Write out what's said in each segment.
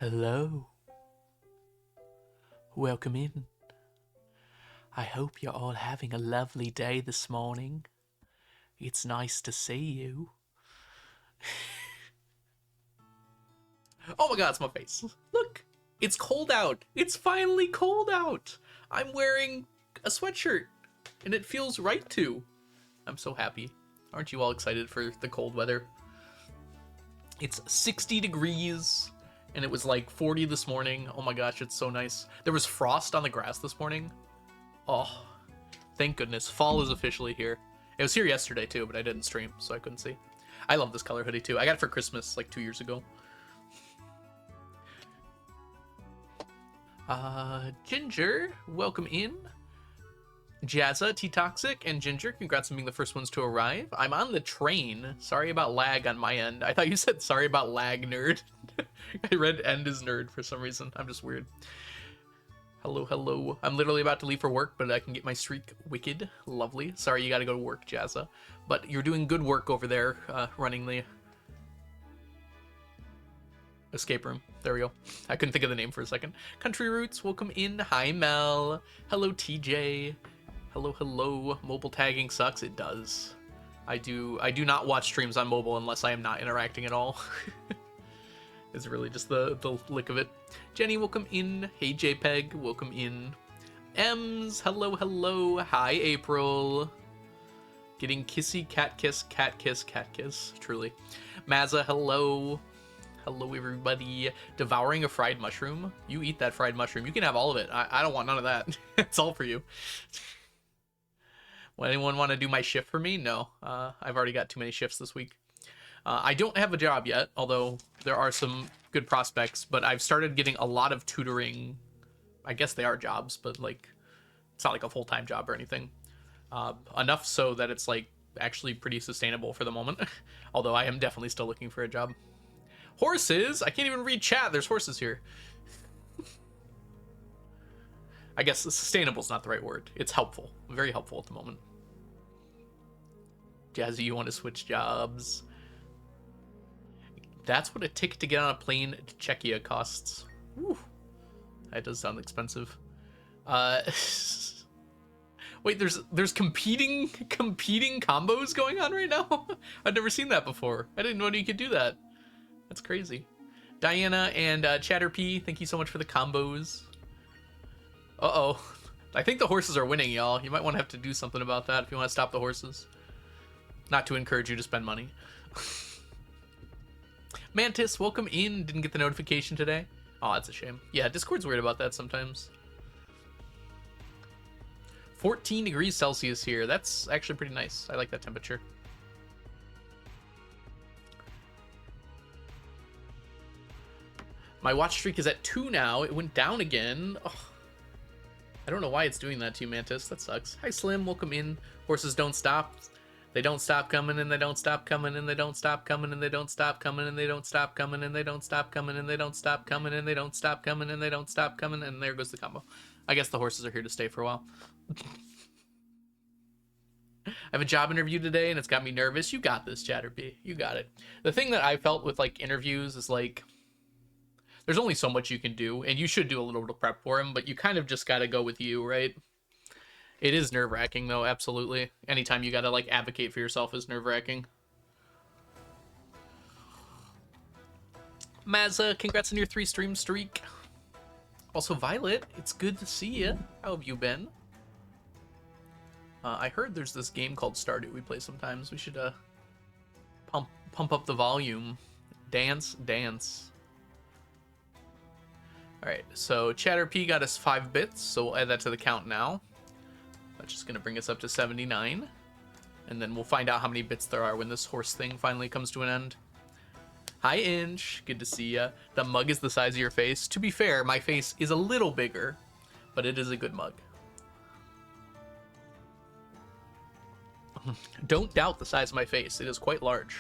Hello. Welcome in. I hope you're all having a lovely day this morning. It's nice to see you. Oh my god, it's my face. Look, it's cold out. It's finally cold out. I'm wearing a sweatshirt, and it feels right too. I'm so happy. Aren't you all excited for the cold weather? It's 60 degrees, and it was like 40 this morning. Oh my gosh, it's so nice. There was frost on the grass this morning. Oh, thank goodness. Fall is officially here. It was here yesterday too, but I didn't stream, so I couldn't see. I love this color hoodie too. I got it for Christmas like 2 years ago. Ginger, welcome in. Jazza, T-Toxic, and Ginger, congrats on being the first ones to arrive. I'm on the train. Sorry about lag on my end. I thought you said sorry about lag, nerd. I read end as nerd for some reason. I'm just weird. Hello, hello. I'm literally about to leave for work, but I can get my streak wicked. Lovely. Sorry you gotta go to work, Jazza. But you're doing good work over there, running the escape room. There we go. I couldn't think of the name for a second. Country Roots, welcome in. Hi, Mel. Hello, TJ. Hello, hello. Mobile tagging sucks. It does. I do not watch streams on mobile unless I am not interacting at all. It's really just the lick of it. Jenny, welcome in. Hey, JPEG, welcome in. Ems, hello, hello. Hi, April. Getting kissy, cat kiss, cat kiss, cat kiss. Truly. Mazza, hello. Hello, everybody. Devouring a fried mushroom. You eat that fried mushroom. You can have all of it. I don't want none of that. It's all for you. Anyone want to do my shift for me? No. I've already got too many shifts this week. I don't have a job yet, although there are some good prospects, but I've started getting a lot of tutoring. I guess they are jobs, but like, it's not like a full-time job or anything. Enough so that it's like actually pretty sustainable for the moment. Although I am definitely still looking for a job. Horses? I can't even read chat. There's horses here. I guess sustainable is not the right word. It's helpful. Very helpful at the moment. Jazzy, you want to switch jobs? That's what a ticket to get on a plane to Czechia costs. Whew. That does sound expensive. Wait, there's competing combos going on right now? I've never seen that before. I didn't know you could do that. That's crazy. Diana and Chatterpie, thank you so much for the combos. Uh-oh. I think the horses are winning, y'all. You might want to have to do something about that if you want to stop the horses. Not to encourage you to spend money. Mantis, welcome in. Didn't get the notification today. Oh, that's a shame. Yeah, Discord's weird about that sometimes. 14 degrees Celsius here. That's actually pretty nice. I like that temperature. My watch streak is at 2 now. It went down again. Oh, I don't know why it's doing that to you, Mantis. That sucks. Hi, Slim. Welcome in. Horses don't stop. They don't stop coming, and they don't stop coming, and they don't stop coming, and they don't stop coming, and they don't stop coming, and they don't stop coming, and they don't stop coming, and they don't stop coming, and they don't stop coming, and there goes the combo. I guess the horses are here to stay for a while. I have a job interview today, and it's got me nervous. You got this, Chatterpie. You got it. The thing that I felt with like interviews is like, there's only so much you can do, and you should do a little bit of prep for him, but you kind of just got to go with you, right? It is nerve-wracking, though, absolutely. Anytime you got to, like, advocate for yourself is nerve-wracking. Mazza, congrats on your 3-stream streak. Also, Violet, it's good to see you. How have you been? I heard there's this game called Stardew we play sometimes. We should, pump up the volume. Dance, dance. Alright, so Chatterpie got us 5 bits, so we'll add that to the count now. That's just going to bring us up to 79. And then we'll find out how many bits there are when this horse thing finally comes to an end. Hi, Inch. Good to see ya. The mug is the size of your face. To be fair, my face is a little bigger, but it is a good mug. Don't doubt the size of my face. It is quite large.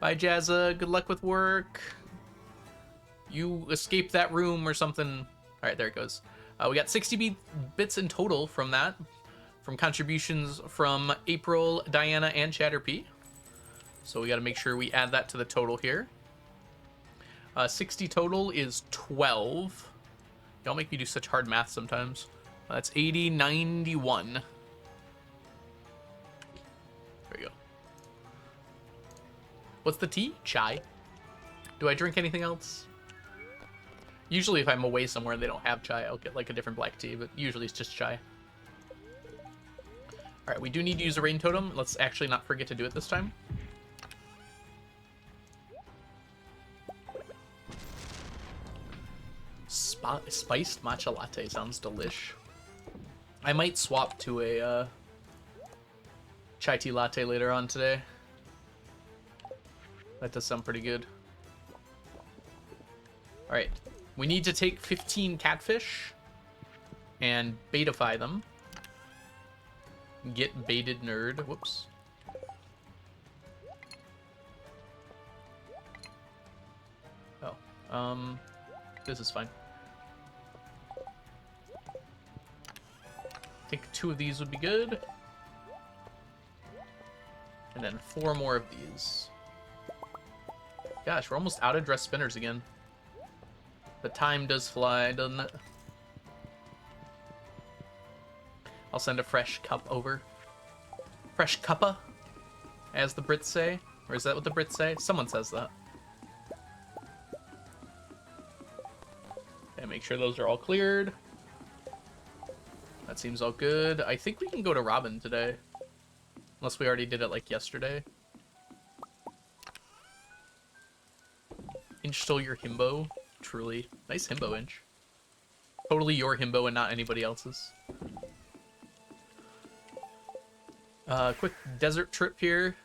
Bye, Jazza. Good luck with work. You escaped that room or something. All right, there it goes. We got 60 bits in total from that. from contributions from April, Diana, and Chatterpea. So we got to make sure we add that to the total here. 60 total is 12. Y'all make me do such hard math sometimes. That's 80, 91. There you go. What's the tea? Chai. Do I drink anything else? Usually if I'm away somewhere and they don't have chai, I'll get like a different black tea, but usually it's just chai. Alright, we do need to use a rain totem. Let's actually not forget to do it this time. Spiced matcha latte sounds delish. I might swap to a chai tea latte later on today. That does sound pretty good. Alright, we need to take 15 catfish and baitify them. Get baited nerd. Whoops. Oh, this is fine. I think 2 of these would be good. And then 4 more of these. Gosh, we're almost out of dress spinners again. The time does fly, doesn't it? I'll send a fresh cup over. Fresh cuppa, as the Brits say. Or is that what the Brits say? Someone says that. Okay, make sure those are all cleared. That seems all good. I think we can go to Robin today. Unless we already did it like yesterday. Inch stole your himbo. Truly. Nice himbo, Inch. Totally your himbo and not anybody else's. Quick desert trip here.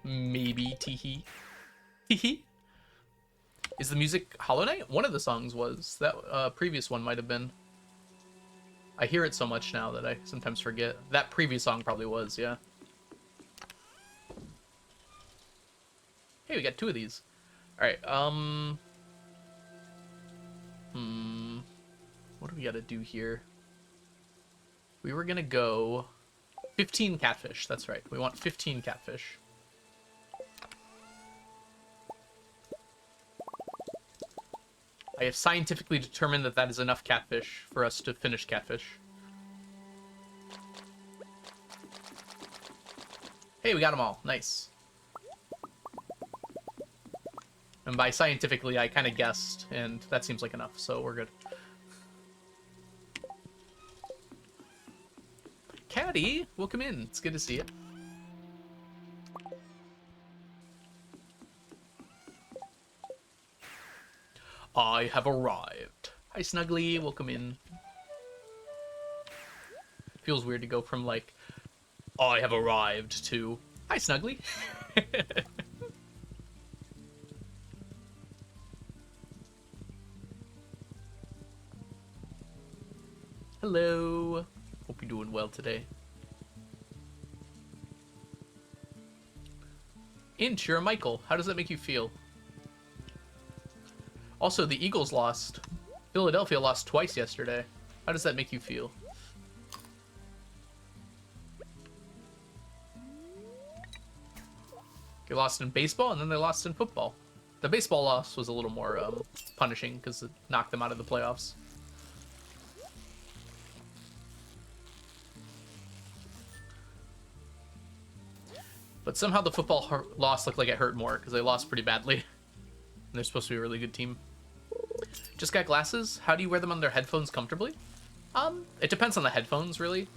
Maybe teehee. Teehee. Is the music Hollow Knight? One of the songs was. That previous one might have been. I hear it so much now that I sometimes forget. That previous song probably was, yeah. Hey, we got 2 of these. Alright, what do we gotta do here? We were gonna go 15 catfish, that's right. We want 15 catfish. I have scientifically determined that that is enough catfish for us to finish catfish. Hey, we got them all. Nice. And by scientifically, I kind of guessed, and that seems like enough, so we're good. Caddy, welcome in. It's good to see you. I have arrived. Hi, Snuggly. Welcome in. Feels weird to go from, like, I have arrived to, hi, Snuggly. Hello. Hope you're doing well today. Inch, you're a Michael. How does that make you feel? Also, the Eagles lost. Philadelphia lost twice yesterday. How does that make you feel? They lost in baseball, and then they lost in football. The baseball loss was a little more punishing, because it knocked them out of the playoffs. But somehow the football loss looked like it hurt more, because they lost pretty badly. And they're supposed to be a really good team. Just got glasses. How do you wear them on their headphones comfortably? It depends on the headphones, really.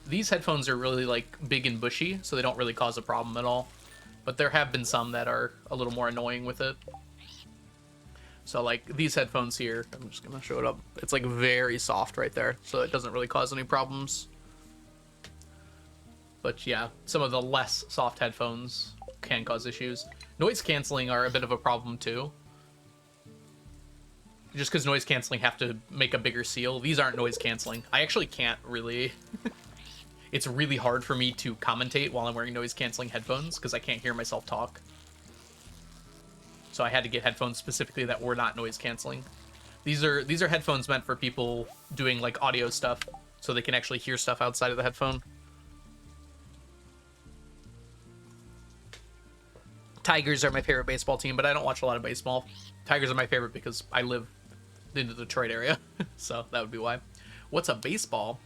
These headphones are really, like, big and bushy, so they don't really cause a problem at all. But there have been some that are a little more annoying with it. So, like, these headphones here, I'm just gonna show it up. It's, like, very soft right there, so it doesn't really cause any problems. But, yeah, some of the less soft headphones can cause issues. Noise canceling are a bit of a problem, too. Just because noise canceling have to make a bigger seal. These aren't noise canceling. I actually can't really... It's really hard for me to commentate while I'm wearing noise canceling headphones because I can't hear myself talk. So I had to get headphones specifically that were not noise canceling. These are headphones meant for people doing like audio stuff, so they can actually hear stuff outside of the headphone. Tigers are my favorite baseball team, but I don't watch a lot of baseball. Tigers are my favorite because I live in the Detroit area, so that would be why. What's a baseball?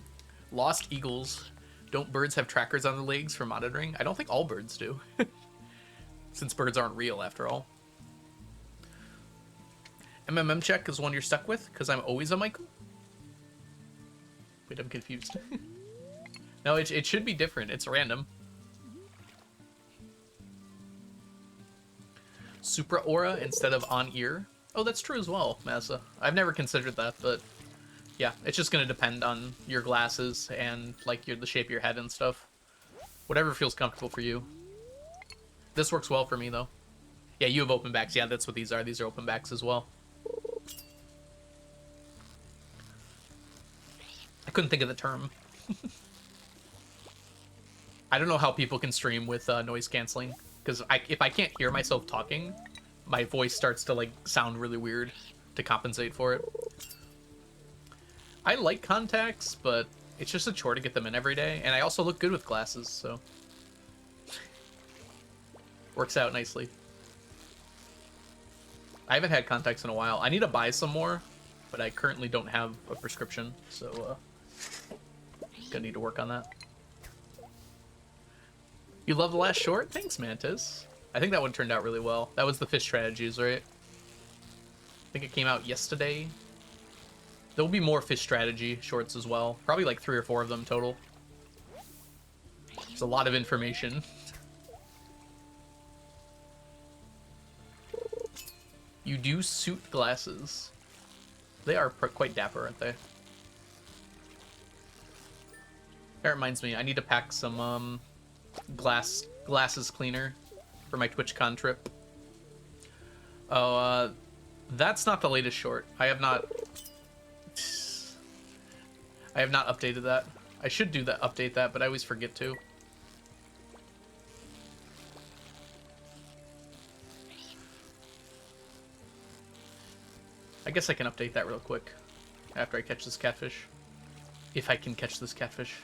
Lost Eagles. Don't birds have trackers on their legs for monitoring? I don't think all birds do, since birds aren't real after all. MMM check is one you're stuck with, because I'm always a Michael? Wait, I'm confused. No, it should be different. It's random. Supra Aura instead of on ear. Oh, that's true as well, Massa. I've never considered that, but yeah, it's just going to depend on your glasses and like the shape of your head and stuff. Whatever feels comfortable for you. This works well for me, though. Yeah, you have open backs. Yeah, that's what these are. These are open backs as well. I couldn't think of the term. I don't know how people can stream with noise canceling, because if I can't hear myself talking, my voice starts to like sound really weird to compensate for it. I like contacts, but it's just a chore to get them in every day, and I also look good with glasses, so works out nicely. I haven't had contacts in a while. I need to buy some more, but I currently don't have a prescription, so gonna need to work on that. You love the last short? Thanks, Mantis. I think that one turned out really well. That was the fish strategies, right? I think it came out yesterday. There will be more fish strategy shorts as well. Probably like 3 or 4 of them total. There's a lot of information. You do suit glasses. They are quite dapper, aren't they? That reminds me, I need to pack some glasses cleaner for my TwitchCon trip. Oh, that's not the latest short. I have not updated that. I should update that, but I always forget to. I guess I can update that real quick after I catch this catfish. If I can catch this catfish.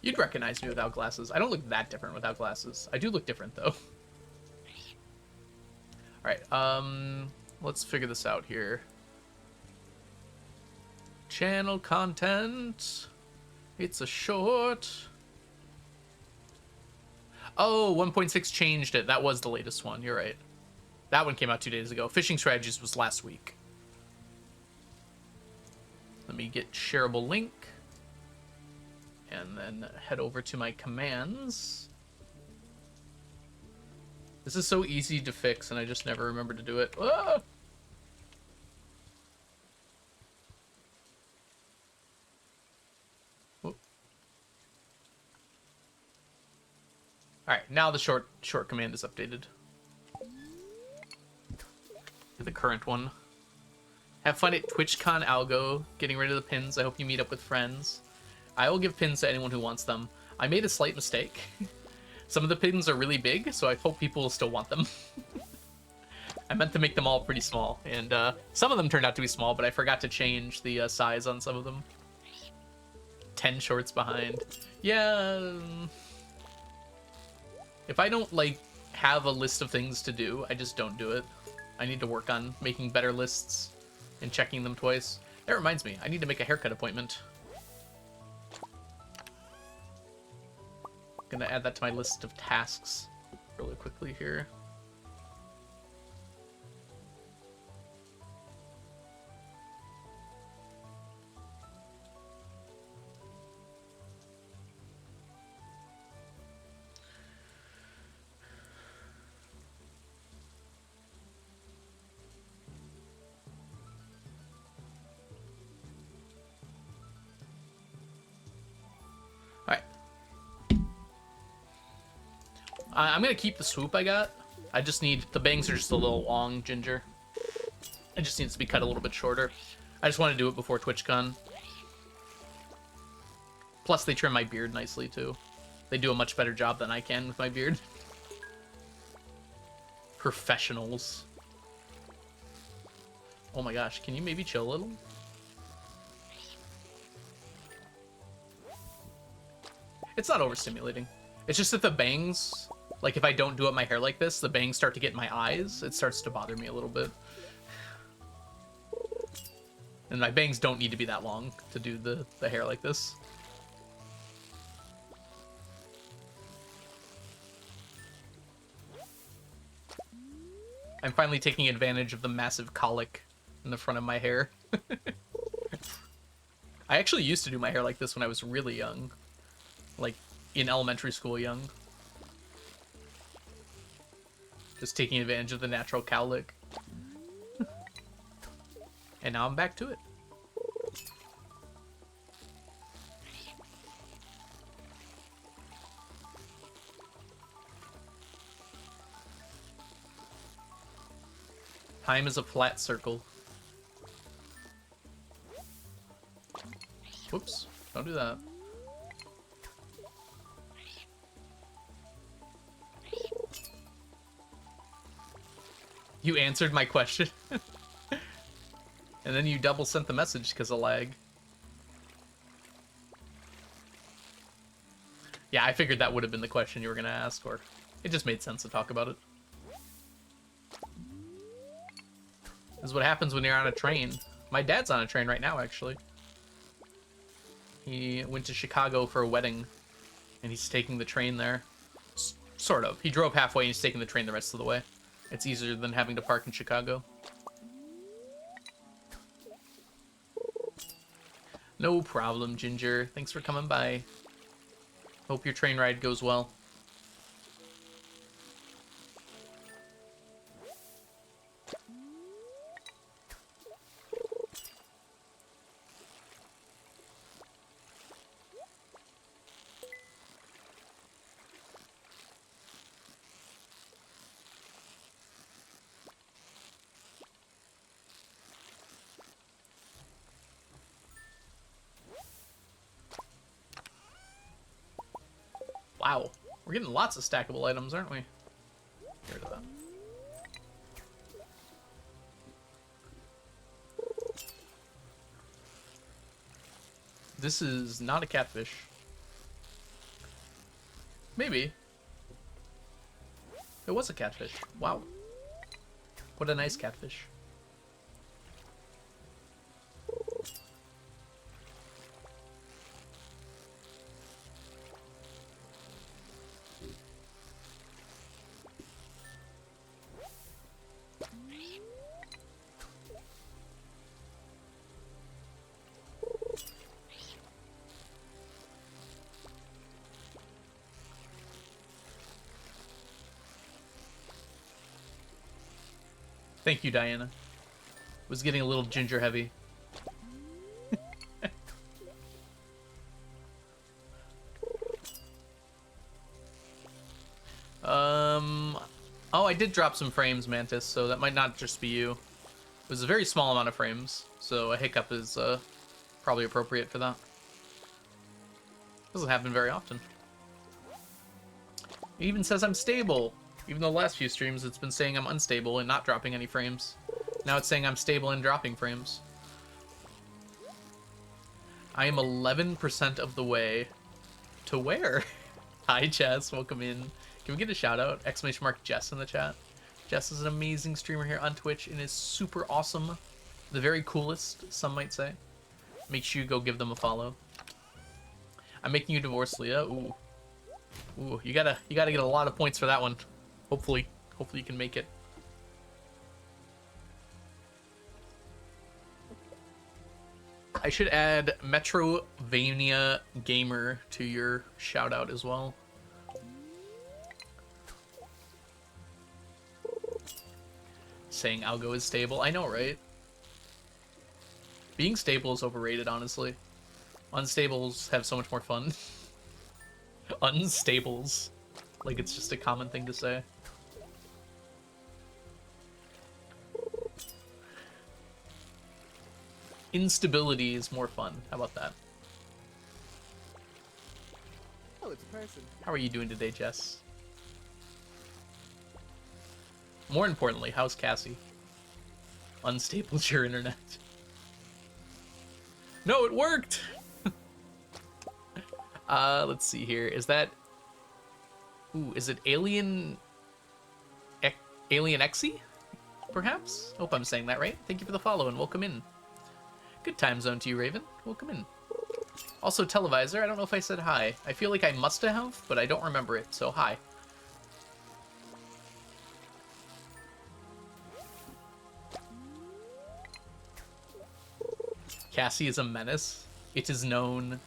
You'd recognize me without glasses. I don't look that different without glasses. I do look different, though. Alright, let's figure this out here. Channel content. It's a short. Oh, 1.6 changed it. That was the latest one. You're right. That one came out 2 days ago. Fishing strategies was last week. Let me get shareable link. And then head over to my commands. This is so easy to fix, and I just never remember to do it. Ah! Alright, now the short command is updated. The current one. Have fun at TwitchCon Algo, getting rid of the pins. I hope you meet up with friends. I will give pins to anyone who wants them. I made a slight mistake. Some of the pins are really big, so I hope people will still want them. I meant to make them all pretty small, and some of them turned out to be small, but I forgot to change the size on some of them. 10 shorts behind. Yeah. If I don't, like, have a list of things to do, I just don't do it. I need to work on making better lists and checking them twice. That reminds me, I need to make a haircut appointment. Gonna add that to my list of tasks really quickly here. I'm gonna keep the swoop I got. I just need, the bangs are just a little long, Ginger. It just needs to be cut a little bit shorter. I just want to do it before TwitchCon. Plus they trim my beard nicely too. They do a much better job than I can with my beard. Professionals. Oh my gosh, can you maybe chill a little? It's not overstimulating. It's just that the bangs, like if I don't do up my hair like this, the bangs start to get in my eyes. It starts to bother me a little bit. And my bangs don't need to be that long to do the hair like this. I'm finally taking advantage of the massive colic in the front of my hair. I actually used to do my hair like this when I was really young. Like, in elementary school young. Just taking advantage of the natural cowlick. And now I'm back to it. Time is a flat circle. Whoops, don't do that. You answered my question. And then you double sent the message because of lag. Yeah, I figured that would have been the question you were going to ask, or it just made sense to talk about it. This is what happens when you're on a train. My dad's on a train right now, actually. He went to Chicago for a wedding, and he's taking the train there. Sort of. He drove halfway, and he's taking the train the rest of the way. It's easier than having to park in Chicago. No problem, Ginger. Thanks for coming by. Hope your train ride goes well. Wow, we're getting lots of stackable items, aren't we? Get rid of that. This is not a catfish. Maybe. It was a catfish. Wow. What a nice catfish. Thank you, Diana. Was getting a little ginger heavy. Oh, I did drop some frames, Mantis, so that might not just be you. It was a very small amount of frames, so a hiccup is probably appropriate for that. Doesn't happen very often. It even says I'm stable. Even though the last few streams it's been saying I'm unstable and not dropping any frames. Now it's saying I'm stable and dropping frames. I am 11% of the way to where? Hi, Jess. Welcome in. Can we get a shout out? Exclamation mark Jess in the chat. Jess is an amazing streamer here on Twitch and is super awesome. The very coolest, some might say. Make sure you go give them a follow. I'm making you divorce, Leah. Ooh. Ooh, you gotta get a lot of points for that one. Hopefully you can make it. I should add Metrovania Gamer to your shout out as well. Saying Algo is stable. I know, right? Being stable is overrated, honestly. Unstables have so much more fun. Unstables. Like it's just a common thing to say. Instability is more fun. How about that? Oh, it's person. How are you doing today, Jess? More importantly, how's Cassie? Unstable's your internet. No, it worked! Let's see here. Is that... Ooh, is it Alien... Alien Exy? Perhaps? Hope I'm saying that right. Thank you for the follow and welcome in. Good time zone to you, Raven. Welcome in. Also, Televisor, I don't know if I said hi. I feel like I must have, but I don't remember it, so hi. Cassie is a menace. It is known.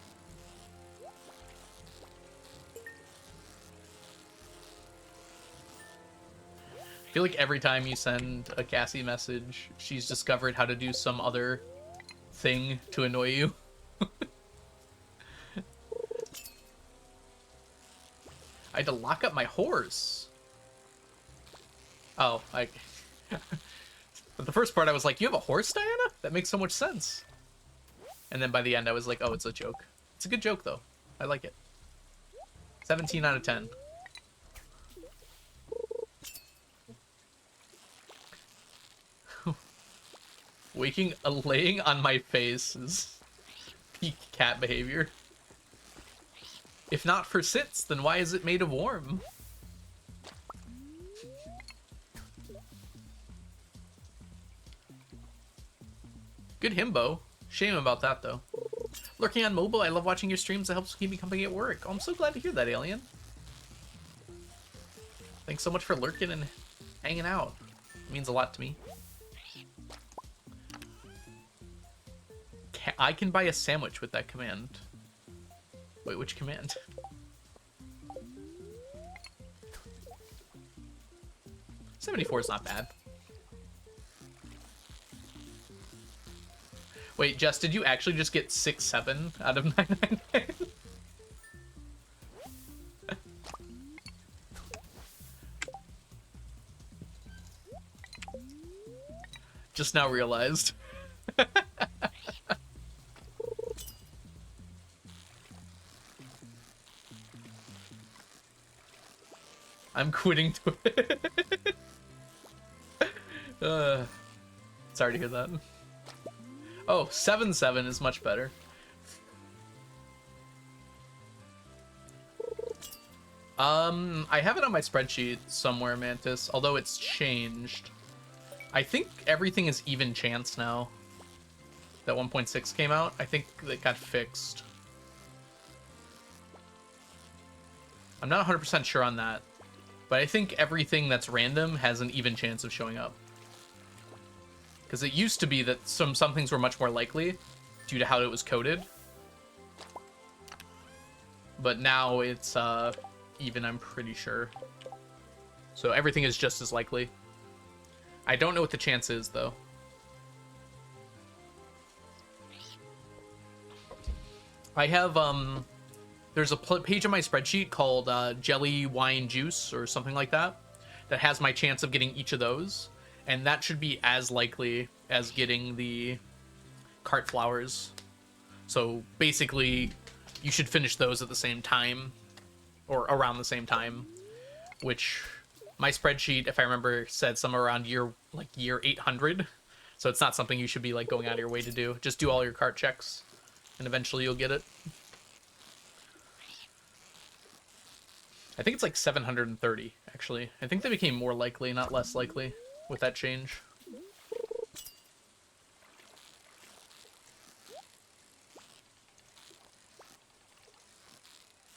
I feel like every time you send a Cassie message, she's discovered how to do some other thing to annoy you. I had to lock up my horse. Oh, But the first part I was like, you have a horse, Diana? That makes so much sense. And then by the end I was like, oh, it's a joke. It's a good joke, though. I like it. 17 out of 10. Laying on my face is peak cat behavior. If not for sits, then why is it made of warm? Good himbo. Shame about that, though. Lurking on mobile, I love watching your streams. It helps keep me company at work. Oh, I'm so glad to hear that, Alien. Thanks so much for lurking and hanging out. It means a lot to me. I can buy a sandwich with that command. Wait, which command? $74 is not bad. Wait, Jess, did you actually just get 6-7 out of 999? Just now realized. I'm quitting Twitter. Sorry to hear that. Oh, 7-7 is much better. I have it on my spreadsheet somewhere, Mantis, although it's changed. I think everything is even chance now. That 1.6 came out. I think it got fixed. I'm not 100% sure on that. But I think everything that's random has an even chance of showing up. Because it used to be that some things were much more likely due to how it was coded. But now it's even, I'm pretty sure. So everything is just as likely. I don't know what the chance is, though. I have, there's a page on my spreadsheet called Jelly Wine Juice or something like that that has my chance of getting each of those. And that should be as likely as getting the cart flowers. So basically, you should finish those at the same time or around the same time, which my spreadsheet, if I remember, said somewhere around year 800. So it's not something you should be like going out of your way to do. Just do all your cart checks and eventually you'll get it. I think it's like 730, actually. I think they became more likely, not less likely, with that change.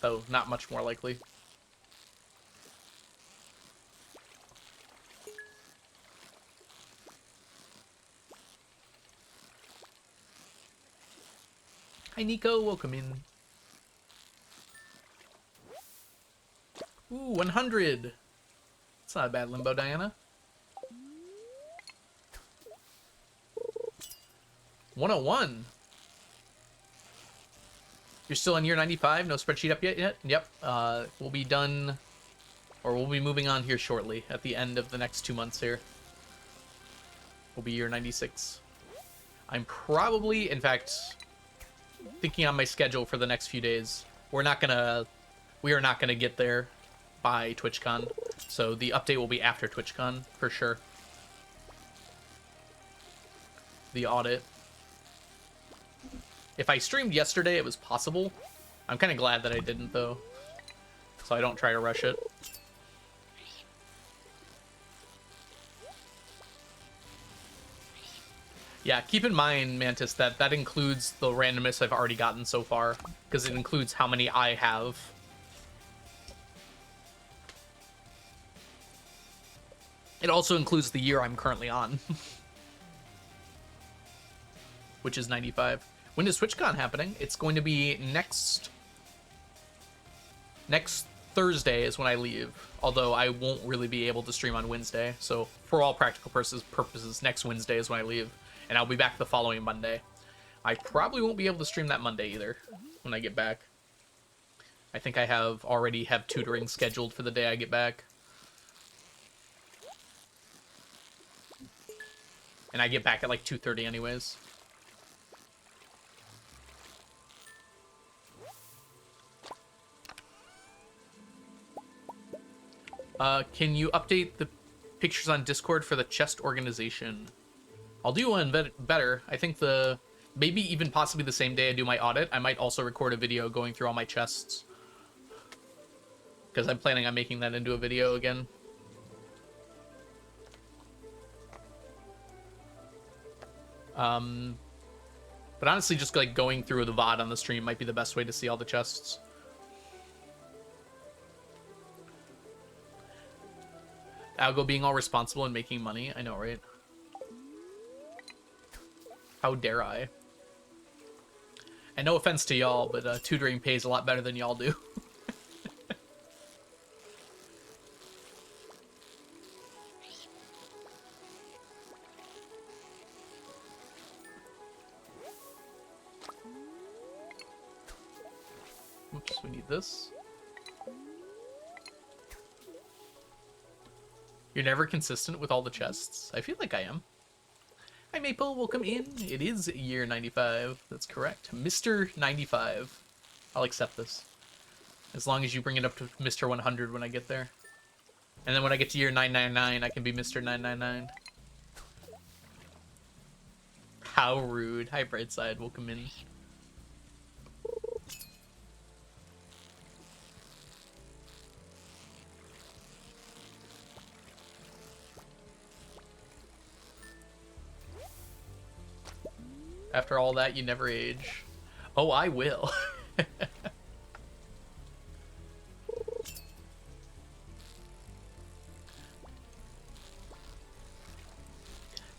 Though, not much more likely. Hi, Nico. Welcome in. Ooh, 100. It's not a bad limbo, Diana. 101. You're still in year 95? No spreadsheet up yet? Yep. We'll be done, or we'll be moving on here shortly at the end of the next 2 months here. We'll be year 96. I'm probably, in fact, thinking on my schedule for the next few days. We're not gonna We are not going to get there by TwitchCon, so the update will be after TwitchCon for sure. The audit. If I streamed yesterday, it was possible. I'm kind of glad that I didn't, though, so I don't try to rush it. Yeah, keep in mind, Mantis, that includes the randomness I've already gotten so far, because it includes how many I have. It also includes the year I'm currently on, which is 95. When is TwitchCon happening? It's going to be next Thursday is when I leave, although I won't really be able to stream on Wednesday. So for all practical purposes, next Wednesday is when I leave, and I'll be back the following Monday. I probably won't be able to stream that Monday either when I get back. I think I already have tutoring scheduled for the day I get back. And I get back at like 2:30 anyways. Can you update the pictures on Discord for the chest organization? I'll do one better. I think maybe even possibly the same day I do my audit, I might also record a video going through all my chests. Because I'm planning on making that into a video again. But honestly, just like going through the VOD on the stream might be the best way to see all the chests. Algo being all responsible and making money. I know, right? How dare I? And no offense to y'all, but tutoring pays a lot better than y'all do. Oops, we need this. You're never consistent with all the chests. I feel like I am. Hi, Maple. Welcome in. It is year 95. That's correct. Mr. 95. I'll accept this. As long as you bring it up to Mr. 100 when I get there. And then when I get to year 999, I can be Mr. 999. How rude. Hi, Brightside. Welcome in. After all that, you never age. Oh, I will.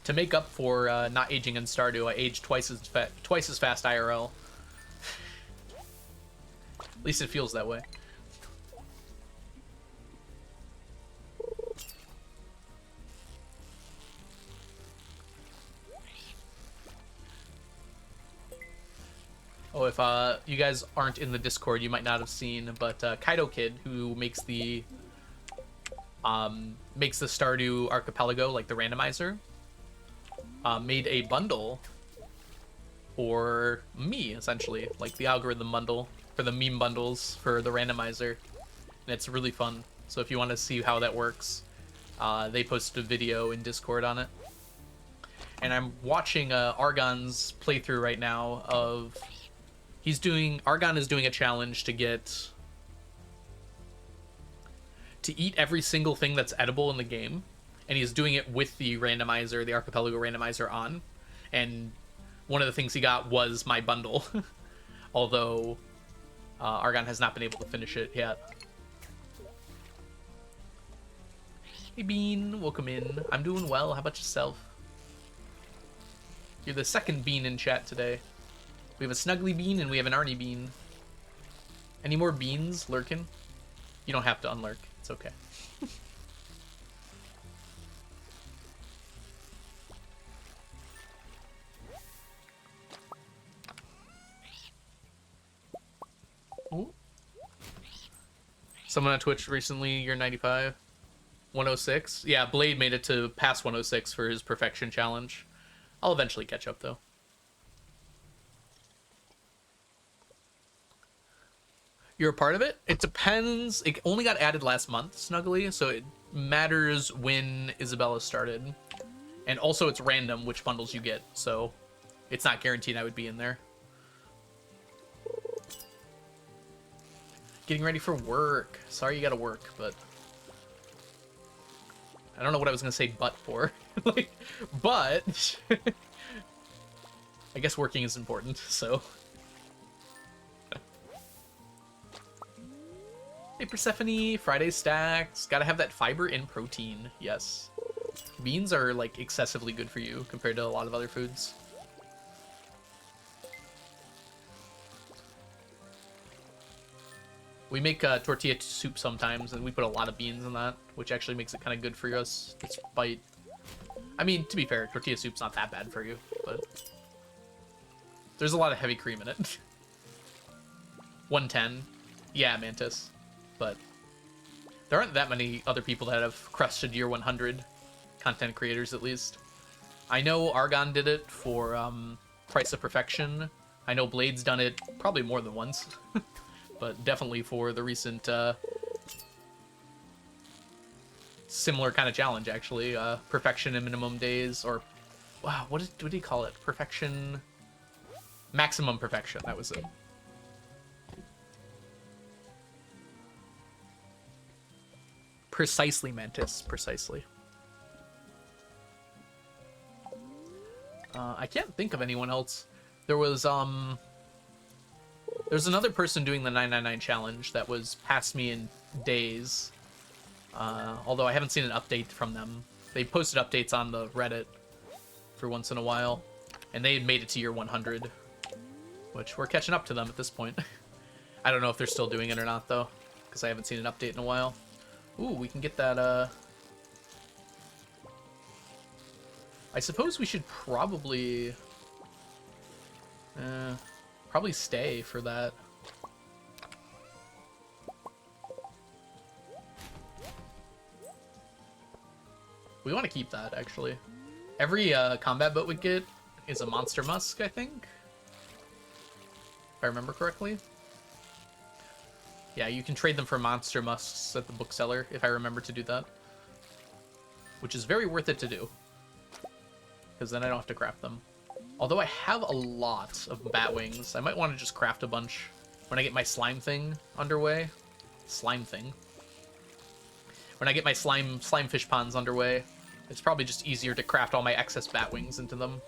To make up for not aging in Stardew, I aged twice as fast IRL. At least it feels that way. Oh, if you guys aren't in the Discord, you might not have seen, but Kaido Kid, who makes the Stardew Archipelago, like the randomizer, made a bundle for me, essentially, like the algorithm bundle for the meme bundles for the randomizer, and it's really fun. So if you want to see how that works, they posted a video in Discord on it. And I'm watching Argon's playthrough right now of... Argon is doing a challenge to eat every single thing that's edible in the game, and he's doing it with the randomizer, the Archipelago randomizer on, and one of the things he got was my bundle, although Argon has not been able to finish it yet. Hey Bean, welcome in. I'm doing well, how about yourself? You're the second Bean in chat today. We have a Snuggly Bean and we have an Arnie Bean. Any more beans lurking? You don't have to unlurk. It's okay. Ooh. Someone on Twitch recently, you're 95. 106? Yeah, Blade made it to past 106 for his perfection challenge. I'll eventually catch up, though. You're a part of it? It depends. It only got added last month, Snuggly, so it matters when Isabella started. And also it's random which bundles you get, so it's not guaranteed I would be in there. Getting ready for work. Sorry you gotta work, but... I don't know what I was gonna say but for. Like, but... I guess working is important, so... Hey Persephone, Friday stacks. Gotta have that fiber and protein, yes. Beans are, like, excessively good for you compared to a lot of other foods. We make tortilla soup sometimes, and we put a lot of beans in that, which actually makes it kind of good for us, despite... I mean, to be fair, tortilla soup's not that bad for you, but... There's a lot of heavy cream in it. 110. Yeah, Mantis. But there aren't that many other people that have crested year 100. Content creators, at least. I know Argon did it for Price of Perfection. I know Blade's done it probably more than once. But definitely for the recent similar kind of challenge, actually. Perfection in minimum days, or... Wow, what do you call it? Perfection... Maximum Perfection, that was it. Precisely, Mantis, precisely. I can't think of anyone else. There was, there's another person doing the 999 challenge that was past me in days. Although I haven't seen an update from them. They posted updates on the Reddit for once in a while. And they had made it to year 100. Which, we're catching up to them at this point. I don't know if they're still doing it or not, though. Because I haven't seen an update in a while. Ooh, we can get that, I suppose we should probably... probably stay for that. We want to keep that, actually. Every combat boat we get is a monster musk, I think? If I remember correctly. Yeah, you can trade them for monster musks at the bookseller, if I remember to do that. Which is very worth it to do. Because then I don't have to craft them. Although I have a lot of bat wings, I might want to just craft a bunch when I get my slime thing underway. Slime thing. When I get my slime fish ponds underway, it's probably just easier to craft all my excess bat wings into them.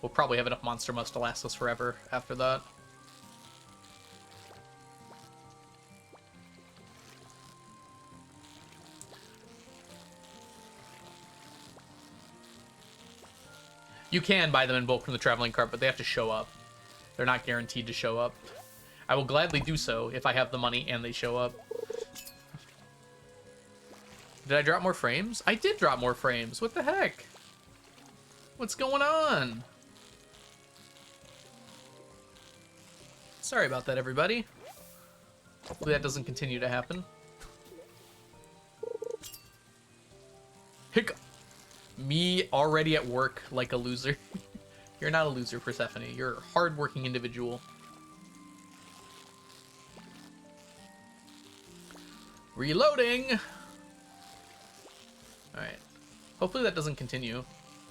We'll probably have enough monster musk to last us forever after that. You can buy them in bulk from the traveling cart, but they have to show up. They're not guaranteed to show up. I will gladly do so if I have the money and they show up. Did I drop more frames? I did drop more frames. What the heck? What's going on? Sorry about that, everybody. Hopefully that doesn't continue to happen. Hiccup. Me already at work like a loser. You're not a loser, Persephone. You're a hard-working individual. Reloading! Alright. Hopefully that doesn't continue.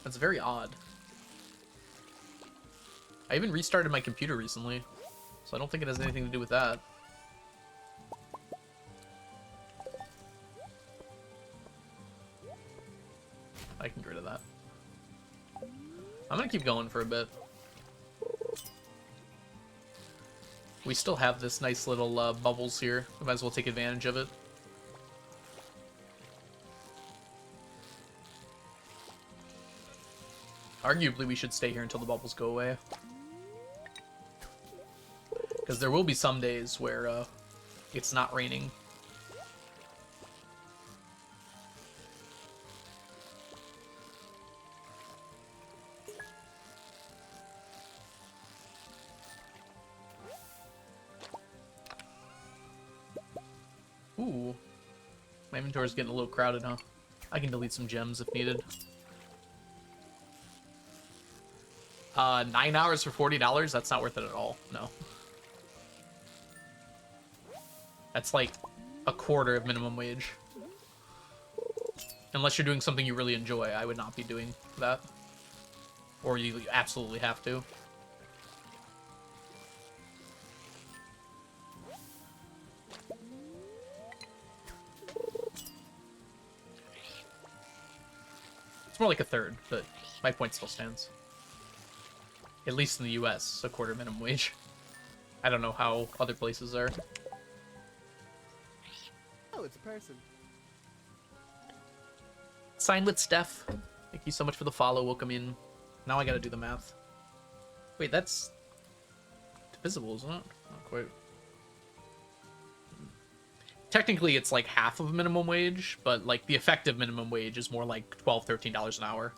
That's very odd. I even restarted my computer recently, so I don't think it has anything to do with that. I can get rid of that. I'm gonna keep going for a bit. We still have this nice little bubbles here. We might as well take advantage of it. Arguably, we should stay here until the bubbles go away. Because there will be some days where it's not raining. Ooh. My inventory's getting a little crowded, huh? I can delete some gems if needed. 9 hours for $40? That's not worth it at all. No. That's like a quarter of minimum wage. Unless you're doing something you really enjoy, I would not be doing that. Or you absolutely have to. It's more like a third, but my point still stands. At least in the US, a quarter minimum wage. I don't know how other places are. Oh, it's a person. Sign with Steph. Thank you so much for the follow. Welcome in. Now I gotta do the math. Wait, that's divisible, isn't it? Not quite. Technically, it's like half of minimum wage, but like the effective minimum wage is more like $12, $13 an hour.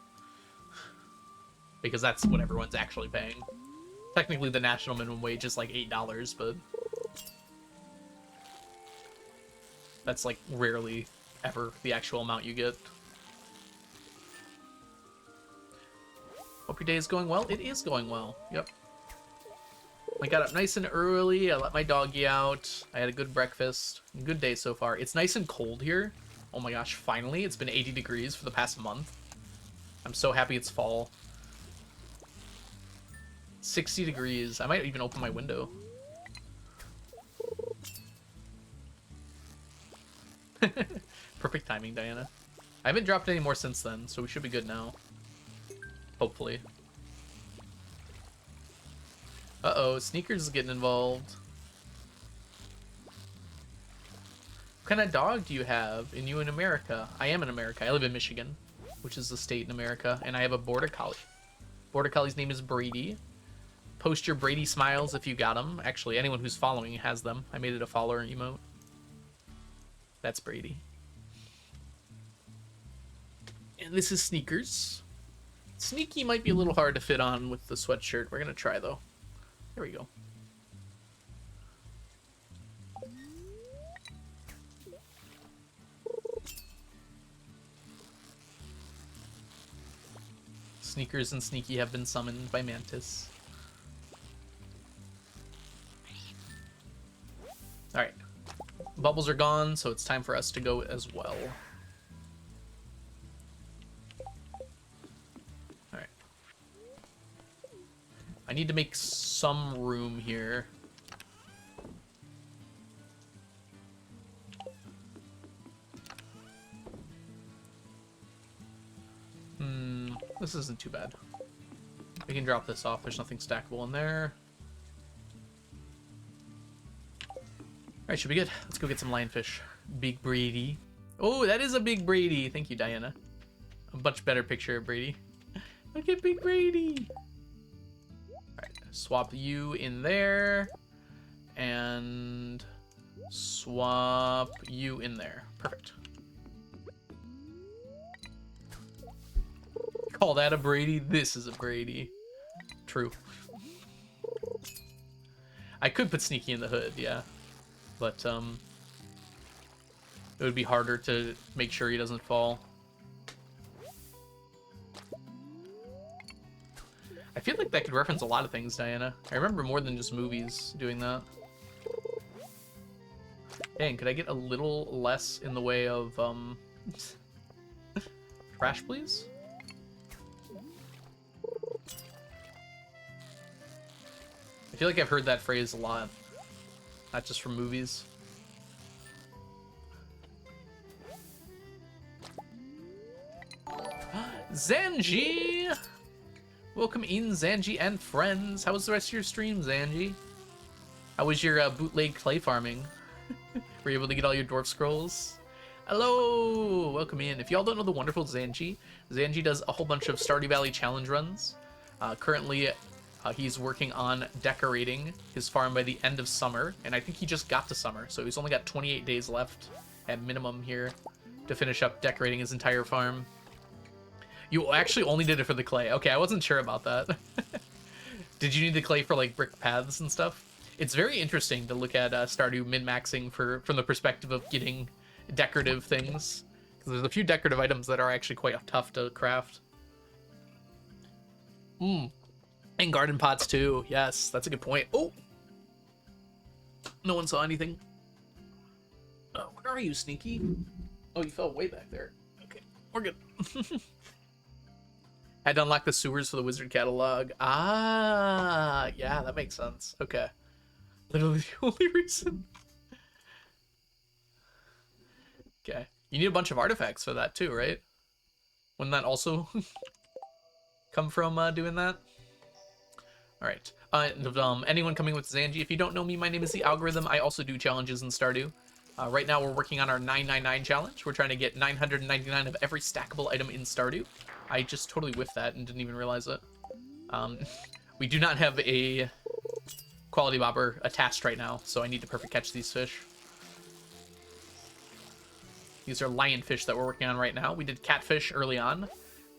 Because that's what everyone's actually paying. Technically, the national minimum wage is like $8, but that's like rarely ever the actual amount you get. Hope your day is going well. It is going well. Yep. I got up nice and early. I let my doggy out. I had a good breakfast. Good day so far. It's nice and cold here. Oh my gosh, finally. It's been 80 degrees for the past month. I'm so happy it's fall. 60 degrees. I might even open my window. Perfect timing, Diana. I haven't dropped any more since then, so we should be good now. Hopefully. Uh-oh, Sneakers is getting involved. What kind of dog do you have? And you in America? I am in America. I live in Michigan, which is the state in America, and I have a Border Collie. Border Collie's name is Brady. Post your Brady smiles if you got them. Actually, anyone who's following has them. I made it a follower emote. That's Brady. And this is Sneakers. Sneaky might be a little hard to fit on with the sweatshirt. We're going to try, though. Here we go. Sneakers and Sneaky have been summoned by Mantis. Alright. Bubbles are gone, so it's time for us to go as well. Alright. I need to make some room here. This isn't too bad. We can drop this off. There's nothing stackable in there. Alright, should be good. Let's go get some lionfish. Big Brady. Oh, that is a big Brady. Thank you, Diana. A much better picture of Brady. Look at Big Brady. Alright, swap you in there. And swap you in there. Perfect. Call that a Brady? This is a Brady. True. I could put Sneaky in the hood, yeah. But, it would be harder to make sure he doesn't fall. I feel like that could reference a lot of things, Diana. I remember more than just movies doing that. Dang, could I get a little less in the way of, trash, please? I feel like I've heard that phrase a lot. Not just from movies. Zanji! Welcome in, Zanji and friends. How was the rest of your stream, Zanji? How was your bootleg clay farming? Were you able to get all your dwarf scrolls? Hello! Welcome in. If y'all don't know the wonderful Zanji, Zanji does a whole bunch of Stardew Valley challenge runs. Currently, he's working on decorating his farm by the end of summer, and I think he just got to summer, so he's only got 28 days left at minimum here to finish up decorating his entire farm. You actually only did it for the clay. Okay, I wasn't sure about that. Did you need the clay for like brick paths and stuff? It's very interesting to look at Stardew min-maxing from the perspective of getting decorative things, because there's a few decorative items that are actually quite tough to craft. And garden pots too. Yes, that's a good point. Oh! No one saw anything. are you, Sneaky? Oh, you fell way back there. Okay, we're good. Had to unlock the sewers for the wizard catalog. Ah, yeah, that makes sense. Okay. Literally the only reason. Okay. You need a bunch of artifacts for that too, right? Wouldn't that also come from doing that? All right. Anyone coming with Zanji, if you don't know me, my name is The Algorithm. I also do challenges in Stardew. Right now, we're working on our 999 challenge. We're trying to get 999 of every stackable item in Stardew. I just totally whiffed that and didn't even realize it. We do not have a quality bobber attached right now, so I need to perfect catch these fish. These are lionfish that we're working on right now. We did catfish early on,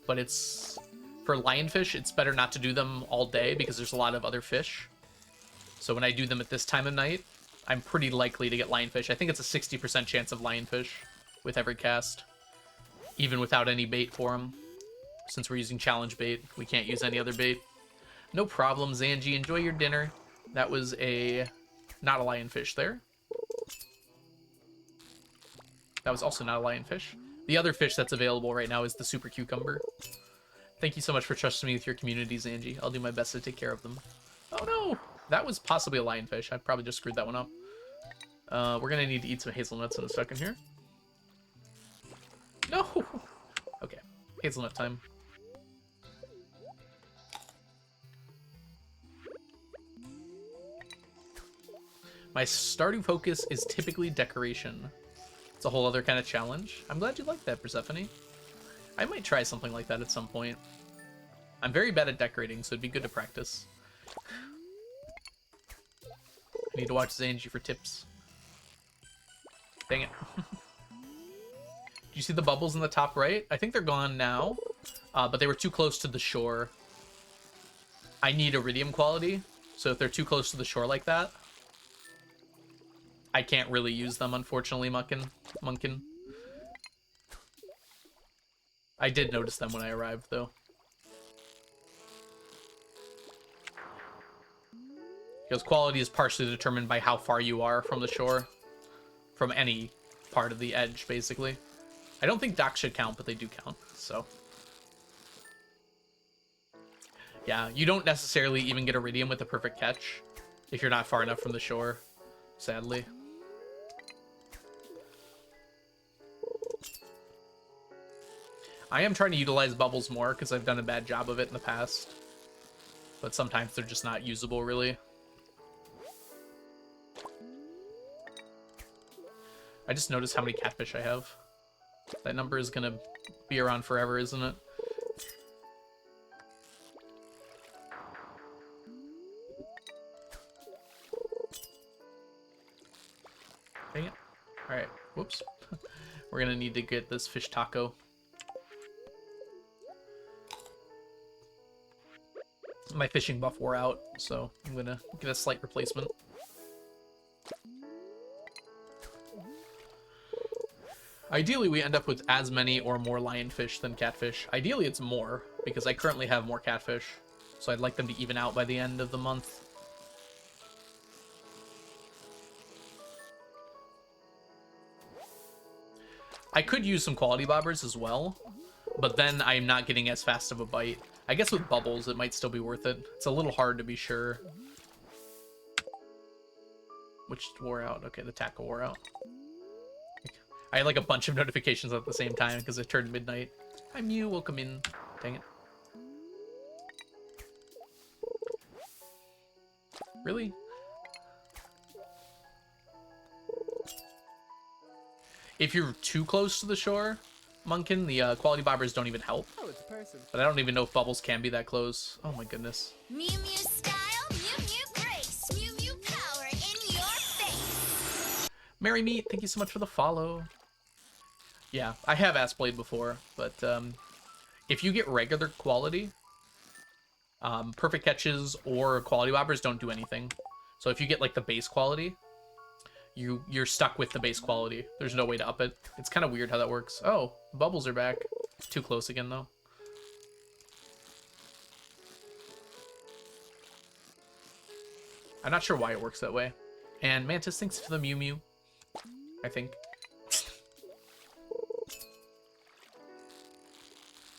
but it's... For lionfish, it's better not to do them all day because there's a lot of other fish. So when I do them at this time of night, I'm pretty likely to get lionfish. I think it's a 60% chance of lionfish with every cast, even without any bait for them. Since we're using challenge bait, we can't use any other bait. No problem, Zanji. Enjoy your dinner. That was not a lionfish there. That was also not a lionfish. The other fish that's available right now is the super cucumber. Thank you so much for trusting me with your community, Zanji. I'll do my best to take care of them. Oh no! That was possibly a lionfish. I probably just screwed that one up. We're gonna need to eat some hazelnuts in a second here. No! Okay, hazelnut time. My Stardew focus is typically decoration. It's a whole other kind of challenge. I'm glad you like that, Persephone. I might try something like that at some point. I'm very bad at decorating, so it'd be good to practice. I need to watch Zanji for tips. Dang it. Do you see the bubbles in the top right? I think they're gone now, but they were too close to the shore. I need iridium quality, so if they're too close to the shore like that, I can't really use them, unfortunately, Munkin. I did notice them when I arrived, though. Because quality is partially determined by how far you are from the shore. From any part of the edge, basically. I don't think docks should count, but they do count, so. Yeah, you don't necessarily even get iridium with a perfect catch if you're not far enough from the shore, sadly. I am trying to utilize bubbles more because I've done a bad job of it in the past. But sometimes they're just not usable, really. I just noticed how many catfish I have. That number is gonna be around forever, isn't it? Dang it. Alright, whoops. We're gonna need to get this fish taco. My fishing buff wore out, so I'm gonna get a slight replacement. Ideally, we end up with as many or more lionfish than catfish. Ideally, it's more, because I currently have more catfish, so I'd like them to even out by the end of the month. I could use some quality bobbers as well, but then I'm not getting as fast of a bite. I guess with bubbles, it might still be worth it. It's a little hard to be sure. Which wore out? Okay, the tackle wore out. I had like a bunch of notifications at the same time because it turned midnight. Hi Mew, welcome in. Dang it. Really? If you're too close to the shore, Munkin, the quality bobbers don't even help. Oh, it's a person. But I don't even know if bubbles can be that close. Oh my goodness. Mew Mew style, Mew Mew grace, Mew Mew power in your face. Mary Meat, thank you so much for the follow. Yeah, I have ass blade before, but if you get regular quality, perfect catches or quality bobbers don't do anything. So if you get like the base quality, you're stuck with the base quality. There's no way to up it. It's kind of weird how that works. Oh, the bubbles are back. Too close again, though. I'm not sure why it works that way. And Mantis, thanks for the Mew Mew. I think.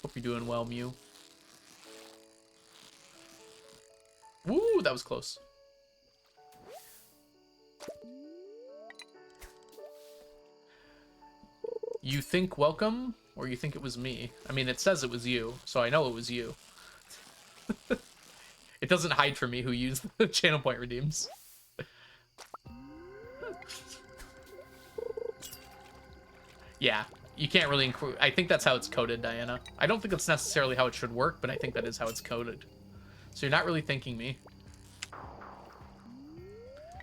Hope you're doing well, Mew. Woo, that was close. You think welcome, or you think it was me? I mean, it says it was you, so I know it was you. It doesn't hide from me who used the channel point redeems. Yeah, you can't really include... I think that's how it's coded, Diana. I don't think that's necessarily how it should work, but I think that is how it's coded. So you're not really thanking me.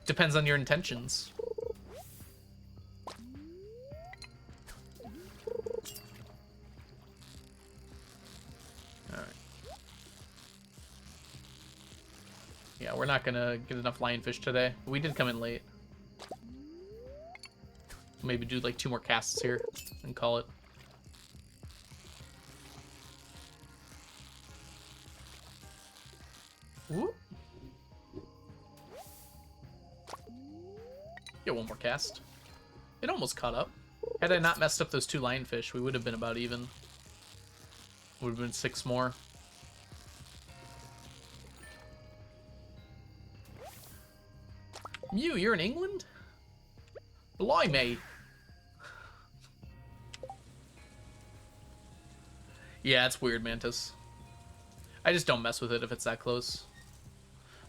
Depends on your intentions. Alright. Yeah, we're not gonna get enough lionfish today. We did come in late. Maybe do like 2 more casts here and call it. Whoop. Get 1 more cast. It almost caught up. Had I not messed up those 2 lionfish, we would have been about even. Would have been 6 more. Mew, you're in England? Blimey. Yeah, it's weird, Mantis. I just don't mess with it if it's that close.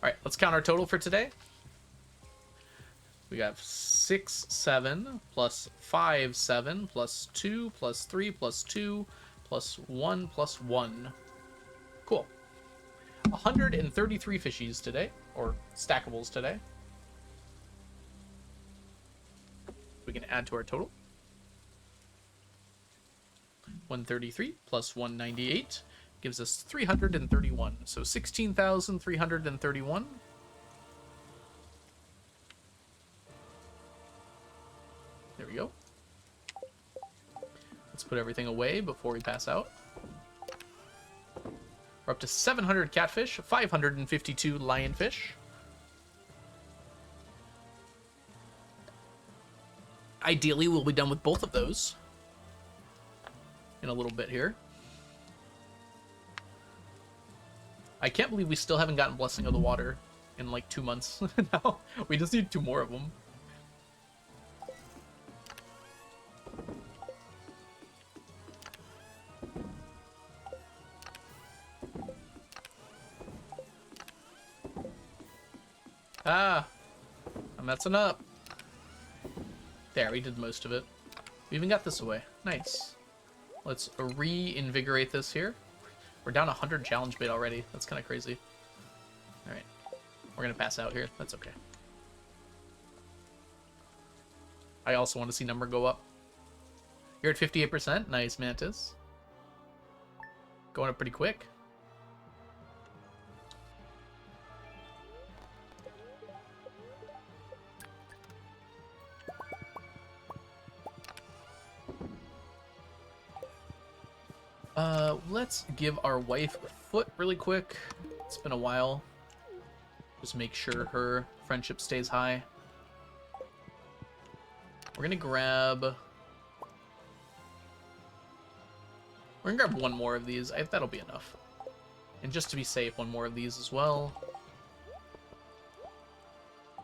Alright, let's count our total for today. We got 6, 7, plus 5, 7, plus 2, plus 3, plus 2, plus 1, plus 1. Cool. 133 fishies today, or stackables today. We can add to our total. 133 plus 198 gives us 331. So 16,331. There we go. Let's put everything away before we pass out. We're up to 700 catfish, 552 lionfish. Ideally, we'll be done with both of those in a little bit here. I can't believe we still haven't gotten Blessing of the Water in like 2 months. No, we just need 2 more of them. Ah, I'm messing up. There, we did most of it. We even got this away. Nice. Let's reinvigorate this here. We're down 100 challenge bait already. That's kind of crazy. Alright. We're going to pass out here. That's okay. I also want to see number go up. You're at 58%. Nice, Mantis. Going up pretty quick. Let's give our wife a foot really quick. It's been a while. Just make sure her friendship stays high. We're gonna grab 1 more of these. That'll be enough. And just to be safe, 1 more of these as well.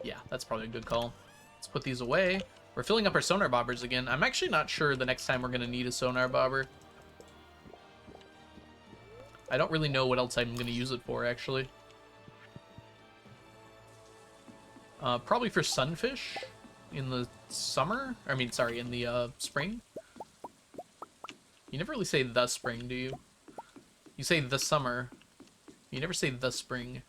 Yeah, that's probably a good call. Let's put these away. We're filling up our sonar bobbers again. I'm actually not sure the next time we're gonna need a sonar bobber. I don't really know what else I'm going to use it for, actually. Probably for sunfish in the summer. I mean, sorry, in the spring. You never really say the spring, do you? You say the summer. You never say the spring.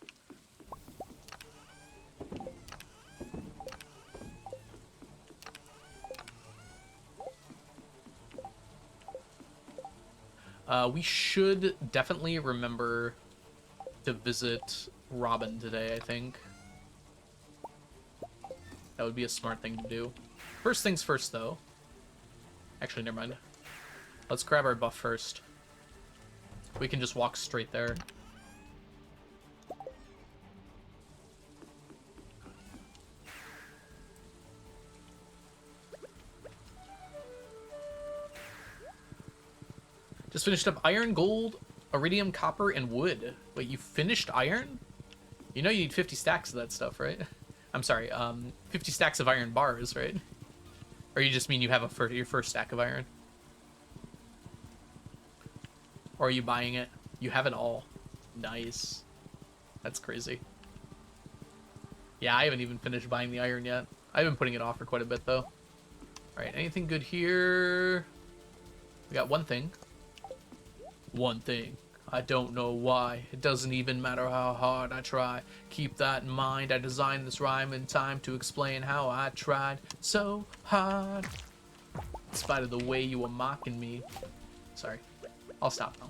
We should definitely remember to visit Robin today, I think. That would be a smart thing to do. First things first, though. Actually, never mind. Let's grab our buff first. We can just walk straight there. Just finished up iron, gold, iridium, copper, and wood. Wait, you finished iron? You know you need 50 stacks of that stuff, right? I'm sorry, 50 stacks of iron bars, right? Or you just mean you have your first stack of iron? Or are you buying it? You have it all. Nice. That's crazy. Yeah, I haven't even finished buying the iron yet. I've been putting it off for quite a bit, though. Alright, anything good here? We got one thing. One thing. I don't know why. It doesn't even matter how hard I try. Keep that in mind. I designed this rhyme in time to explain how I tried so hard. In spite of the way you were mocking me. Sorry. I'll stop now.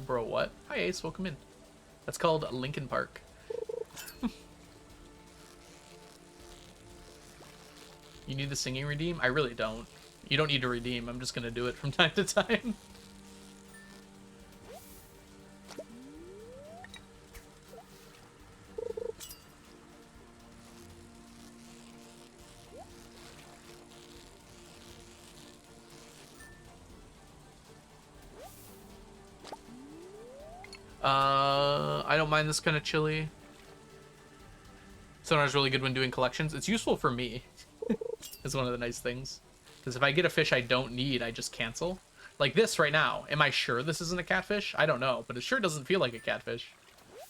Bro, what? Hi, Ace. Welcome in. That's called Lincoln Park. You need the singing redeem? I really don't. You don't need to redeem. I'm just going to do it from time to time. I don't mind this kind of chili. Sonar's really good when doing collections. It's useful for me. It's one of the nice things. Because if I get a fish I don't need, I just cancel. Like this right now. Am I sure this isn't a catfish? I don't know, but it sure doesn't feel like a catfish.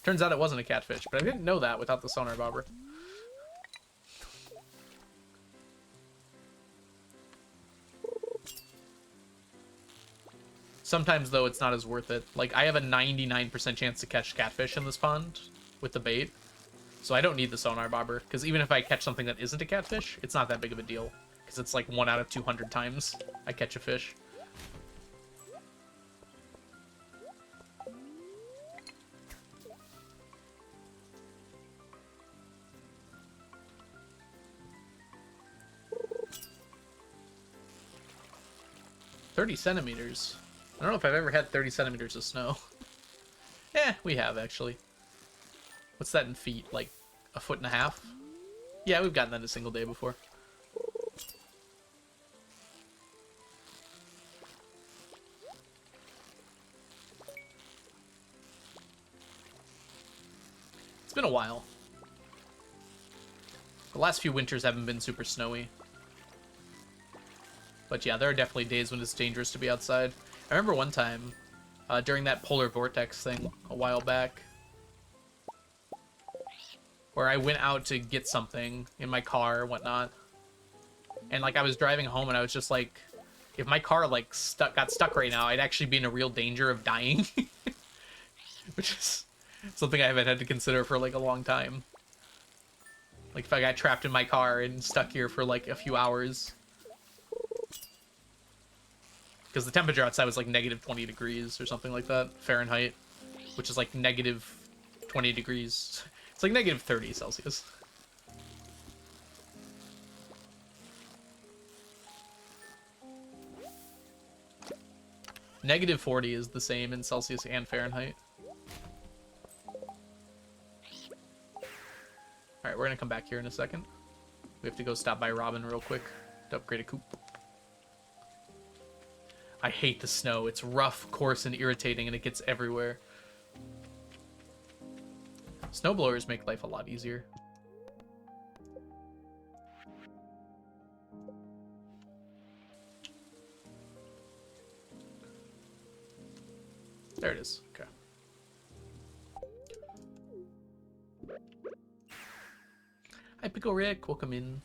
Turns out it wasn't a catfish, but I didn't know that without the sonar bobber. Sometimes, though, it's not as worth it. Like, I have a 99% chance to catch catfish in this pond with the bait. So I don't need the sonar bobber, because even if I catch something that isn't a catfish, it's not that big of a deal. Because it's like 1 out of 200 times I catch a fish. $30 centimeters. I don't know if I've ever had 30 centimeters of snow. Eh, we have, actually. What's that in feet? Like, 1.5 feet? Yeah, we've gotten that a single day before. It's been a while. The last few winters haven't been super snowy. But yeah, there are definitely days when it's dangerous to be outside. I remember one time, during that polar vortex thing a while back, where I went out to get something in my car or whatnot, and like I was driving home and I was just like, if my car like got stuck right now, I'd actually be in a real danger of dying. Which is something I haven't had to consider for like a long time. Like if I got trapped in my car and stuck here for like a few hours. Because the temperature outside was like negative 20 degrees or something like that, Fahrenheit, which is like negative 20 degrees. It's like negative 30 Celsius. Negative 40 is the same in Celsius and Fahrenheit. Alright, we're gonna come back here in a second. We have to go stop by Robin real quick to upgrade a coop. I hate the snow. It's rough, coarse, and irritating, and it gets everywhere. Snowblowers make life a lot easier. There it is. Okay. Hi, Pickle Rick. Welcome in.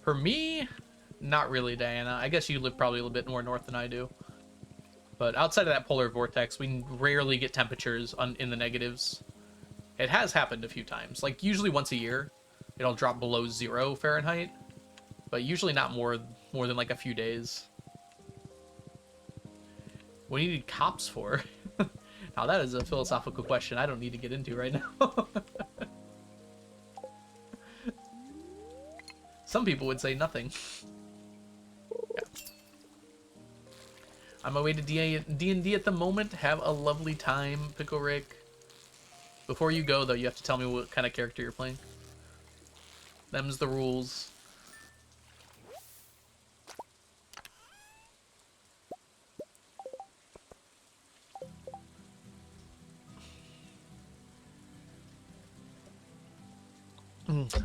For me, not really, Diana. I guess you live probably a little bit more north than I do. But outside of that polar vortex, we rarely get temperatures in the negatives. It has happened a few times. Like, usually once a year, it'll drop below 0 Fahrenheit. But usually not more than like a few days. What do you need cops for? Now that is a philosophical question I don't need to get into right now. Some people would say nothing. Yeah. On my way to D&D at the moment. Have a lovely time, Pickle Rick. Before you go, though, you have to tell me what kind of character you're playing. Them's the rules.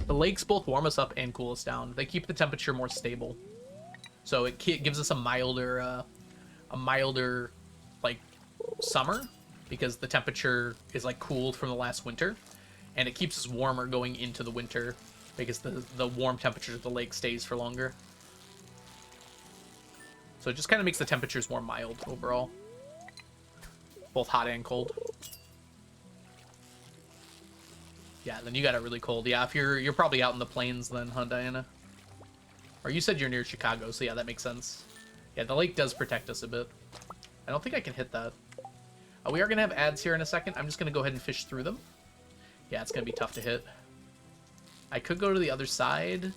The lakes both warm us up and cool us down. They keep the temperature more stable, so it gives us a milder, like summer, because the temperature is like cooled from the last winter, and it keeps us warmer going into the winter because the warm temperature of the lake stays for longer. So it just kind of makes the temperatures more mild overall, both hot and cold. Yeah, then you got it really cold. Yeah, if you're probably out in the plains then, huh, Diana? Or you said you're near Chicago, so yeah, that makes sense. Yeah, the lake does protect us a bit. I don't think I can hit that. We are going to have ads here in a second. I'm just going to go ahead and fish through them. Yeah, it's going to be tough to hit. I could go to the other side,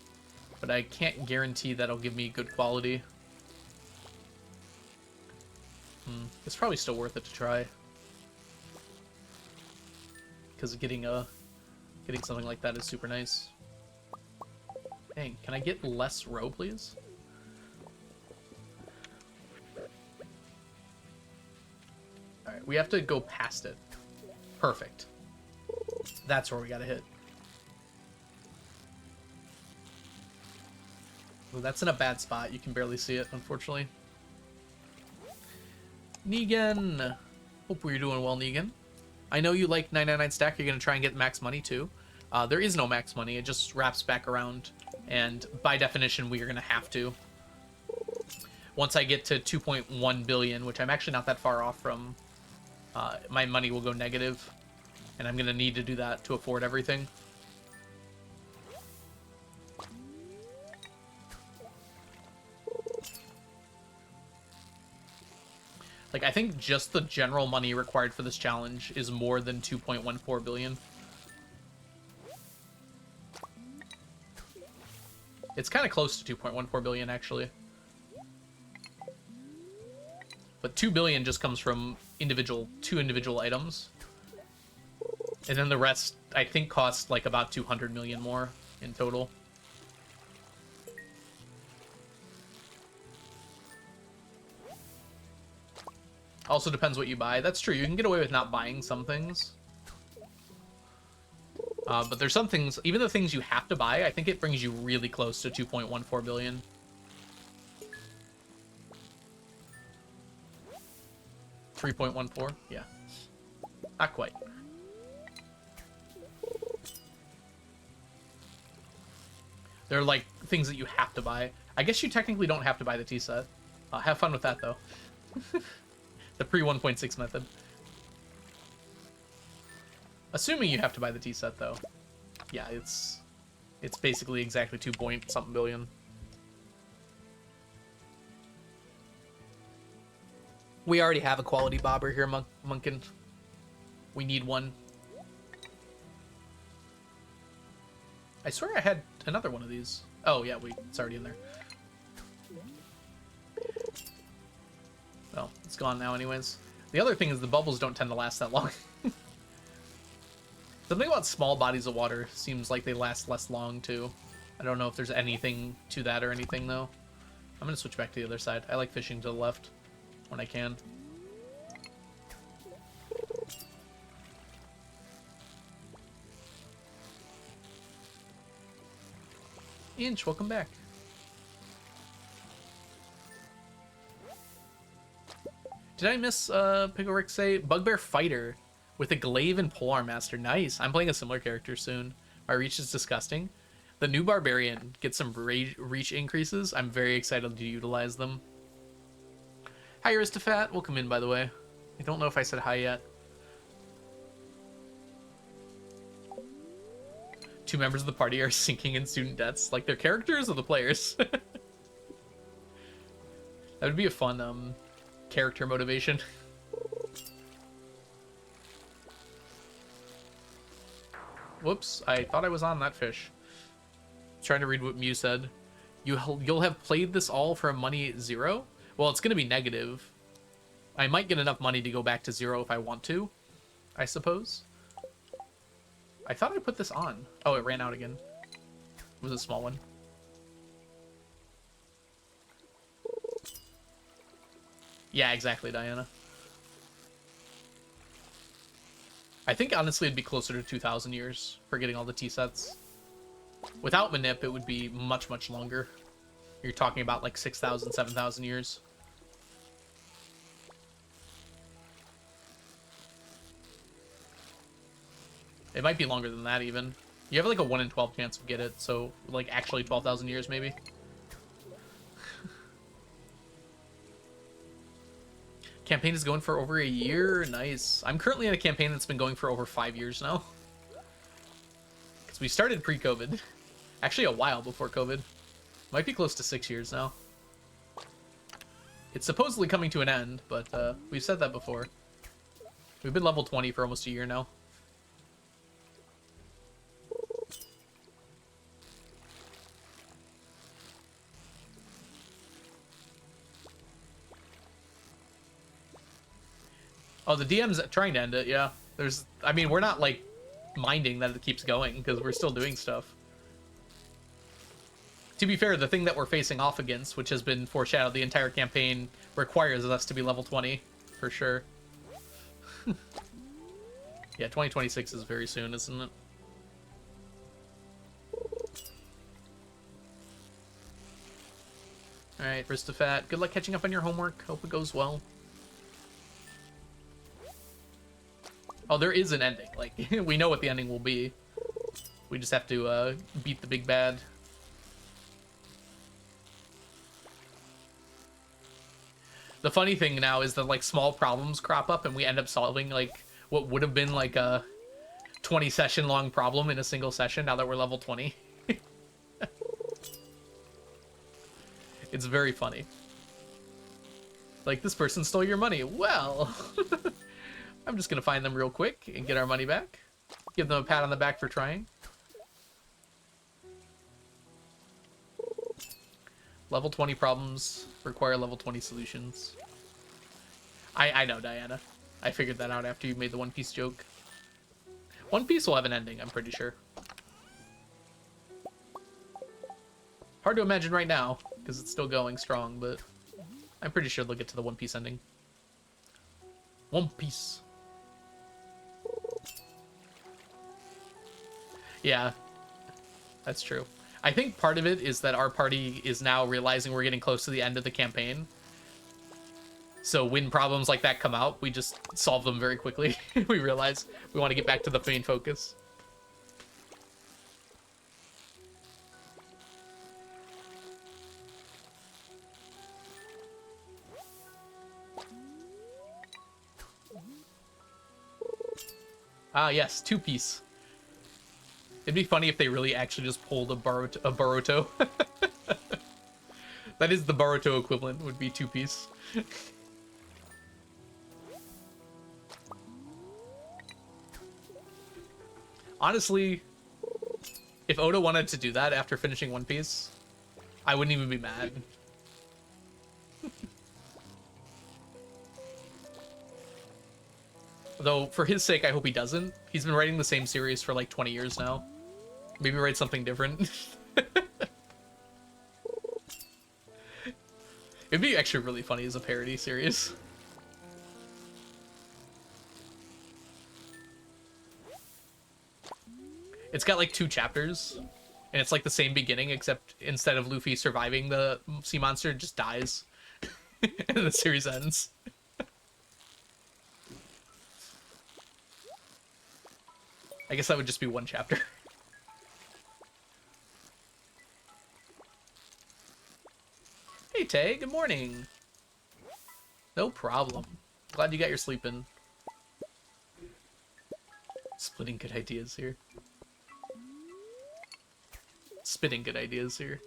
but I can't guarantee that'll give me good quality. It's probably still worth it to try. Because getting something like that is super nice. Dang, can I get less row, please? Alright, we have to go past it. Perfect. That's where we gotta hit. Well, that's in a bad spot. You can barely see it, unfortunately. Negan! Hope you're doing well, Negan. I know you like 999 stack. You're going to try and get max money, too. There is no max money. It just wraps back around. And by definition, we are going to have to. Once I get to 2.1 billion, which I'm actually not that far off from, my money will go negative. And I'm going to need to do that to afford everything. Like, I think just the general money required for this challenge is more than 2.14 billion. It's kind of close to 2.14 billion, actually. But 2 billion just comes from two individual items. And then the rest, I think, costs like about 200 million more in total. Also depends what you buy. That's true. You can get away with not buying some things. But there's some things, even the things you have to buy, I think it brings you really close to 2.14 billion. $3.14? Yeah. Not quite. They're like things that you have to buy. I guess you technically don't have to buy the tea set. Have fun with that, though. The pre-1.6 method. Assuming you have to buy the tea set, though. Yeah, it's basically exactly 2-point-something billion. We already have a quality bobber here, Munkin. We need one. I swear I had another one of these. Oh, yeah, it's already in there. Well, it's gone now anyways. The other thing is the bubbles don't tend to last that long. Something about small bodies of water seems like they last less long, too. I don't know if there's anything to that or anything, though. I'm going to switch back to the other side. I like fishing to the left when I can. Inch, welcome back. Did I miss Pickle Rick say Bugbear Fighter with a glaive and Polearm Master? Nice. I'm playing a similar character soon. My reach is disgusting. The new Barbarian gets some reach increases. I'm very excited to utilize them. Hi, Aristophat. Welcome in, by the way. I don't know if I said hi yet. Two members of the party are sinking in student debts. Like, their characters or the players? That would be a fun character motivation. Whoops, I thought I was on that fish. Trying to read what Mew said. You'll have played this all for money 0? Well, it's going to be negative. I might get enough money to go back to 0 if I want to, I suppose. I thought I put this on. Oh, it ran out again. It was a small one. Yeah, exactly, Diana. I think, honestly, it'd be closer to 2,000 years for getting all the T-sets. Without Manip, it would be much, much longer. You're talking about, like, 6,000, 7,000 years. It might be longer than that, even. You have, like, a 1 in 12 chance to get it, so, like, actually 12,000 years, maybe. Campaign is going for over a year. Nice. I'm currently in a campaign that's been going for over 5 years now. Because we started pre-COVID. Actually, a while before COVID. Might be close to 6 years now. It's supposedly coming to an end, but we've said that before. We've been level 20 for almost a year now. Oh, the DM's trying to end it, yeah. I mean, we're not, like, minding that it keeps going, because we're still doing stuff. To be fair, the thing that we're facing off against, which has been foreshadowed the entire campaign, requires us to be level 20, for sure. Yeah, 2026 is very soon, isn't it? Alright, Ristafat, good luck catching up on your homework. Hope it goes well. Oh, there is an ending. Like, we know what the ending will be. We just have to beat the big bad. The funny thing now is that, like, small problems crop up and we end up solving, like, what would have been, like, a 20-session long problem in a single session now that we're level 20. It's very funny. Like, this person stole your money. Well... I'm just gonna find them real quick and get our money back. Give them a pat on the back for trying. Level 20 problems require level 20 solutions. I know, Diana. I figured that out after you made the One Piece joke. One Piece will have an ending, I'm pretty sure. Hard to imagine right now, because it's still going strong, but I'm pretty sure they'll get to the One Piece ending. One Piece. Yeah, that's true. I think part of it is that our party is now realizing we're getting close to the end of the campaign. So when problems like that come out, we just solve them very quickly. We realize we want to get back to the main focus. Ah, yes, 2-piece. It'd be funny if they really actually just pulled a Boruto. That is the Boruto equivalent, would be 2-piece. Honestly, if Oda wanted to do that after finishing One Piece, I wouldn't even be mad. Though, for his sake, I hope he doesn't. He's been writing the same series for like 20 years now. Maybe write something different. It'd be actually really funny as a parody series. It's got like 2 chapters, and it's like the same beginning, except instead of Luffy surviving the sea monster, it just dies. And the series ends. I guess that would just be 1 chapter. Hey, Tay, good morning. No problem. Glad you got your sleep in. Splitting good ideas here. Spitting good ideas here.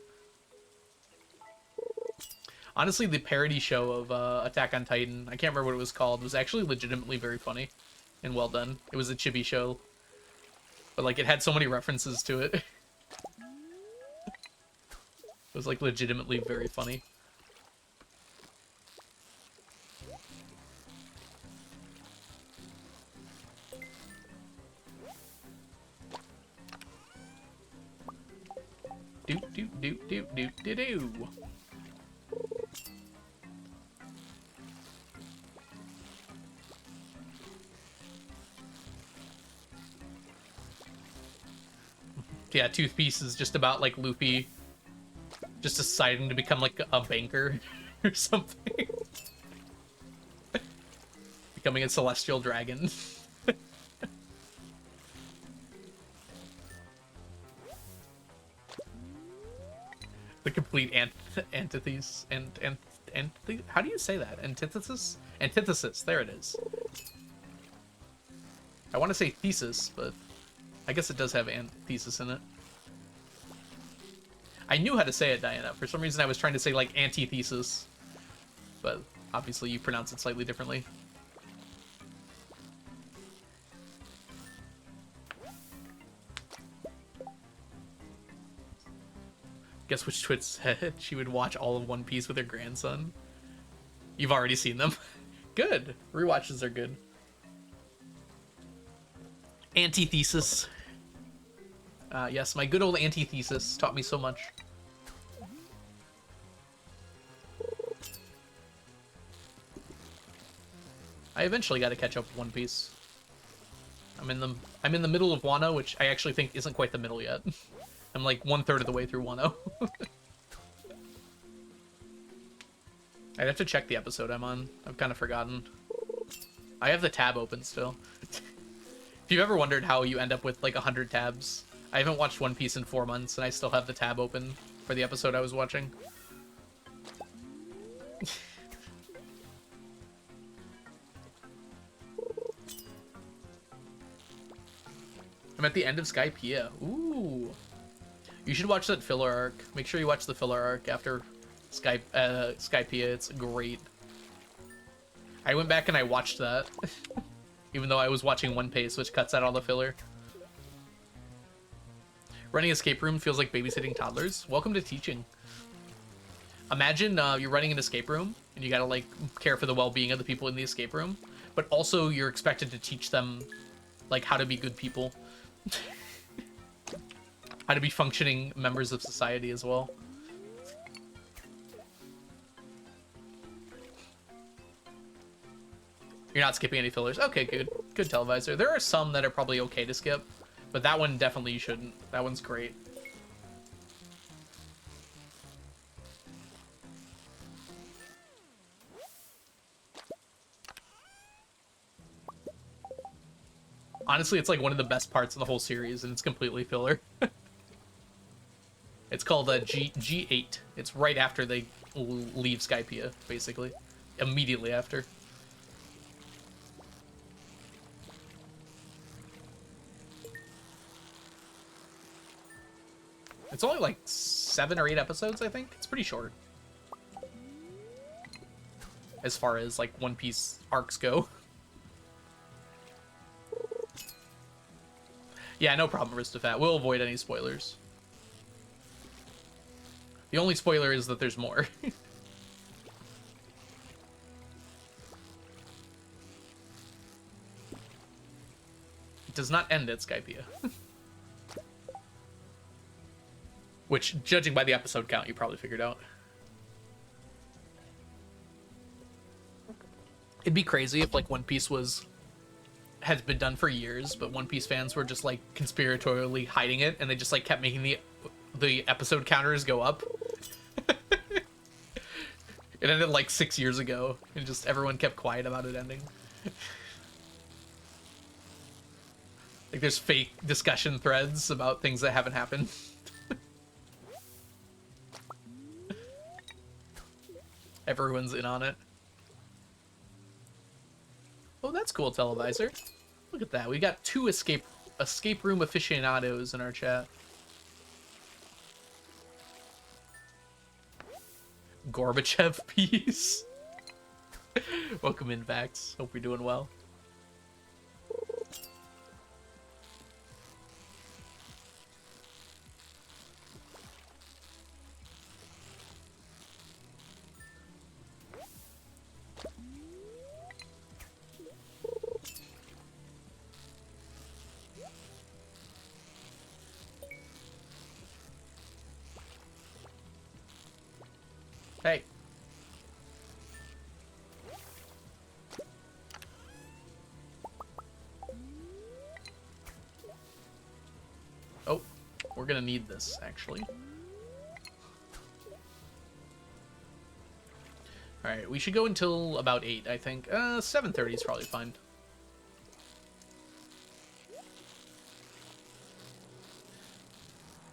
Honestly, the parody show of Attack on Titan, I can't remember what it was called, was actually legitimately very funny and well done. It was a chibi show. But, like, it had so many references to it. was like legitimately very funny. Do do do do do do do. Yeah, Toothpiece is just about like Luffy just deciding to become like a banker or something. Becoming a celestial dragon. The complete antithesis and how do you say that? Antithesis? Antithesis. There it is. I want to say thesis, but I guess it does have antithesis in it. I knew how to say it, Diana. For some reason, I was trying to say like antithesis, but obviously you pronounce it slightly differently. Guess which twit said she would watch all of One Piece with her grandson? You've already seen them. Good. Rewatches are good. Antithesis. Yes, my good old antithesis taught me so much. I eventually got to catch up with One Piece. I'm in the middle of Wano, which I actually think isn't quite the middle yet. I'm like 1/3 of the way through Wano. I'd have to check the episode I'm on. I've kind of forgotten. I have the tab open still. If you've ever wondered how you end up with like 100 tabs, I haven't watched One Piece in 4 months, and I still have the tab open for the episode I was watching. I'm at the end of Skypiea. Ooh. You should watch that filler arc. Make sure you watch the filler arc after Skypiea. It's great. I went back and I watched that. Even though I was watching One Piece, which cuts out all the filler. Running escape room feels like babysitting toddlers. Welcome to teaching. Imagine you're running an escape room and you gotta like care for the well-being of the people in the escape room, but also you're expected to teach them like how to be good people. How to be functioning members of society as well. You're not skipping any fillers. Okay, good. Good televisor. There are some that are probably okay to skip, but that one definitely you shouldn't. That one's great. Honestly, it's like one of the best parts of the whole series, and it's completely filler. It's called G8. It's right after they leave Skypiea, basically. Immediately after. It's only like 7 or 8 episodes, I think. It's pretty short. As far as like One Piece arcs go. Yeah, no problem, Aristophat. We'll avoid any spoilers. The only spoiler is that there's more. It does not end at Skypiea. Which, judging by the episode count, you probably figured out. It'd be crazy if like One Piece has been done for years, but One Piece fans were just like conspiratorially hiding it, and they just like kept making the episode counters go up. It ended like 6 years ago, and just everyone kept quiet about it ending. Like there's fake discussion threads about things that haven't happened. Everyone's in on it. Oh, that's cool, televisor. Look at that. We got 2 escape room aficionados in our chat. Gorbachev piece. Welcome in, Vax. Hope you're doing well. Hey. Oh, we're gonna need this, actually. Alright, we should go until about 8, I think. 7:30 is probably fine.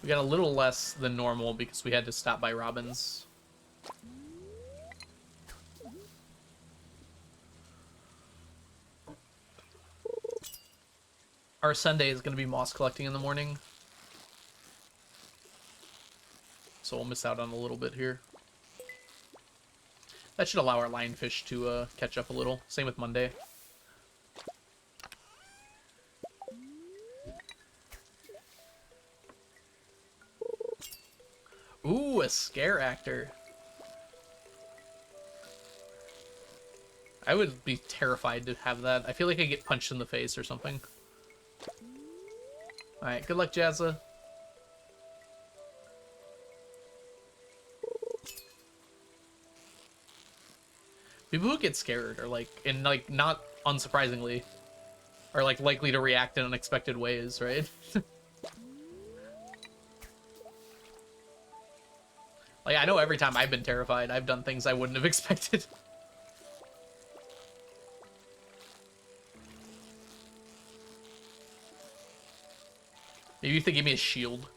We got a little less than normal because we had to stop by Robin's. Our Sunday is going to be moss collecting in the morning. So we'll miss out on a little bit here. That should allow our lionfish to catch up a little. Same with Monday. Ooh, a scare actor. I would be terrified to have that. I feel like I get punched in the face or something. Alright, good luck, Jazza. People who get scared are like, and like, not unsurprisingly, are like likely to react in unexpected ways, right? Like, I know every time I've been terrified, I've done things I wouldn't have expected. Maybe if they give me a shield.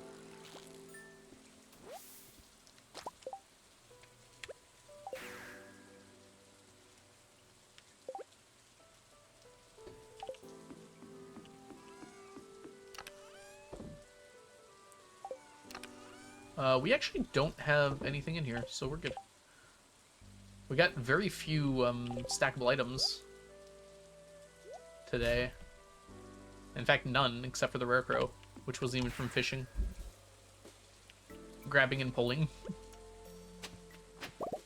We actually don't have anything in here, so we're good. We got very few stackable items today. In fact, none, except for the rare crow, which wasn't even from fishing. Grabbing and pulling.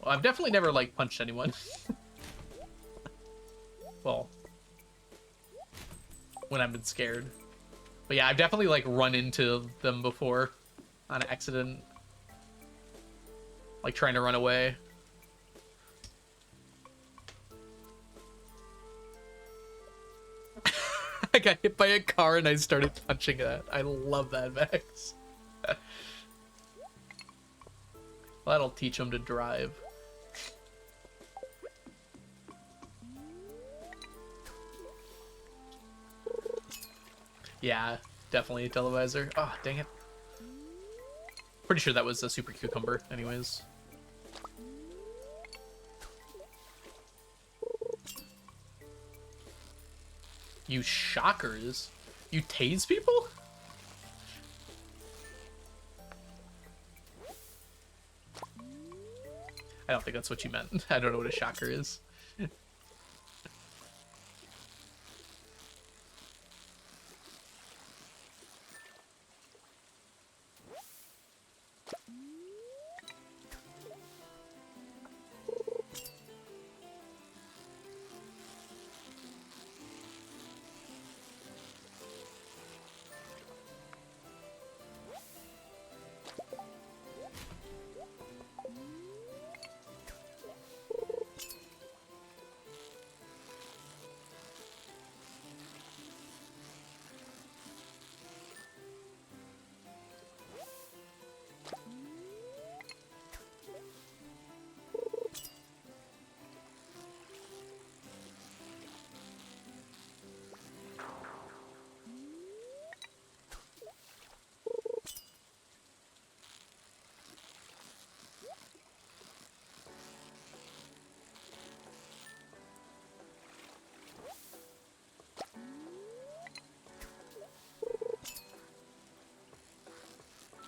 Well, I've definitely never, like, punched anyone. Well, when I've been scared. But yeah, I've definitely, like, run into them before on accident. Like, trying to run away. I got hit by a car and I started punching that. I love that, Max. Well, that'll teach him to drive. Yeah, definitely a televisor. Oh, dang it. Pretty sure that was a super cucumber, anyways. You shockers. You tase people? I don't think that's what you meant. I don't know what a shocker is.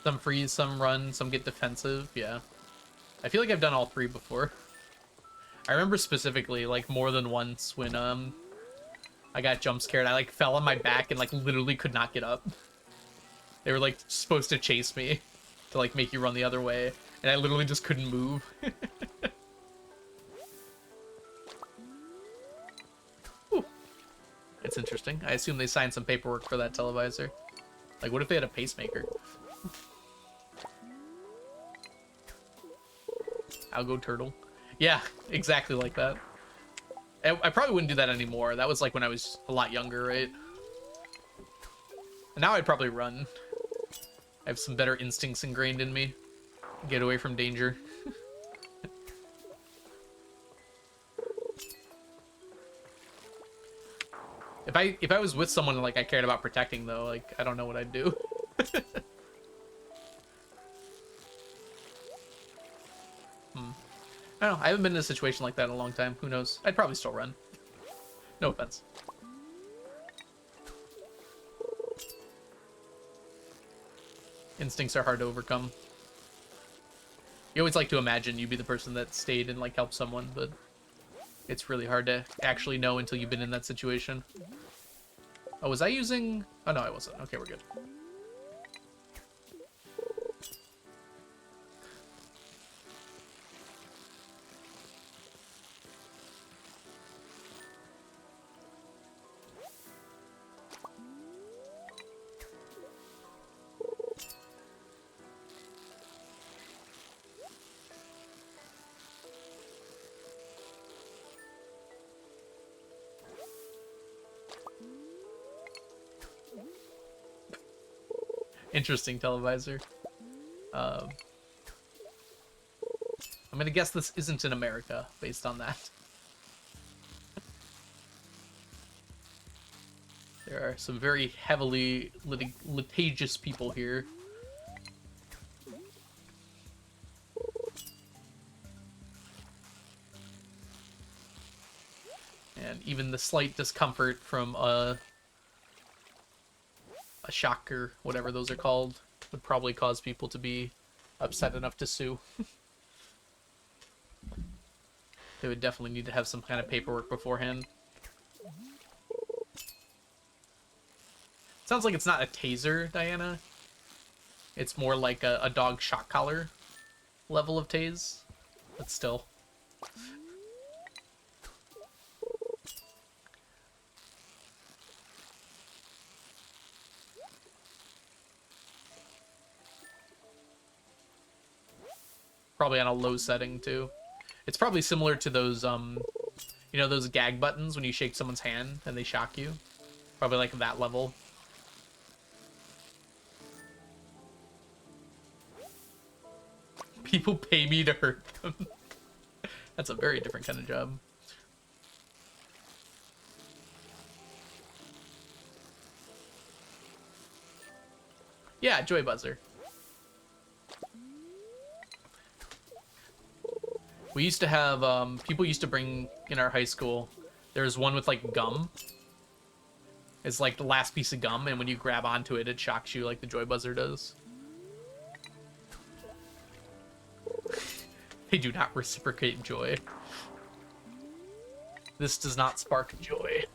Some freeze, some run, some get defensive. Yeah. I feel like I've done all three before. I remember specifically, like, more than once when, I got jump scared. I, like, fell on my back and, like, literally could not get up. They were, like, supposed to chase me to, like, make you run the other way. And I literally just couldn't move. Ooh. It's interesting. I assume they signed some paperwork for that televisor. Like, what if they had a pacemaker? I'll go turtle. Yeah, exactly like that. I probably wouldn't do that anymore. That was like when I was a lot younger, right? And now I'd probably run. I have some better instincts ingrained in me. Get away from danger. If I was with someone like I cared about protecting though, like I don't know what I'd do. I don't know. I haven't been in a situation like that in a long time. Who knows? I'd probably still run. No offense. Instincts are hard to overcome. You always like to imagine you'd be the person that stayed and like helped someone, but it's really hard to actually know until you've been in that situation. Oh, was I using... Oh, no, I wasn't. Okay, we're good. Interesting televisor. I'm gonna guess this isn't in America based on that. There are some very heavily litigious people here. And even the slight discomfort from a shock or whatever those are called would probably cause people to be upset enough to sue. They would definitely need to have some kind of paperwork beforehand. Sounds like it's not a taser, Diana. It's more like a dog shock collar level of tase, but still. Probably on a low setting too. It's probably similar to those you know, those gag buttons when you shake someone's hand and they shock you. Probably like that level. People pay me to hurt them. That's a very different kind of job. Yeah, Joy Buzzer. We used to have, people used to bring in our high school, there's one with like gum. It's like the last piece of gum, and when you grab onto it, it shocks you like the Joy Buzzer does. They do not reciprocate joy. This does not spark joy.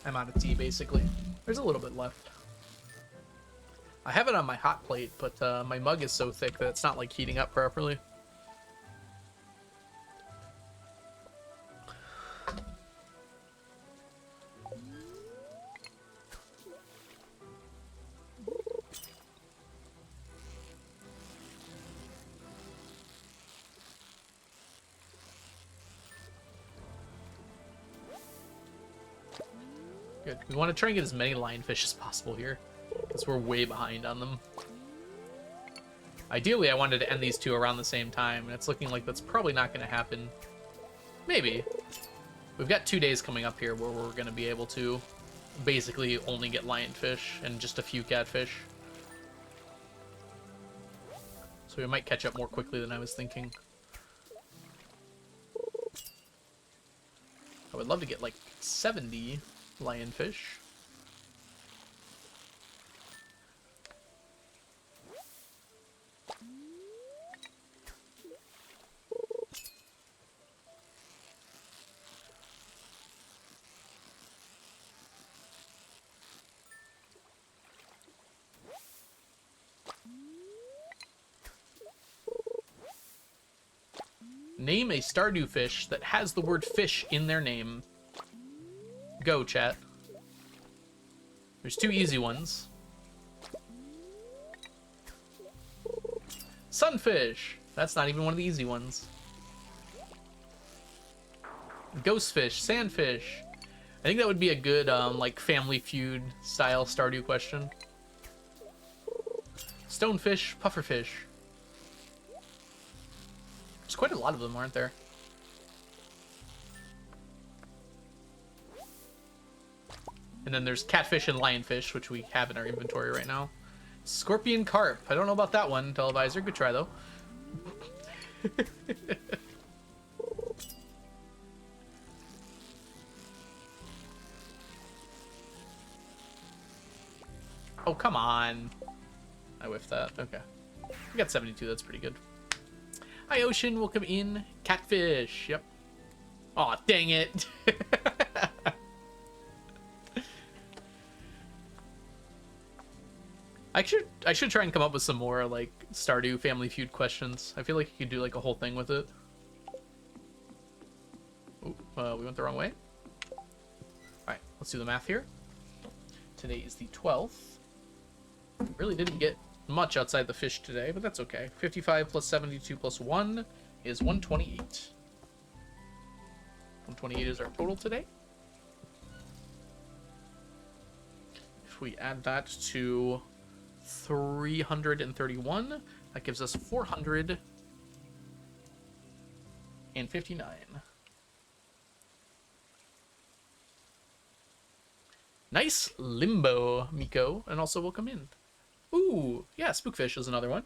I'm out of tea, basically. There's a little bit left. I have it on my hot plate, but my mug is so thick that it's not, like, heating up properly. Good. We want to try and get as many lionfish as possible here, because we're way behind on them. Ideally, I wanted to end these two around the same time, and it's looking like that's probably not going to happen. Maybe. We've got 2 days coming up here where we're going to be able to basically only get lionfish and just a few catfish. So we might catch up more quickly than I was thinking. I would love to get like 70 lionfish. Name a Stardew fish that has the word fish in their name. Go, chat. There's 2 easy ones. Sunfish. That's not even one of the easy ones. Ghostfish, sandfish. I think that would be a good, like, Family Feud style Stardew question. Stonefish, pufferfish. There's quite a lot of them, aren't there? And then there's catfish and lionfish, which we have in our inventory right now. Scorpion carp. I don't know about that one, Televisor. Good try, though. Oh, come on. I whiffed that. Okay. We got 72. That's pretty good. Hi, Ocean. Welcome in. Catfish. Yep. Aw, dang it. I should try and come up with some more, like, Stardew Family Feud questions. I feel like you could do, like, a whole thing with it. Ooh, we went the wrong way. Alright, let's do the math here. Today is the 12th. Really didn't get much outside the fish today, but that's okay. 55 plus 72 plus 1 is 128. 128 is our total today. If we add that to 331, that gives us 459. Nice limbo, Miko, and also welcome in. Ooh, yeah, spookfish is another one.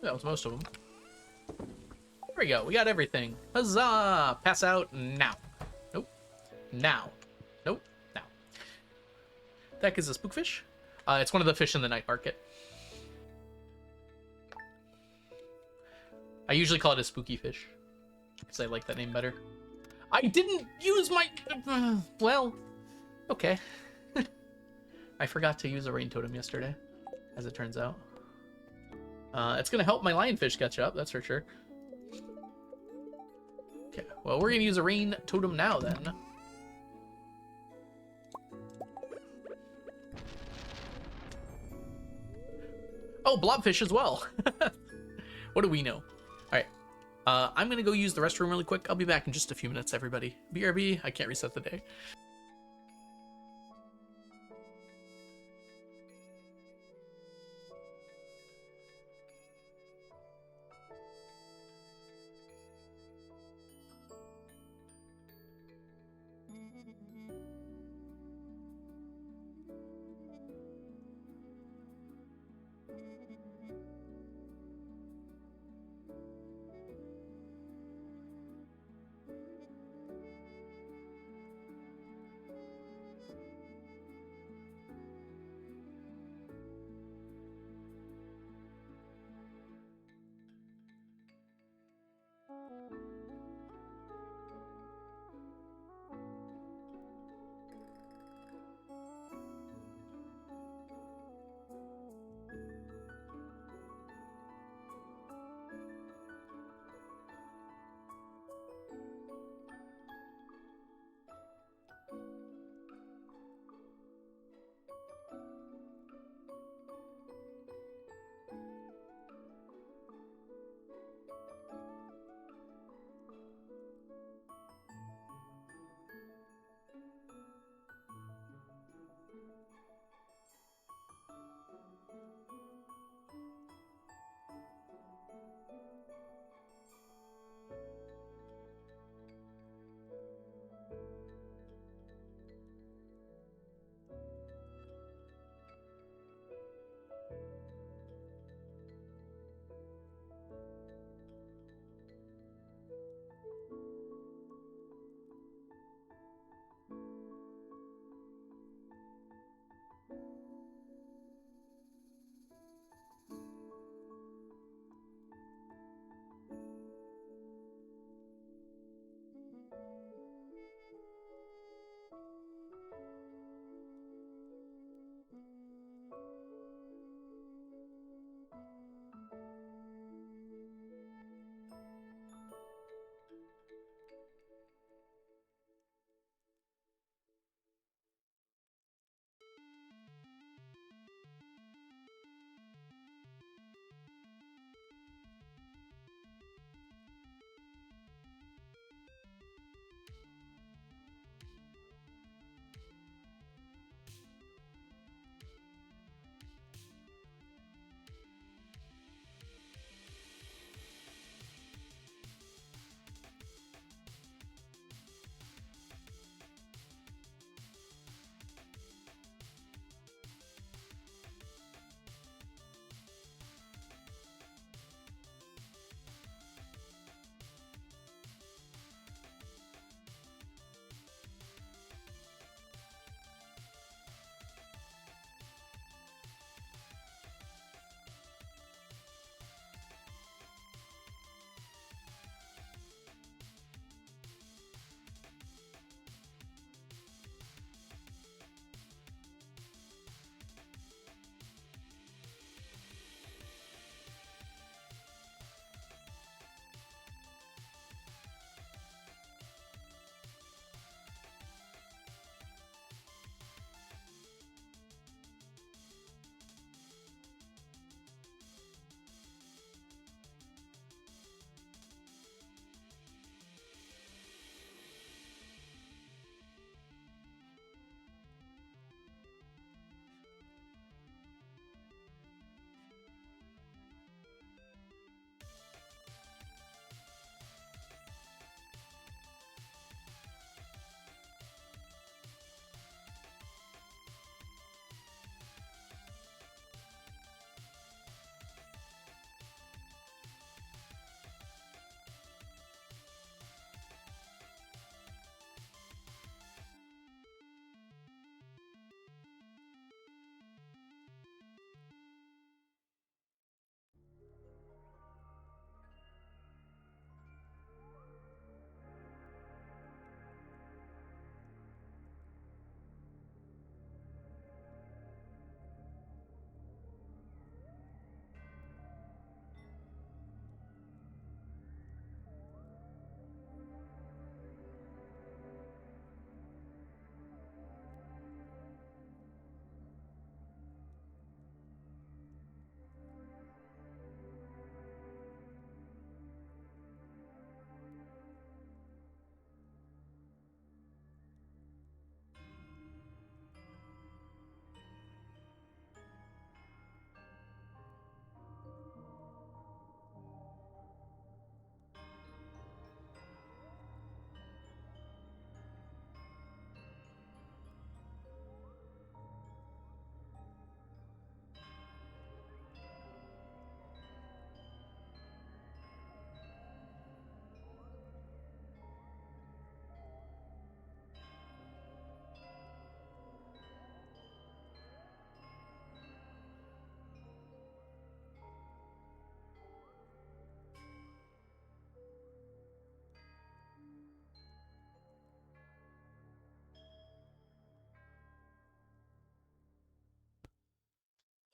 That was most of them. There we go. We got everything. Huzzah! Pass out now. Nope. Now. Nope. Now. That is a spookfish. It's one of the fish in the night market. I usually call it a spooky fish because I like that name better. I didn't use my... well, okay. I forgot to use a rain totem yesterday, as it turns out. It's going to help my lionfish catch up, that's for sure. Okay, well, we're going to use a rain totem now, then. Oh, blobfish as well. What do we know? All right. I'm going to go use the restroom really quick. I'll be back in just a few minutes, everybody. BRB, I can't reset the day.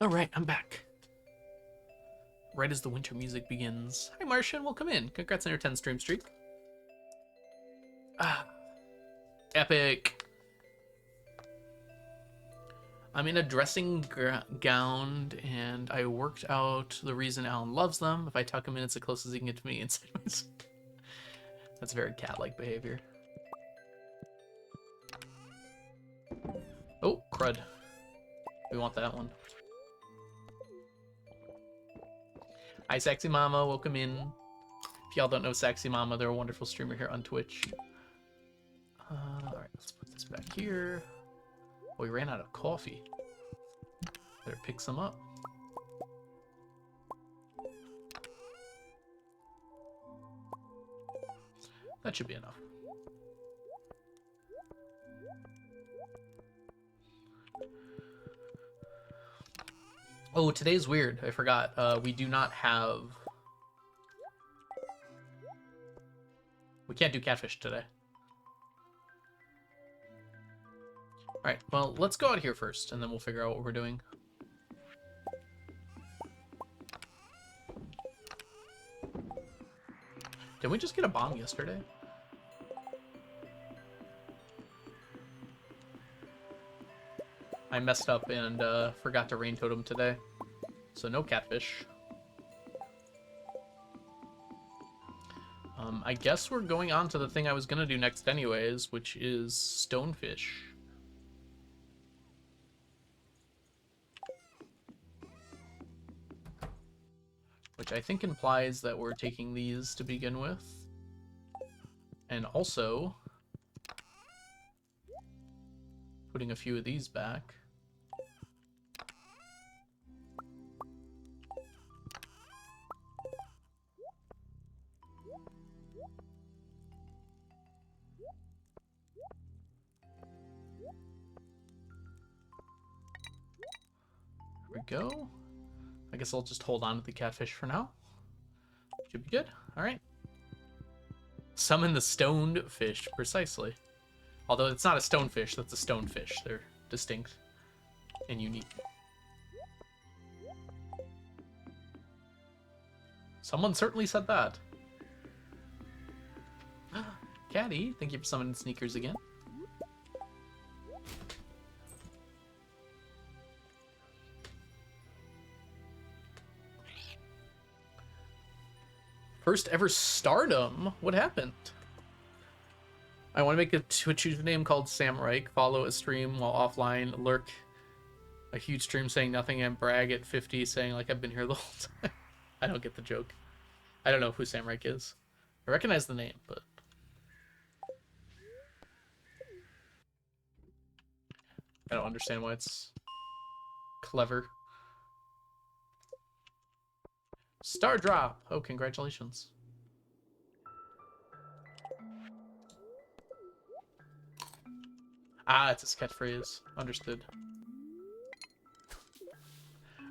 All right, I'm back. Right as the winter music begins. Hi, Martian. Welcome in. Congrats on your 10 stream streak. Ah, epic. I'm in a dressing gown, and I worked out the reason Alan loves them. If I tuck him in, it's the closest he can get to me inside my... That's very cat-like behavior. Oh, crud. We want that one. Hi, Sexy Mama. Welcome in. If y'all don't know Sexy Mama, they're a wonderful streamer here on Twitch. Alright, let's put this back here. Oh, we ran out of coffee. Better pick some up. That should be enough. Oh, today's weird. I forgot. We do not have... We can't do catfish today. Alright, well, let's go out here first, and then we'll figure out what we're doing. Did we just get a bomb yesterday? I messed up and forgot to rain totem today. So no catfish. I guess we're going on to the thing I was going to do next anyways, which is Stonefish. Which I think implies that we're taking these to begin with. And also putting a few of these back. There we go. I guess I'll just hold on to the catfish for now. Should be good. Alright. Summon the stoned fish, precisely. Although it's not a stonefish, that's a stonefish. They're distinct and unique. Someone certainly said that. Caddy, thank you for summoning sneakers again. First ever stardom? What happened? I want to make a Twitch username called Samurai. Follow a stream while offline. Lurk a huge stream saying nothing and brag at 50 saying like I've been here the whole time. I don't get the joke. I don't know who Samurai is. I recognize the name, but... I don't understand why it's clever. Star drop! Oh, congratulations. Ah, it's his catchphrase. Understood.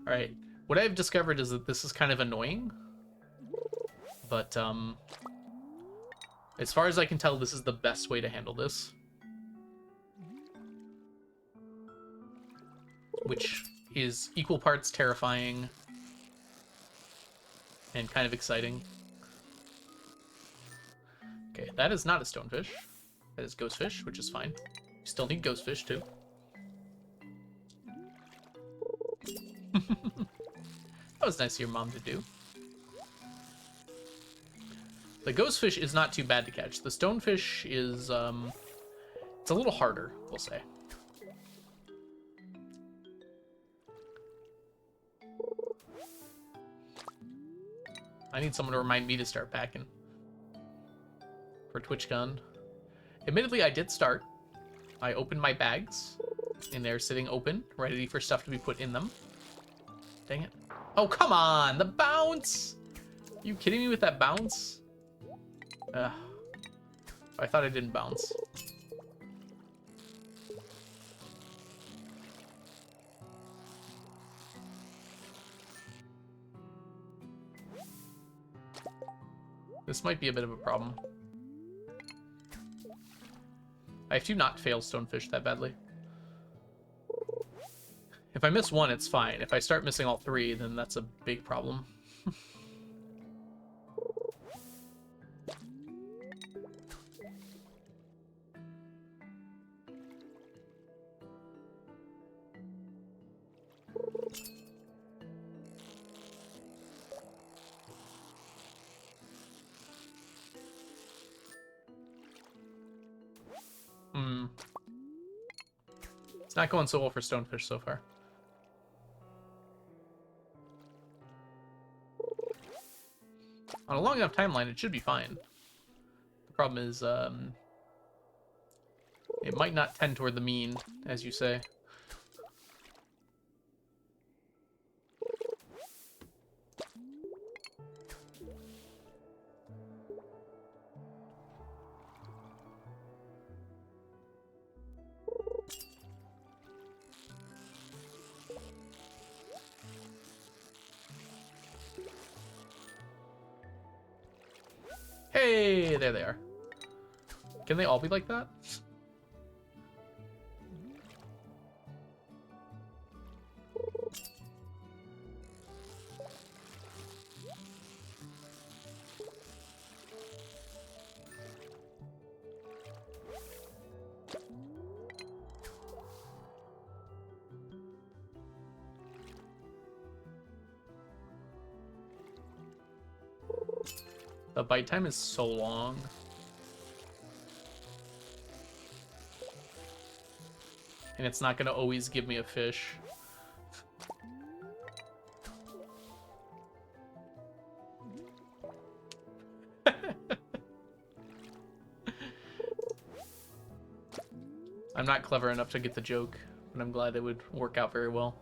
Alright. What I've discovered is that this is kind of annoying. But, as far as I can tell, this is the best way to handle this. Which is equal parts terrifying and kind of exciting. Okay, that is not a stonefish. That is ghostfish, which is fine. You still need ghostfish, too. That was nice of your mom to do. The ghostfish is not too bad to catch. The stonefish is, it's a little harder, we'll say. I need someone to remind me to start packing for TwitchCon. Admittedly, I did start. I opened my bags, and they're sitting open, ready for stuff to be put in them. Dang it. Oh, come on! The bounce! Are you kidding me with that bounce? I thought I didn't bounce. This might be a bit of a problem. I have to not fail stonefish that badly. If If I miss one, it's fine. If I start missing all three, then that's a big problem. It's not going so well for Stonefish so far. On a long enough timeline, it should be fine. The problem is, it might not tend toward the mean, as you say. Hey, there they are. Can they all be like that? The bite time is so long. And it's not going to always give me a fish. I'm not clever enough to get the joke, but I'm glad it would work out very well.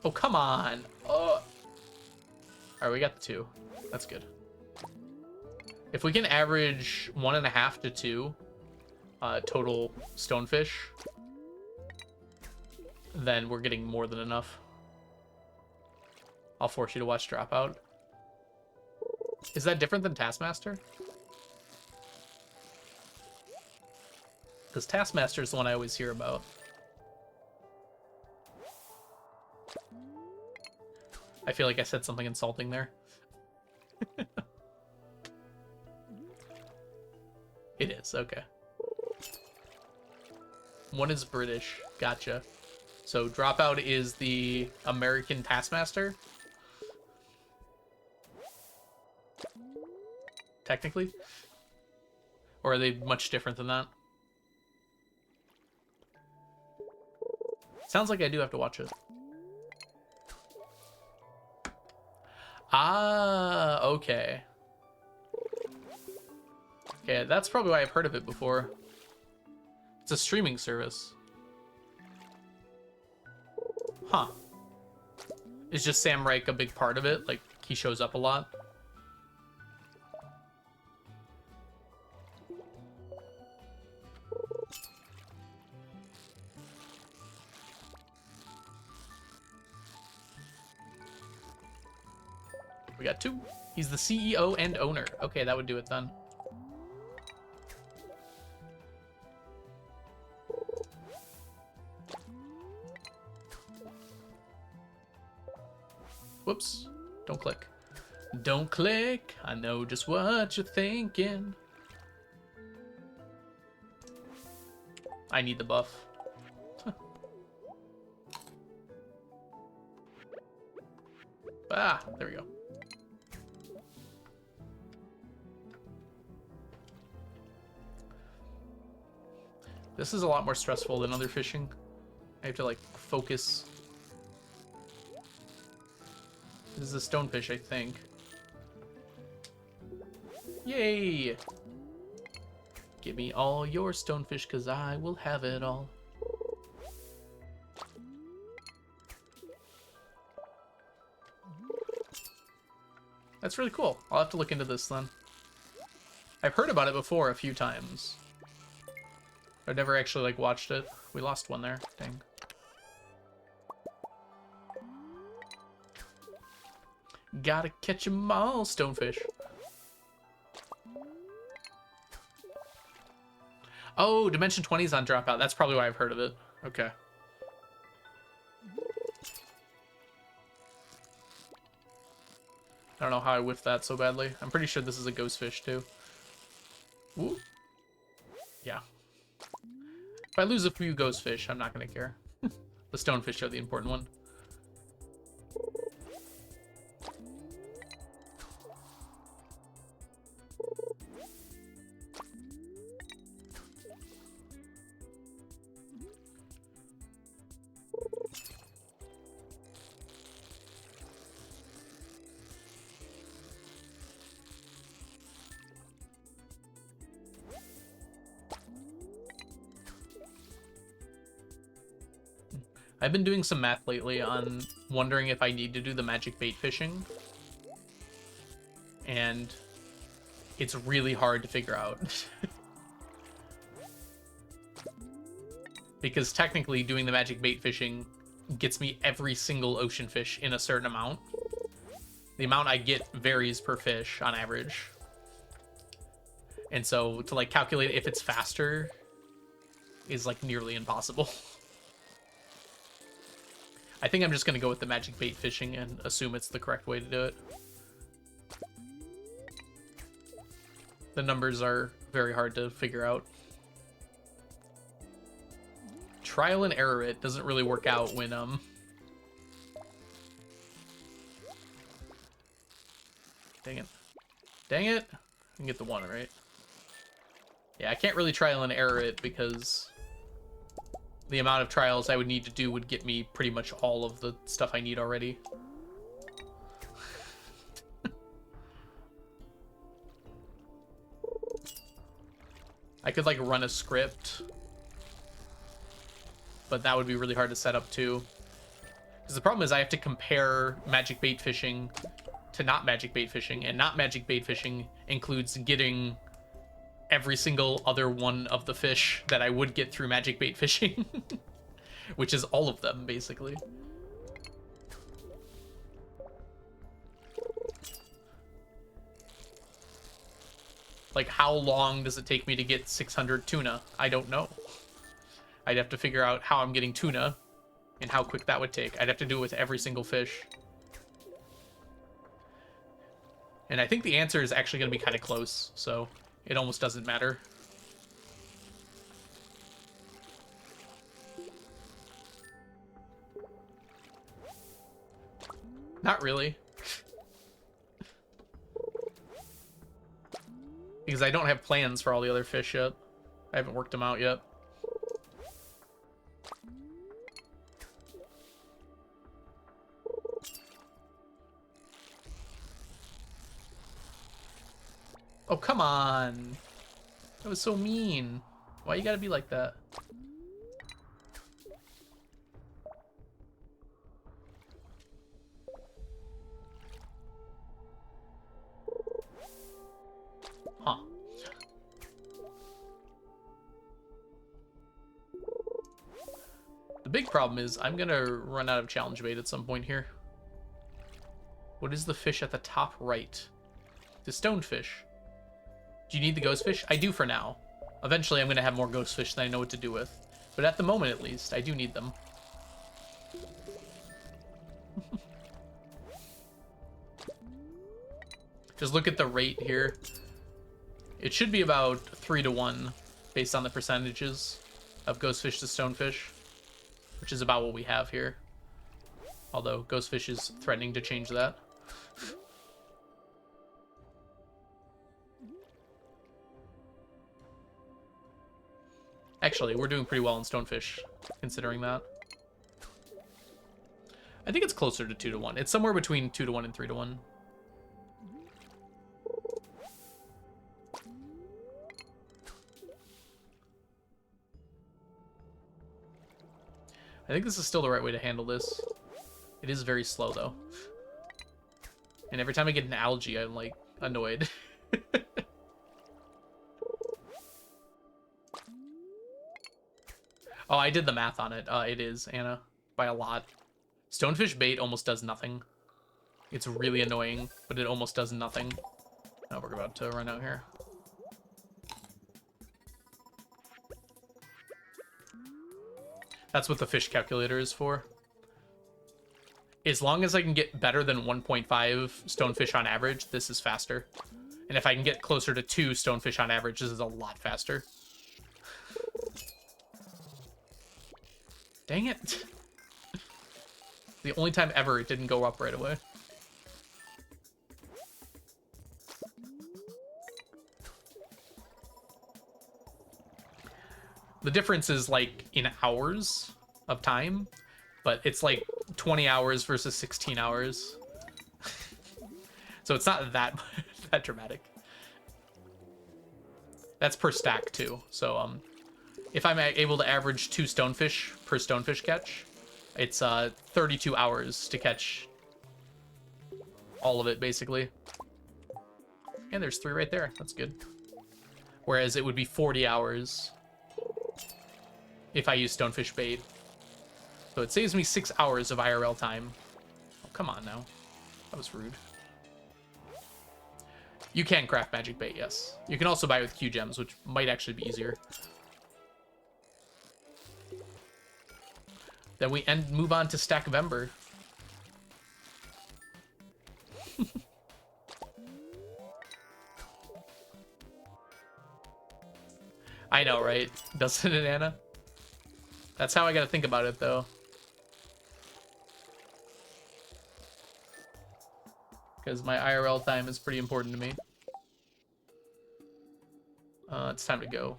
Oh, come on. Oh. Alright, we got the 2. That's good. If we can average 1.5 to 2 total stonefish, then we're getting more than enough. I'll force you to watch Dropout. Is that different than Taskmaster? Because Taskmaster is the one I always hear about. I feel like I said something insulting there. It is, okay. One is British, gotcha. So Dropout is the American Taskmaster? Technically? Or are they much different than that? Sounds like I do have to watch it. Ah, okay. Okay, that's probably why I've heard of it before. It's a streaming service. Huh. Is just Sam Reich a big part of it? Like, he shows up a lot? We got 2. He's the CEO and owner. Okay, that would do it then. Whoops. Don't click. Don't click. I know just what you're thinking. I need the buff. Ah, there we go. This is a lot more stressful than other fishing. I have to, like, focus. This is a stonefish, I think. Yay! Give me all your stonefish, because I will have it all. That's really cool. I'll have to look into this then. I've heard about it before a few times. I've never actually, like, watched it. We lost one there. Dang. Gotta catch 'em all, stonefish. Oh, Dimension 20 is on Dropout. That's probably why I've heard of it. Okay. I don't know how I whiffed that so badly. I'm pretty sure this is a Ghostfish, too. Ooh. Yeah. If I lose a few Ghostfish, I'm not going to care. The Stonefish are the important one. I've been doing some math lately on wondering if I need to do the magic bait fishing. And it's really hard to figure out. Because technically doing the magic bait fishing gets me every single ocean fish in a certain amount. The amount I get varies per fish on average. And so to like calculate if it's faster is like nearly impossible. I think I'm just going to go with the magic bait fishing and assume it's the correct way to do it. The numbers are very hard to figure out. Trial and error it doesn't really work out when dang it. Dang it. I can get the one, right? Yeah, I can't really trial and error it because the amount of trials I would need to do would get me pretty much all of the stuff I need already. I could like run a script, but that would be really hard to set up too. Because the problem is I have to compare magic bait fishing to not magic bait fishing, and not magic bait fishing includes getting every single other one of the fish that I would get through magic bait fishing, which is all of them basically. Like, how long does it take me to get 600 tuna? I don't know. I'd have to figure out how I'm getting tuna and how quick that would take. I'd have to do it with every single fish. And I think the answer is actually going to be kind of close, so it almost doesn't matter. Not really. Because I don't have plans for all the other fish yet. I haven't worked them out yet. Oh, come on. That was so mean. Why you gotta be like that? Huh. The big problem is I'm gonna run out of challenge bait at some point here. What is the fish at the top right? The stonefish. Do you need the ghost fish? I do for now. Eventually I'm gonna have more ghost fish than I know what to do with. But at the moment at least, I do need them. Just look at the rate here. It should be about 3-to-1 based on the percentages of ghostfish to stonefish, which is about what we have here. Although ghostfish is threatening to change that. Actually, we're doing pretty well in stonefish, considering that. I think it's closer to 2-to-1. It's somewhere between 2-to-1 and 3-to-1. I think this is still the right way to handle this. It is very slow, though. And every time I get an algae, I'm, like, annoyed. Oh, I did the math on it. It is, Anna. By a lot. Stonefish bait almost does nothing. It's really annoying, but it almost does nothing. Oh, we're about to run out here. That's what the fish calculator is for. As long as I can get better than 1.5 stonefish on average, this is faster. And if I can get closer to 2 stonefish on average, this is a lot faster. Dang it. The only time ever it didn't go up right away. The difference is like in hours of time, but it's like 20 hours versus 16 hours. So it's not that that dramatic. That's per stack too. So if I'm able to average 2 stonefish per stonefish catch, it's 32 hours to catch all of it basically. And there's 3 right there. That's good. Whereas it would be 40 hours if I use stonefish bait. So it saves me 6 hours of IRL time. Oh, come on now. That was rude. You can craft magic bait, yes. You can also buy it with Q gems, which might actually be easier. Then we move on to Stack of Ember. I know, right? Doesn't it, Anna? That's how I gotta think about it, though. Because my IRL time is pretty important to me. It's time to go.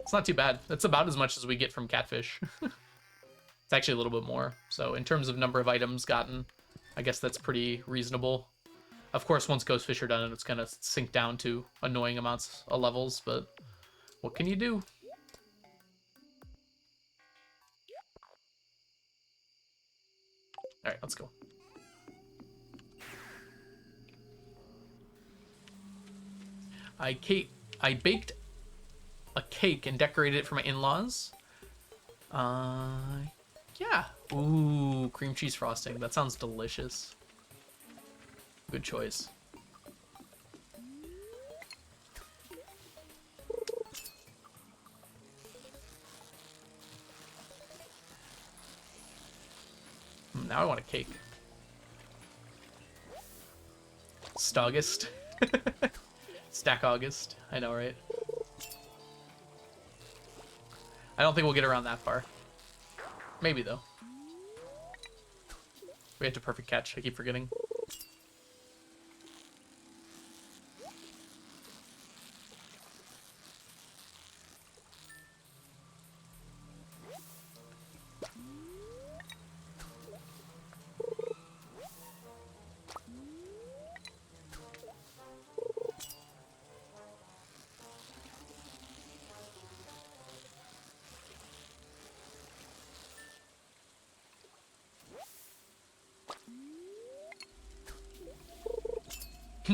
It's not too bad. That's about as much as we get from Catfish. It's actually a little bit more. So in terms of number of items gotten, I guess that's pretty reasonable. Of course, once Ghostfish are done, it's going to sink down to annoying amounts of levels, but what can you do? All right, let's go. I baked a cake and decorated it for my in-laws. Yeah. Ooh, cream cheese frosting. That sounds delicious. Good choice. Now I want a cake. Staugust. Stack August. I know, right? I don't think we'll get around that far. Maybe, though. We have to perfect catch. I keep forgetting.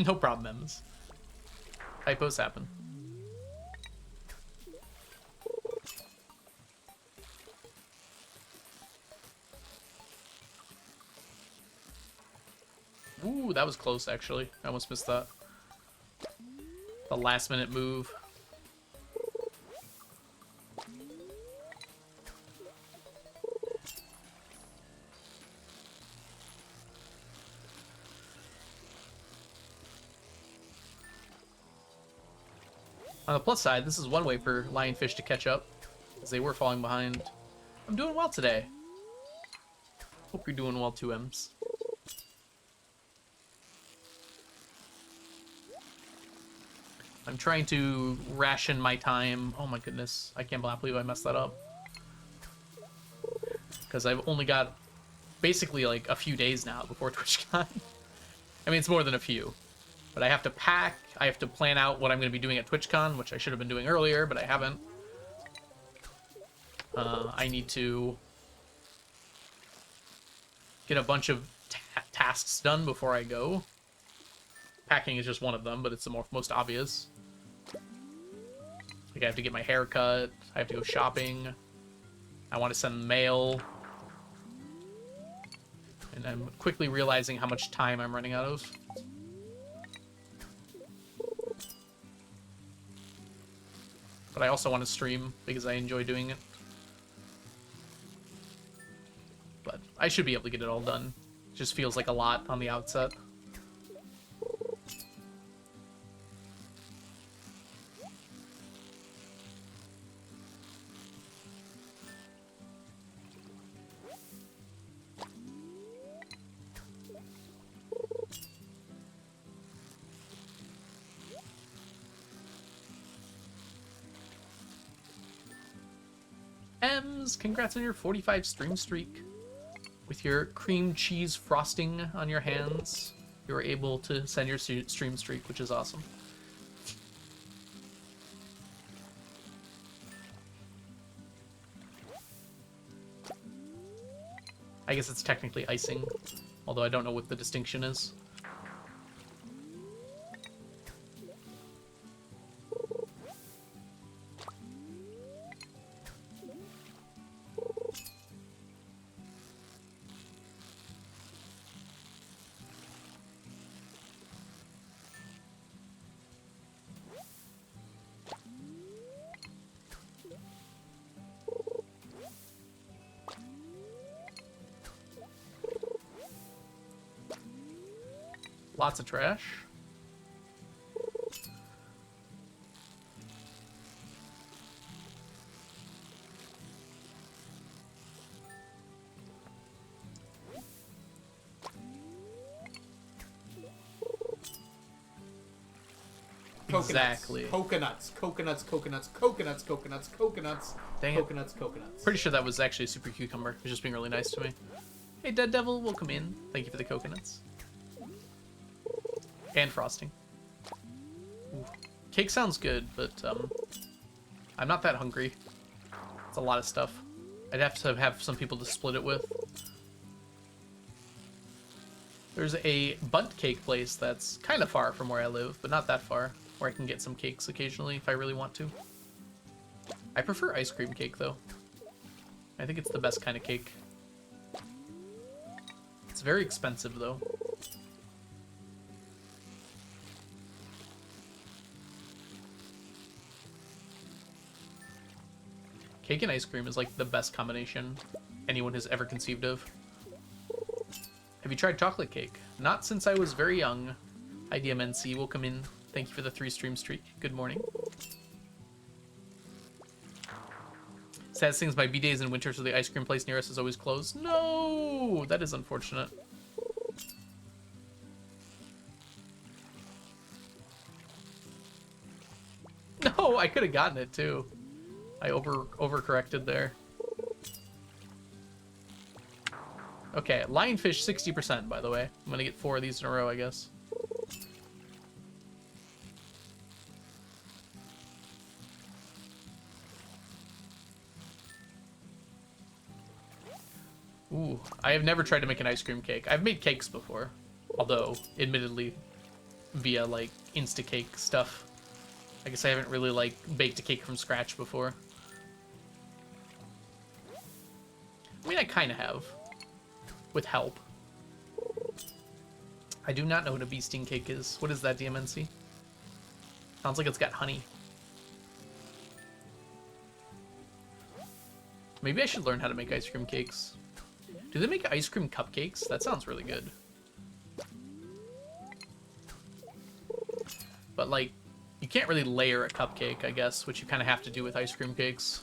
No problem, Ems. Typos happen. Ooh, that was close, actually. I almost missed that. The last minute move. On the plus side, this is one way for Lionfish to catch up, as they were falling behind. I'm doing well today. Hope you're doing well too, Ems. I'm trying to ration my time. Oh my goodness, I can't believe I messed that up. Because I've only got basically like a few days now before TwitchCon. I mean, it's more than a few. But I have to pack, I have to plan out what I'm going to be doing at TwitchCon, which I should have been doing earlier, but I haven't. I need to get a bunch of tasks done before I go. Packing is just one of them, but it's the most obvious. Like, I have to get my hair cut, I have to go shopping, I want to send mail. And I'm quickly realizing how much time I'm running out of. But I also want to stream because I enjoy doing it. But I should be able to get it all done. It just feels like a lot on the outset. Ems, congrats on your 45 stream streak. With your cream cheese frosting on your hands, you were able to send your stream streak, which is awesome. I guess it's technically icing, although I don't know what the distinction is. Lots of trash. Exactly. Coconuts. Dang it. Coconuts. Pretty sure that was actually a super cucumber. It was just being really nice to me. Hey, Dead Devil, welcome in. Thank you for the coconuts. And frosting. Ooh. Cake sounds good, but I'm not that hungry. It's a lot of stuff. I'd have to have some people to split it with. There's a bunt cake place that's kind of far from where I live, but not that far, where I can get some cakes occasionally if I really want to. I prefer ice cream cake, though. I think it's the best kind of cake. It's very expensive, though. Cake and ice cream is like the best combination anyone has ever conceived of. Have you tried chocolate cake? Not since I was very young. IDMNC, welcome in. Thank you for the 3 stream streak. Good morning. Saddest thing is my B-days in winter, so the ice cream place near us is always closed. No! That is unfortunate. No, I could have gotten it too. I overcorrected there. Okay, Lionfish 60%, by the way. I'm gonna get 4 of these in a row, I guess. Ooh, I have never tried to make an ice cream cake. I've made cakes before, although, admittedly, via, like, Insta-cake stuff. I guess I haven't really, like, baked a cake from scratch before. I mean, I kind of have. With help. I do not know what a bee sting cake is. What is that, DMNC? Sounds like it's got honey. Maybe I should learn how to make ice cream cakes. Do they make ice cream cupcakes? That sounds really good. But, like, you can't really layer a cupcake, I guess, which you kind of have to do with ice cream cakes.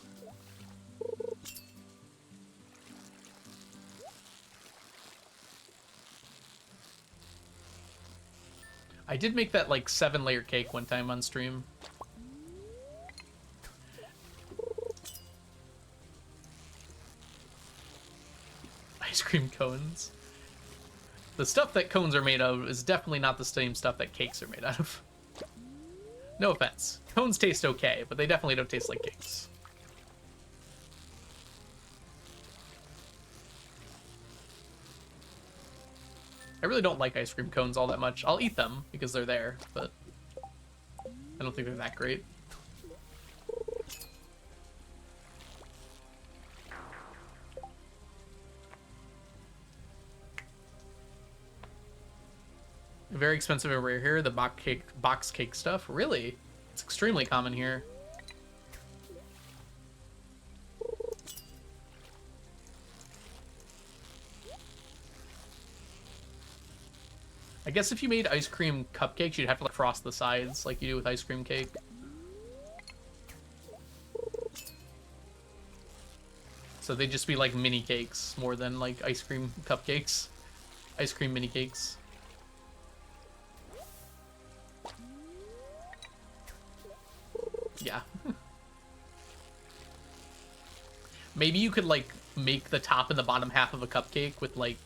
I did make that, like, 7-layer cake one time on stream. Ice cream cones. The stuff that cones are made of is definitely not the same stuff that cakes are made out of. No offense. Cones taste okay, but they definitely don't taste like cakes. I really don't like ice cream cones all that much. I'll eat them because they're there, but I don't think they're that great. Very expensive and rare here. The box cake stuff. Really? It's extremely common here. I guess if you made ice cream cupcakes, you'd have to like frost the sides like you do with ice cream cake. So they'd just be like mini cakes more than like ice cream cupcakes. Ice cream mini cakes. Yeah. Maybe you could like make the top and the bottom half of a cupcake with like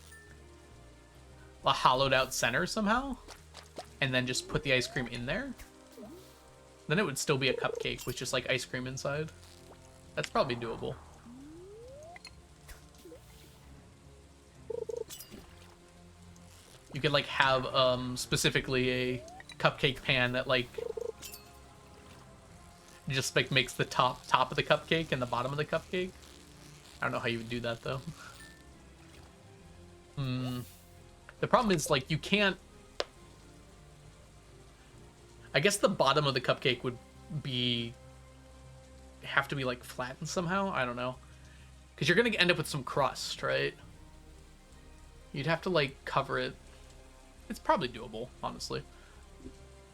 a hollowed out center somehow, and then just put the ice cream in there. Then it would still be a cupcake with just like ice cream inside. That's probably doable. You could like have specifically a cupcake pan that like just like makes the top of the cupcake and the bottom of the cupcake. I don't know how you would do that though. The problem is like you can't. I guess the bottom of the cupcake would have to be like flattened somehow. I don't know, because you're gonna end up with some crust, right? You'd have to like cover it. It's probably doable, honestly.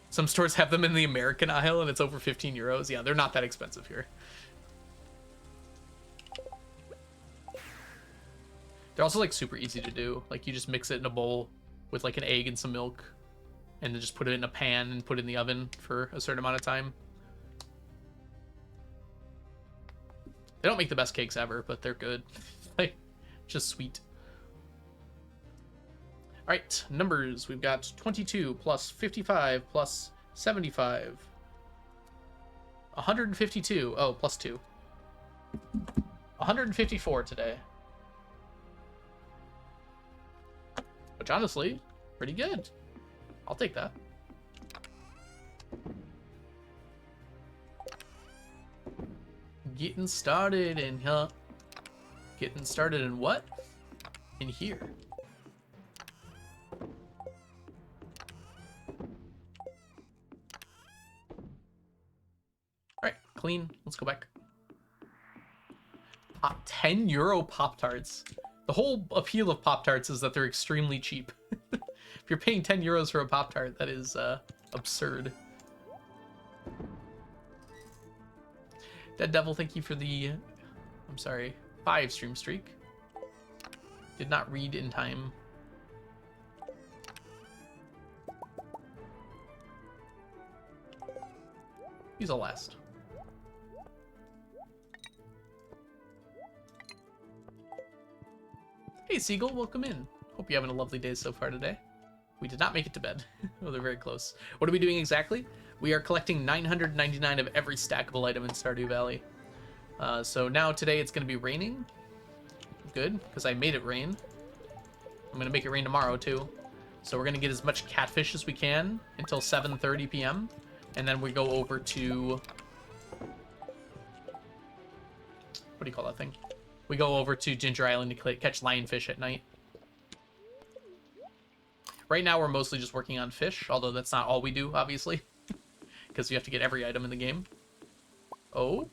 Some stores have them in the American aisle and it's over 15 euros. Yeah, they're not that expensive here. They're also like super easy to do. Like you just mix it in a bowl with like an egg and some milk and then just put it in a pan and put it in the oven for a certain amount of time. They don't make the best cakes ever, but they're good. Like, just sweet. All right, numbers. We've got 22 plus 55 plus 75. 152. Oh, plus 2. 154 today. Which, honestly, pretty good. I'll take that. Getting started in here. Getting started in what? In here. Alright, clean. Let's go back. 10 euro Pop-Tarts. The whole appeal of Pop-Tarts is that they're extremely cheap. If you're paying 10 euros for a Pop-Tart, that is absurd. Dead Devil, thank you for the, 5 stream streak. Did not read in time. He's a last. Hey Seagull, welcome in. Hope you're having a lovely day so far today. We did not make it to bed. Oh, they're very close. What are we doing exactly? We are collecting 999 of every stackable item in Stardew Valley. So now today it's going to be raining. Good, because I made it rain. I'm going to make it rain tomorrow too. So we're going to get as much catfish as we can until 7:30 p.m. And then we go over to... What do you call that thing? We go over to Ginger Island to catch lionfish at night. Right now we're mostly just working on fish, although that's not all we do, obviously. Because you have to get every item in the game. Oh.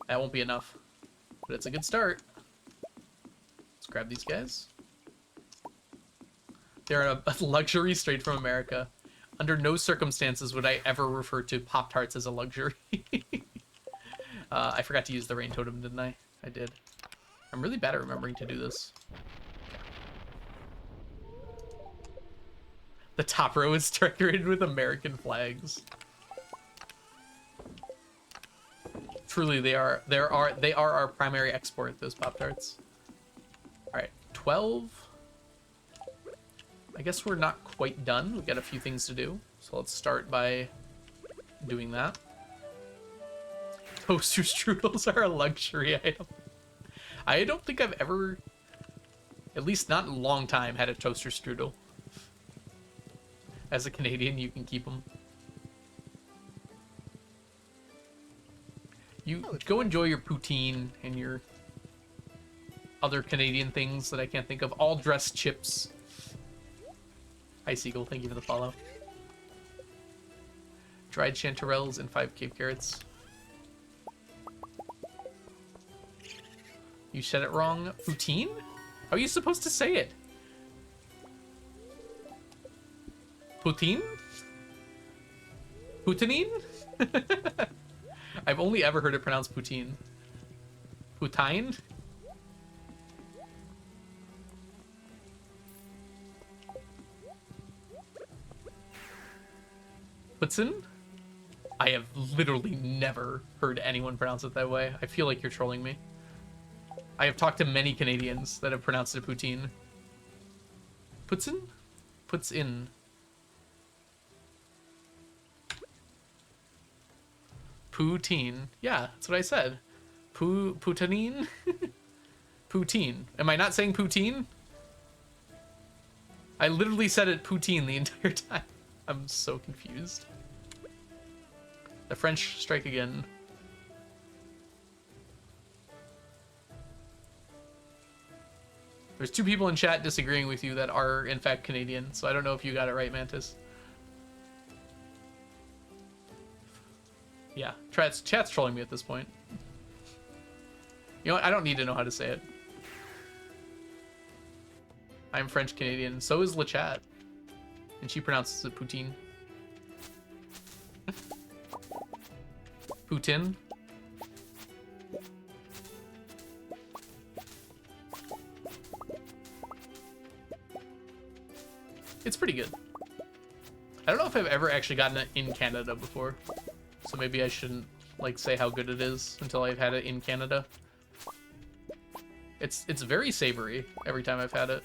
That won't be enough. But it's a good start. Let's grab these guys. They're a luxury straight from America. Under no circumstances would I ever refer to Pop-Tarts as a luxury. I forgot to use the rain totem, didn't I? I did. I'm really bad at remembering to do this. The top row is decorated with American flags. Truly, they are our primary export, those Pop-Tarts. Alright, 12. I guess we're not quite done. We've got a few things to do. So let's start by doing that. Toaster strudels are a luxury item. I don't think I've ever, at least not in a long time, had a toaster strudel. As a Canadian, you can keep them. You go enjoy your poutine and your other Canadian things that I can't think of. All dressed chips. Hi, Seagull. Thank you for the follow. Dried chanterelles and 5 Cape carrots. You said it wrong. Poutine? How are you supposed to say it? Poutine? Poutinine? I've only ever heard it pronounced poutine. Poutine? Putzin? I have literally never heard anyone pronounce it that way. I feel like you're trolling me. I have talked to many Canadians that have pronounced it poutine. Putzin? Puts in. Poutine. Yeah, that's what I said. Poutinine? Poutine. Am I not saying poutine? I literally said it poutine the entire time. I'm so confused. The French strike again. There's 2 people in chat disagreeing with you that are, in fact, Canadian, so I don't know if you got it right, Mantis. Yeah, chat's trolling me at this point. You know what? I don't need to know how to say it. I'm French-Canadian. So is LeChat. And she pronounces it poutine. Putin. It's pretty good. I don't know if I've ever actually gotten it in Canada before. So maybe I shouldn't like say how good it is until I've had it in Canada. It's very savory every time I've had it.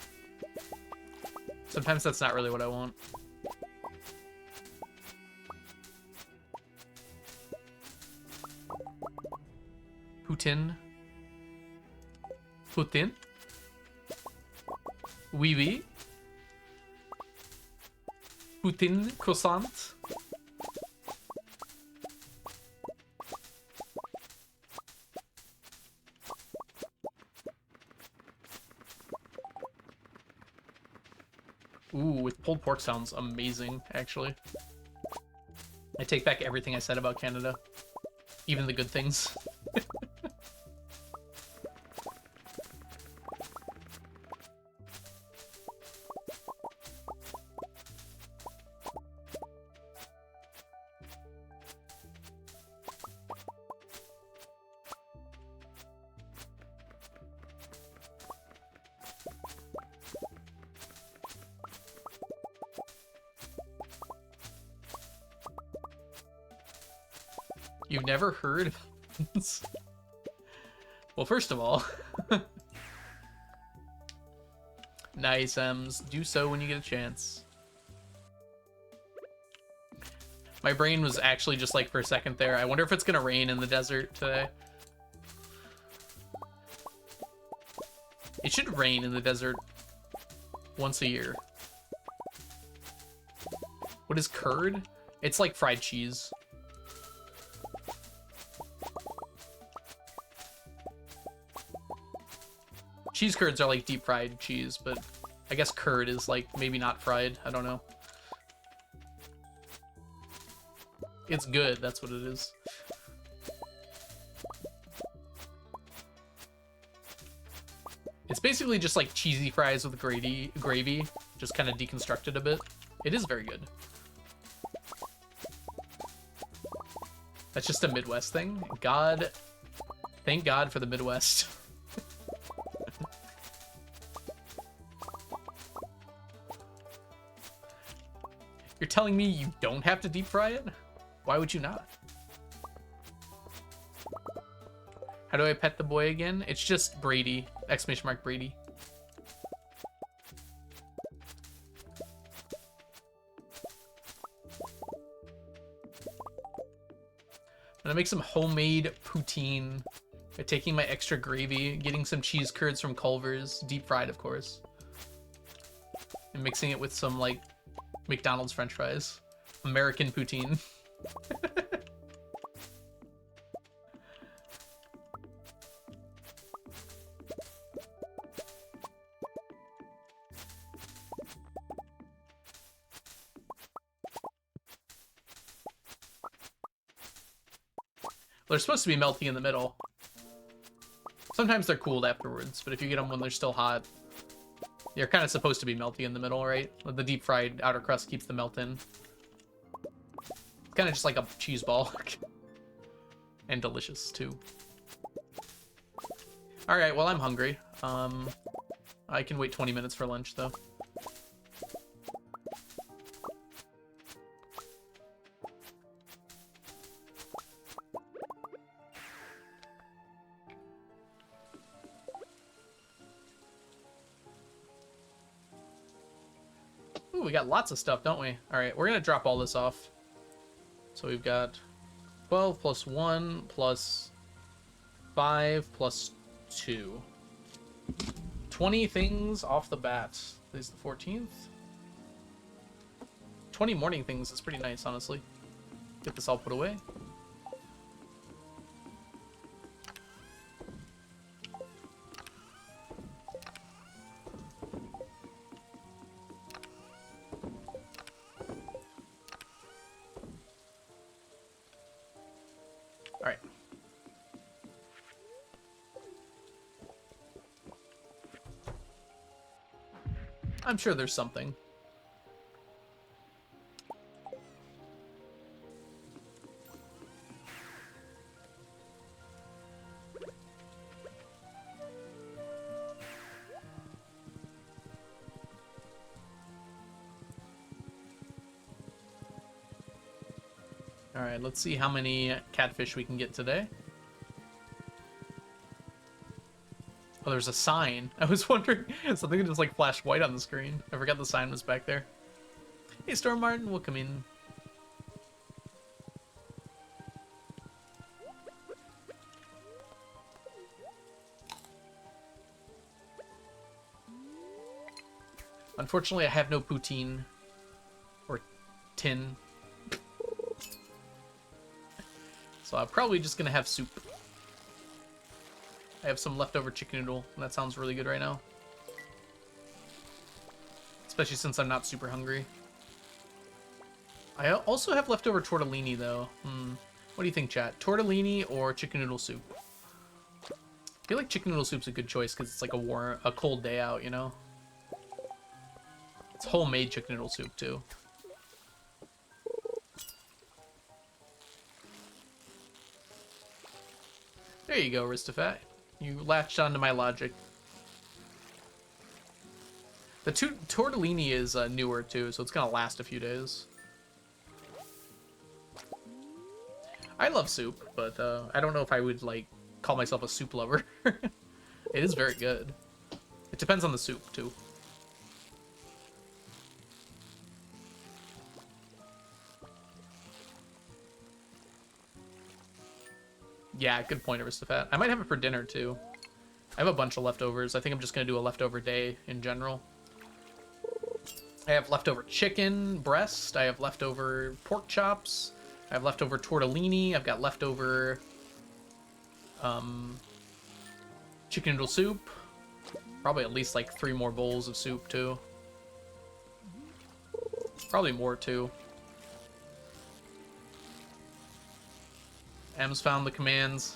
Sometimes that's not really what I want. Putin. Putin. Oui, oui. Putin croissant. Ooh, with pulled pork sounds amazing, actually. I take back everything I said about Canada. Even the good things. You've never heard of this? Well, first of all, nice, Ems. Do so when you get a chance. My brain was actually just like for a second there. I wonder if it's gonna rain in the desert today. It should rain in the desert once a year. What is curd? It's like fried cheese. Cheese curds are like deep fried cheese, but I guess curd is like maybe not fried. I don't know. It's good, that's what it is. It's basically just like cheesy fries with gravy, just kind of deconstructed a bit. It is very good. That's just a Midwest thing. Thank God for the Midwest. You're telling me you don't have to deep fry it? Why would you not? How do I pet the boy again? It's just Brady. Exclamation mark Brady. I'm gonna make some homemade poutine by taking my extra gravy, getting some cheese curds from Culver's, deep fried of course, and mixing it with some like McDonald's French fries. American poutine. They're supposed to be melting in the middle. Sometimes they're cooled afterwards, but if you get them when they're still hot, they're kind of supposed to be melting in the middle, right? The deep fried outer crust keeps the melt in. It's kind of just like a cheese ball. And delicious, too. Alright, well, I'm hungry. I can wait 20 minutes for lunch, though. Ooh, we got lots of stuff, don't we? Alright, we're gonna drop all this off. So we've got 12 plus 1 plus 5 plus 2. 20 things off the bat. Today's the 14th. 20 morning things is pretty nice, honestly. Get this all put away. Alright. I'm sure there's something. Alright, let's see how many catfish we can get today. Oh, there's a sign. I was wondering, something just like flashed white on the screen. I forgot the sign was back there. Hey, Storm Martin, welcome in. Unfortunately, I have no poutine or tin. So I'm probably just gonna have soup. I have some leftover chicken noodle, and that sounds really good right now. Especially since I'm not super hungry. I also have leftover tortellini, though. What do you think, chat? Tortellini or chicken noodle soup? I feel like chicken noodle soup's a good choice because it's like a cold day out, you know? It's homemade chicken noodle soup, too. There you go, Aristophat. You latched onto my logic. The tortellini is newer, too, so it's gonna last a few days. I love soup, but I don't know if I would, like, call myself a soup lover. It is very good. It depends on the soup, too. Yeah, good point, Aristophat. I might have it for dinner, too. I have a bunch of leftovers. I think I'm just going to do a leftover day in general. I have leftover chicken breast. I have leftover pork chops. I have leftover tortellini. I've got leftover chicken noodle soup. Probably at least like 3 more bowls of soup, too. Probably more, too. M's found the commands.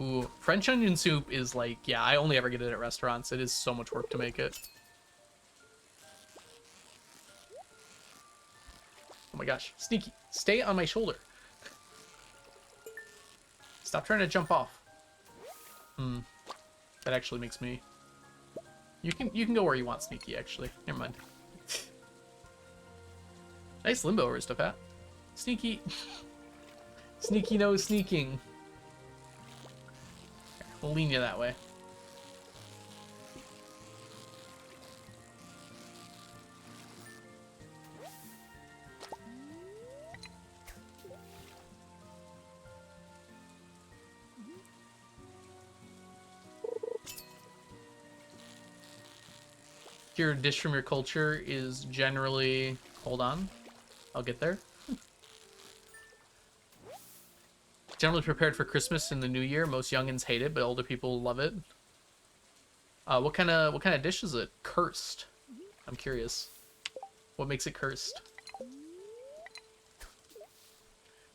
Ooh, French onion soup is like, yeah, I only ever get it at restaurants. It is so much work to make it. Oh my gosh, Sneaky, stay on my shoulder. Stop trying to jump off. That actually makes me... You can go where you want, Sneaky, actually. Never mind. Nice limbo, Aristophat. Sneaky. Sneaky no sneaking. We'll lean you that way. Your dish from your culture is generally... Hold on. I'll get there. Generally prepared for Christmas and the New Year. Most youngins hate it, but older people love it. What kind of dish is it? Cursed. I'm curious. What makes it cursed?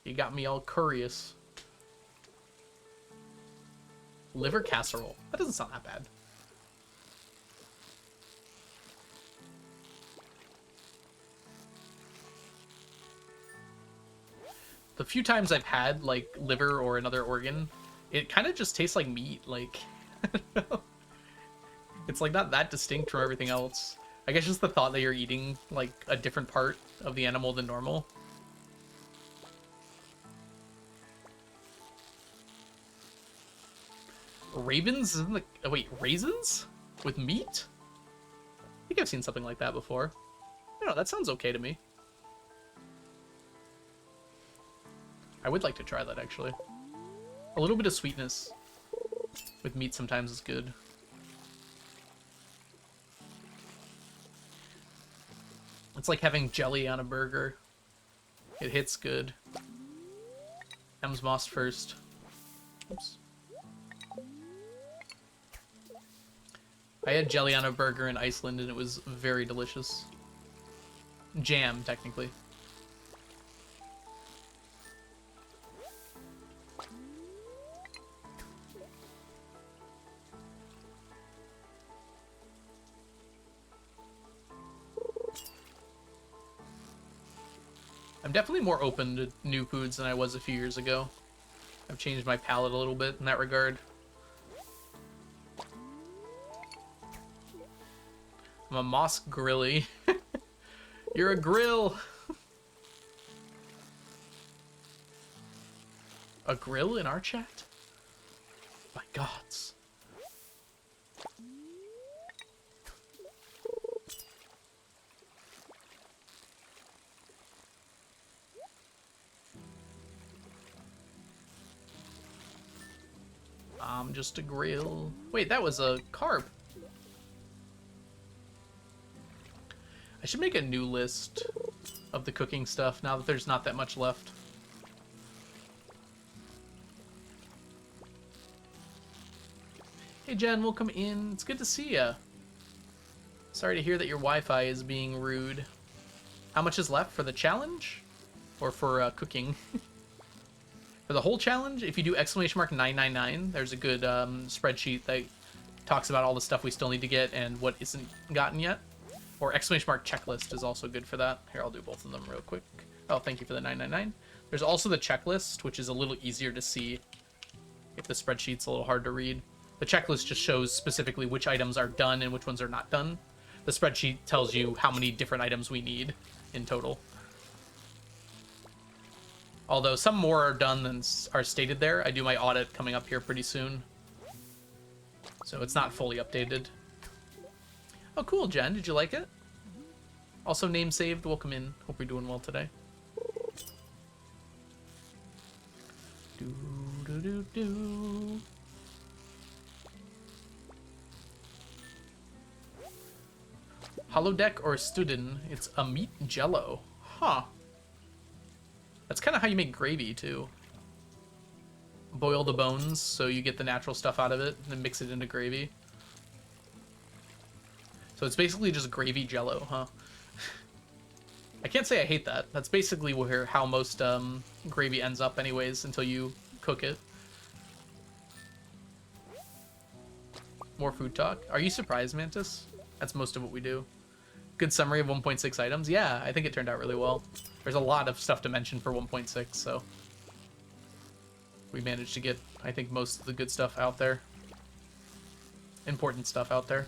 You got me all curious. Liver casserole. That doesn't sound that bad. The few times I've had like liver or another organ, it kind of just tastes like meat. Like, I don't know. It's like not that distinct from everything else. I guess just the thought that you're eating like a different part of the animal than normal. Ravens in the... Oh, wait, raisins? With meat? I think I've seen something like that before. I don't know, that sounds okay to me. I would like to try that, actually. A little bit of sweetness with meat sometimes is good. It's like having jelly on a burger. It hits good. M's Moss first. Oops. I had jelly on a burger in Iceland and it was very delicious. Jam, technically. I'm definitely more open to new foods than I was a few years ago. I've changed my palate a little bit in that regard. I'm a moss grilly. You're a grill. A grill in our chat? My gods. I'm just a grill. Wait, that was a carp. I should make a new list of the cooking stuff now that there's not that much left. Hey Jen, welcome in. It's good to see ya. Sorry to hear that your Wi-Fi is being rude. How much is left for the challenge? Or for cooking? For the whole challenge, if you do !999, there's a good spreadsheet that talks about all the stuff we still need to get and what isn't gotten yet. Or ! Checklist is also good for that. Here, I'll do both of them real quick. Oh, thank you for the 999. There's also the checklist, which is a little easier to see if the spreadsheet's a little hard to read. The checklist just shows specifically which items are done and which ones are not done. The spreadsheet tells you how many different items we need in total. Although some more are done than are stated there. I do my audit coming up here pretty soon. So it's not fully updated. Oh, cool, Jen. Did you like it? Also, name saved. Welcome in. Hope you're doing well today. Do, do, do, do. Holodeck or Studin? It's a meat jello. Huh. That's kind of how you make gravy, too. Boil the bones so you get the natural stuff out of it, and then mix it into gravy. So it's basically just gravy jello, huh? I can't say I hate that. That's basically how most gravy ends up anyways, until you cook it. More food talk. Are you surprised, Mantis? That's most of what we do. Good summary of 1.6 items. Yeah, I think it turned out really well. There's a lot of stuff to mention for 1.6, so we managed to get, I think, most of the good stuff out there. Important stuff out there.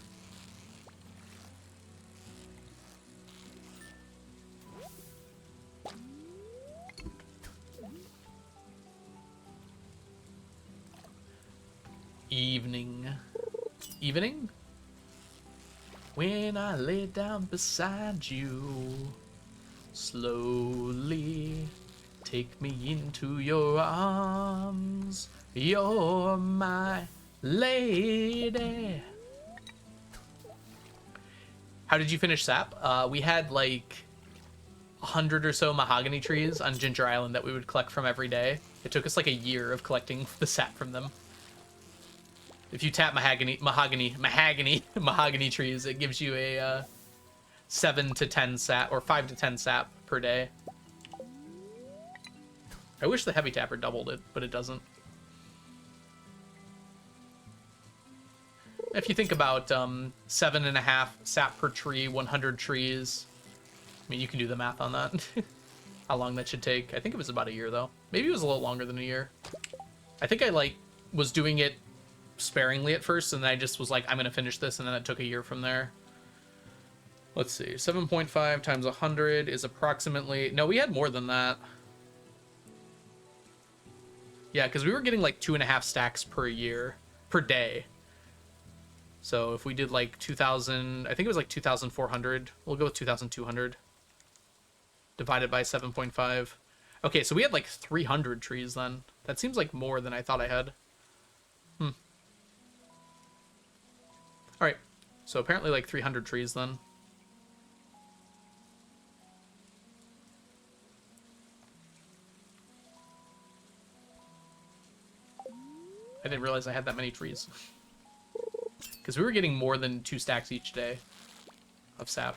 Evening. Evening? When I lay down beside you, slowly take me into your arms. You're my lady. How did you finish sap? We had like 100 or so mahogany trees on Ginger Island that we would collect from every day. It took us like a year of collecting the sap from them. If you tap mahogany trees, it gives you a 7 to 10 sap, or 5 to 10 sap per day. I wish the heavy tapper doubled it, but it doesn't. If you think about 7.5 sap per tree, 100 trees, I mean, you can do the math on that. How long that should take. I think it was about a year, though. Maybe it was a little longer than a year. I think I, like, was doing it sparingly at first, and then I just was like, I'm going to finish this, and then it took a year from there. Let's see. 7.5 times 100 is approximately... No, we had more than that. Yeah, because we were getting, like, 2.5 stacks per day. So if we did, like, 2,000... I think it was, like, 2,400. We'll go with 2,200. Divided by 7.5. Okay, so we had, like, 300 trees then. That seems like more than I thought I had. Alright, so apparently, like, 300 trees then. I didn't realize I had that many trees. Because we were getting more than 2 stacks each day of sap.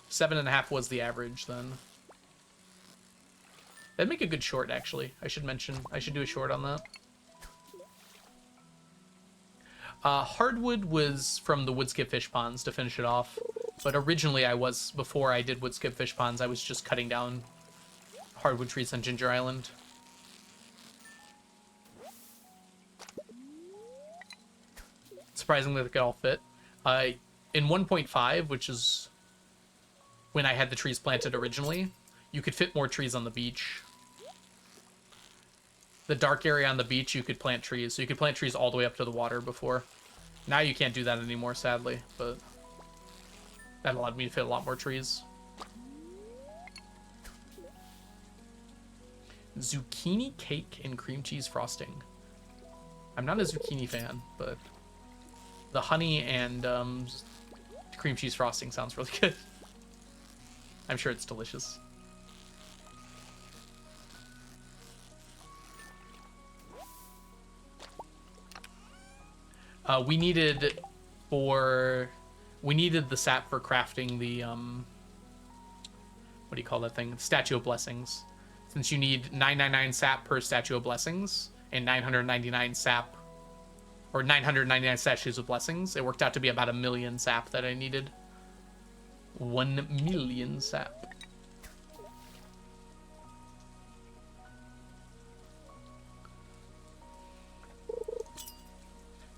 7.5 was the average then. That'd make a good short, actually. I should do a short on that. Hardwood was from the woodskip fish ponds to finish it off. But originally before I did woodskip fish ponds, I was just cutting down hardwood trees on Ginger Island. Surprisingly, they could all fit. In 1.5, which is when I had the trees planted originally, you could fit more trees on the beach. The dark area on the beach, you could plant trees. So you could plant trees all the way up to the water before. Now you can't do that anymore, sadly, but that allowed me to fit a lot more trees. Zucchini cake and cream cheese frosting. I'm not a zucchini fan, but the honey and cream cheese frosting sounds really good. I'm sure it's delicious. We needed the sap for crafting the what do you call that thing? Statue of Blessings. Since you need 999 sap per Statue of Blessings and 999 sap, or 999 Statues of Blessings, it worked out to be about 1 million sap that I needed. 1 million sap.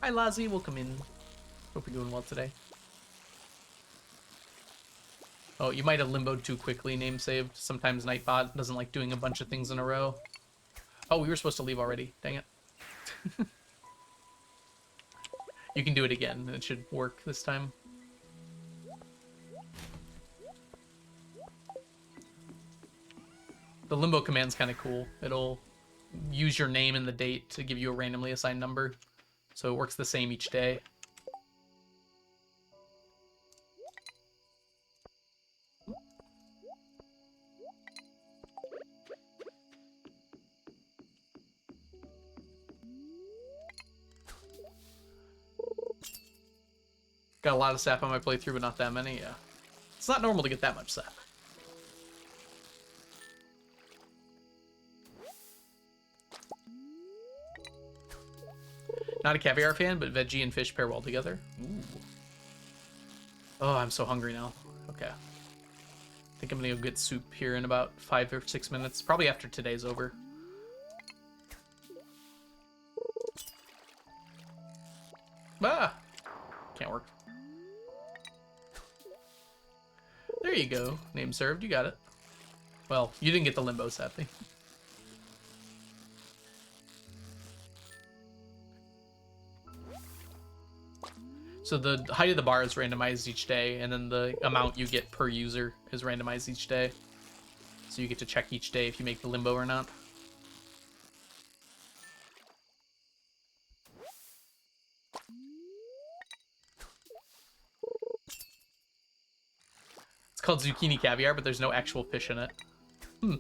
Hi, Lazi. Welcome in. Hope you're doing well today. Oh, you might have limboed too quickly, name saved. Sometimes Nightbot doesn't like doing a bunch of things in a row. Oh, we were supposed to leave already. Dang it. You can do it again, and it should work this time. The limbo command's kind of cool. It'll use your name and the date to give you a randomly assigned number. So it works the same each day. Got a lot of sap on my playthrough, but not that many, yeah. It's not normal to get that much sap. Not a caviar fan, but veggie and fish pair well together. Ooh. Oh, I'm so hungry now. Okay. I think I'm gonna go get soup here in about 5 or 6 minutes. Probably after today's over. Ah! Can't work. There you go. Name served. You got it. Well, you didn't get the limbo, sadly. So the height of the bar is randomized each day, and then the amount you get per user is randomized each day. So you get to check each day if you make the limbo or not. It's called zucchini caviar, but there's no actual fish in it. Hmm.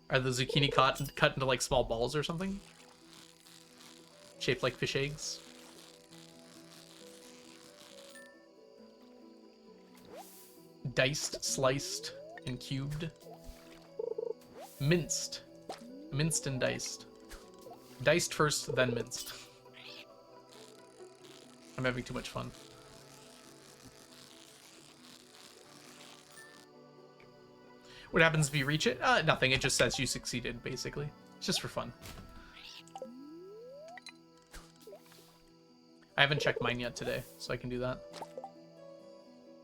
Are the zucchini cut into like small balls or something? Shaped like fish eggs? Diced, sliced, and cubed. Minced. Minced and diced. Diced first, then minced. I'm having too much fun. What happens if you reach it? Nothing. It just says you succeeded, basically. It's just for fun. I haven't checked mine yet today, so I can do that.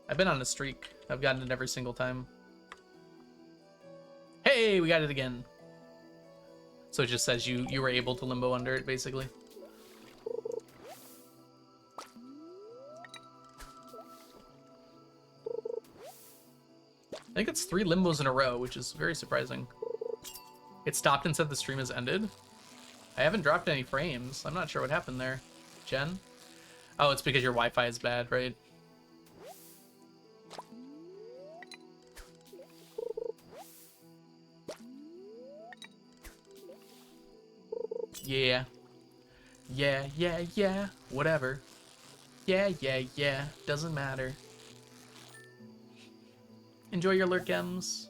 I've been on a streak. I've gotten it every single time. Hey, we got it again. So it just says you were able to limbo under it, basically. I think it's 3 limbos in a row, which is very surprising. It stopped and said the stream has ended. I haven't dropped any frames. I'm not sure what happened there. Jen? Oh, it's because your Wi-Fi is bad, right? Yeah. Yeah, yeah, yeah. Whatever. Yeah, yeah, yeah. Doesn't matter. Enjoy your lurkems.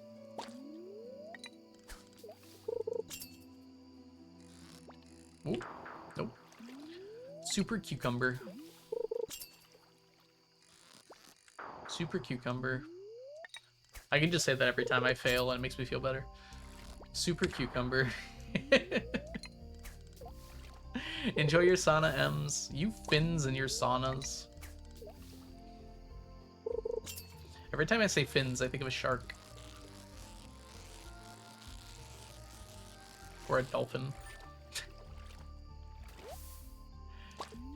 Ooh, nope. Super cucumber. Super cucumber. I can just say that every time I fail and it makes me feel better. Super cucumber. Enjoy your sauna, M's. You fins and your saunas. Every time I say fins, I think of a shark. Or a dolphin.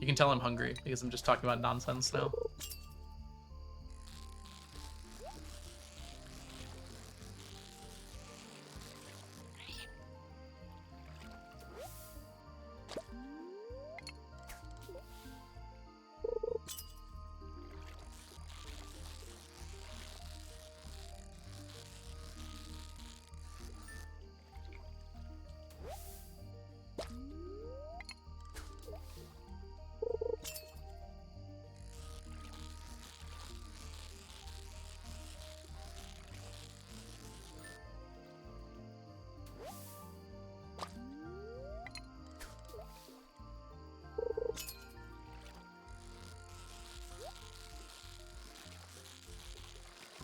You can tell I'm hungry because I'm just talking about nonsense now.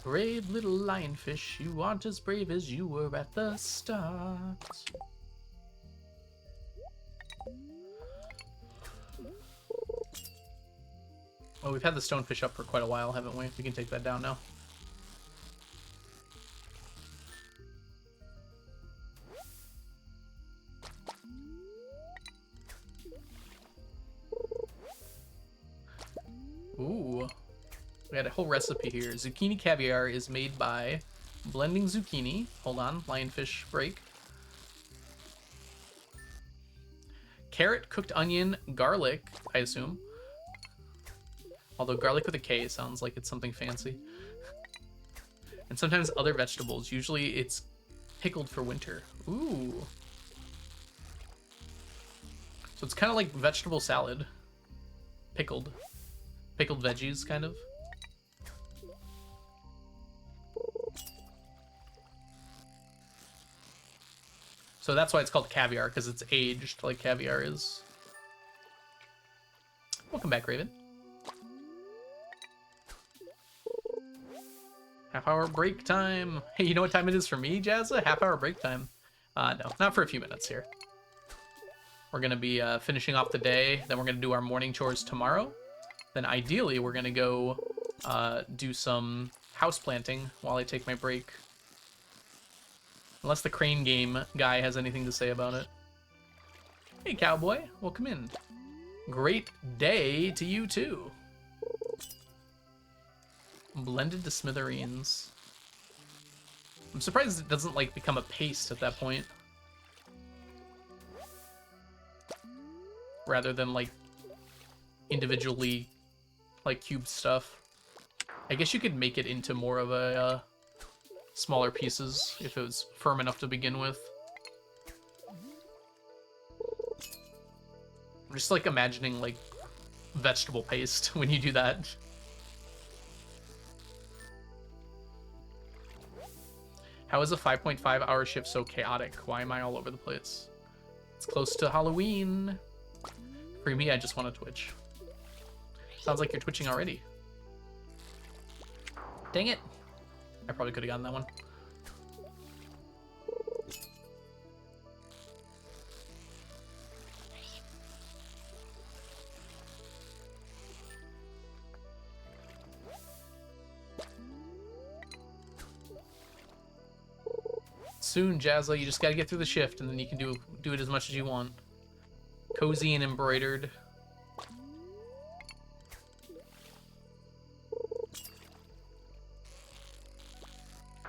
Brave little lionfish, you aren't as brave as you were at the start. Well, we've had the stonefish up for quite a while, haven't we? We can take that down now. Ooh. We had a whole recipe here. Zucchini caviar is made by blending zucchini. Hold on, lionfish break. Carrot, cooked onion, garlic, I assume. Although garlic with a K sounds like it's something fancy. And sometimes other vegetables. Usually it's pickled for winter. Ooh. So it's kind of like vegetable salad. Pickled. Pickled veggies, kind of. So that's why it's called caviar, because it's aged like caviar is. Welcome back, Raven. Half-hour break time. Hey, you know what time it is for me, Jazza? Half-hour break time. No, not for a few minutes here. We're going to be finishing off the day. Then we're going to do our morning chores tomorrow. Then ideally, we're going to go do some house planting while I take my break. Unless the crane game guy has anything to say about it. Hey, cowboy. Welcome in. Great day to you, too. Blended to smithereens. I'm surprised it doesn't, like, become a paste at that point. Rather than, like, individually, like, cube stuff. I guess you could make it into more of a smaller pieces if it was firm enough to begin with. I'm just like imagining like vegetable paste when you do that. How is a 5.5-hour shift so chaotic? Why am I all over the place? It's close to Halloween. For me, I just want to Twitch. Sounds like you're twitching already. Dang it. I probably could have gotten that one. Soon, Jazza, you just gotta get through the shift, and then you can do it as much as you want. Cozy and embroidered.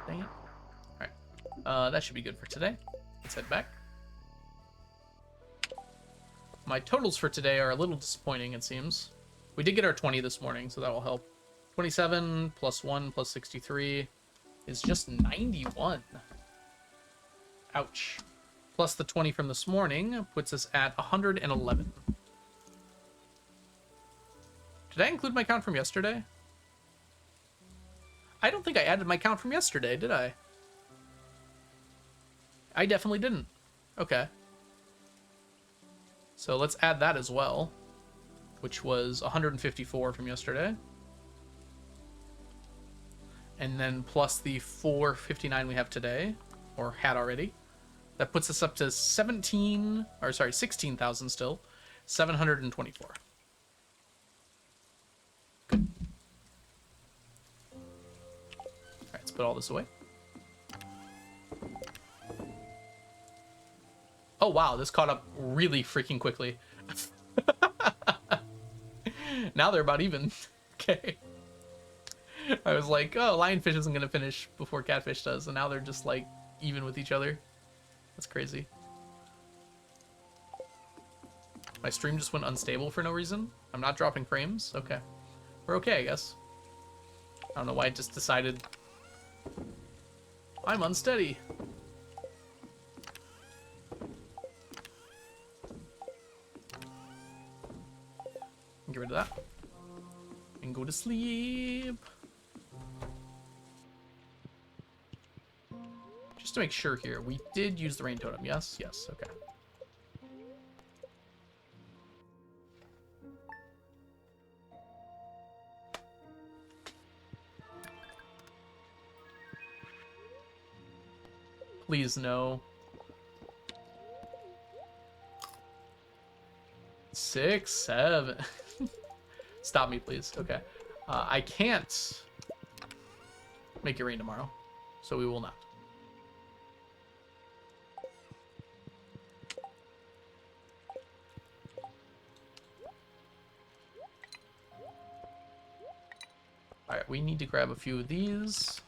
Dang it. Alright. That should be good for today. Let's head back. My totals for today are a little disappointing, it seems. We did get our 20 this morning, so that will help. 27 plus 1 plus 63 is just 91. Ouch. Plus the 20 from this morning puts us at 111. Did I include my count from yesterday? I don't think I added my count from yesterday, did I? I definitely didn't. Okay. So let's add that as well, which was 154 from yesterday. And then plus the 459 we have today, or had already. That puts us up to 16,000 still. 724. Good. Alright, let's put all this away. Oh wow, this caught up really freaking quickly. Now they're about even. Okay. I was like, oh, Lionfish isn't going to finish before Catfish does, and now they're just like even with each other. That's crazy. My stream just went unstable for no reason. I'm not dropping frames. Okay. We're okay, I guess. I don't know why I just decided I'm unsteady. Get rid of that. And go to sleep. Just to make sure here, we did use the rain totem. Yes? Yes, okay. Please no. 6, 7. Stop me, please. Okay. I can't make it rain tomorrow, so we will not. Alright, we need to grab a few of these.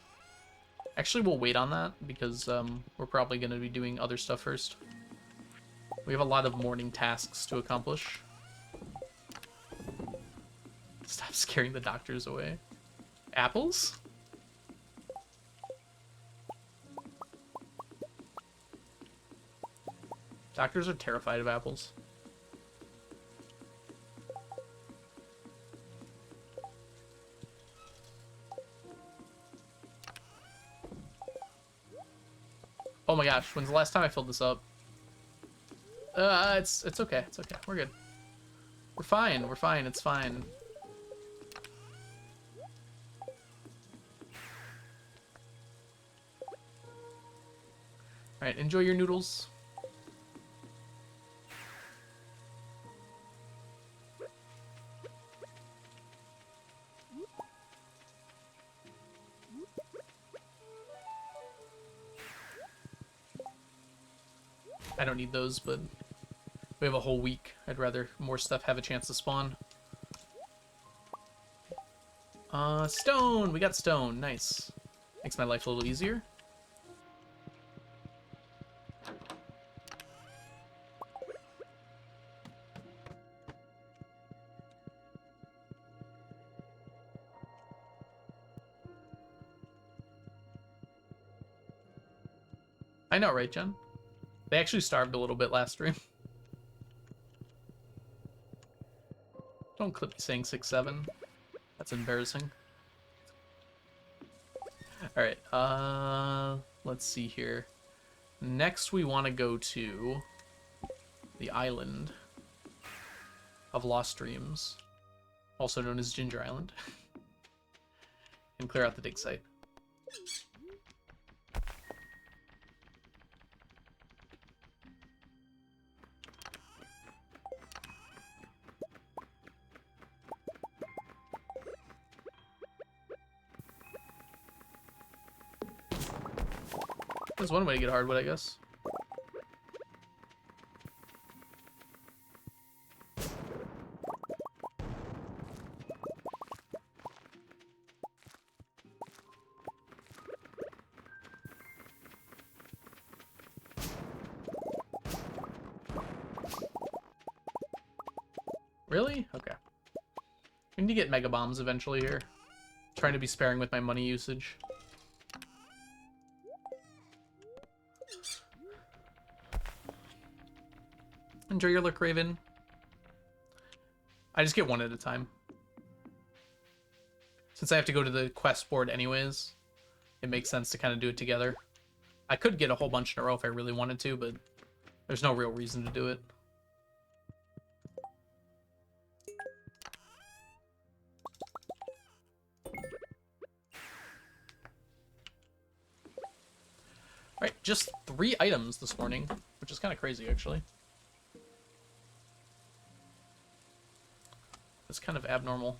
Actually, we'll wait on that because we're probably going to be doing other stuff first. We have a lot of morning tasks to accomplish. Stop scaring the doctors away. Apples? Doctors are terrified of apples. Oh my gosh, when's the last time I filled this up? It's okay, it's okay. We're good. We're fine, it's fine. Alright, enjoy your noodles. I don't need those, but we have a whole week. I'd rather more stuff have a chance to spawn. Stone! We got stone. Nice. Makes my life a little easier. I know, right, Jen? They actually starved a little bit last stream. Don't clip me saying 6-7. That's embarrassing. Alright, let's see here. Next we want to go to the island of Lost Dreams, also known as Ginger Island, and clear out the dig site. There's one way to get hardwood, I guess. Really? Okay. I need to get mega bombs eventually here. Trying to be sparing with my money usage. Enjoy your look, Raven. I just get one at a time. Since I have to go to the quest board anyways, it makes sense to kind of do it together. I could get a whole bunch in a row if I really wanted to, but there's no real reason to do it. Alright, just 3 items this morning, which is kind of crazy, actually. It's kind of abnormal.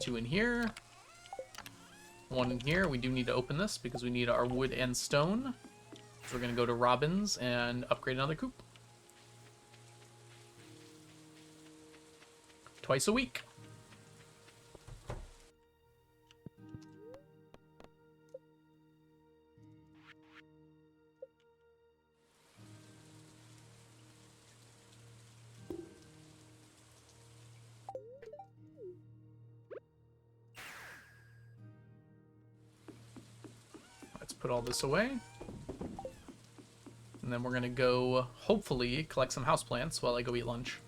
2 in here. 1 in here. We do need to open this because we need our wood and stone. So we're going to go to Robin's and upgrade another coop. Twice a week. Let's put all this away. And then we're going to go, hopefully, collect some houseplants while I go eat lunch.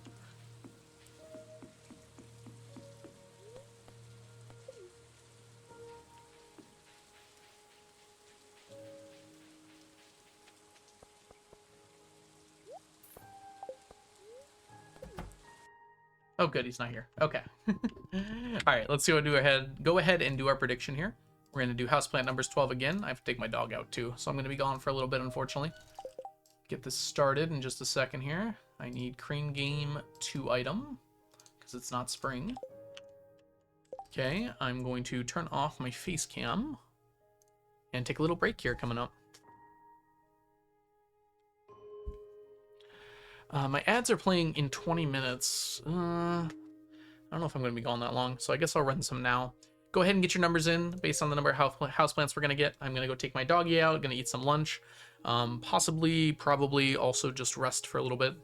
Oh, good, he's not here. Okay. All right, let's see what we do. Go ahead and do our prediction here. We're going to do houseplant numbers 12 again. I have to take my dog out, too, so I'm going to be gone for a little bit, unfortunately. Get this started in just a second here. I need Crane Game 2 item, because it's not spring. Okay, I'm going to turn off my face cam and take a little break here coming up. My ads are playing in 20 minutes. I don't know if I'm going to be gone that long, so I guess I'll run some now. Go ahead and get your numbers in based on the number of houseplants we're going to get. I'm going to go take my doggy out, going to eat some lunch. Probably also just rest for a little bit.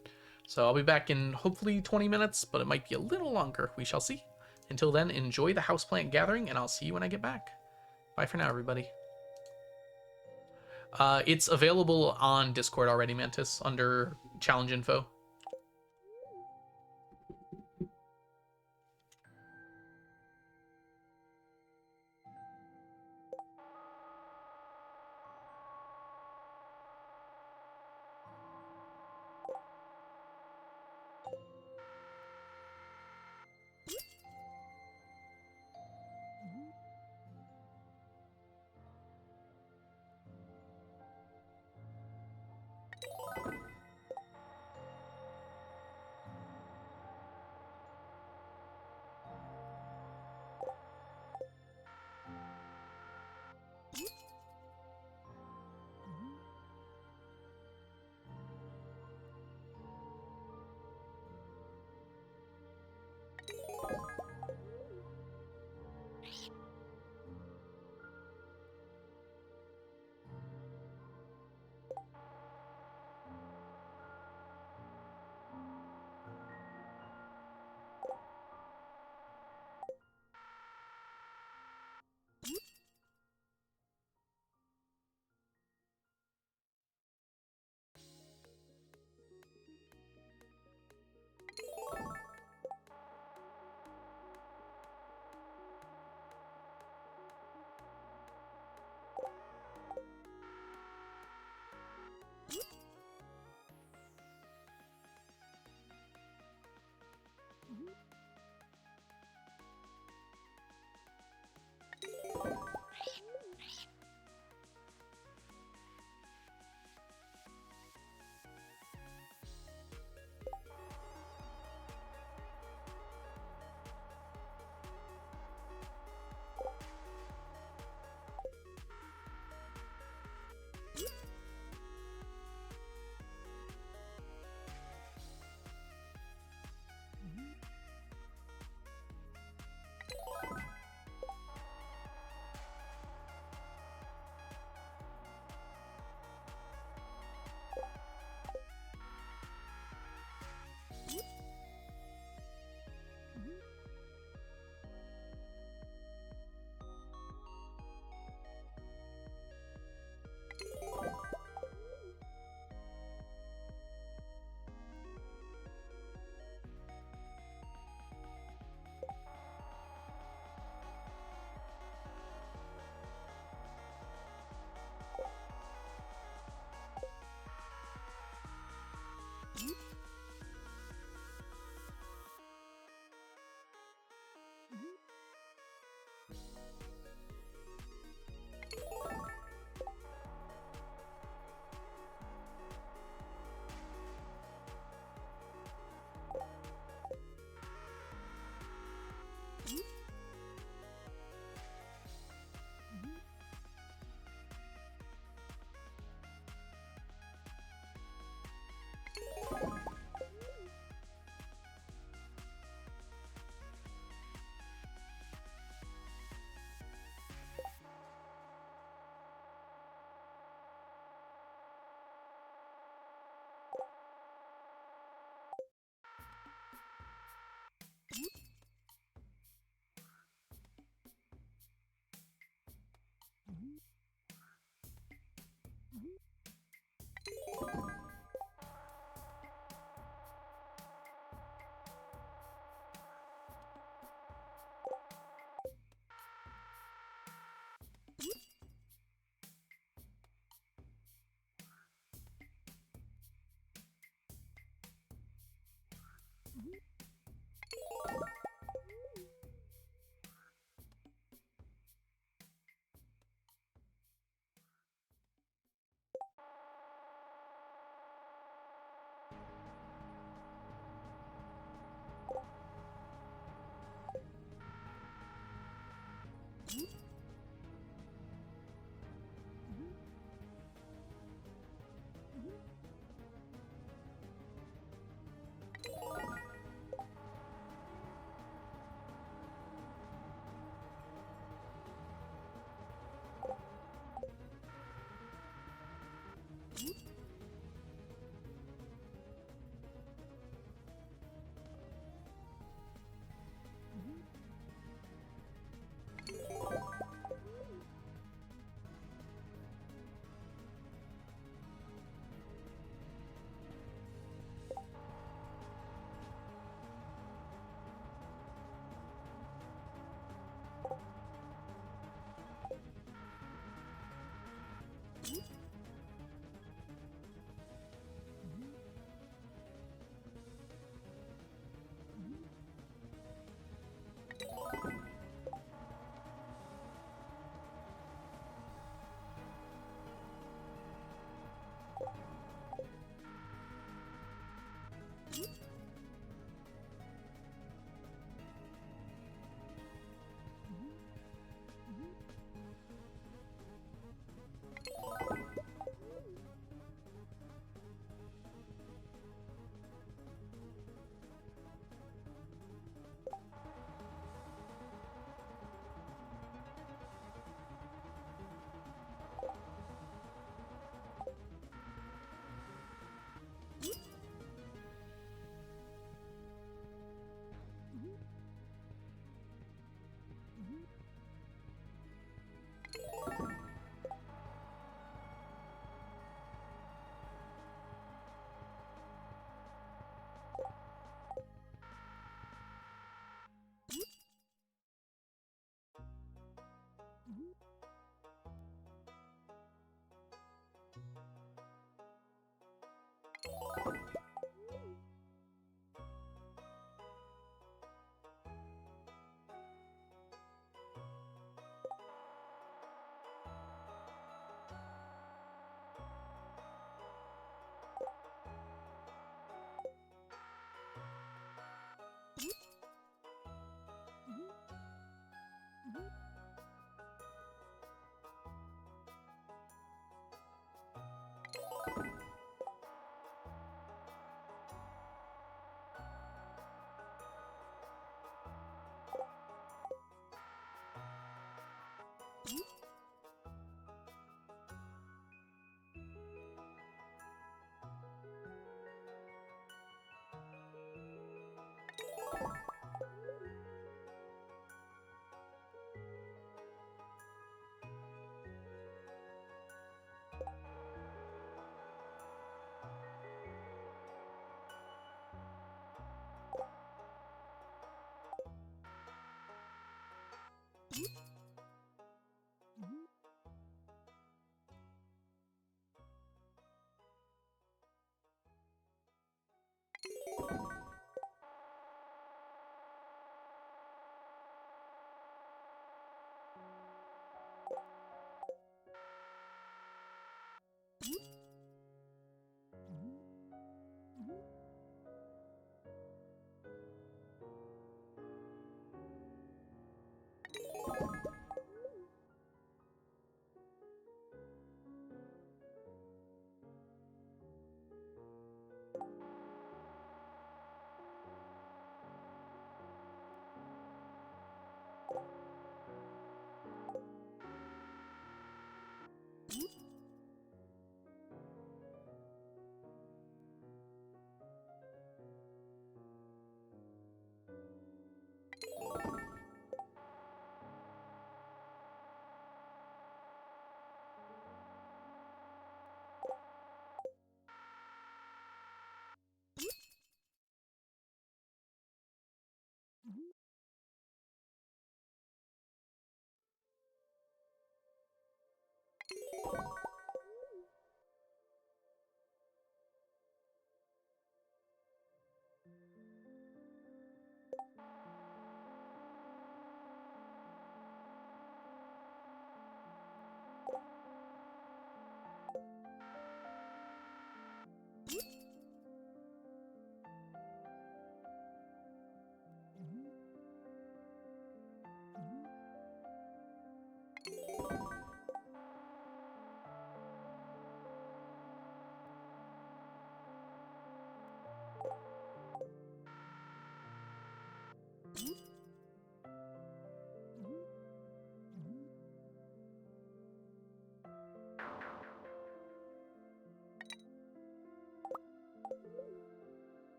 So I'll be back in hopefully 20 minutes, but it might be a little longer. We shall see. Until then, enjoy the houseplant gathering, and I'll see you when I get back. Bye for now, everybody. It's available on Discord already, Mantis, under challenge info.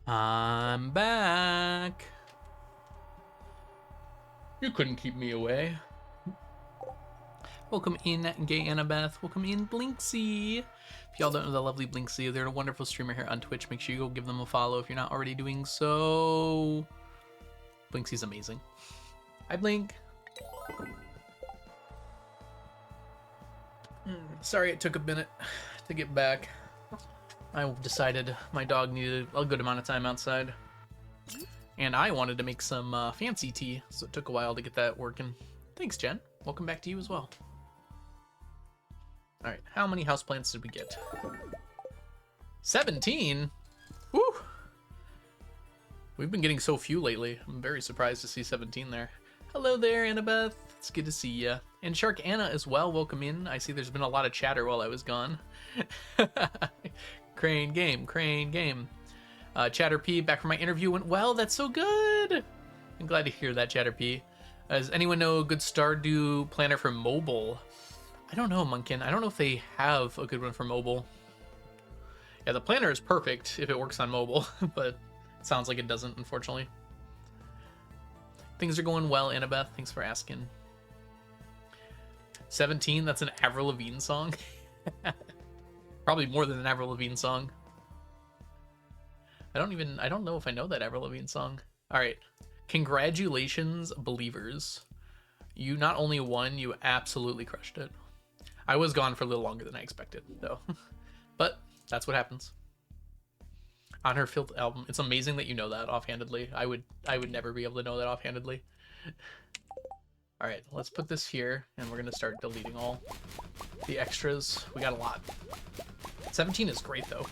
I'm back. You couldn't keep me away. Welcome in, Gay Annabeth. Welcome in, Blinksy. If y'all don't know the lovely Blinksy, they're a wonderful streamer here on Twitch. Make sure you go give them a follow if you're not already doing so. Blinksy's amazing. Hi, Blink. Sorry it took a minute to get back. I decided my dog needed a good amount of time outside. And I wanted to make some fancy tea, so it took a while to get that working. Thanks, Jen. Welcome back to you as well. Alright, how many houseplants did we get? 17? Woo! We've been getting so few lately. I'm very surprised to see 17 there. Hello there, Annabeth. It's good to see ya. And Shark Anna as well, welcome in. I see there's been a lot of chatter while I was gone. Crane game, Crane game. Chatter P, back from my interview, went well. That's so good. I'm glad to hear that, Chatter P. Does anyone know a good Stardew planner for mobile? I don't know, Munkin. I don't know if they have a good one for mobile. Yeah, the planner is perfect if it works on mobile, but it sounds like it doesn't, unfortunately. Things are going well, Annabeth. Thanks for asking. 17, that's an Avril Lavigne song. Probably more than an Avril Lavigne song. I don't know if I know that Avril Lavigne song. All right. Congratulations, believers. You not only won, you absolutely crushed it. I was gone for a little longer than I expected, though. But that's what happens. On her Filth album. It's amazing that you know that offhandedly. I would never be able to know that offhandedly. All right, let's put this here, and we're going to start deleting all the extras. We got a lot. 17 is great, though.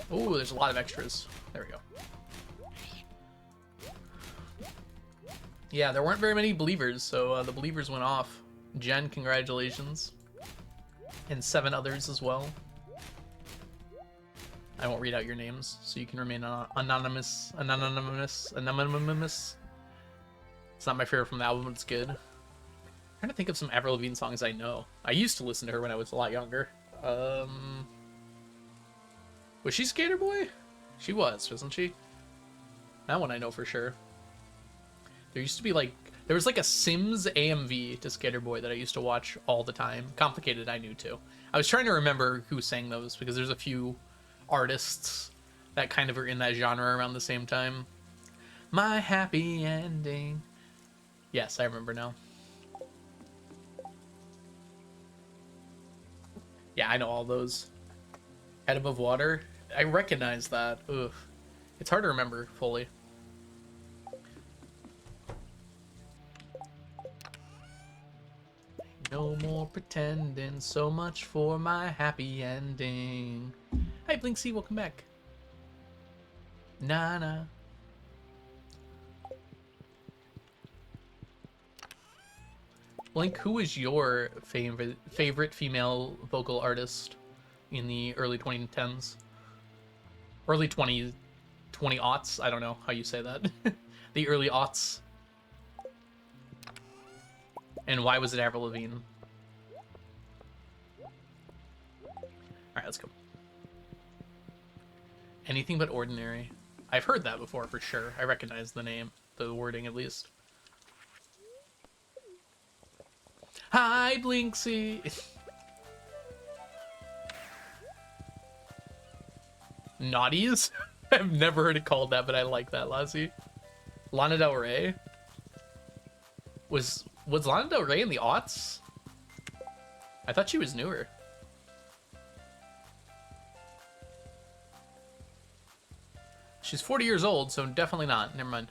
Oh, there's a lot of extras. There we go. Yeah, there weren't very many believers, so the believers went off. Jen, congratulations. And 7 others as well. I won't read out your names, so you can remain anonymous. Anonymous. It's not my favorite from the album, but it's good. I'm trying to think of some Avril Lavigne songs I know. I used to listen to her when I was a lot younger. Was she Skater Boy? She was, wasn't she? That one I know for sure. There used to be there was like a Sims AMV to Skater Boy that I used to watch all the time. Complicated, I knew too. I was trying to remember who sang those because there's a few artists that kind of are in that genre around the same time. My Happy Ending. Yes, I remember now. Yeah, I know all those. Head Above Water. I recognize that. Ugh. It's hard to remember fully. No more pretending, so much for my happy ending. Hi, Blinksy, welcome back. Nana. Blink, who is your favorite female vocal artist in the early 2010s? Early 20 aughts? I don't know how you say that. The early aughts. And why was it Avril Lavigne? Alright, let's go. Anything but ordinary. I've heard that before for sure. I recognize the name, the wording at least. Hi, Blinksy! Naughties? I've never heard it called that, but I like that, Lassie. Lana Del Rey? Was Lana Del Rey in the aughts? I thought she was newer. She's 40 years old, so definitely not. Never mind.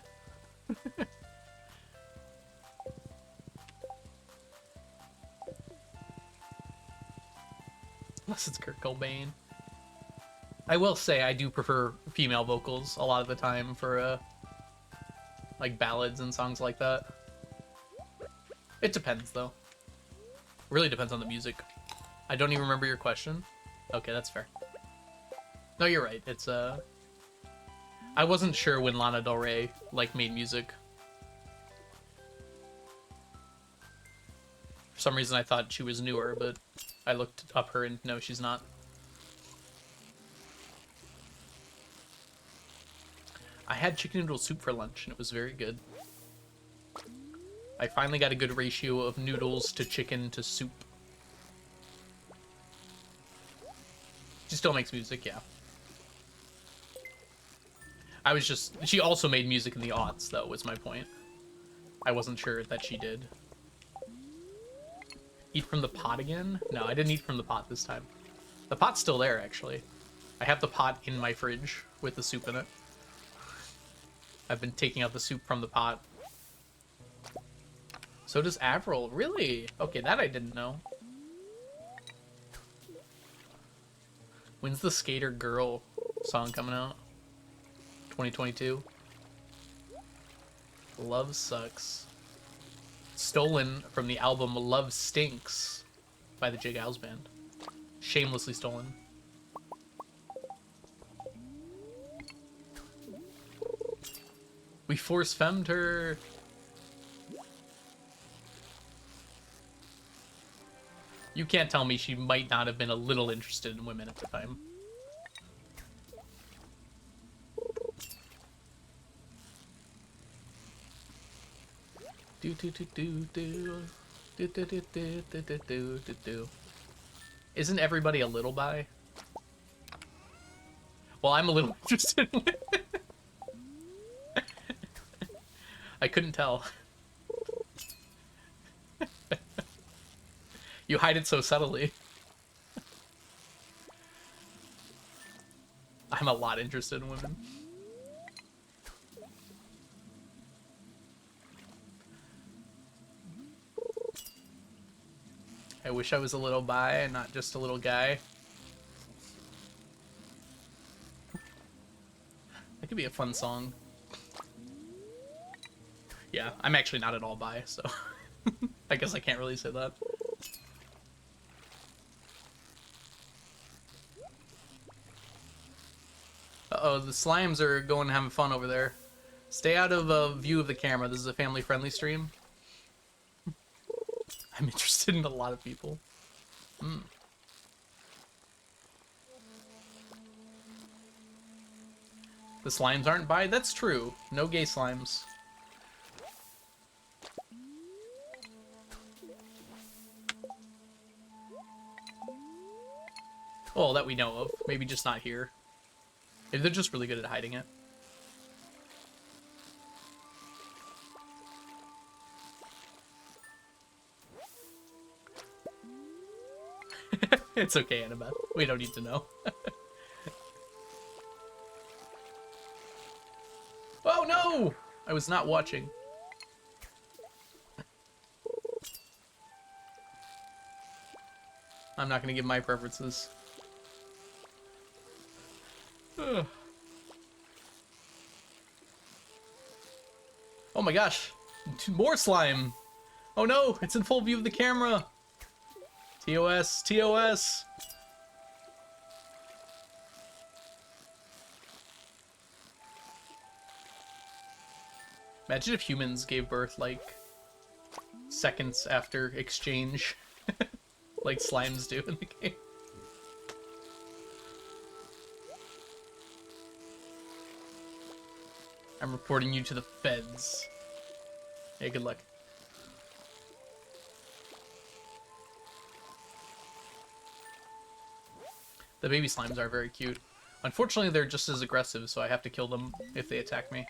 Unless it's Kurt Cobain. I will say I do prefer female vocals a lot of the time for like ballads and songs like that. It depends though. Really depends on the music. I don't even remember your question. Okay, that's fair. No, you're right. It's I wasn't sure when Lana Del Rey made music. For some reason I thought she was newer, but I looked up her and no, she's not. I had chicken noodle soup for lunch, and it was very good. I finally got a good ratio of noodles to chicken to soup. She still makes music, yeah. I was just... She also made music in the aughts, though, was my point. I wasn't sure that she did. Eat from the pot again? No, I didn't eat from the pot this time. The pot's still there, actually. I have the pot in my fridge with the soup in it. I've been taking out the soup from the pot. So does Avril. Really? Okay, that I didn't know. When's the Skater Girl song coming out? 2022? Love Sucks. Stolen from the album Love Stinks by the J. Giles Band. Shamelessly stolen. We force femmed her. You can't tell me she might not have been a little interested in women at the time. Isn't everybody a little bi? Well, I'm a little interested in women. I couldn't tell. You hide it so subtly. I'm a lot interested in women. I wish I was a little bi and not just a little guy. That could be a fun song. Yeah, I'm actually not at all bi, so I guess I can't really say that. Uh-oh, the slimes are going and having fun over there. Stay out of view of the camera. This is a family-friendly stream. I'm interested in a lot of people. The slimes aren't bi? That's true. No gay slimes. Well, that we know of. Maybe just not here. Maybe they're just really good at hiding it. It's okay, Annabeth. We don't need to know. Oh no! I was not watching. I'm not gonna give my preferences. Ugh. Oh my gosh! More slime! Oh no! It's in full view of the camera! TOS! TOS! Imagine if humans gave birth, like, seconds after exchange. Like slimes do in the game. I'm reporting you to the feds. Hey, good luck. The baby slimes are very cute. Unfortunately, they're just as aggressive, so I have to kill them if they attack me.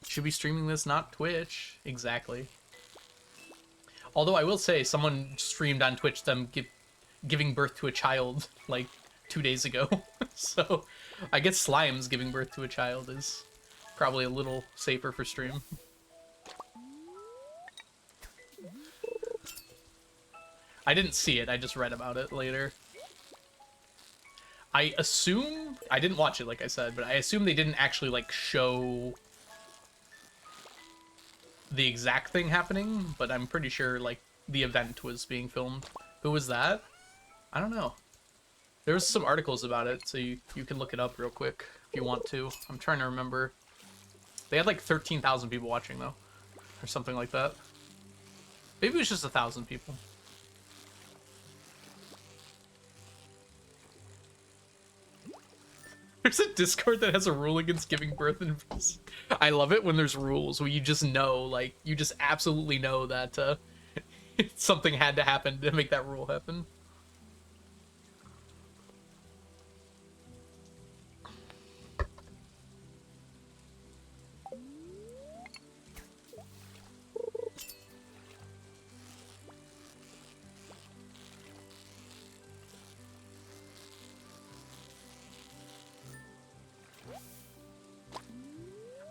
Should be streaming this, not Twitch. Exactly. Although I will say, someone streamed on Twitch them giving birth to a child, like, 2 days ago. So, I guess slimes giving birth to a child is probably a little safer for stream. I didn't see it, I just read about it later. I assume... I didn't watch it, like I said, but I assume they didn't actually, like, show the exact thing happening, but I'm pretty sure, like, the event was being filmed. Who was that? I don't know. There was some articles about it, so you can look it up real quick if you want to. I'm trying to remember. They had like 13,000 people watching, though, or something like that. Maybe it was just 1,000 people. There's a Discord that has a rule against giving birth in peace. I love it when there's rules where you just know, like, you just absolutely know that something had to happen to make that rule happen.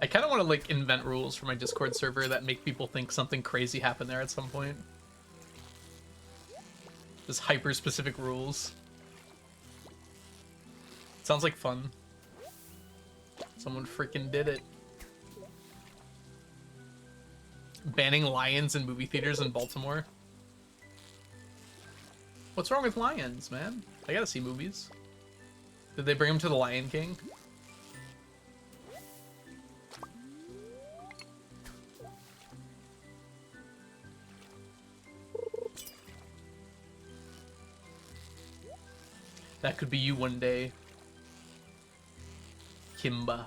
I kind of want to, like, invent rules for my Discord server that make people think something crazy happened there at some point. Just hyper-specific rules. Sounds like fun. Someone freaking did it. Banning lions in movie theaters in Baltimore. What's wrong with lions, man? I gotta see movies. Did they bring him to the Lion King? That could be you one day. Kimba.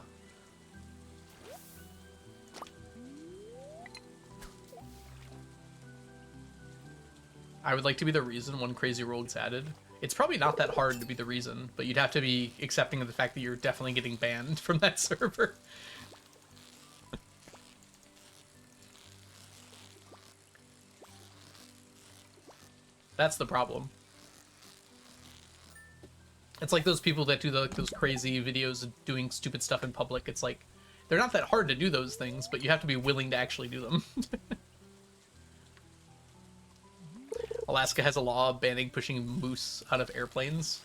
I would like to be the reason one crazy rule gets added. It's probably not that hard to be the reason, but you'd have to be accepting of the fact that you're definitely getting banned from that server. That's the problem. It's like those people that do those crazy videos of doing stupid stuff in public. It's like, they're not that hard to do those things, but you have to be willing to actually do them. Alaska has a law banning pushing moose out of airplanes.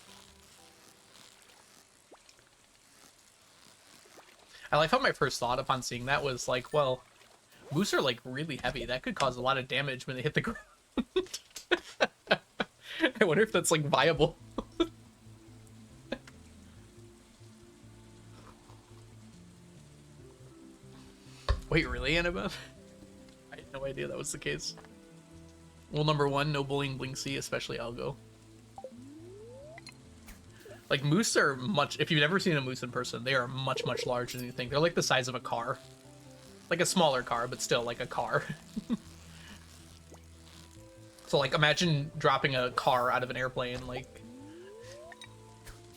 I like how my first thought upon seeing that was like, well, moose are like really heavy. That could cause a lot of damage when they hit the ground. I wonder if that's like viable. Wait, really, Annabeth? I had no idea that was the case. Rule number 1, no bullying Blinksy, especially Algo. Like, moose are much... If you've never seen a moose in person, they are much, much larger than you think. They're like the size of a car. Like a smaller car, but still like a car. So, like, imagine dropping a car out of an airplane, like...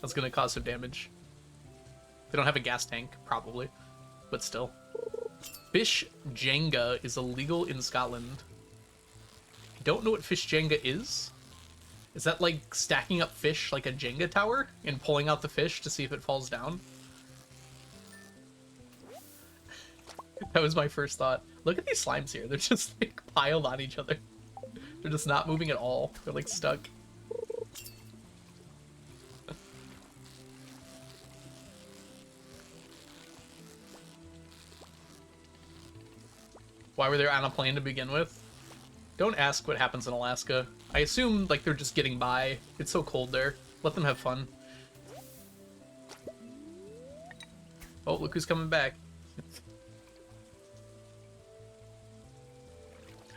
That's gonna cause some damage. They don't have a gas tank, probably. But still. Fish Jenga is illegal in Scotland. I don't know what Fish Jenga is. Is that like stacking up fish like a Jenga tower and pulling out the fish to see if it falls down? That was my first thought. Look at these slimes here. They're just like piled on each other. They're just not moving at all. They're like stuck. Why were they on a plane to begin with? Don't ask what happens in Alaska. I assume like they're just getting by. It's so cold there. Let them have fun. Oh, look who's coming back.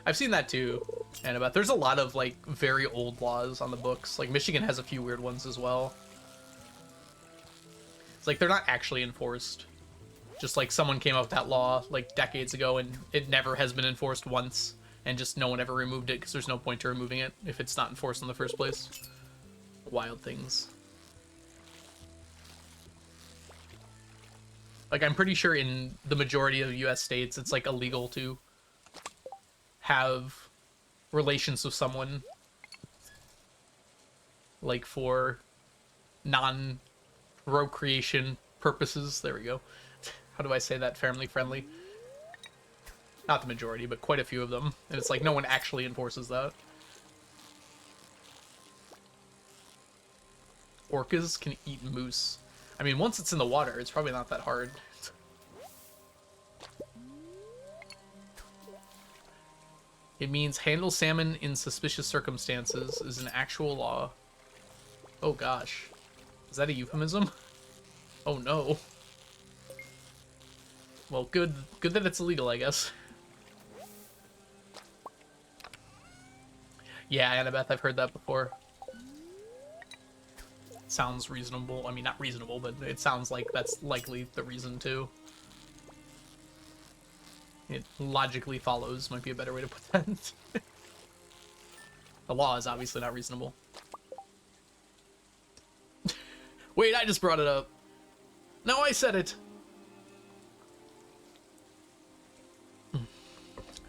I've seen that too, Annabeth. There's a lot of like very old laws on the books. Like Michigan has a few weird ones as well. It's like they're not actually enforced. Just like someone came up with that law like decades ago and it never has been enforced once, and just no one ever removed it because there's no point to removing it if it's not enforced in the first place. Wild things. Like I'm pretty sure in the majority of US states it's like illegal to have relations with someone like for non-procreation purposes. There we go. How do I say that family friendly? Not the majority, but quite a few of them. And it's like no one actually enforces that. Orcas can eat moose. I mean, once it's in the water, it's probably not that hard. It means handle salmon in suspicious circumstances is an actual law. Oh gosh. Is that a euphemism? Oh no. Well, good that it's illegal, I guess. Yeah, Annabeth, I've heard that before. sounds reasonable. I mean, not reasonable, but it sounds like that's likely the reason too. It logically follows, might be a better way to put that. The law is obviously not reasonable. Wait, I just brought it up. No, I said it.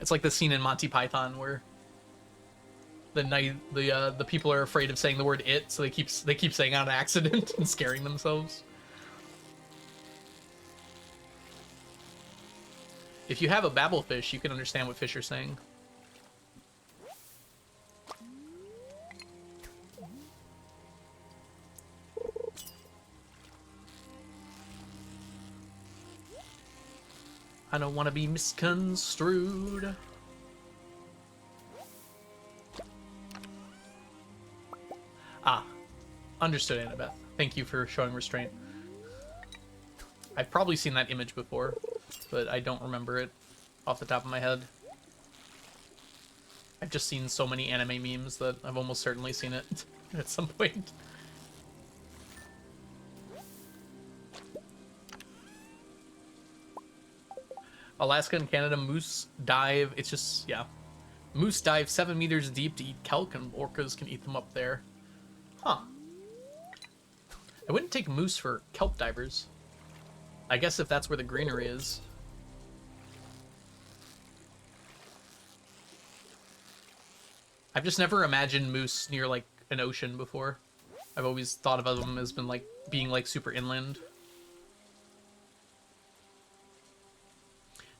It's like the scene in Monty Python where the people are afraid of saying the word "it," so they keep saying it on accident and scaring themselves. If you have a babblefish, you can understand what fish are saying. I don't want to be misconstrued. Ah, understood, Annabeth. Thank you for showing restraint. I've probably seen that image before, but I don't remember it off the top of my head. I've just seen so many anime memes that I've almost certainly seen it at some point. Alaska and Canada moose dive. It's just, yeah. Moose dive 7 meters deep to eat kelp, and orcas can eat them up there. Huh. I wouldn't take moose for kelp divers. I guess if that's where the greenery is. I've just never imagined moose near, like, an ocean before. I've always thought of them as being, like, super inland.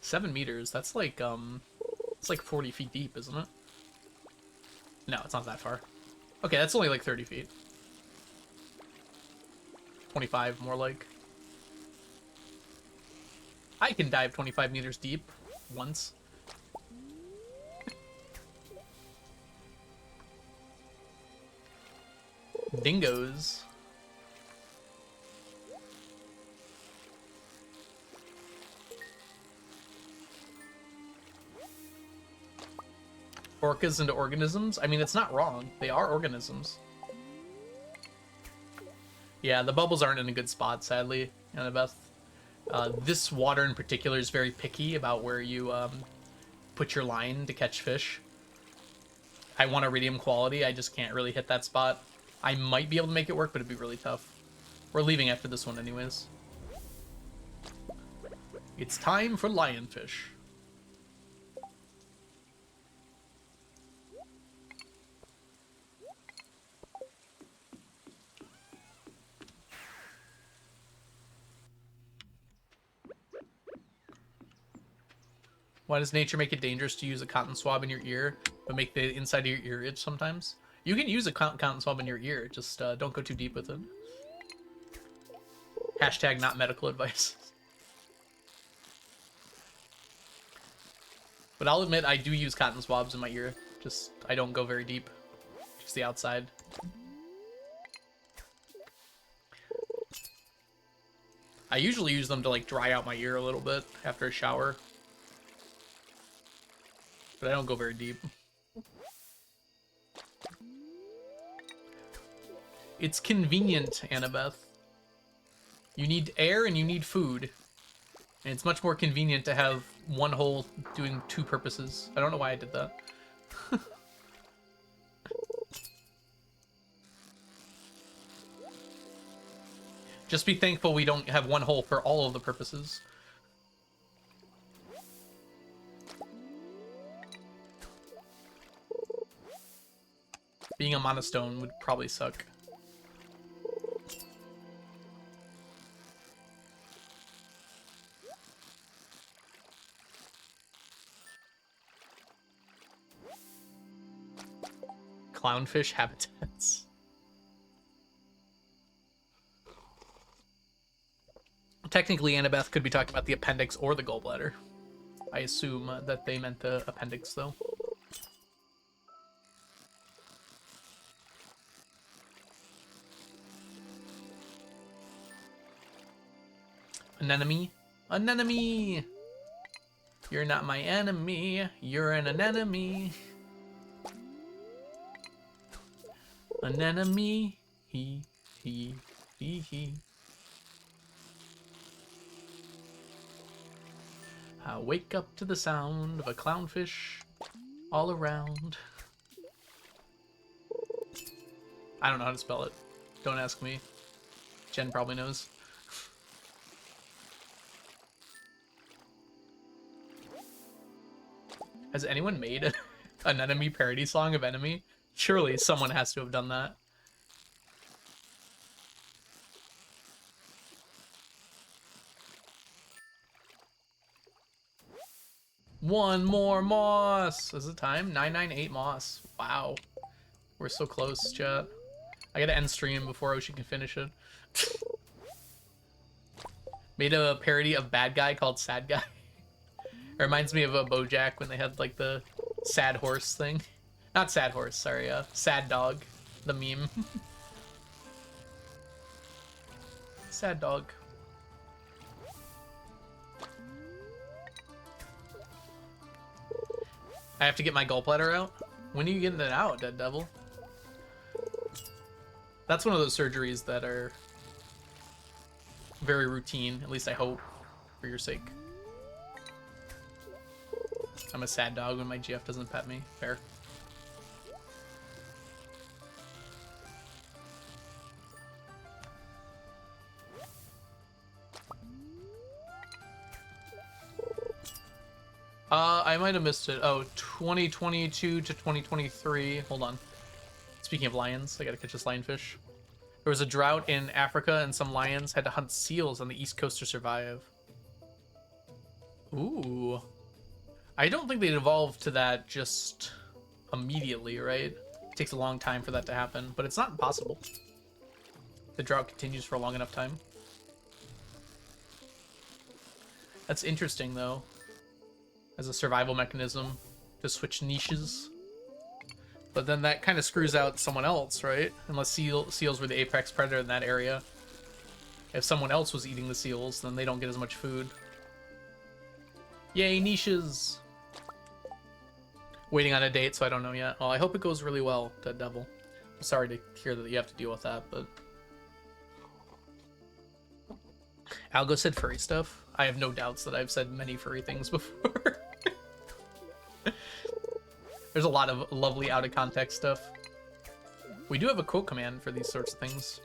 7 meters, that's like, it's like 40 feet deep, isn't it? No, it's not that far. Okay, that's only like 30 feet. 25, more like. I can dive 25 meters deep once. Dingoes. Orcas into organisms? I mean, it's not wrong. They are organisms. Yeah, the bubbles aren't in a good spot, sadly, Annabeth. This water in particular is very picky about where you put your line to catch fish. I want iridium quality, I just can't really hit that spot. I might be able to make it work, but it'd be really tough. We're leaving after this one anyways. It's time for lionfish. Why does nature make it dangerous to use a cotton swab in your ear, but make the inside of your ear itch sometimes? You can use a cotton swab in your ear, just don't go too deep with it. Hashtag not medical advice. But I'll admit I do use cotton swabs in my ear, just I don't go very deep, just the outside. I usually use them to like dry out my ear a little bit after a shower. But I don't go very deep. It's convenient, Annabeth. You need air and you need food. And it's much more convenient to have one hole doing two purposes. I don't know why I did that. Just be thankful we don't have one hole for all of the purposes. Being a monostone would probably suck. Clownfish habitats. Technically, Annabeth could be talking about the appendix or the gallbladder. I assume that they meant the appendix, though. Anemone? Anemone! You're not my enemy, you're an anemone. Anemone, Hee hee hee. I wake up to the sound of a clownfish all around. I don't know how to spell it. Don't ask me. Jen probably knows. Has anyone made an enemy parody song of Enemy? Surely someone has to have done that. One more moss. Is it time? 998 moss. Wow. We're so close, chat. I gotta end stream before Ocean can finish it. Made a parody of Bad Guy called Sad Guy. It reminds me of a BoJack when they had like the sad horse thing. Not sad horse, sorry, sad dog. The meme. Sad dog. I have to get my gallbladder out? When are you getting it out, Dead Devil? That's one of those surgeries that are very routine, at least I hope, for your sake. I'm a sad dog when my GF doesn't pet me. Fair. I might have missed it. Oh, 2022 to 2023. Hold on. Speaking of lions, I gotta catch this lionfish. There was a drought in Africa, and some lions had to hunt seals on the east coast to survive. Ooh. I don't think they'd evolve to that just immediately, right? It takes a long time for that to happen, but it's not impossible. The drought continues for a long enough time. That's interesting, though. As a survival mechanism to switch niches. But then that kind of screws out someone else, right? Unless seals were the apex predator in that area. If someone else was eating the seals, then they don't get as much food. Yay, niches! Waiting on a date, so I don't know yet. Well, I hope it goes really well, Dead Devil. I'm sorry to hear that you have to deal with that, but... Algo said furry stuff. I have no doubts that I've said many furry things before. There's a lot of lovely out-of-context stuff. We do have a quote command for these sorts of things.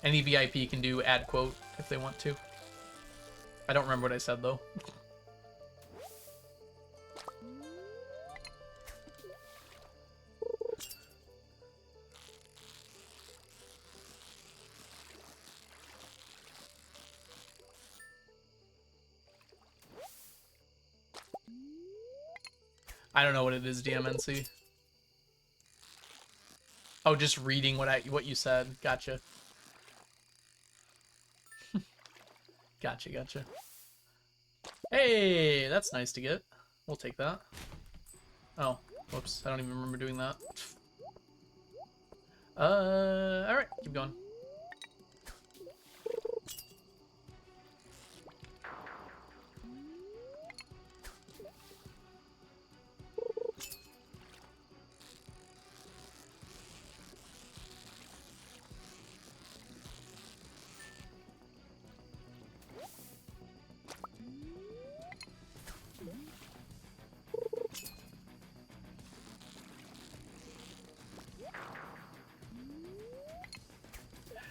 Any VIP can do add quote if they want to. I don't remember what I said, though. I don't know what it is, DMNC. Oh, just reading what you said. Gotcha. Gotcha. Hey, that's nice to get. We'll take that. Oh, whoops. I don't even remember doing that. Alright, keep going.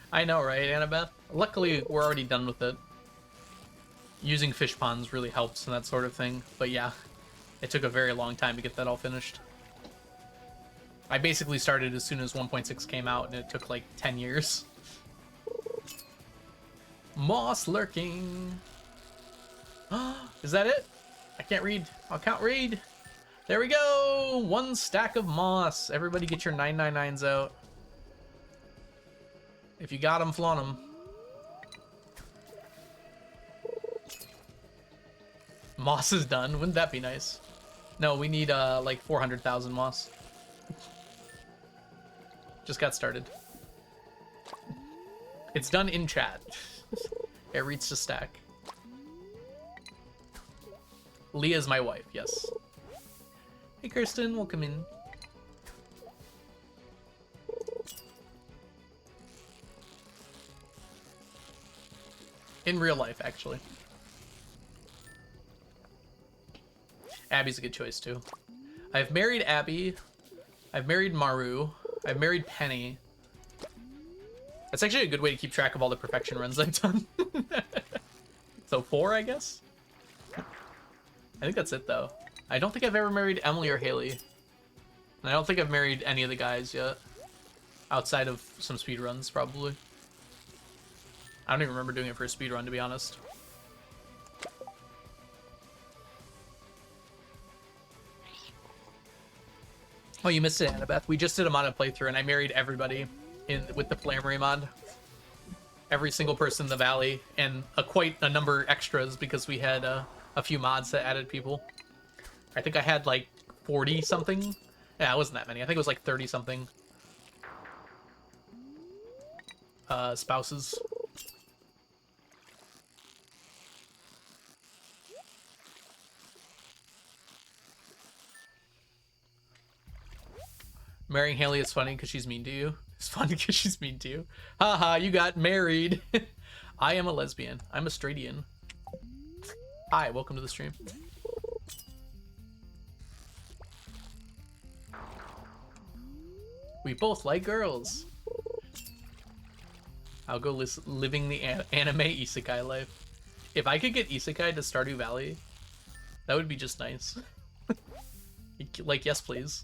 I know, right, Annabeth? Luckily, we're already done with it. Using fish ponds really helps and that sort of thing. But yeah, it took a very long time to get that all finished. I basically started as soon as 1.6 came out, and it took like 10 years. Moss lurking. Is that it? I can't read. I can't read. There we go. 1 stack of moss. Everybody get your 999s out. If you got them, flaunt them. Moss is done. Wouldn't that be nice? No, we need like 400,000 moss. Just got started. It's done in chat. It reached a stack. Leah's my wife, yes. Hey Kirsten, welcome in. In real life, actually. Abby's a good choice, too. I've married Abby. I've married Maru. I've married Penny. That's actually a good way to keep track of all the perfection runs I've done. So 4, I guess? I think that's it, though. I don't think I've ever married Emily or Haley. And I don't think I've married any of the guys yet. Outside of some speedruns, probably. I don't even remember doing it for a speedrun, to be honest. Oh, you missed it, Annabeth. We just did a modded playthrough, and I married everybody with the Flamery mod. Every single person in the valley, and quite a number extras because we had a few mods that added people. I think I had like 40 something. Yeah, it wasn't that many. I think it was like 30 something spouses. Marrying Haley is funny because she's mean to you. It's funny because she's mean to you. Haha, you got married. I am a lesbian. I'm a straightian. Hi, welcome to the stream. We both like girls. I'll go living the anime isekai life. If I could get isekai to Stardew Valley, that would be just nice. Like, yes, please.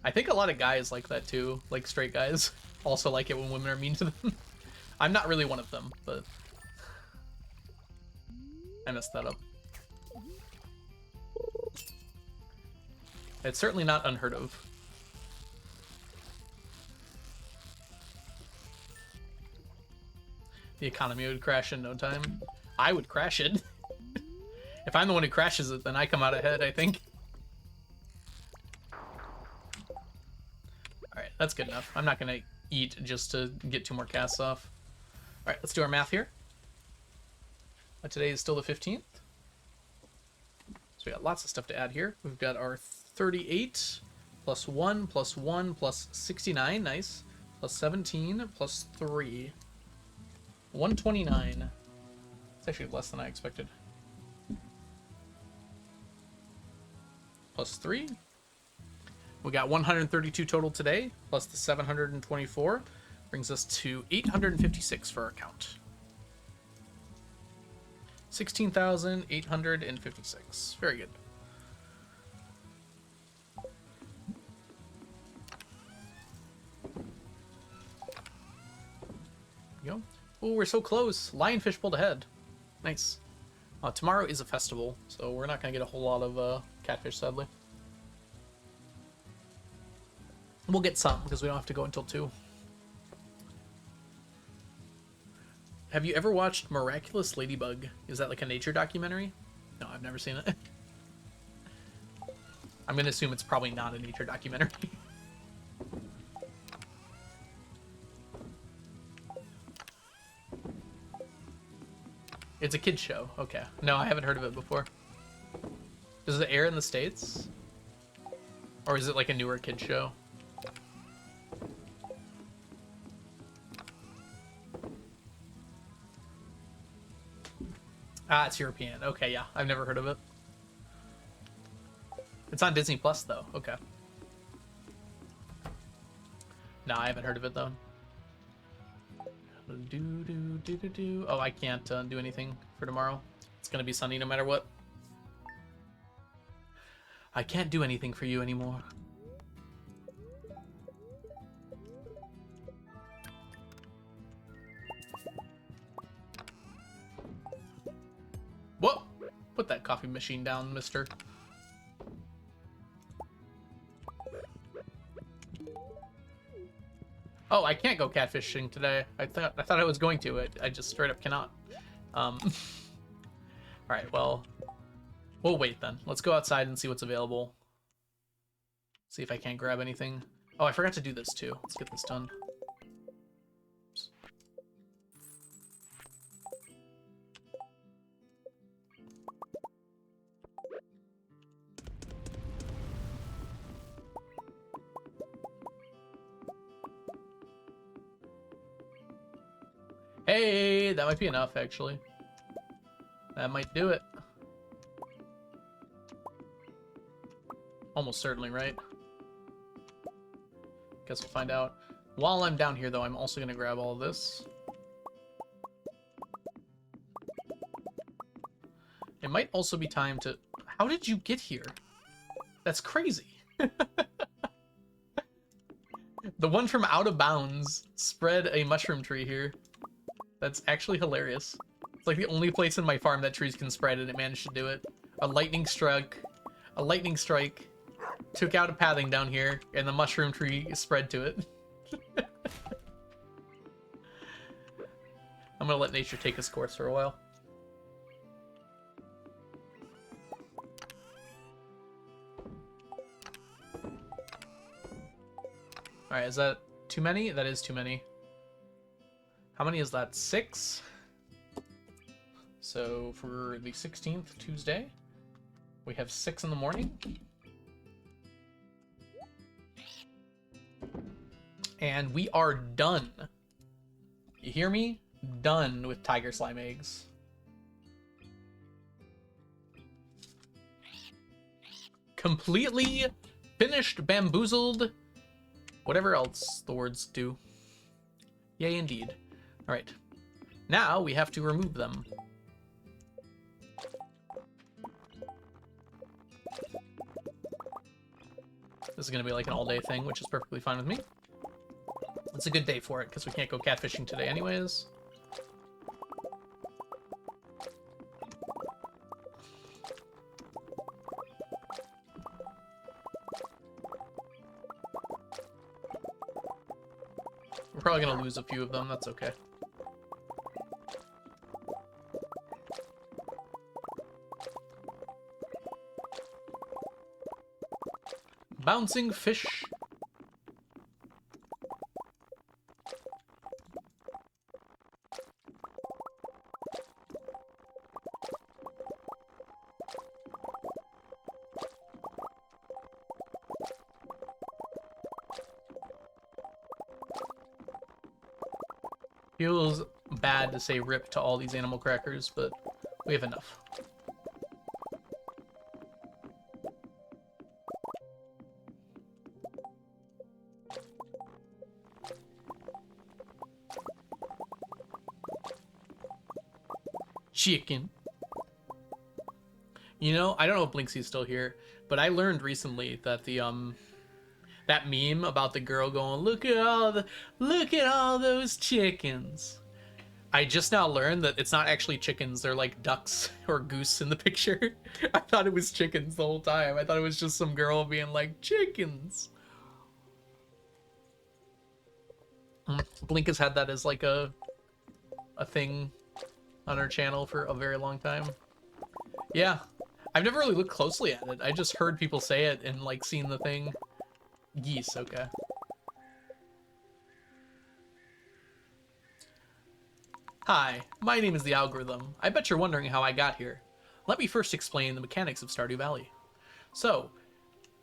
I think a lot of guys like that too, like straight guys also like it when women are mean to them. I'm not really one of them, but I messed that up. It's certainly not unheard of. The economy would crash in no time. I would crash it. If I'm the one who crashes it, then I come out ahead, I think. Alright, that's good enough. I'm not gonna eat just to get 2 more casts off. Alright, let's do our math here. Today is still the 15th. So we got lots of stuff to add here. We've got our 38 plus 1 plus 1 plus 69, nice. Plus 17 plus 3. 129. It's actually less than I expected. Plus 3. We got 132 total today, plus the 724. Brings us to 856 for our count. 16,856. Very good. Go. Oh, we're so close. Lionfish pulled ahead. Nice. Tomorrow is a festival, so we're not going to get a whole lot of catfish, sadly. We'll get some, because we don't have to go until 2. Have you ever watched Miraculous Ladybug? Is that like a nature documentary? No, I've never seen it. I'm going to assume it's probably not a nature documentary. It's a kid's show. Okay. No, I haven't heard of it before. Does it air in the States? Or is it like a newer kid's show? Ah, it's European. Okay, yeah. I've never heard of it. It's on Disney Plus, though. Okay. No, I haven't heard of it, though. Oh, I can't do anything for tomorrow. It's gonna be sunny no matter what. I can't do anything for you anymore. Whoa! Put that coffee machine down, mister. Oh, I can't go catfishing today. I thought I was going to. I just straight up cannot. All right, well, we'll wait then. Let's go outside and see what's available. See if I can't grab anything. Oh, I forgot to do this too. Let's get this done. Oops. Hey, that might be enough, actually. That might do it. Almost certainly, right? Guess we'll find out. While I'm down here, though, I'm also going to grab all of this. It might also be time to... How did you get here? That's crazy. The one from Out of Bounds spread a mushroom tree here. That's actually hilarious. It's like the only place in my farm that trees can spread, and it managed to do it. A lightning strike took out a pathing down here, and the mushroom tree spread to it. I'm gonna let nature take its course for a while. Alright, is that too many? That is too many. How many is that? 6? So for the 16th, Tuesday, we have 6 in the morning. And we are done. You hear me? Done with tiger slime eggs. Completely finished, bamboozled, whatever else the words do. Yay, indeed. Alright. Now we have to remove them. This is going to be like an all-day thing, which is perfectly fine with me. It's a good day for it, because we can't go catfishing today anyways. We're probably going to lose a few of them, that's okay. Bouncing fish. Feels bad to say rip to all these animal crackers, but we have enough. Chicken. You know, I don't know if Blinksy's still here, but I learned recently that the that meme about the girl going, look at all those chickens. I just now learned that it's not actually chickens, they're like ducks or goose in the picture. I thought it was chickens the whole time. I thought it was just some girl being like, chickens. Blink has had that as like a thing on her channel for a very long time. Yeah, I've never really looked closely at it. I just heard people say it and like seen the thing. Geese, okay. Hi, my name is the Algorithm. I bet you're wondering how I got here. Let me first explain the mechanics of Stardew Valley. So,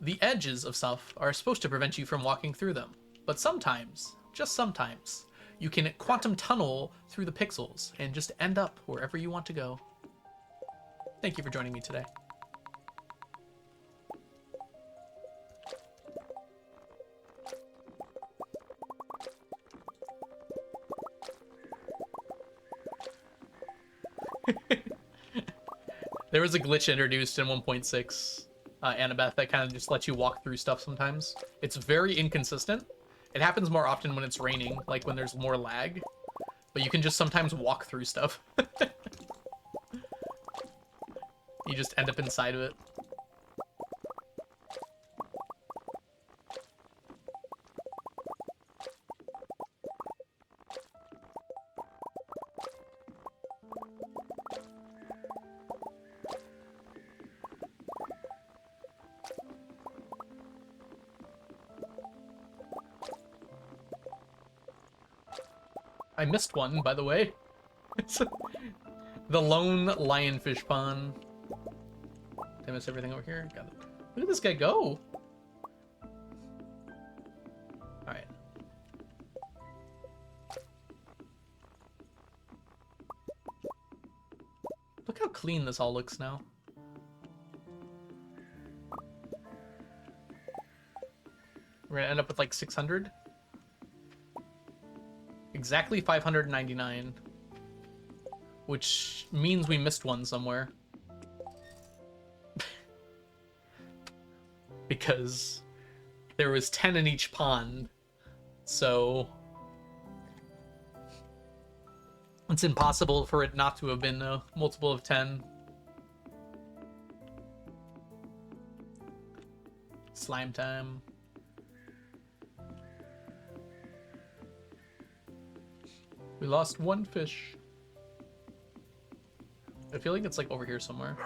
the edges of stuff are supposed to prevent you from walking through them, but sometimes, just sometimes, you can quantum tunnel through the pixels and just end up wherever you want to go. Thank you for joining me today. There was a glitch introduced in 1.6 Annabeth that kind of just lets you walk through stuff sometimes. It's very inconsistent. It happens more often when it's raining, like when there's more lag. But you can just sometimes walk through stuff. You just end up inside of it. I missed one, by the way. It's the lone lionfish pond. Did I miss everything over here? Got it. Look at this guy go. Alright. clean this all looks now. We're gonna end up with like 600. Exactly 599. Which means we missed one somewhere. Because there was 10 in each pond. So it's impossible for it not to have been a multiple of 10. Slime time. We lost one fish. I feel like it's like over here somewhere.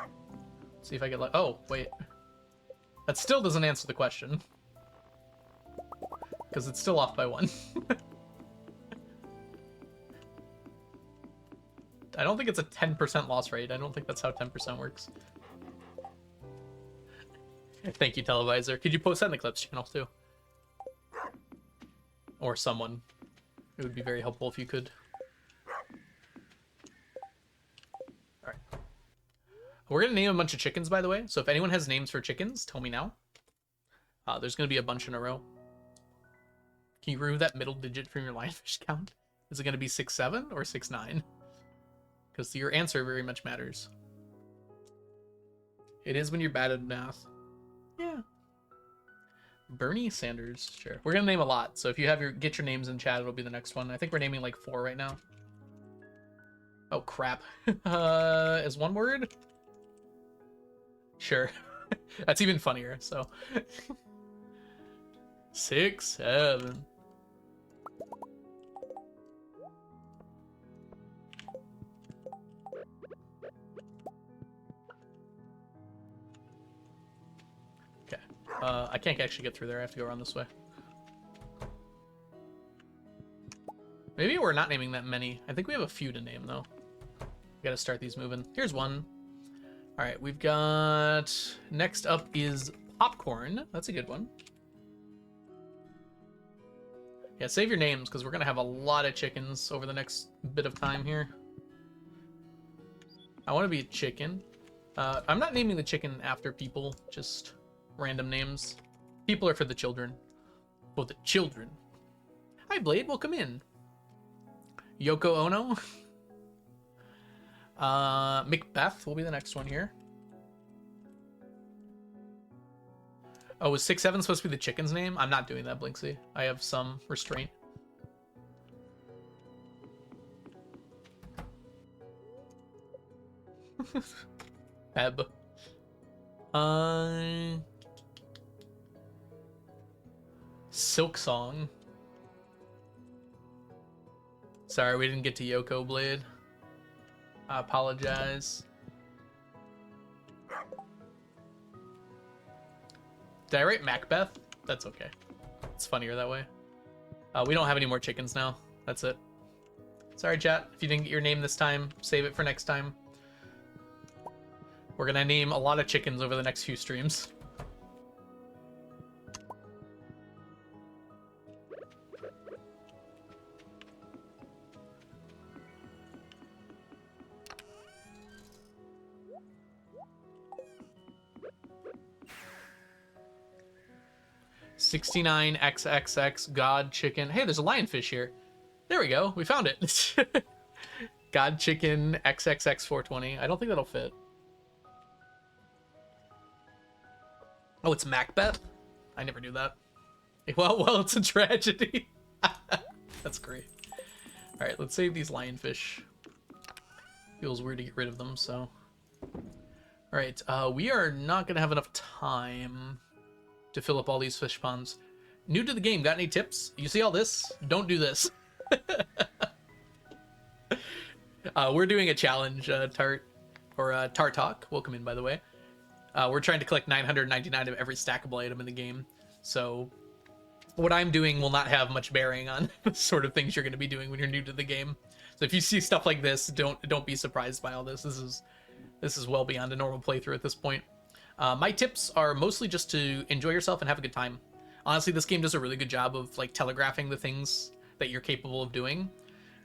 See if I get like, oh, wait. That still doesn't answer the question. Because it's still off by one. I don't think it's a 10% loss rate. I don't think that's how 10% works. Thank you, Televisor. Could you post that in the Clips channel too? Or someone. It would be very helpful if you could. Alright. We're going to name a bunch of chickens, by the way. So if anyone has names for chickens, tell me now. There's going to be a bunch in a row. Can you remove that middle digit from your lionfish count? Is it going to be 6'7" or 6'9"? Because your answer very much matters. It is when you're bad at math. Yeah. Bernie Sanders, sure. We're gonna name a lot, so if you have get your names in chat, it'll be the next one. I think we're naming like 4 right now. Oh crap. Is one word? Sure. That's even funnier, so. 6, 7. I can't actually get through there. I have to go around this way. Maybe we're not naming that many. I think we have a few to name, though. We gotta start these moving. Here's one. Alright, we've got... Next up is popcorn. That's a good one. Yeah, save your names, because we're gonna have a lot of chickens over the next bit of time here. I want to be a chicken. I'm not naming the chicken after people, just... random names. People are for the children. For the children. Hi, Blade. Welcome in. Yoko Ono. Macbeth will be the next one here. Oh, was 6'7" supposed to be the chicken's name? I'm not doing that, Blinksy. I have some restraint. Eb. Silk Song. Sorry, we didn't get to Yoko Blade. I apologize. Did I write Macbeth? That's okay. It's funnier that way. We don't have any more chickens now. That's it. Sorry, chat. If you didn't get your name this time, save it for next time. We're gonna name a lot of chickens over the next few streams. $69XXX God Chicken. Hey, there's a lionfish here. There we go. We found it. God Chicken XXX420. I don't think that'll fit. Oh, it's Macbeth? I never knew that. Well, it's a tragedy. That's great. All right, let's save these lionfish. Feels weird to get rid of them, so. All right, we are not gonna have enough time to fill up all these fish ponds. New to the game, got any tips? You see all this? Don't do this. We're doing a challenge, Tart, or Tartalk. Welcome in, by the way. We're trying to collect 999 of every stackable item in the game. So what I'm doing will not have much bearing on the sort of things you're going to be doing when you're new to the game. So if you see stuff like this, don't be surprised by all this. This is well beyond a normal playthrough at this point. My tips are mostly just to enjoy yourself and have a good time. Honestly, this game does a really good job of like telegraphing the things that you're capable of doing.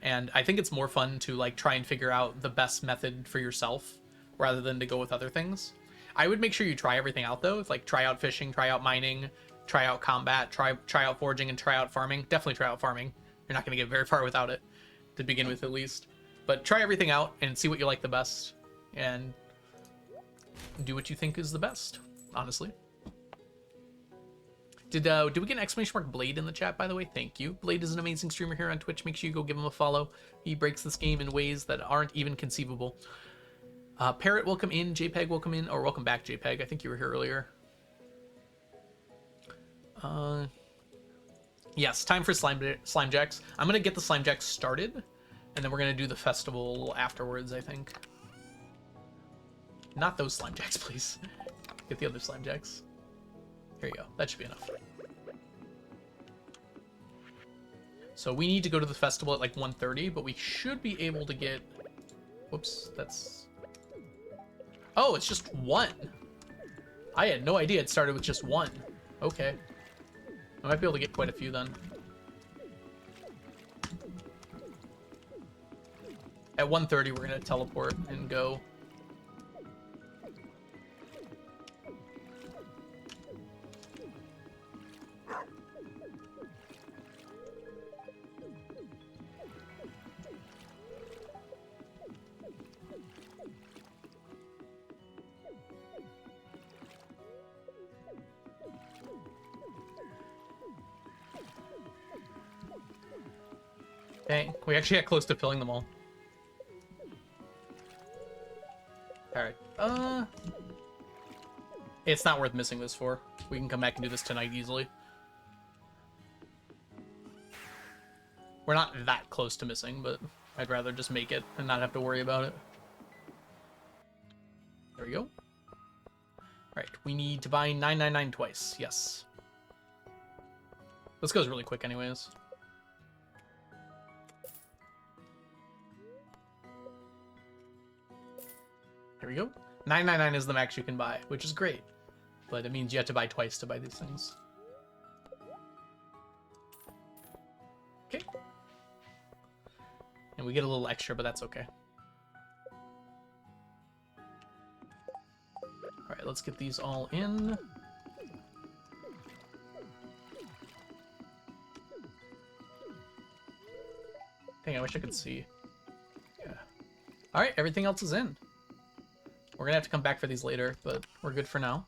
And I think it's more fun to like try and figure out the best method for yourself rather than to go with other things. I would make sure you try everything out though. It's like try out fishing, try out mining, try out combat, try out foraging, and try out farming. Definitely try out farming. You're not going to get very far without it, to begin with at least. But try everything out and see what you like the best, and do what you think is the best, honestly. Did we get an exclamation mark Blade in the chat, by the way? Thank you. Blade is an amazing streamer here on Twitch. Make sure you go give him a follow. He breaks this game in ways that aren't even conceivable. Parrot, welcome in. JPEG, welcome in. Or welcome back, JPEG. I think you were here earlier. Yes, time for Slime Jacks. I'm going to get the Slime Jacks started, and then we're going to do the festival afterwards, I think. Not those Slime Jacks, please. Get the other Slime Jacks. Here you go. That should be enough. So we need to go to the festival at like 1:30, but we should be able to get... Whoops, that's... Oh, it's just one. I had no idea it started with just one. Okay. I might be able to get quite a few then. At 1:30, we're going to teleport and go. Okay, we actually got close to filling them all. Alright, it's not worth missing this for. We can come back and do this tonight easily. We're not that close to missing, but I'd rather just make it and not have to worry about it. There we go. Alright, we need to buy 999 twice, yes. This goes really quick anyways. Here we go. 999 is the max you can buy, which is great. But it means you have to buy twice to buy these things. Okay. And we get a little extra, but that's okay. Alright, let's get these all in. Dang, I wish I could see. Yeah. Alright, everything else is in. We're gonna have to come back for these later, but we're good for now.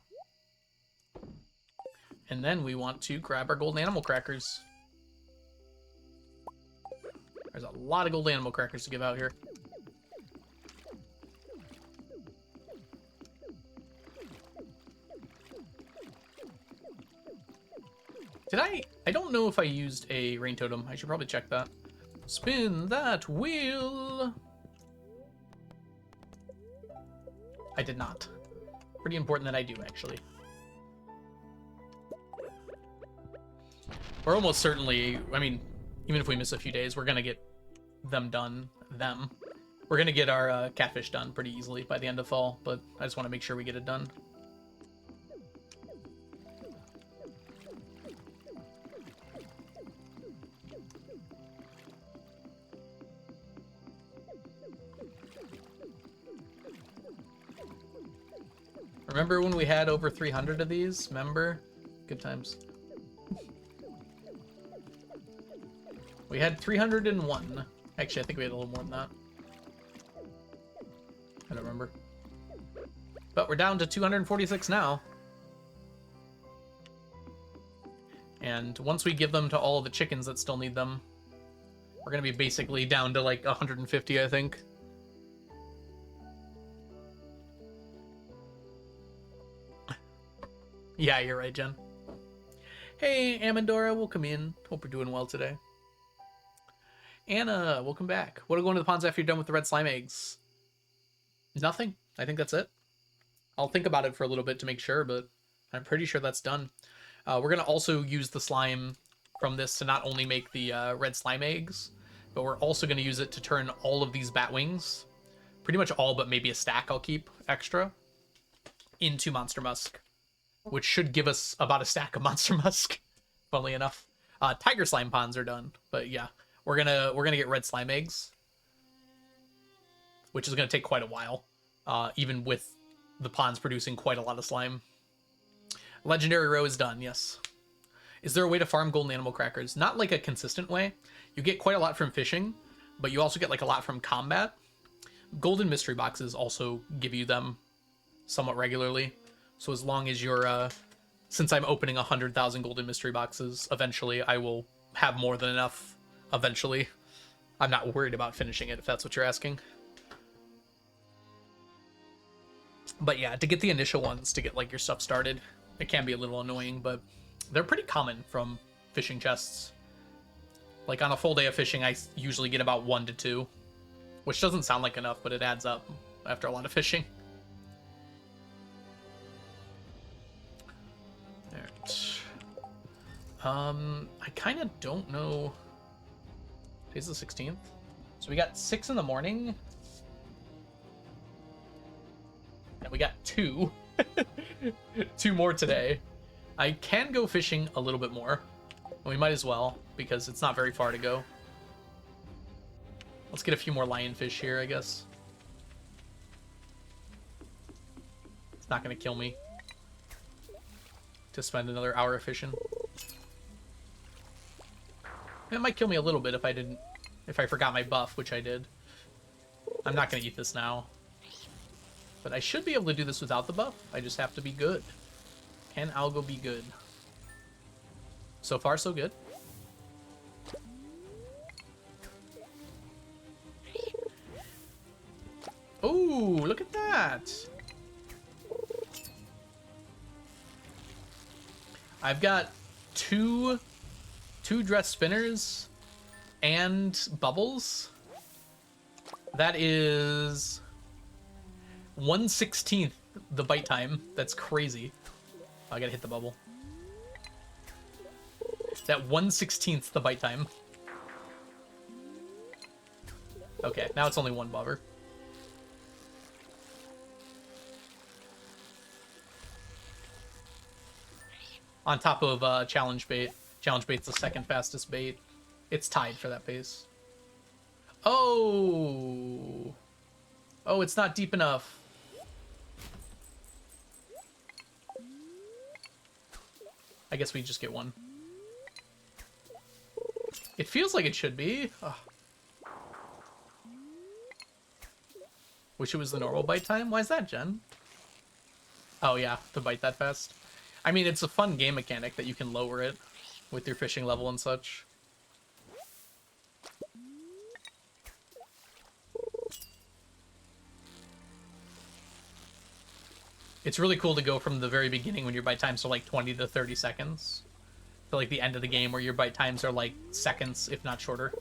And then we want to grab our golden animal crackers. There's a lot of golden animal crackers to give out here. Did I don't know if I used a rain totem. I should probably check that. Spin that wheel! I did not. Pretty important that I do, actually. We're almost certainly, I mean, even if we miss a few days, we're gonna get them done. We're gonna get our catfish done pretty easily by the end of fall, but I just want to make sure we get it done. Remember when we had over 300 of these? Remember? Good times. We had 301. Actually, I think we had a little more than that. I don't remember. But we're down to 246 now. And once we give them to all of the chickens that still need them, we're going to be basically down to like 150, I think. Yeah, you're right, Jen. Hey, Amandora, welcome in. Hope you're doing well today. Anna, welcome back. What are going to the ponds after you're done with the red slime eggs? Nothing. I think that's it. I'll think about it for a little bit to make sure, but I'm pretty sure that's done. We're going to also use the slime from this to not only make the red slime eggs, but we're also going to use it to turn all of these bat wings, pretty much all but maybe a stack I'll keep extra, into monster musk, which should give us about a stack of monster musk, funnily enough. Tiger slime ponds are done, but yeah, we're gonna get red slime eggs, which is gonna take quite a while. even with the ponds producing quite a lot of slime. Legendary row is done, yes. Is there a way to farm golden animal crackers? Not like a consistent way. You get quite a lot from fishing, but you also get like a lot from combat. Golden mystery boxes also give you them somewhat regularly. So as long as you're, since I'm opening 100,000 golden mystery boxes, eventually I will have more than enough. Eventually. I'm not worried about finishing it, if that's what you're asking. But yeah, to get the initial ones, to get like your stuff started, it can be a little annoying, but they're pretty common from fishing chests. Like on a full day of fishing, I usually get about 1 to 2, which doesn't sound like enough, but it adds up after a lot of fishing. Alright. I kind of don't know. Today's the 16th. So we got 6 in the morning. And we got 2. 2 more today. I can go fishing a little bit more. We might as well, because it's not very far to go. Let's get a few more lionfish here, I guess. It's not going to kill me to spend another hour fishing. It might kill me a little bit if I forgot my buff, which I did. I'm not going to eat this now. But I should be able to do this without the buff. I just have to be good. Can Algo be good? So far, so good. Oh, look at that. I've got two dress spinners and bubbles. That is 1/16 the bite time. That's crazy. I gotta hit the bubble. That 1/16 the bite time. Okay, now it's only 1 bobber. On top of challenge bait. Challenge bait's the second fastest bait. It's tied for that pace. Oh! Oh, it's not deep enough. I guess we just get 1. It feels like it should be. Ugh. Wish it was the normal bite time. Why is that, Jen? Oh yeah, to bite that fast. I mean, it's a fun game mechanic that you can lower it with your fishing level and such. It's really cool to go from the very beginning when your bite times are like 20 to 30 seconds to like the end of the game where your bite times are like seconds, if not shorter.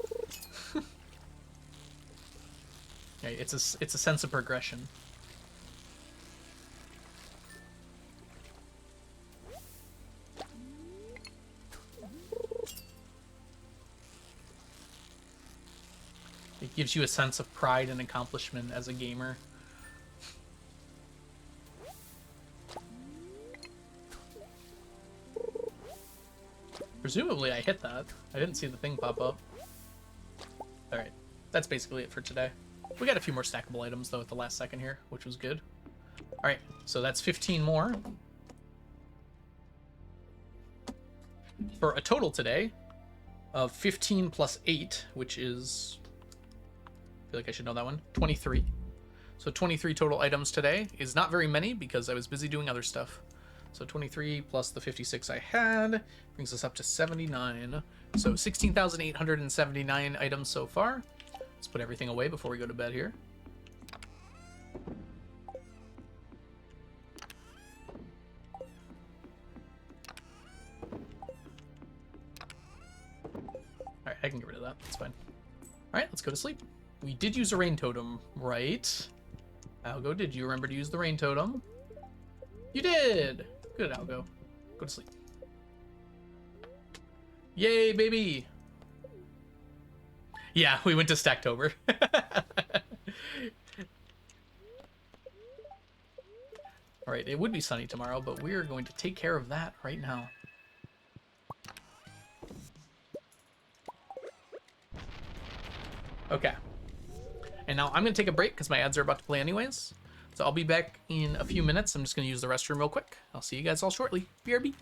Yeah, it's a sense of progression. It gives you a sense of pride and accomplishment as a gamer. Presumably I hit that. I didn't see the thing pop up. Alright, that's basically it for today. We got a few more stackable items though at the last second here, which was good. Alright, so that's 15 more. For a total today of 15 plus 8, which is... I feel like I should know that one. 23. So 23 total items today is not very many because I was busy doing other stuff. So 23 plus the 56 I had brings us up to 79. So 16,879 items so far. Let's put everything away before we go to bed here. Alright, I can get rid of that. That's fine. Alright, let's go to sleep. We did use a rain totem, right? Algo, did you remember to use the rain totem? You did! Good, Algo. Go to sleep. Yay, baby! Yeah, we went to Stacktober. Alright, it would be sunny tomorrow, but we're going to take care of that right now. Okay. And now I'm going to take a break because my ads are about to play anyways. So I'll be back in a few minutes. I'm just going to use the restroom real quick. I'll see you guys all shortly. BRB.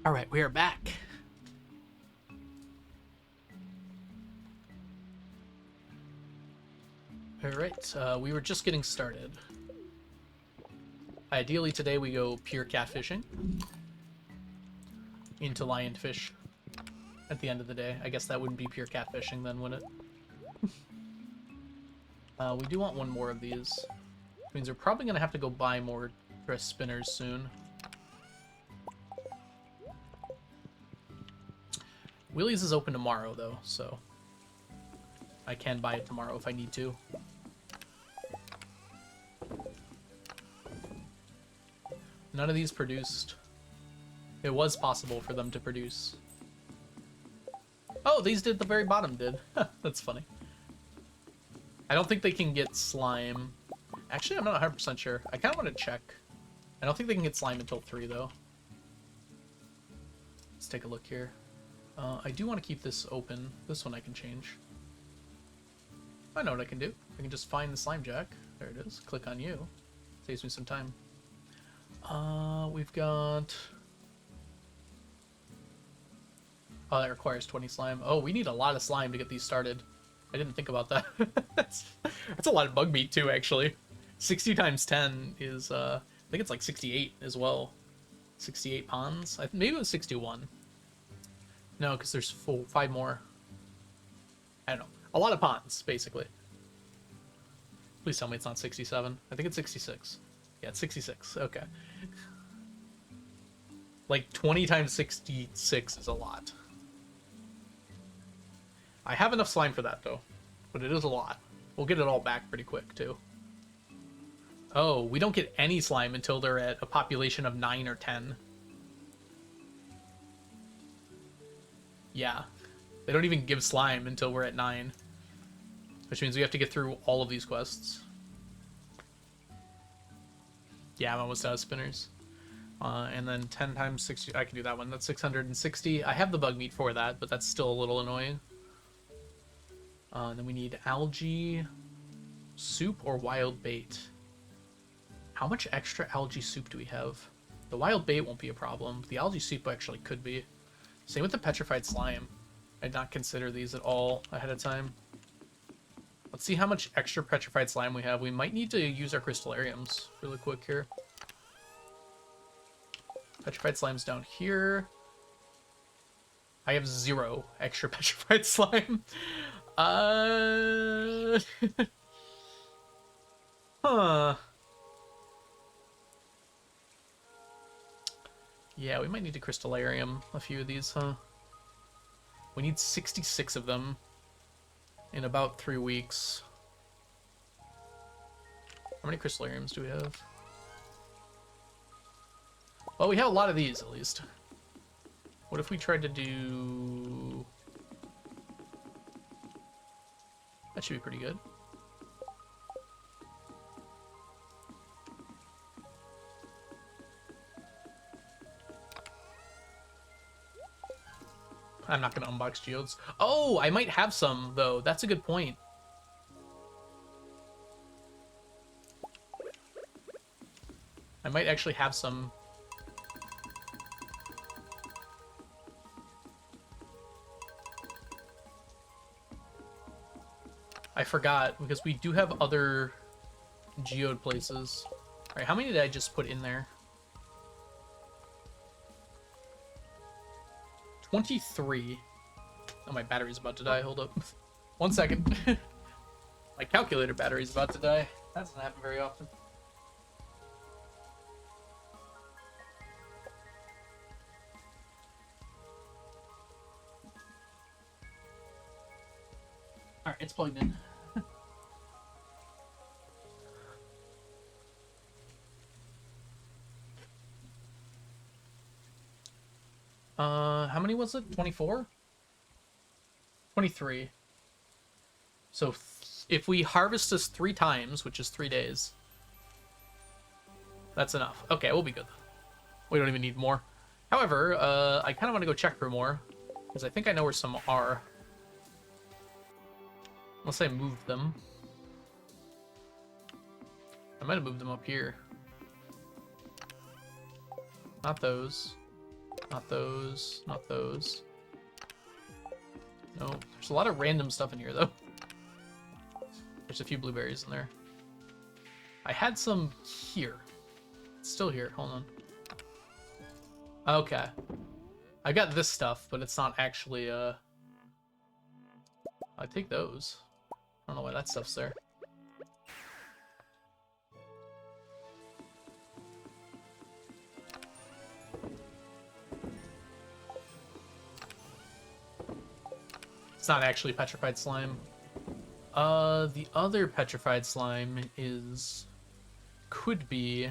All right, we are back. All right, we were just getting started. Ideally today we go pure catfishing into lionfish at the end of the day. I guess that wouldn't be pure catfishing then, would it? We do want one more of these. Which means we're probably going to have to go buy more dress spinners soon. Willie's is open tomorrow, though, so I can buy it tomorrow if I need to. None of these produced. It was possible for them to produce. Oh, these did, the very bottom did. That's funny. I don't think they can get slime. Actually, I'm not 100% sure. I kind of want to check. I don't think they can get slime until 3, though. Let's take a look here. I do want to keep this open. This one I can change. I know what I can do. I can just find the slime jack. There it is. Click on you. Saves me some time. We've got... Oh, that requires 20 slime. Oh, we need a lot of slime to get these started. I didn't think about that. that's a lot of bug meat, too, actually. 60 times 10 is, I think it's like 68 as well. 68 ponds? Maybe it was 61. No, because there's 5 more. I don't know. A lot of ponds, basically. Please tell me it's not 67. I think it's 66. Yeah, it's 66. Okay. Like, 20 times 66 is a lot. I have enough slime for that, though. But it is a lot. We'll get it all back pretty quick, too. Oh, we don't get any slime until they're at a population of 9 or 10. Yeah. They don't even give slime until we're at 9. Which means we have to get through all of these quests. Yeah, I'm almost out of spinners. And then 10 times 60... I can do that one. That's 660. I have the bug meat for that, but that's still a little annoying. Then we need algae, soup, or wild bait. How much extra algae soup do we have? The wild bait won't be a problem. The algae soup actually could be. Same with the petrified slime. I did not consider these at all ahead of time. Let's see how much extra petrified slime we have. We might need to use our crystallariums really quick here. Petrified slime's down here. I have 0 extra petrified slime. Huh. Yeah, we might need to crystallarium a few of these, huh? We need 66 of them in about 3 weeks. How many crystallariums do we have? Well, we have a lot of these, at least. What if we tried to do... That should be pretty good. I'm not going to unbox geodes. Oh, I might have some, though. That's a good point. I might actually have some. I forgot, because we do have other geode places. Alright, how many did I just put in there? 23. Oh, my battery's about to die. Hold up. 1 second. My calculator battery's about to die. That doesn't happen very often. Alright, it's plugged in. How many was it? 24? 23. So if we harvest this 3 times, which is 3 days, that's enough. Okay, we'll be good. We don't even need more. However, I kind of want to go check for more, because I think I know where some are. Unless I moved them. I might have moved them up here. Not those. Not those. Not those. No. There's a lot of random stuff in here, though. There's a few blueberries in there. I had some here. It's still here. Hold on. Okay. I got this stuff, but it's not actually, I take those. I don't know why that stuff's there. It's not actually petrified slime. The other petrified slime is... could be...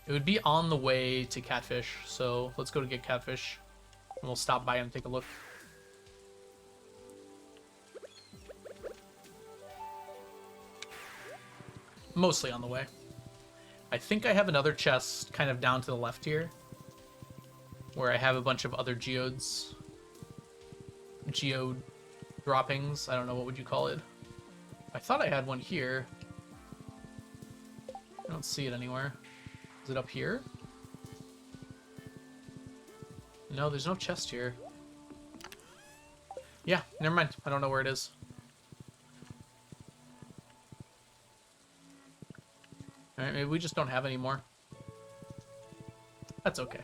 It would be on the way to Catfish, so let's go to get Catfish. And we'll stop by and take a look. Mostly on the way. I think I have another chest kind of down to the left here, where I have a bunch of other geodes. Geode droppings. I don't know, what would you call it? I thought I had one here. I don't see it anywhere. Is it up here? No, there's no chest here. Yeah, never mind. I don't know where it is. Alright, maybe we just don't have any more. That's okay.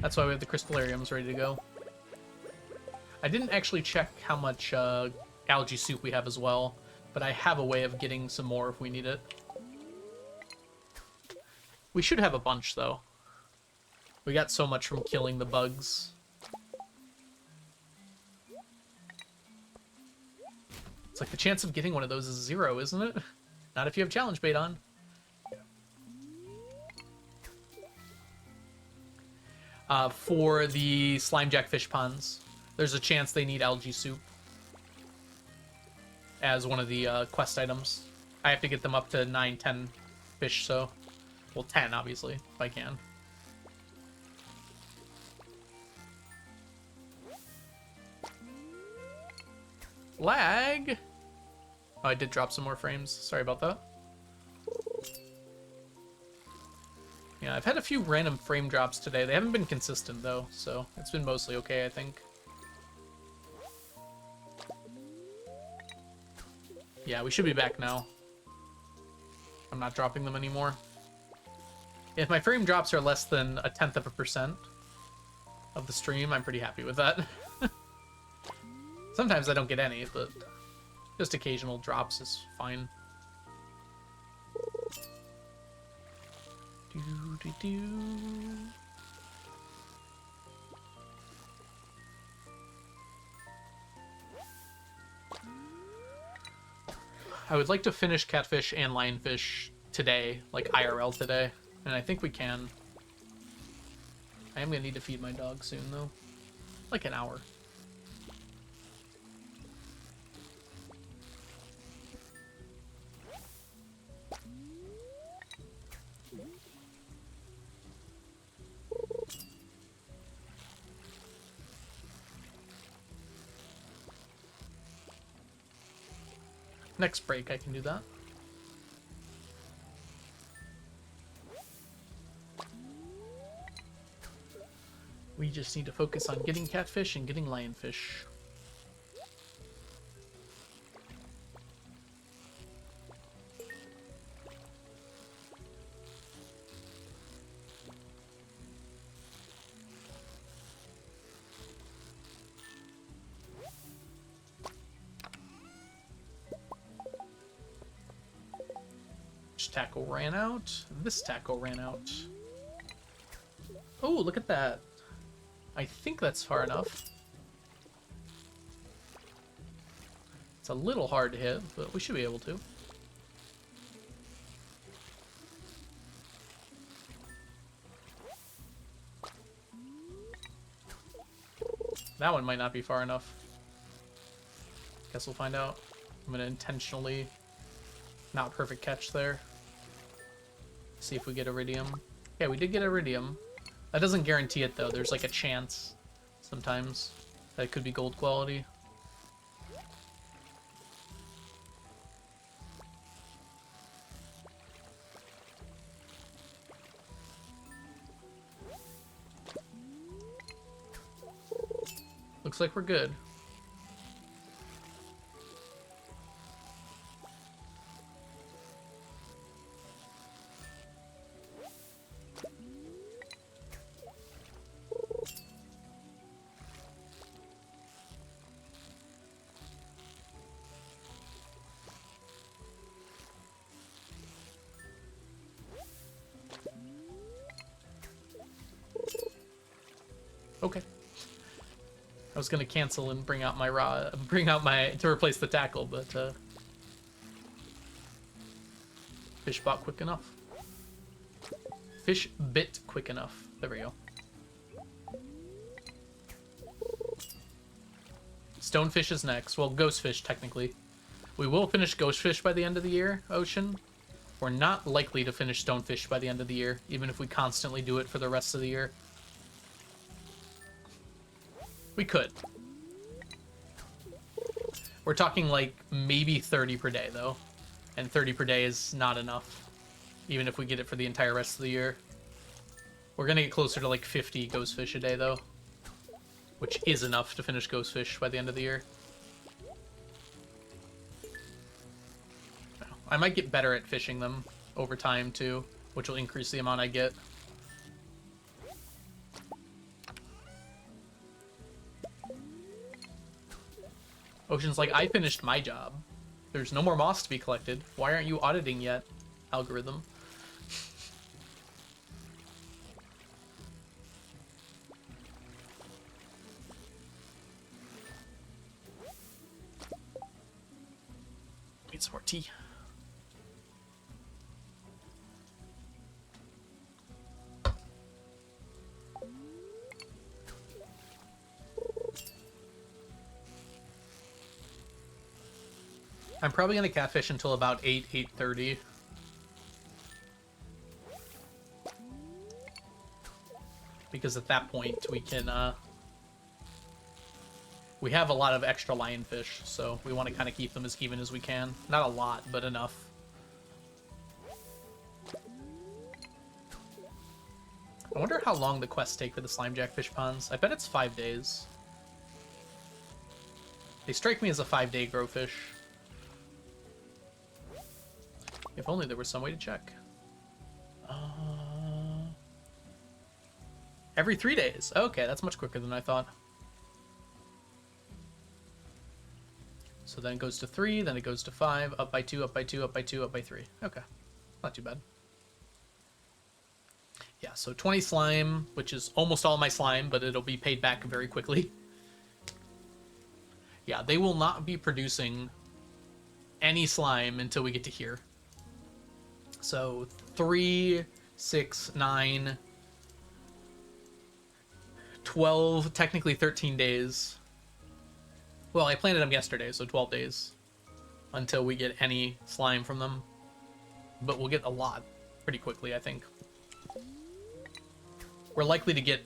That's why we have the crystallariums ready to go. I didn't actually check how much algae soup we have as well, but I have a way of getting some more if we need it. We should have a bunch, though. We got so much from killing the bugs. It's like the chance of getting one of those is 0, isn't it? Not if you have challenge bait on. For the slimejack fish ponds, there's a chance they need algae soup as one of the quest items. I have to get them up to 9, 10 fish, so... Well, 10, obviously, if I can. Lag! Oh, I did drop some more frames. Sorry about that. Yeah, I've had a few random frame drops today. They haven't been consistent, though, so it's been mostly okay, I think. Yeah, we should be back now. I'm not dropping them anymore. If my frame drops are less than 0.1% of the stream, I'm pretty happy with that. Sometimes I don't get any, but just occasional drops is fine. I would like to finish Catfish and Lionfish today, like IRL today, and I think we can. I am gonna need to feed my dog soon, though. Like an hour. Next break, I can do that. We just need to focus on getting Catfish and getting Lionfish. Tackle ran out. This tackle ran out. Oh, look at that. I think that's far enough. It's a little hard to hit, but we should be able to. That one might not be far enough. Guess we'll find out. I'm gonna intentionally not perfect catch there. See if we get iridium. Yeah, we did get iridium. That doesn't guarantee it, though. There's like a chance sometimes that it could be gold quality. Looks like we're good. Okay. I was gonna cancel and bring out my to replace the tackle, but fish bot quick enough. Fish bit quick enough. There we go. Stonefish is next. Well, Ghostfish technically. We will finish Ghostfish by the end of the year, Ocean. We're not likely to finish Stonefish by the end of the year, even if we constantly do it for the rest of the year. We could. We're talking like maybe 30 per day though. And 30 per day is not enough. Even if we get it for the entire rest of the year. We're gonna get closer to like 50 Ghostfish a day though. Which is enough to finish Ghostfish by the end of the year. I might get better at fishing them over time too, which will increase the amount I get. Ocean's like, I finished my job. There's no more moss to be collected. Why aren't you auditing yet, algorithm? Need some more tea. I'm probably going to catfish until about 8:30. Because at that point, we can, we have a lot of extra lionfish, so we want to kind of keep them as even as we can. Not a lot, but enough. I wonder how long the quests take for the slimejack fish ponds. I bet it's 5 days. They strike me as a 5-day grow fish. If only there was some way to check. Every 3 days. Okay, that's much quicker than I thought. So then it goes to 3, then it goes to 5, up by 2, up by 2, up by 2, up by 3. Okay, not too bad. Yeah, so 20 slime, which is almost all my slime, but it'll be paid back very quickly. Yeah, they will not be producing any slime until we get to here. So 3, 6, 9, 12, technically 13 days. Well, I planted them yesterday, so 12 days until we get any slime from them. But we'll get a lot pretty quickly, I think. We're likely to get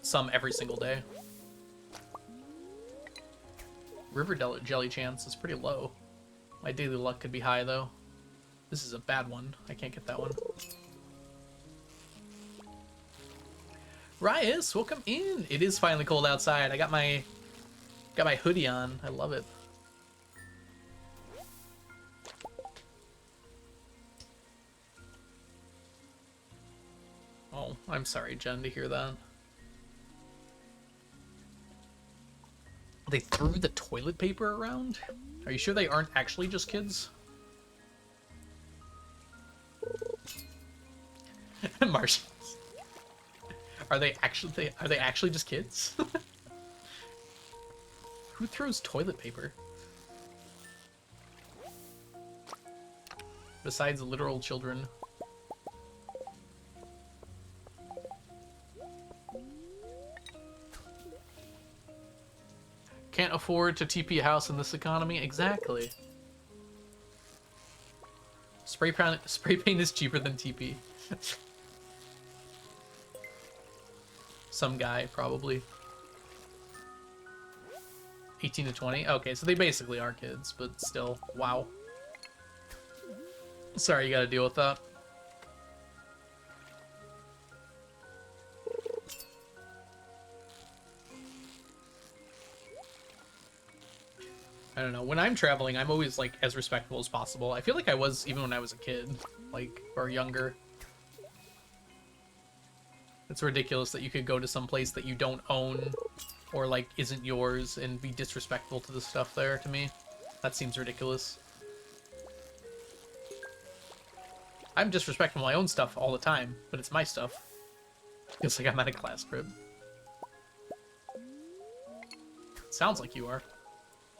some every single day. River jelly chance is pretty low. My daily luck could be high, though. This is a bad one. I can't get that one. Rias, welcome in. It is finally cold outside. I got my hoodie on. I love it. Oh, I'm sorry, Jen, to hear that. They threw the toilet paper around? Are you sure they aren't actually just kids? Martians. Are they actually just kids? Who throws toilet paper? Besides literal children. Can't afford to TP a house in this economy? Exactly. Spray paint is cheaper than TP. Some guy, probably. 18 to 20? Okay, so they basically are kids, but still, wow. Sorry you gotta deal with that. I don't know. When I'm traveling, I'm always like as respectful as possible. I feel like I was even when I was a kid, like, or younger. It's ridiculous that you could go to some place that you don't own or like isn't yours and be disrespectful to the stuff there. To me, that seems ridiculous. I'm disrespecting my own stuff all the time, but it's my stuff. Feels like I'm at a class trip. Sounds like you are.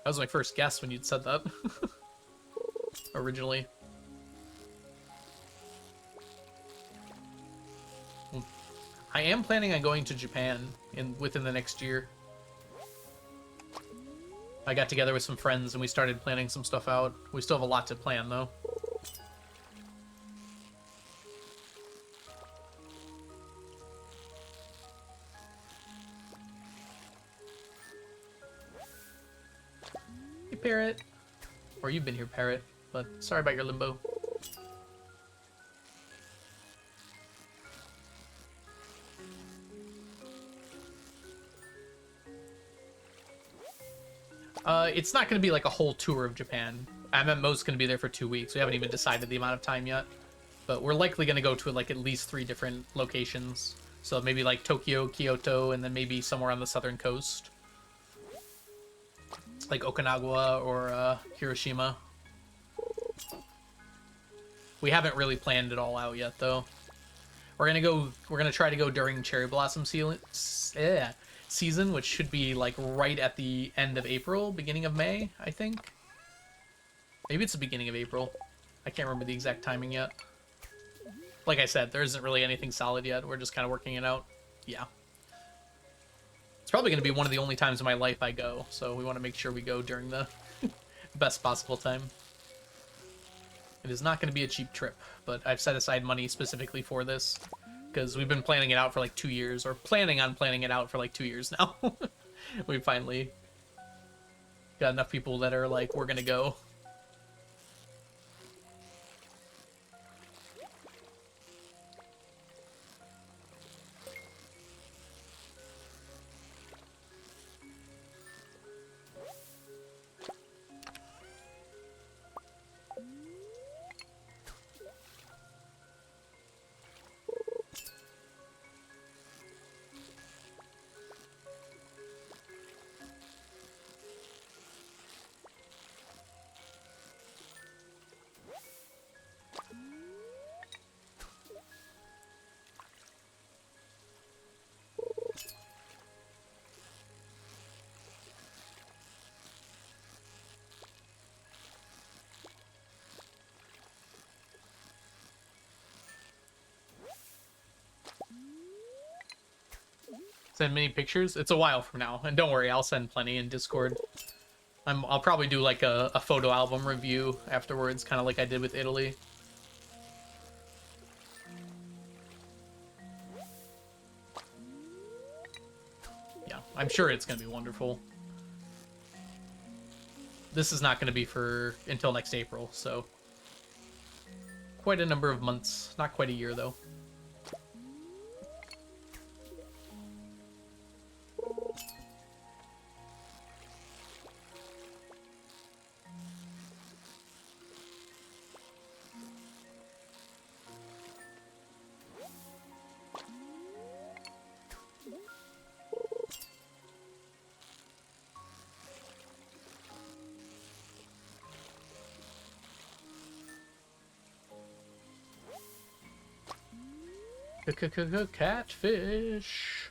That was my first guess when you'd said that. Originally. I am planning on going to Japan within the next year. I got together with some friends and we started planning some stuff out. We still have a lot to plan, though. Hey, Parrot. Or you've been here, Parrot. But sorry about your limbo. It's not going to be like a whole tour of Japan. I'm at most going to be there for 2 weeks. We haven't even decided the amount of time yet. But we're likely going to go to like at least 3 different locations. So maybe like Tokyo, Kyoto, and then maybe somewhere on the southern coast. Like Okinawa or Hiroshima. We haven't really planned it all out yet, though. We're gonna try to go during cherry blossom season, which should be like right at the end of April, beginning of May, I think. Maybe it's the beginning of April. I can't remember the exact timing yet. Like I said, there isn't really anything solid yet. We're just kind of working it out. Yeah. It's probably going to be one of the only times in my life I go, so we want to make sure we go during the best possible time. It is not going to be a cheap trip, but I've set aside money specifically for this, because we've been planning it out for like 2 years, or planning on planning it out for like 2 years now. We finally got enough people that are like, we're going to go. Send many pictures? It's a while from now. And don't worry, I'll send plenty in Discord. I'll probably do like a photo album review afterwards, kind of like I did with Italy. Yeah, I'm sure it's going to be wonderful. This is not going to be until next April, so quite a number of months. Not quite a year, though. Catfish.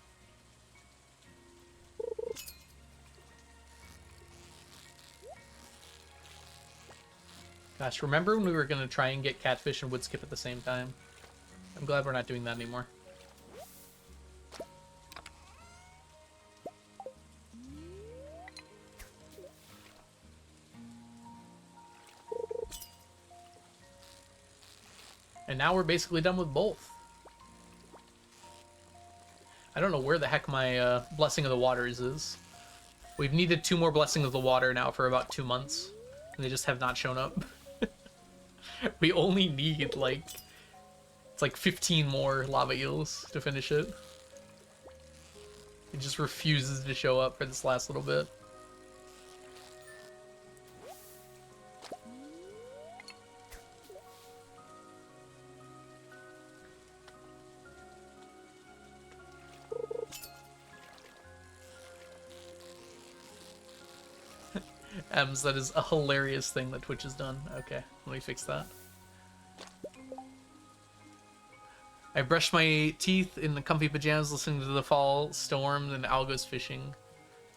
Gosh, remember when we were going to try and get catfish and wood skip at the same time? I'm glad we're not doing that anymore. And now we're basically done with both. I don't know where the heck my Blessing of the Waters is. We've needed 2 more Blessing of the Water now for about 2 months. And they just have not shown up. We only need, like... It's like 15 more lava eels to finish it. It just refuses to show up for this last little bit. Ems, that is a hilarious thing that Twitch has done. Okay, let me fix that. I brushed my teeth in the comfy pajamas listening to the fall storm, and Al goes fishing.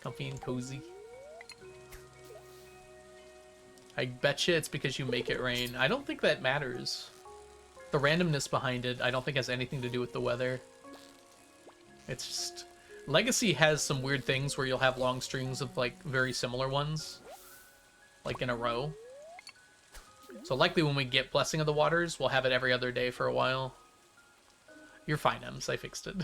Comfy and cozy. I betcha it's because you make it rain. I don't think that matters. The randomness behind it, I don't think has anything to do with the weather. It's just... Legacy has some weird things where you'll have long strings of, like, very similar ones. Like, in a row. So likely when we get Blessing of the Waters, we'll have it every other day for a while. You're fine, Ems. I fixed it.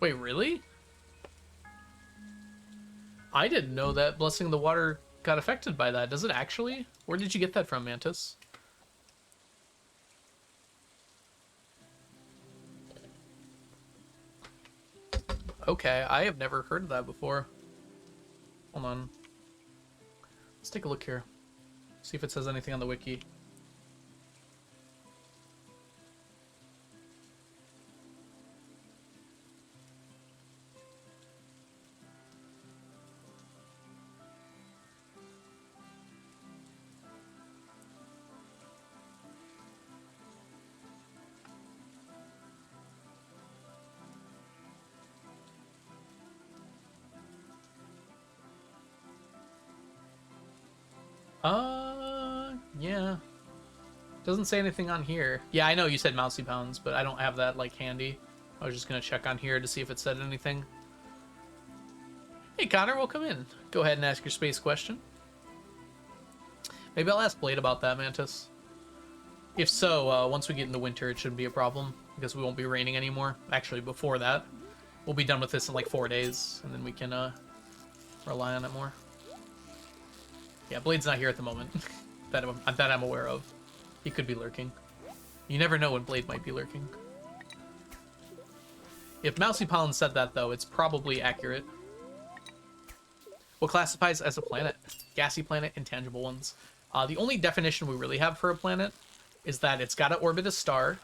Wait, really? I didn't know that Blessing of the Water got affected by that. Does it actually? Where did you get that from, Mantis? Okay, I have never heard of that before. Hold on. Let's take a look here. See if it says anything on the wiki. Yeah. Doesn't say anything on here. Yeah, I know you said Mousy Pounds, but I don't have that, like, handy. I was just gonna check on here to see if it said anything. Hey, Connor, welcome in. Go ahead and ask your space question. Maybe I'll ask Blade about that, Mantis. If so, once we get into winter, it shouldn't be a problem, because we won't be raining anymore. Actually, before that. We'll be done with this in, like, 4 days, and then we can, rely on it more. Yeah, Blade's not here at the moment. that I'm aware of. He could be lurking. You never know when Blade might be lurking. If Mousy Pollen said that, though, it's probably accurate. What classifies as a planet? Gassy planet, intangible ones. The only definition we really have for a planet is that it's got to orbit a star.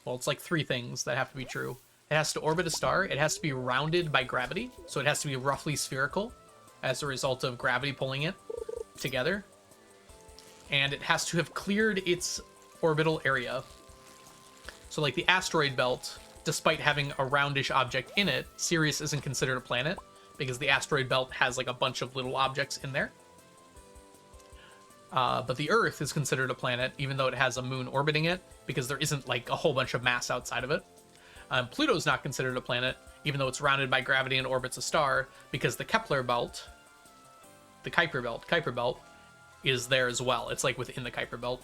Well, it's like 3 things that have to be true. It has to orbit a star. It has to be rounded by gravity. So it has to be roughly spherical as a result of gravity pulling it together. And it has to have cleared its orbital area. So like the asteroid belt, despite having a roundish object in it, Sirius isn't considered a planet because the asteroid belt has like a bunch of little objects in there. But the Earth is considered a planet even though it has a moon orbiting it because there isn't like a whole bunch of mass outside of it. Pluto's not considered a planet even though it's rounded by gravity and orbits a star because the Kepler belt, the Kuiper belt, is there as well. It's like within the Kuiper belt.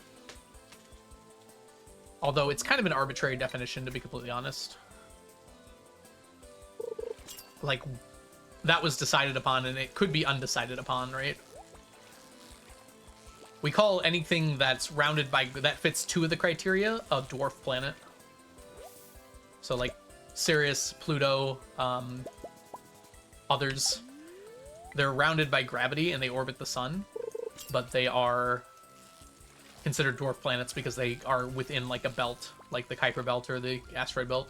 Although it's kind of an arbitrary definition, to be completely honest. Like, that was decided upon, and it could be undecided upon, right? We call anything that's rounded by, that fits 2 of the criteria, a dwarf planet. So, like, Sirius, Pluto, others. They're rounded by gravity, and they orbit the sun. But they are considered dwarf planets because they are within like a belt, like the Kuiper belt or the asteroid belt.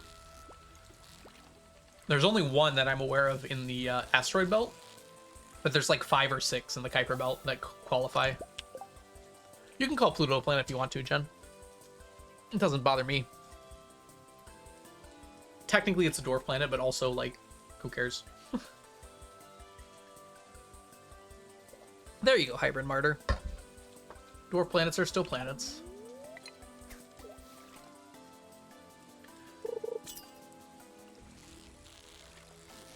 There's only 1 that I'm aware of in the asteroid belt, but there's like 5 or 6 in the Kuiper belt that qualify. You can call Pluto a planet if you want to, Jen. It doesn't bother me. Technically, it's a dwarf planet, but also like, who cares? There you go, Hybrid Martyr. Dwarf planets are still planets.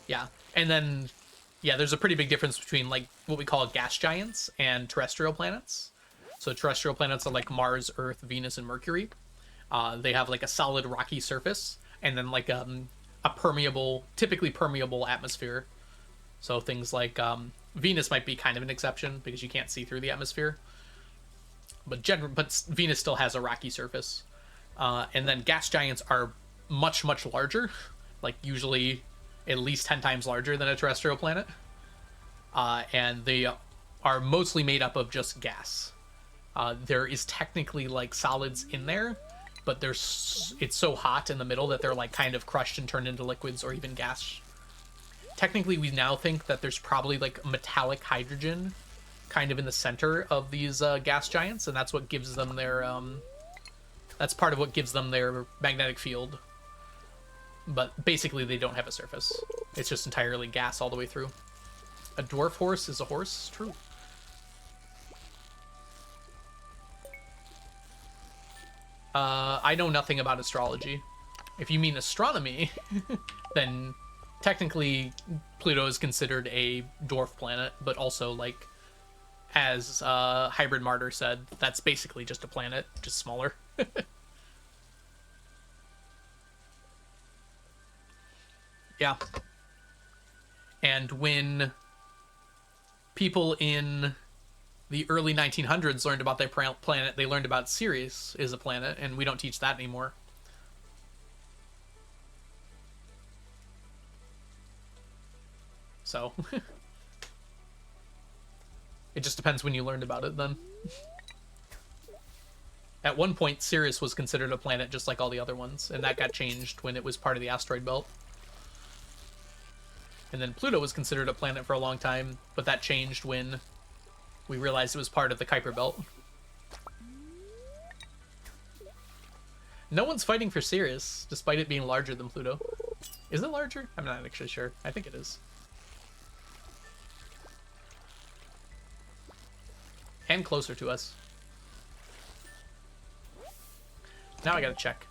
Yeah, and then, yeah, there's a pretty big difference between, like, what we call gas giants and terrestrial planets. So terrestrial planets are like Mars, Earth, Venus, and Mercury. They have, like, a solid rocky surface, and then, like, a permeable, typically permeable atmosphere. So things like, Venus might be kind of an exception because you can't see through the atmosphere. But Venus still has a rocky surface. And then gas giants are much, much larger, like usually at least 10 times larger than a terrestrial planet. And they are mostly made up of just gas. There is technically like solids in there, but it's so hot in the middle that they're like kind of crushed and turned into liquids or even gas. Technically, we now think that there's probably like metallic hydrogen kind of in the center of these gas giants, and that's what gives them their that's part of what gives them their magnetic field. But basically, they don't have a surface. It's just entirely gas all the way through. A dwarf horse is a horse? True. I know nothing about astrology. If you mean astronomy, then technically Pluto is considered a dwarf planet, but also, like, as Hybrid Martyr said, that's basically just a planet, just smaller. Yeah. And when people in the early 1900s learned about their planet, they learned about Sirius is a planet, and we don't teach that anymore. So, it just depends when you learned about it then. At one point, Sirius was considered a planet just like all the other ones, and that got changed when it was part of the asteroid belt. And then Pluto was considered a planet for a long time, but that changed when we realized it was part of the Kuiper belt. No one's fighting for Sirius, despite it being larger than Pluto. Is it larger? I'm not actually sure. I think it is. And closer to us. Now I gotta check.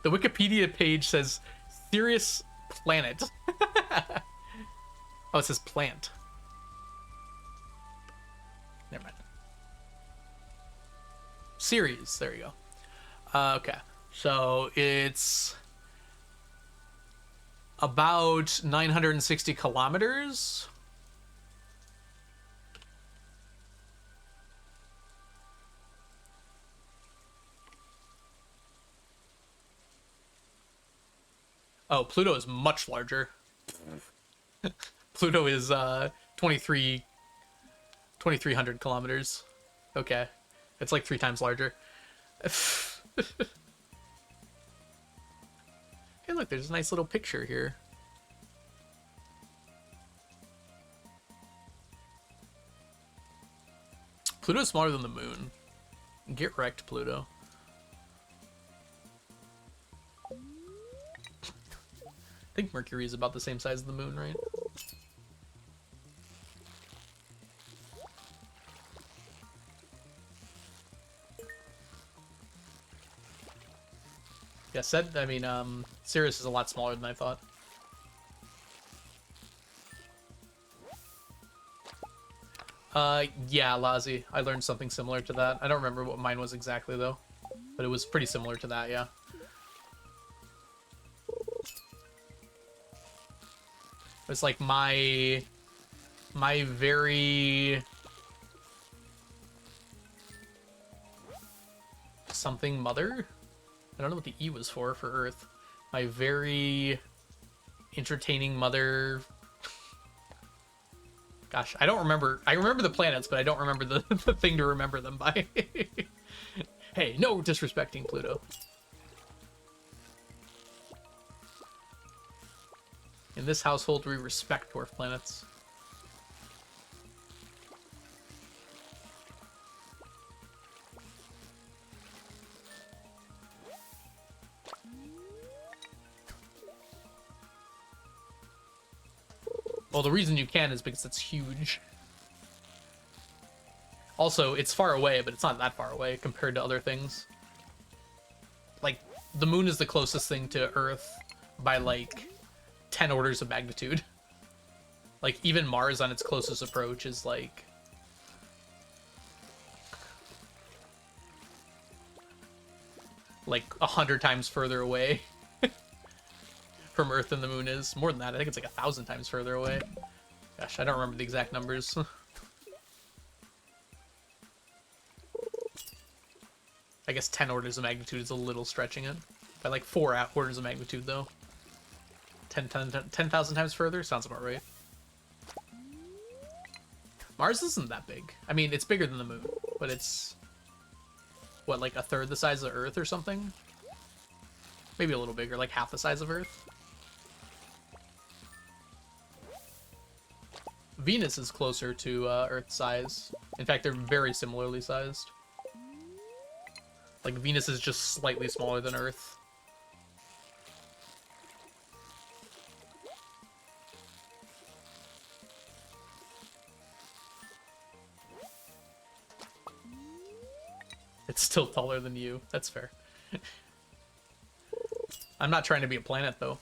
The Wikipedia page says Sirius planet. Oh, it says plant. Never mind. Series, there you go. Okay, so it's about 960 kilometers. Oh, Pluto is much larger. Pluto is 2,300 kilometers. Okay, it's like 3 times larger. Hey, look, there's a nice little picture here. Pluto's smaller than the moon. Get wrecked, Pluto. I think Mercury is about the same size as the moon, right? Yeah, Sirius is a lot smaller than I thought. Yeah, Lazi. I learned something similar to that. I don't remember what mine was exactly, though. But it was pretty similar to that, yeah. It's like my very something mother? I don't know what the E was for Earth. My very entertaining mother. Gosh, I don't remember. I remember the planets, but I don't remember the thing to remember them by. Hey, no disrespecting Pluto. In this household, we respect dwarf planets. Well, the reason you can is because it's huge. Also, it's far away, but it's not that far away compared to other things. Like, the moon is the closest thing to Earth by, like, 10 orders of magnitude. Like, even Mars on its closest approach is, like... like, 100 times further away from Earth than the moon is. More than that, I think it's like 1,000 times further away. Gosh, I don't remember the exact numbers. I guess 10 orders of magnitude is a little stretching it. By like 4 orders of magnitude, though. 10,000 times further? Sounds about right. Mars isn't that big. I mean, it's bigger than the moon, but it's... what, like a third the size of Earth or something? Maybe a little bigger, like half the size of Earth. Venus is closer to Earth size. In fact, they're very similarly sized. Like, Venus is just slightly smaller than Earth. It's still taller than you. That's fair. I'm not trying to be a planet, though.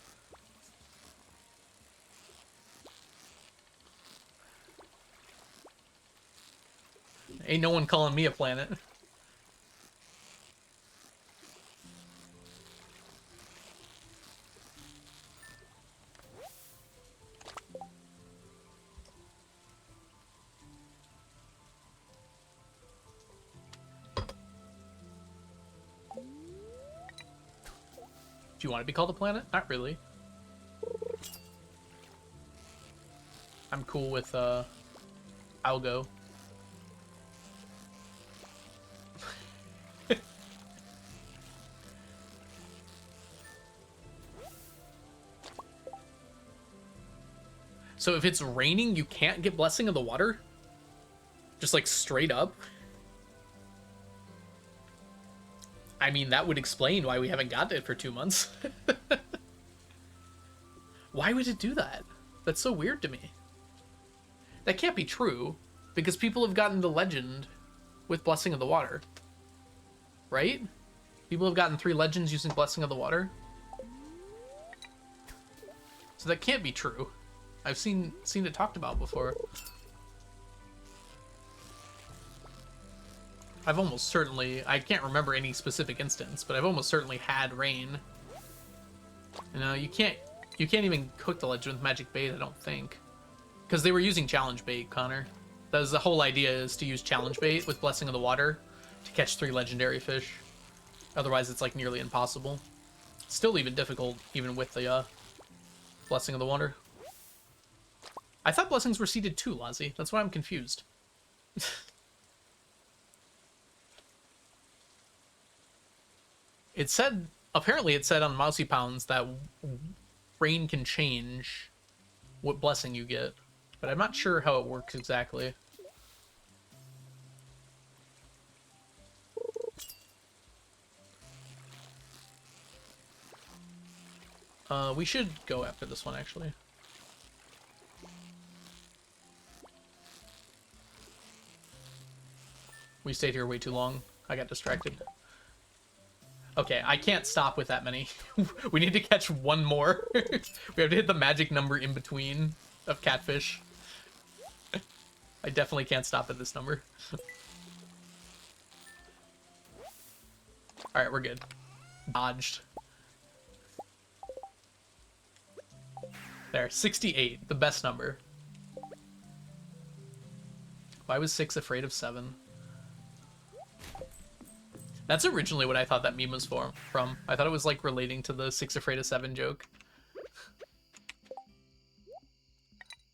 Ain't no one calling me a planet. Do you want to be called a planet? Not really. I'm cool with, Algo. So if it's raining, you can't get Blessing of the Water? Just like straight up? I mean, that would explain why we haven't gotten it for 2 months. Why would it do that? That's so weird to me. That can't be true, because people have gotten the legend with Blessing of the Water. Right? People have gotten 3 legends using Blessing of the Water. So that can't be true. I've seen it talked about before. I've almost certainly, I can't remember any specific instance, but I've almost certainly had rain. You know, you can't even cook the legend with magic bait, I don't think. Because they were using challenge bait, Connor. That was the whole idea, is to use challenge bait with Blessing of the Water to catch 3 legendary fish. Otherwise, it's like nearly impossible. Still even difficult, even with the Blessing of the Water. I thought blessings were seeded too, Lazi. That's why I'm confused. It said, apparently it said on Mousy Pounds that rain can change what blessing you get, but I'm not sure how it works exactly. We should go after this one, actually. We stayed here way too long. I got distracted. Okay, I can't stop with that many. We need to catch one more. We have to hit the magic number in between of catfish. I definitely can't stop at this number. Alright, we're good. Dodged. There, 68, the best number. Why was 6 afraid of 7? That's originally what I thought that meme was from. I thought it was like relating to the 6 afraid of 7 joke.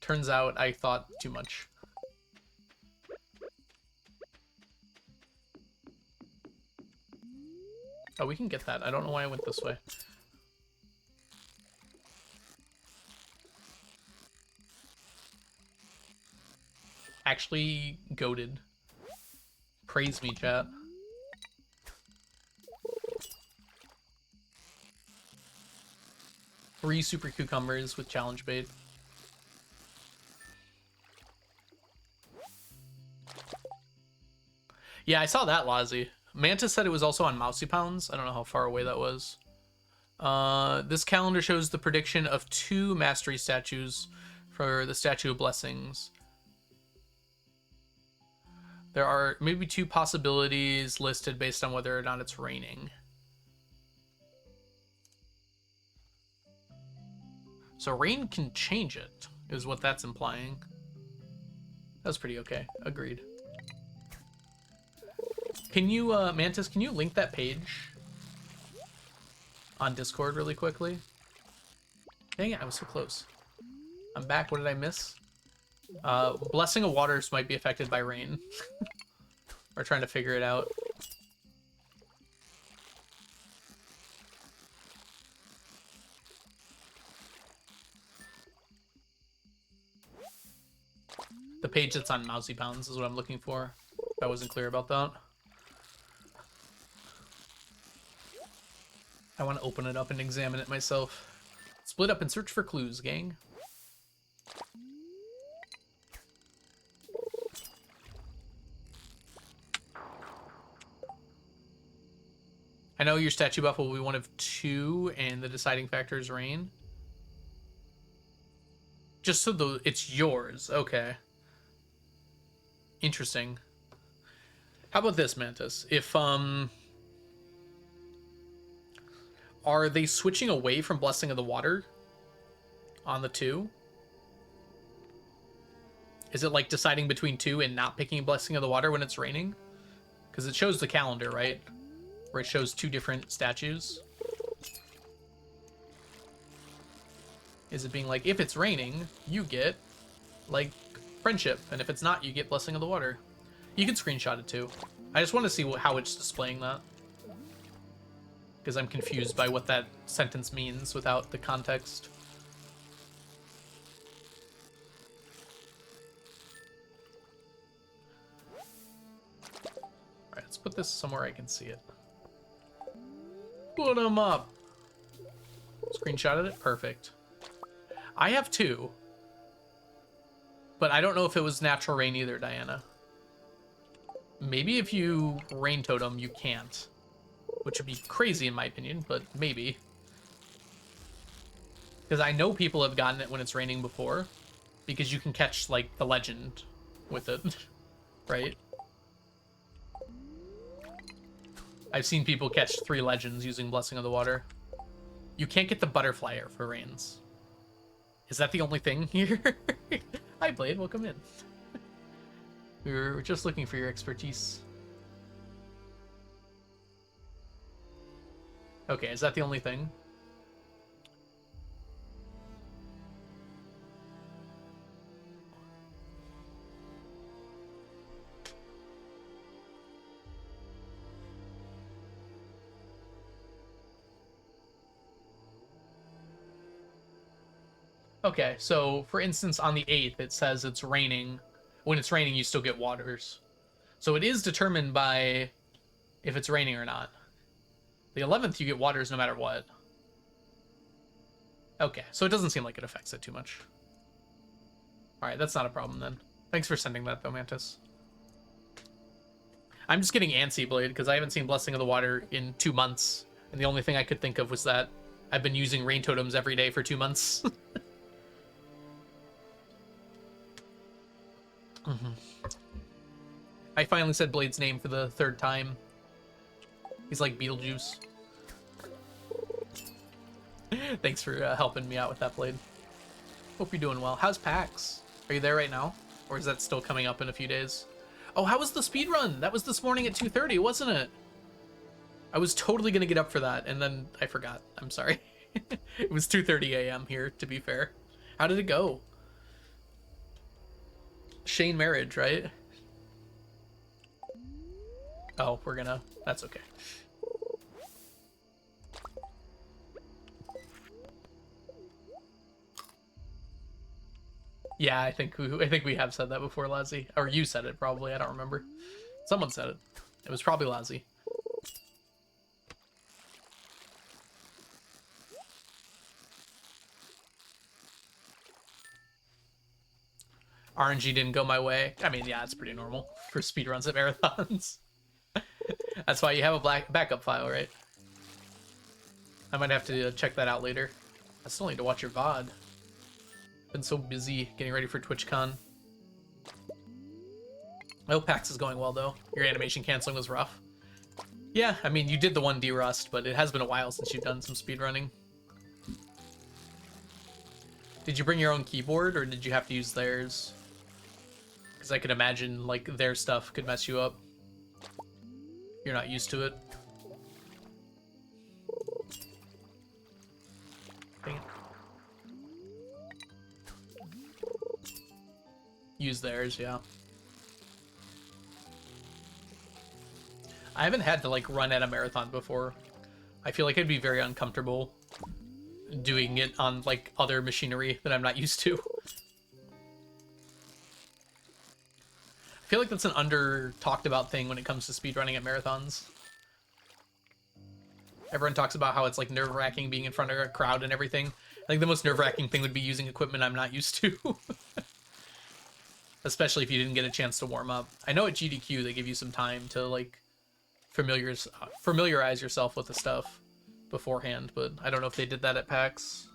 Turns out I thought too much. Oh, we can get that. I don't know why I went this way. Actually goated. Praise me, chat. Three super cucumbers with challenge bait. Yeah, I saw that, Lazi. Mantis said it was also on Mousy Pounds. I don't know how far away that was. This calendar shows the prediction of 2 mastery statues for the Statue of Blessings. There are maybe 2 possibilities listed based on whether or not it's raining. So rain can change it, is what that's implying. That was pretty okay. Agreed. Can you, Mantis, can you link that page on Discord really quickly? Dang it, I was so close. I'm back. What did I miss? Blessing of Waters might be affected by rain. We're trying to figure it out. The page that's on Mousy Bounds is what I'm looking for. If I wasn't clear about that. I want to open it up and examine it myself. Split up and search for clues, gang. I know your statue buff will be one of two, and the deciding factor is rain. Just so it's yours. Okay. Interesting. How about this, Mantis? If, are they switching away from Blessing of the Water on the two? Is it like deciding between two and not picking Blessing of the Water when it's raining? Because it shows the calendar, right? Where it shows two different statues. Is it being like, if it's raining, you get, like, friendship, and if it's not, you get Blessing of the Water. You can screenshot it too. I just want to see how it's displaying that. Because I'm confused by what that sentence means without the context. Alright, let's put this somewhere I can see it. Put them up! Screenshotted it? Perfect. I have two. But I don't know if it was natural rain either, Diana. Maybe if you rain totem, you can't. Which would be crazy in my opinion, but maybe. Because I know people have gotten it when it's raining before. Because you can catch, like, the legend with it. Right? I've seen people catch 3 legends using Blessing of the Water. You can't get the butterfly air for rains. Is that the only thing here? Hi, Blade. Welcome in. We were just looking for your expertise. Okay, is that the only thing? Okay, so for instance, on the 8th, it says it's raining. When it's raining, you still get waters. So it is determined by if it's raining or not. The 11th, you get waters no matter what. Okay, so it doesn't seem like it affects it too much. Alright, that's not a problem then. Thanks for sending that, though, Mantis. I'm just getting antsy, Blade, because I haven't seen Blessing of the Water in 2 months. And the only thing I could think of was that I've been using rain totems every day for 2 months. I finally said Blade's name for the 3rd time. He's like Beetlejuice. Thanks for helping me out with that, Blade. Hope you're doing well. How's PAX? Are you there right now? Or is that still coming up in a few days? Oh, how was the speed run? That was this morning at 2:30, wasn't it? I was totally going to get up for that, and then I forgot. I'm sorry. It was 2:30 a.m. here, to be fair. How did it go? Shane marriage, right? Oh, we're gonna... That's okay. Yeah, I think we have said that before, Lazzy. Or you said it, probably. I don't remember. Someone said it. It was probably Lazzy. RNG didn't go my way. I mean, yeah, it's pretty normal for speedruns at marathons. That's why you have a backup file, right? I might have to check that out later. I still need to watch your VOD. Been so busy getting ready for TwitchCon. I hope PAX is going well, though. Your animation canceling was rough. Yeah, I mean, you did the 1D Rust, but it has been a while since you've done some speedrunning. Did you bring your own keyboard, or did you have to use theirs? Because I could imagine, like, their stuff could mess you up. You're not used to it. Dang it. Use theirs, yeah. I haven't had to, like, run at a marathon before. I feel like I'd be very uncomfortable doing it on, like, other machinery that I'm not used to. I feel like that's an under-talked about thing when it comes to speedrunning at marathons. Everyone talks about how it's, like, nerve-wracking being in front of a crowd and everything. I think the most nerve-wracking thing would be using equipment I'm not used to. Especially if you didn't get a chance to warm up. I know at GDQ they give you some time to, like, familiarize yourself with the stuff beforehand, but I don't know if they did that at PAX.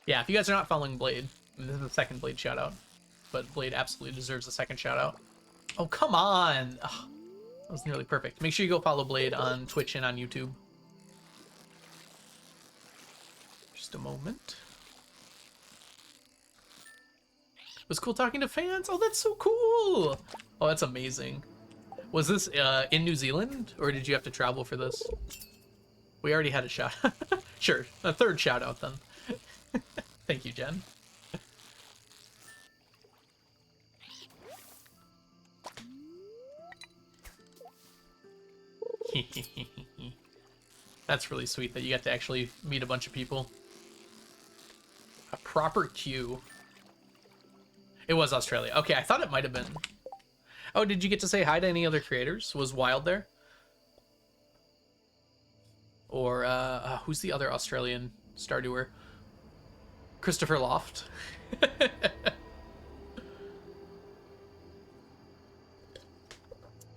Yeah, if you guys are not following Blade, this is the second Blade shoutout, but Blade absolutely deserves a second shoutout. Oh, come on! Ugh, that was nearly perfect. Make sure you go follow Blade on Twitch and on YouTube. Just a moment. It was cool talking to fans. Oh, that's so cool! Oh, that's amazing. Was this in New Zealand, or did you have to travel for this? We already had a shout. Sure, a third shout out then. Thank you, Jen. That's really sweet that you get to actually meet a bunch of people. A proper queue. It was Australia. Okay, I thought it might have been. Oh, did you get to say hi to any other creators? Was Wild there? Or, who's the other Australian Stardewer? Christopher Loft.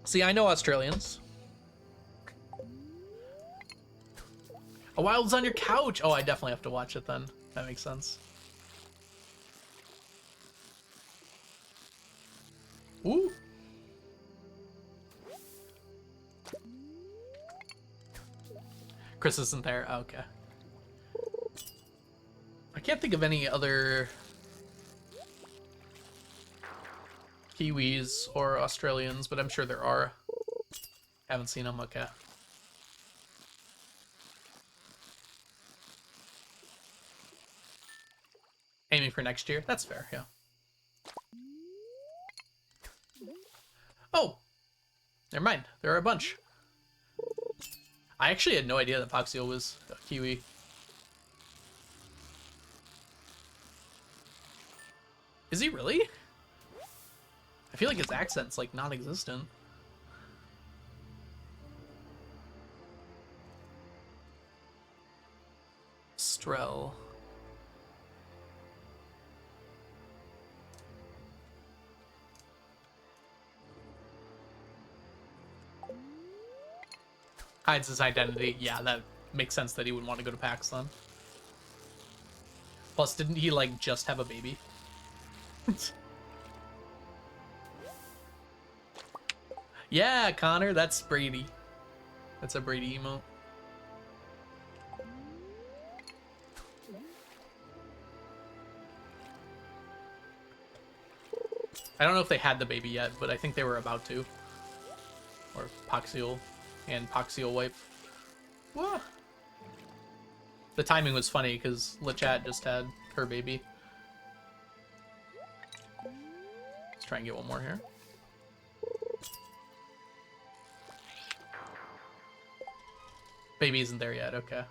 See, I know Australians. A Wild's on your couch! Oh, I definitely have to watch it then. That makes sense. Ooh! Chris isn't there? Oh, okay. I can't think of any other Kiwis or Australians, but I'm sure there are. Haven't seen them, okay. Aiming for next year? That's fair, yeah. Oh! Never mind, there are a bunch. I actually had no idea that Foxio was a Kiwi. Is he really? I feel like his accent's, like, non-existent. Strel. Hides his identity. Yeah, that makes sense that he would want to go to PAX then. Plus, didn't he, like, just have a baby? Yeah, Connor, that's Brady. That's a Brady emote. I don't know if they had the baby yet, but I think they were about to. Or Poxial and Poxial wipe. Whoa. The timing was funny because LeChat just had her baby. Let's try and get one more here. Baby isn't there yet, okay.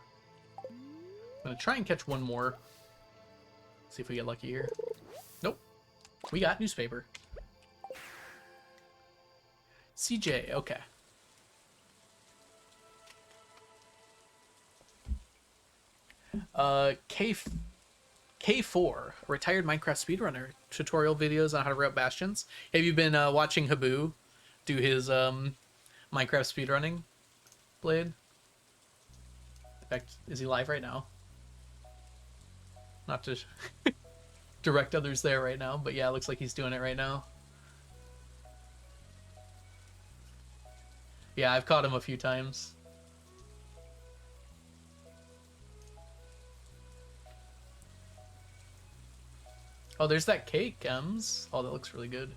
I'm gonna try and catch one more. See if we get lucky here. Nope. We got newspaper. CJ, okay. K4, retired Minecraft speedrunner. Tutorial videos on how to route bastions. Have you been watching Habu do his Minecraft speedrunning, Blade? In fact, is he live right now? Not to... direct others there right now, but yeah, it looks like he's doing it right now. Yeah, I've caught him a few times. Oh, there's that cake, Ems. Oh, that looks really good.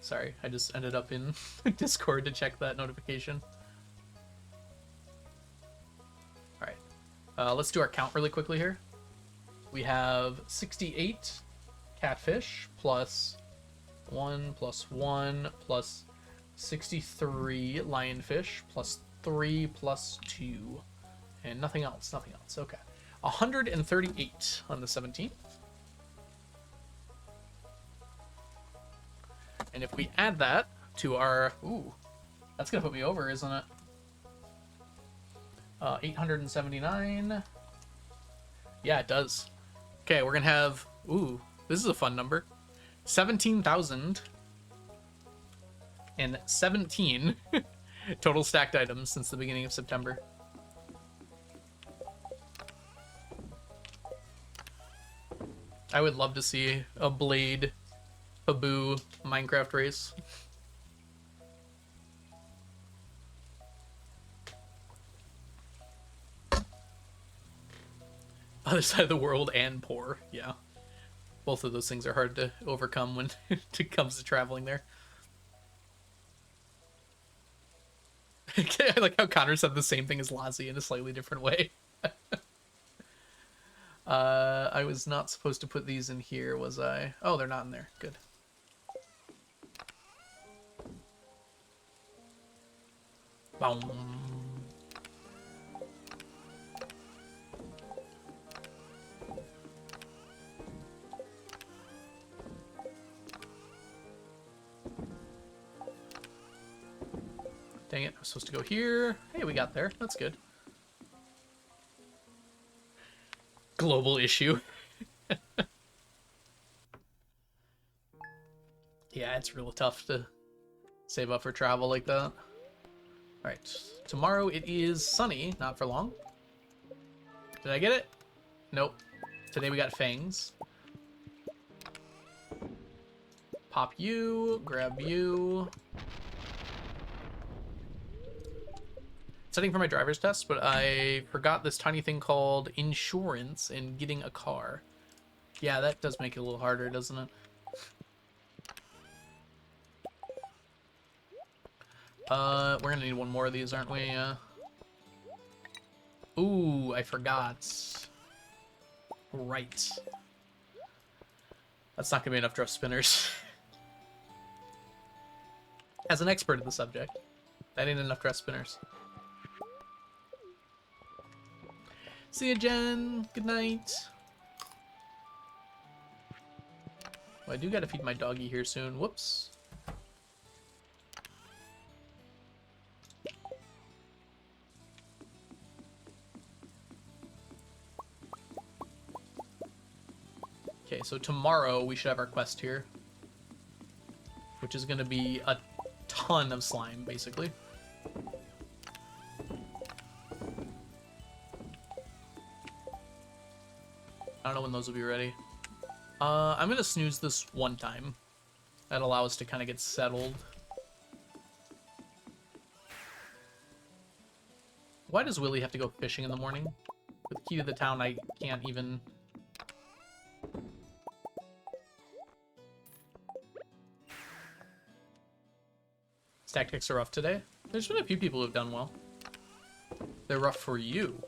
Sorry, I just ended up in Discord to check that notification. Alright. Let's do our count really quickly here. We have 68 catfish plus 1 plus 1 plus 63 lionfish plus 3 plus 2. And nothing else, nothing else. Okay. 138 on the 17th. And if we add that to our... Ooh, that's going to put me over, isn't it? 879. Yeah, it does. Okay, we're going to have... Ooh, this is a fun number. 17,017 total stacked items since the beginning of September. I would love to see a Blade Habu Minecraft race. Other side of the world and poor, yeah. Both of those things are hard to overcome when it comes to traveling there. I like how Connor said the same thing as Lazzy in a slightly different way. I was not supposed to put these in here, was I? Oh, they're not in there. Good. Boom. Dang it, I was supposed to go here. Hey, we got there. That's good. Global issue. Yeah, it's real tough to save up for travel like that. Alright, tomorrow it is sunny, not for long. Did I get it? Nope. Today we got fangs. Pop you, grab you. Setting for my driver's test, but I forgot this tiny thing called insurance and getting a car. Yeah, that does make it a little harder, doesn't it? We're gonna need one more of these, aren't we? Ooh, I forgot. Right. That's not gonna be enough dress spinners. As an expert in the subject, that ain't enough dress spinners. See ya, Jen. Good night. Well, I do gotta feed my doggy here soon. Whoops. Okay, so tomorrow we should have our quest here, which is going to be a ton of slime, basically. I don't know when those will be ready. I'm going to snooze this one time. That'll allow us to kind of get settled. Why does Willy have to go fishing in the morning? With the key to the town, I can't even... Tactics are rough today. There's been a few people who've done well. They're rough for you.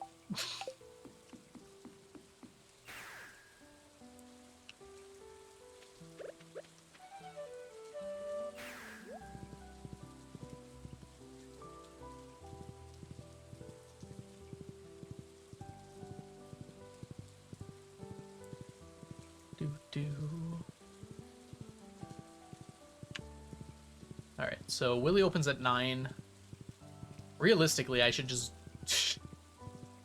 Alright, so Willy opens at 9. Realistically, I should just...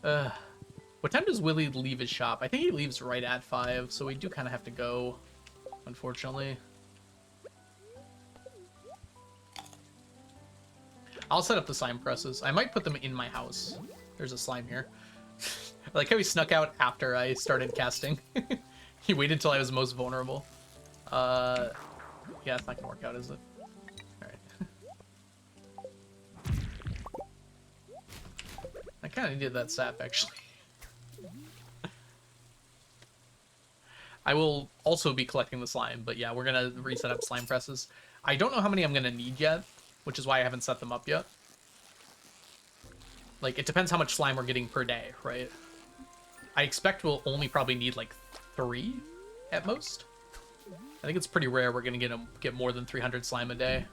what time does Willy leave his shop? I think he leaves right at 5, so we do kind of have to go, unfortunately. I'll set up the slime presses. I might put them in my house. There's a slime here. I like how he snuck out after I started casting. He waited till I was most vulnerable. Yeah, it's not gonna work out, is it? Alright. I kind of needed that sap, actually. I will also be collecting the slime, but yeah, we're gonna reset up slime presses. I don't know how many I'm gonna need yet, which is why I haven't set them up yet. Like, it depends how much slime we're getting per day, right? I expect we'll only probably need, like, 3 at most. I think it's pretty rare we're gonna get more than 300 slime a day.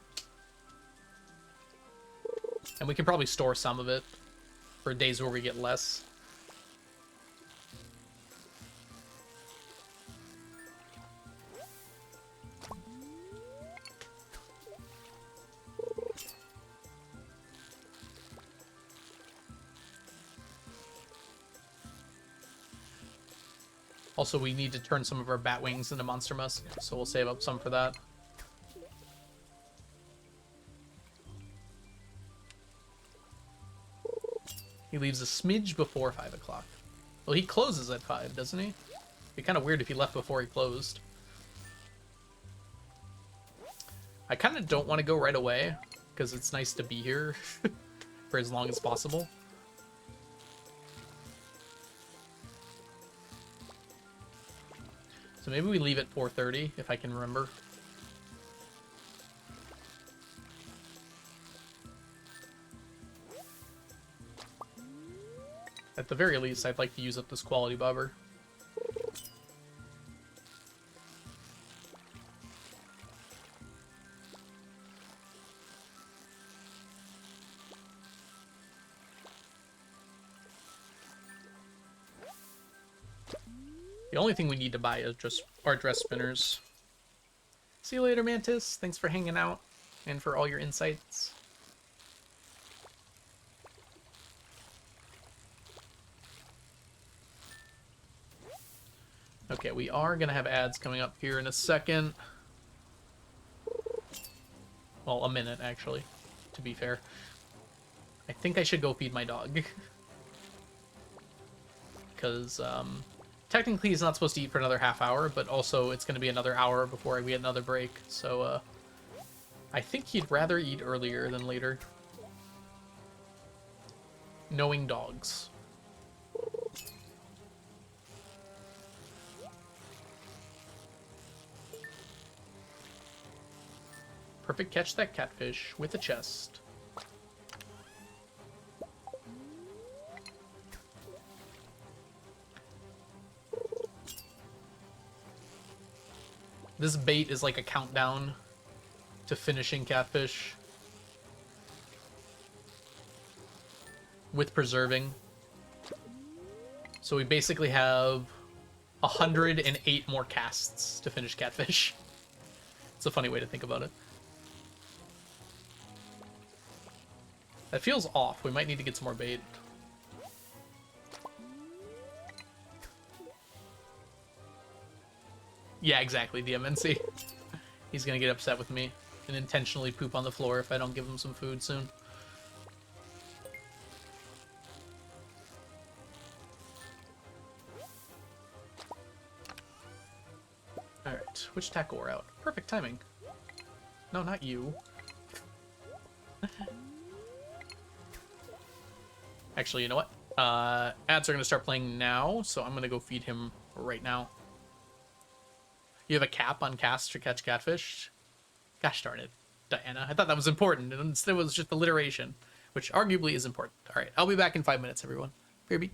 And we can probably store some of it for days where we get less. Also, we need to turn some of our bat wings into monster musk, so we'll save up some for that. He leaves a smidge before 5 o'clock. Well, he closes at 5, doesn't he? It'd be kind of weird if he left before he closed. I kind of don't want to go right away, because it's nice to be here for as long as possible. So maybe we leave at 4:30, if I can remember. At the very least, I'd like to use up this quality bobber. The only thing we need to buy is just our dress spinners. See you later, Mantis. Thanks for hanging out and for all your insights. Okay, we are going to have ads coming up here in a second. Well, a minute, actually, to be fair. I think I should go feed my dog. Because, technically he's not supposed to eat for another half hour, but also it's going to be another hour before we get another break. So, I think he'd rather eat earlier than later. Knowing dogs. Perfect catch that catfish with a chest. This bait is like a countdown to finishing catfish. With preserving. So we basically have 108 more casts to finish catfish. It's a funny way to think about it. That feels off. We might need to get some more bait. Yeah, exactly, DMNC. He's gonna get upset with me and intentionally poop on the floor if I don't give him some food soon. Alright, which tackle we're out? Perfect timing. No, not you. Actually, you know what? Ads are going to start playing now, so I'm going to go feed him right now. You have a cap on casts to catch catfish? Gosh darn it, Diana. I thought that was important, and instead it was just alliteration, which arguably is important. Alright, I'll be back in 5 minutes, everyone. Baby.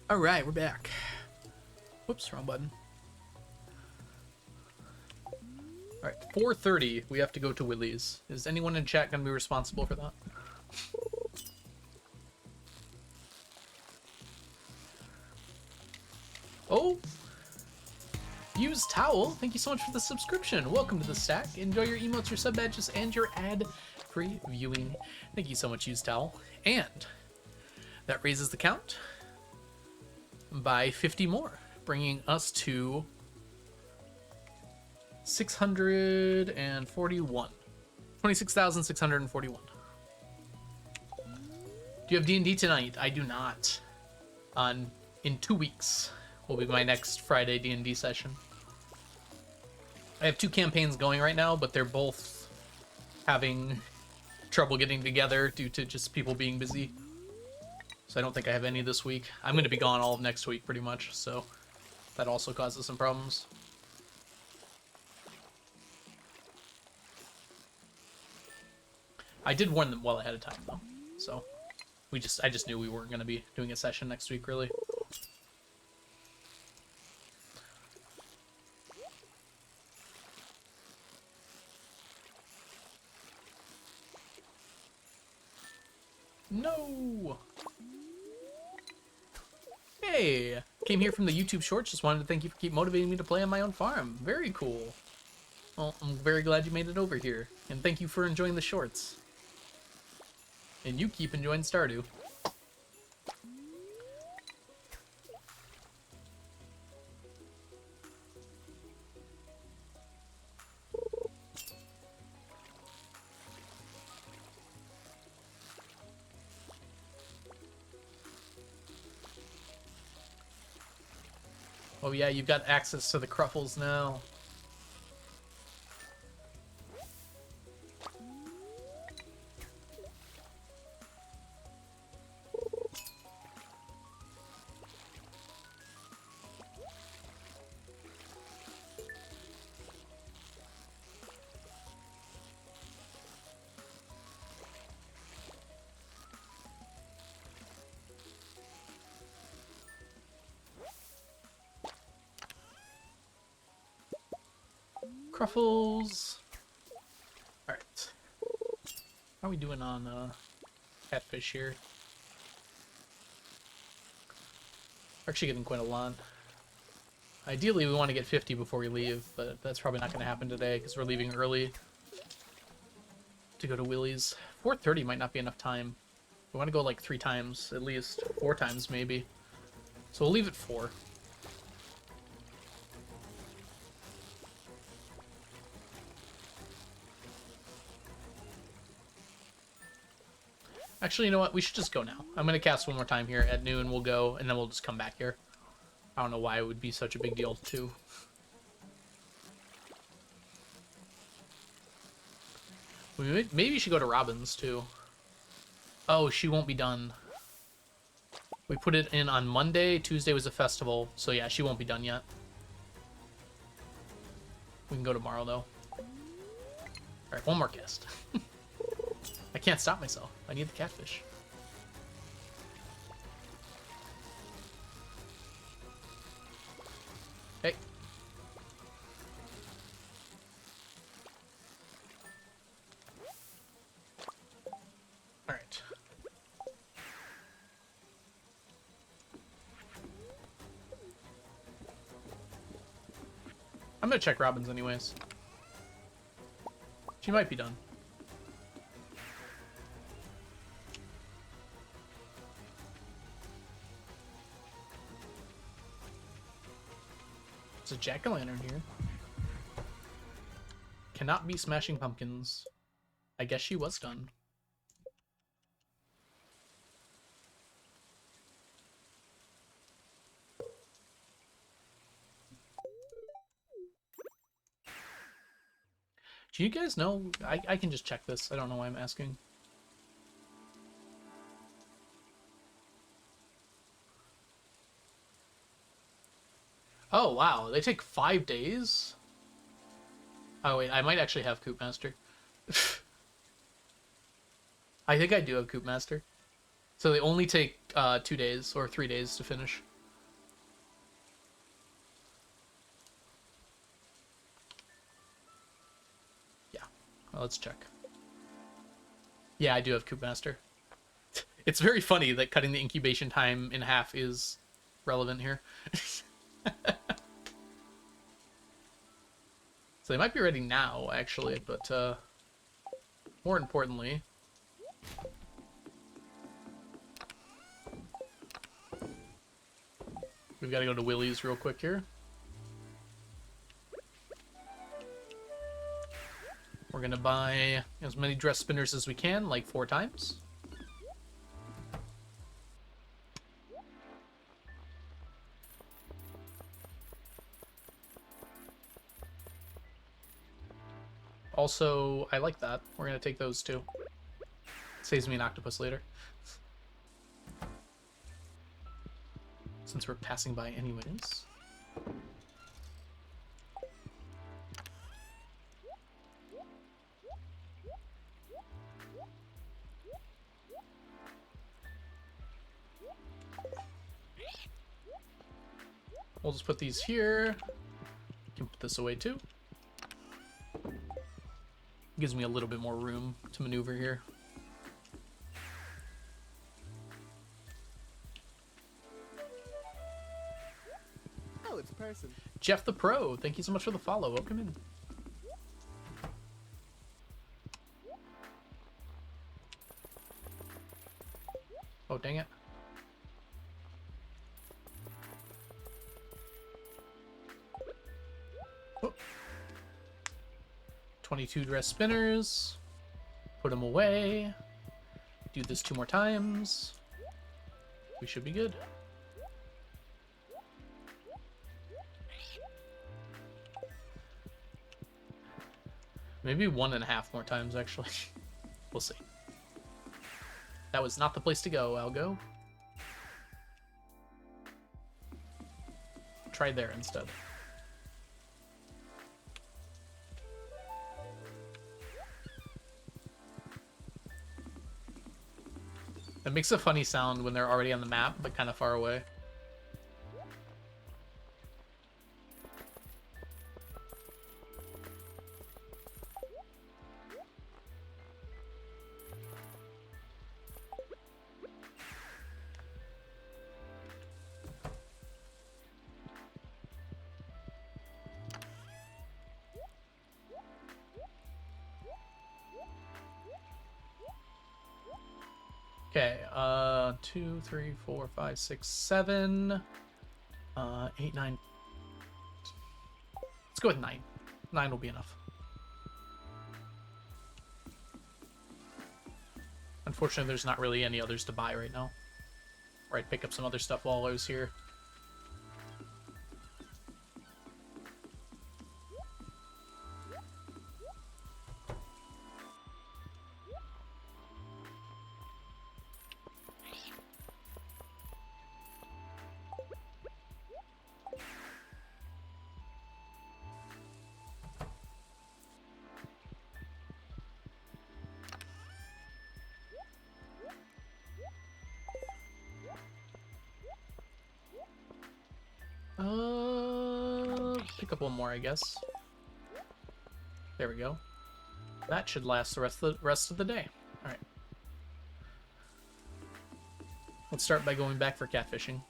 All right, we're back. Whoops, wrong button. All right, 4:30. We have to go to Willie's. Is anyone in chat gonna be responsible for that? Oh, use towel. Thank you so much for the subscription. Welcome to the stack. Enjoy your emotes, your sub badges, and your ad-free viewing. Thank you so much, use towel. And that raises the count by 50 more, bringing us to 641. 26,641. Do you have D&D tonight? I do not. In 2 weeks will be my next Friday D&D session. I have 2 campaigns going right now, but they're both having trouble getting together due to just people being busy. So I don't think I have any this week. I'm going to be gone all of next week pretty much, so that also causes some problems. I did warn them well ahead of time though, so I just knew we weren't going to be doing a session next week really. No! Hey! Came here from the YouTube Shorts. Just wanted to thank you for keep motivating me to play on my own farm. Very cool. Well, I'm very glad you made it over here. And thank you for enjoying the shorts. And you keep enjoying Stardew. Oh yeah, you've got access to the Cruffles now. Cruffles. Alright. How are we doing on Catfish here? We're actually getting quite a lot. Ideally, we want to get 50 before we leave, but that's probably not going to happen today because we're leaving early to go to Willie's. 4:30 might not be enough time. We want to go like 3 times, at least. 4 times, maybe. So we'll leave at 4. Actually, you know what? We should just go now. I'm going to cast one more time here at noon. We'll go, and then we'll just come back here. I don't know why it would be such a big deal, too. We maybe should go to Robin's, too. Oh, she won't be done. We put it in on Monday. Tuesday was a festival. So, yeah, she won't be done yet. We can go tomorrow, though. Alright, one more guest. I can't stop myself. I need the catfish. Hey. Alright. I'm gonna check Robin's anyways. She might be done. There's a jack-o'-lantern here. Cannot be smashing pumpkins. I guess she was done. Do you guys know? I can just check this. I don't know why I'm asking. Oh, wow. They take 5 days? Oh, wait. I might actually have Coop Master. I think I do have Coop Master. So they only take 2 days or 3 days to finish. Well, let's check. Yeah, I do have Coop Master. It's very funny that cutting the incubation time in half is relevant here. So they might be ready now, actually, but more importantly... We've got to go to Willie's real quick here. We're going to buy as many dress spinners as we can, like 4 times. Also, I like that. We're going to take those too. Saves me an octopus later. Since we're passing by anyways. We'll just put these here. You can put this away too. Gives me a little bit more room to maneuver here. Oh, it's a person. Jeff the Pro, thank you so much for the follow. Welcome in. Oh, dang it. Oh. 22 dress spinners. Put them away. Do this 2 more times. We should be good. Maybe 1.5 more times, actually. We'll see. That was not the place to go, Algo. Try there instead. It makes a funny sound when they're already on the map, but kind of far away. Okay, 2, 3, 4, 5, 6, 7, 8, 9. Let's go with 9. 9 will be enough. Unfortunately, there's not really any others to buy right now. Or I'd pick up some other stuff while I was here. Pick up one more, I guess. There we go. That should last the rest of the day. All right. Let's start by going back for catfishing.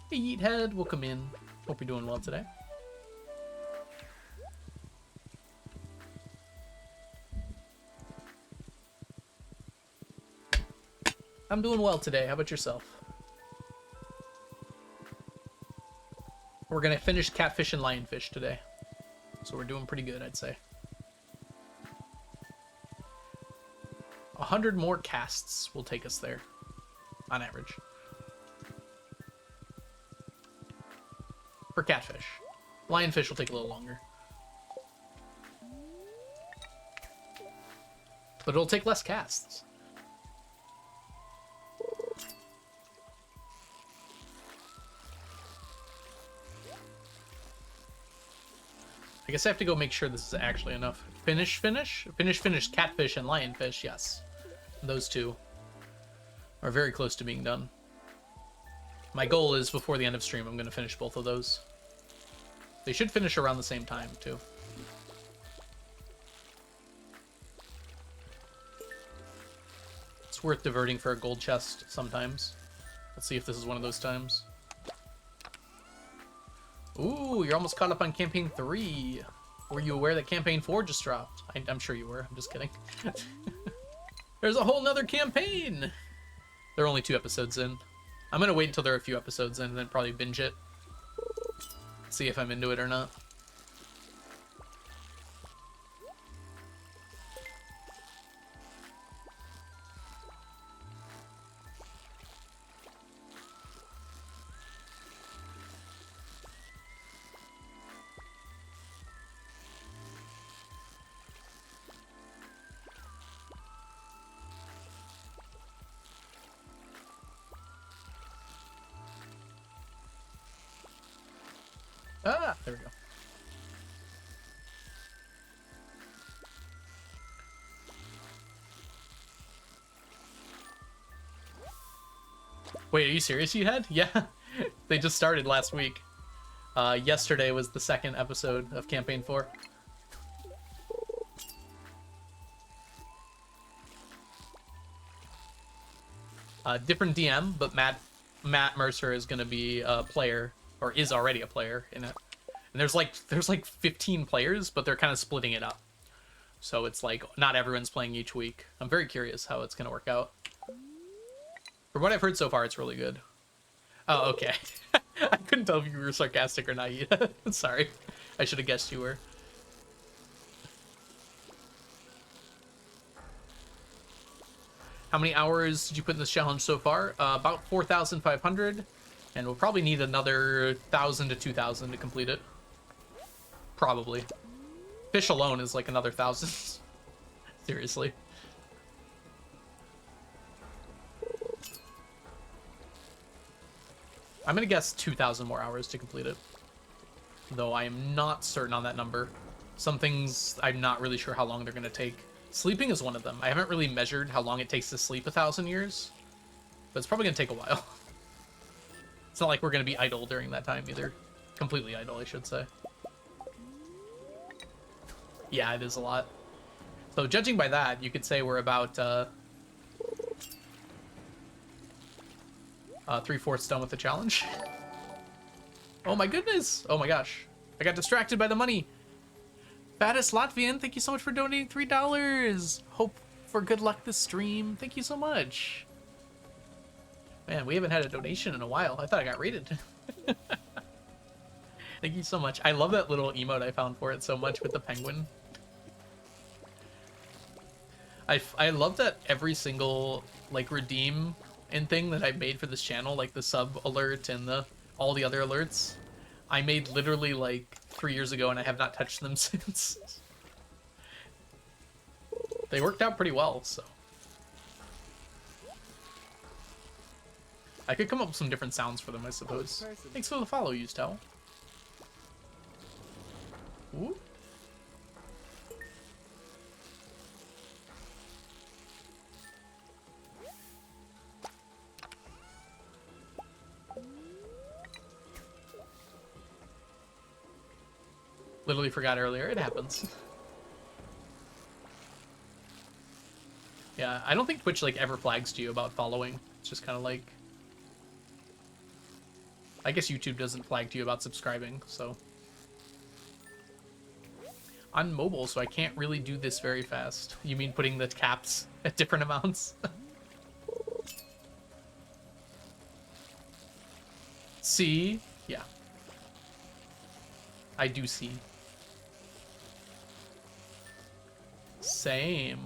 Hey, Yeethead, welcome in. Hope you're doing well today. I'm doing well today. How about yourself? We're gonna finish Catfish and Lionfish today. So we're doing pretty good, I'd say. 100 more casts will take us there, on average. For Catfish. Lionfish will take a little longer. But it'll take less casts. I guess I have to go make sure this is actually enough. Finish, Catfish, and Lionfish, yes. Those two are very close to being done. My goal is before the end of stream, I'm going to finish both of those. They should finish around the same time, too. It's worth diverting for a gold chest sometimes. Let's see if this is one of those times. Ooh, you're almost caught up on Campaign 3. Were you aware that Campaign 4 just dropped? I'm sure you were. I'm just kidding. There's a whole nother campaign! There are only 2 episodes in. I'm gonna wait until there are a few episodes in and then probably binge it. See if I'm into it or not. Ah, there we go. Wait, are you serious, you had? Yeah, they just started last week. Yesterday was the 2nd episode of Campaign 4. Different DM, but Matt Mercer is going to be a player, or is already a player in it. And there's like 15 players, but they're kind of splitting it up. So it's like not everyone's playing each week. I'm very curious how it's going to work out. From what I've heard so far, it's really good. Oh, okay. I couldn't tell if you were sarcastic or not. Sorry. I should have guessed you were. How many hours did you put in this challenge so far? About 4,500. And we'll probably need another 1,000 to 2,000 to complete it. Probably. Fish alone is like another 1,000. Seriously. I'm gonna guess 2,000 more hours to complete it. Though I am not certain on that number. Some things I'm not really sure how long they're gonna take. Sleeping is one of them. I haven't really measured how long it takes to sleep 1,000 years. But it's probably gonna take a while. It's not like we're gonna be idle during that time either. Completely idle, I should say. Yeah, it is a lot. So judging by that, you could say we're about 3/4 done with the challenge. Oh my goodness! Oh my gosh. I got distracted by the money. Fattest Latvian, thank you so much for donating $3. Hope for good luck this stream. Thank you so much. Man, we haven't had a donation in a while. I thought I got rated. Thank you so much. I love that little emote I found for it so much with the penguin. I love that every single like redeem and thing that I've made for this channel, like the sub alert and all the other alerts, I made literally like 3 years ago and I have not touched them since. They worked out pretty well, so. I could come up with some different sounds for them, I suppose. Thanks for the follow, Ustel. Ooh. Literally forgot earlier. It happens. Yeah, I don't think Twitch like ever flags to you about following. It's just kind of like, I guess YouTube doesn't flag to you about subscribing, so. On mobile, so I can't really do this very fast. You mean putting the caps at different amounts? See? Yeah. I do see. Same.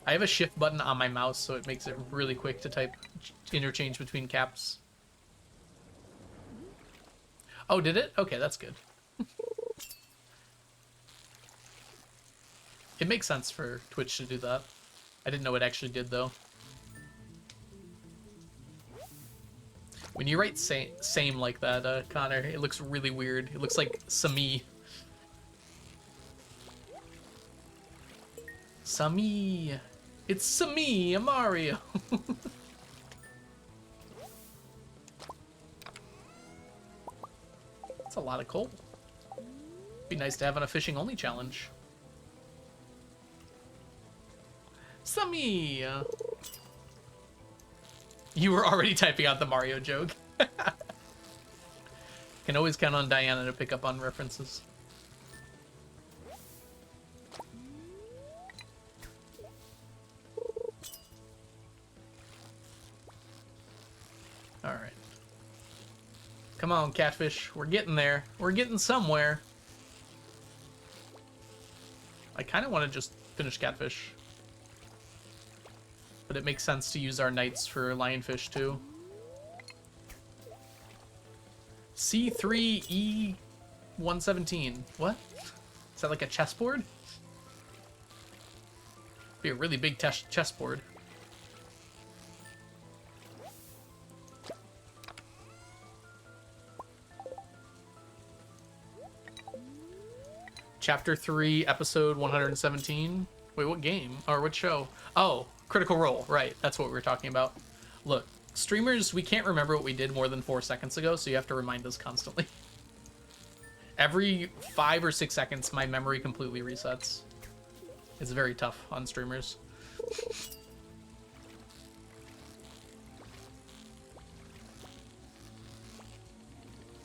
I have a shift button on my mouse, so it makes it really quick to type interchange between caps. Oh, did it? Okay, that's good. It makes sense for Twitch to do that. I didn't know it actually did, though. When you write same like that, Connor, it looks really weird. It looks like Sami. Sami. It's Sami, a Mario. That's a lot of coal. Be nice to have on a fishing only challenge. Sami. You were already typing out the Mario joke. Can always count on Diana to pick up on references. Alright. Come on, Catfish. We're getting there. We're getting somewhere. I kind of want to just finish Catfish. But it makes sense to use our knights for Lionfish, too. C3E117. What? Is that like a chessboard? Be a really big chessboard. Chapter 3, episode 117. Wait, what game? Or what show? Oh, Critical Role. Right, that's what we were talking about. Look, streamers, we can't remember what we did more than 4 seconds ago, so you have to remind us constantly. Every 5 or 6 seconds, my memory completely resets. It's very tough on streamers.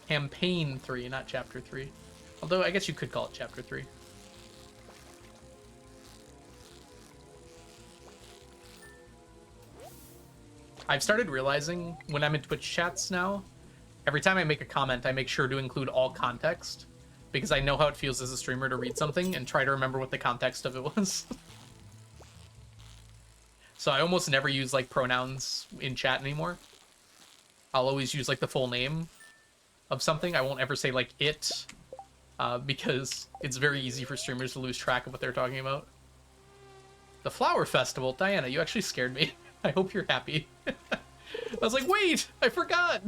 Campaign 3, not Chapter 3. Although, I guess you could call it Chapter 3. I've started realizing when I'm in Twitch chats now, every time I make a comment, I make sure to include all context, because I know how it feels as a streamer to read something and try to remember what the context of it was. So I almost never use, like, pronouns in chat anymore. I'll always use, like, the full name of something. I won't ever say, like, it, because it's very easy for streamers to lose track of what they're talking about. The Flower Festival. Diana, you actually scared me. I hope you're happy. I was like, wait, I forgot.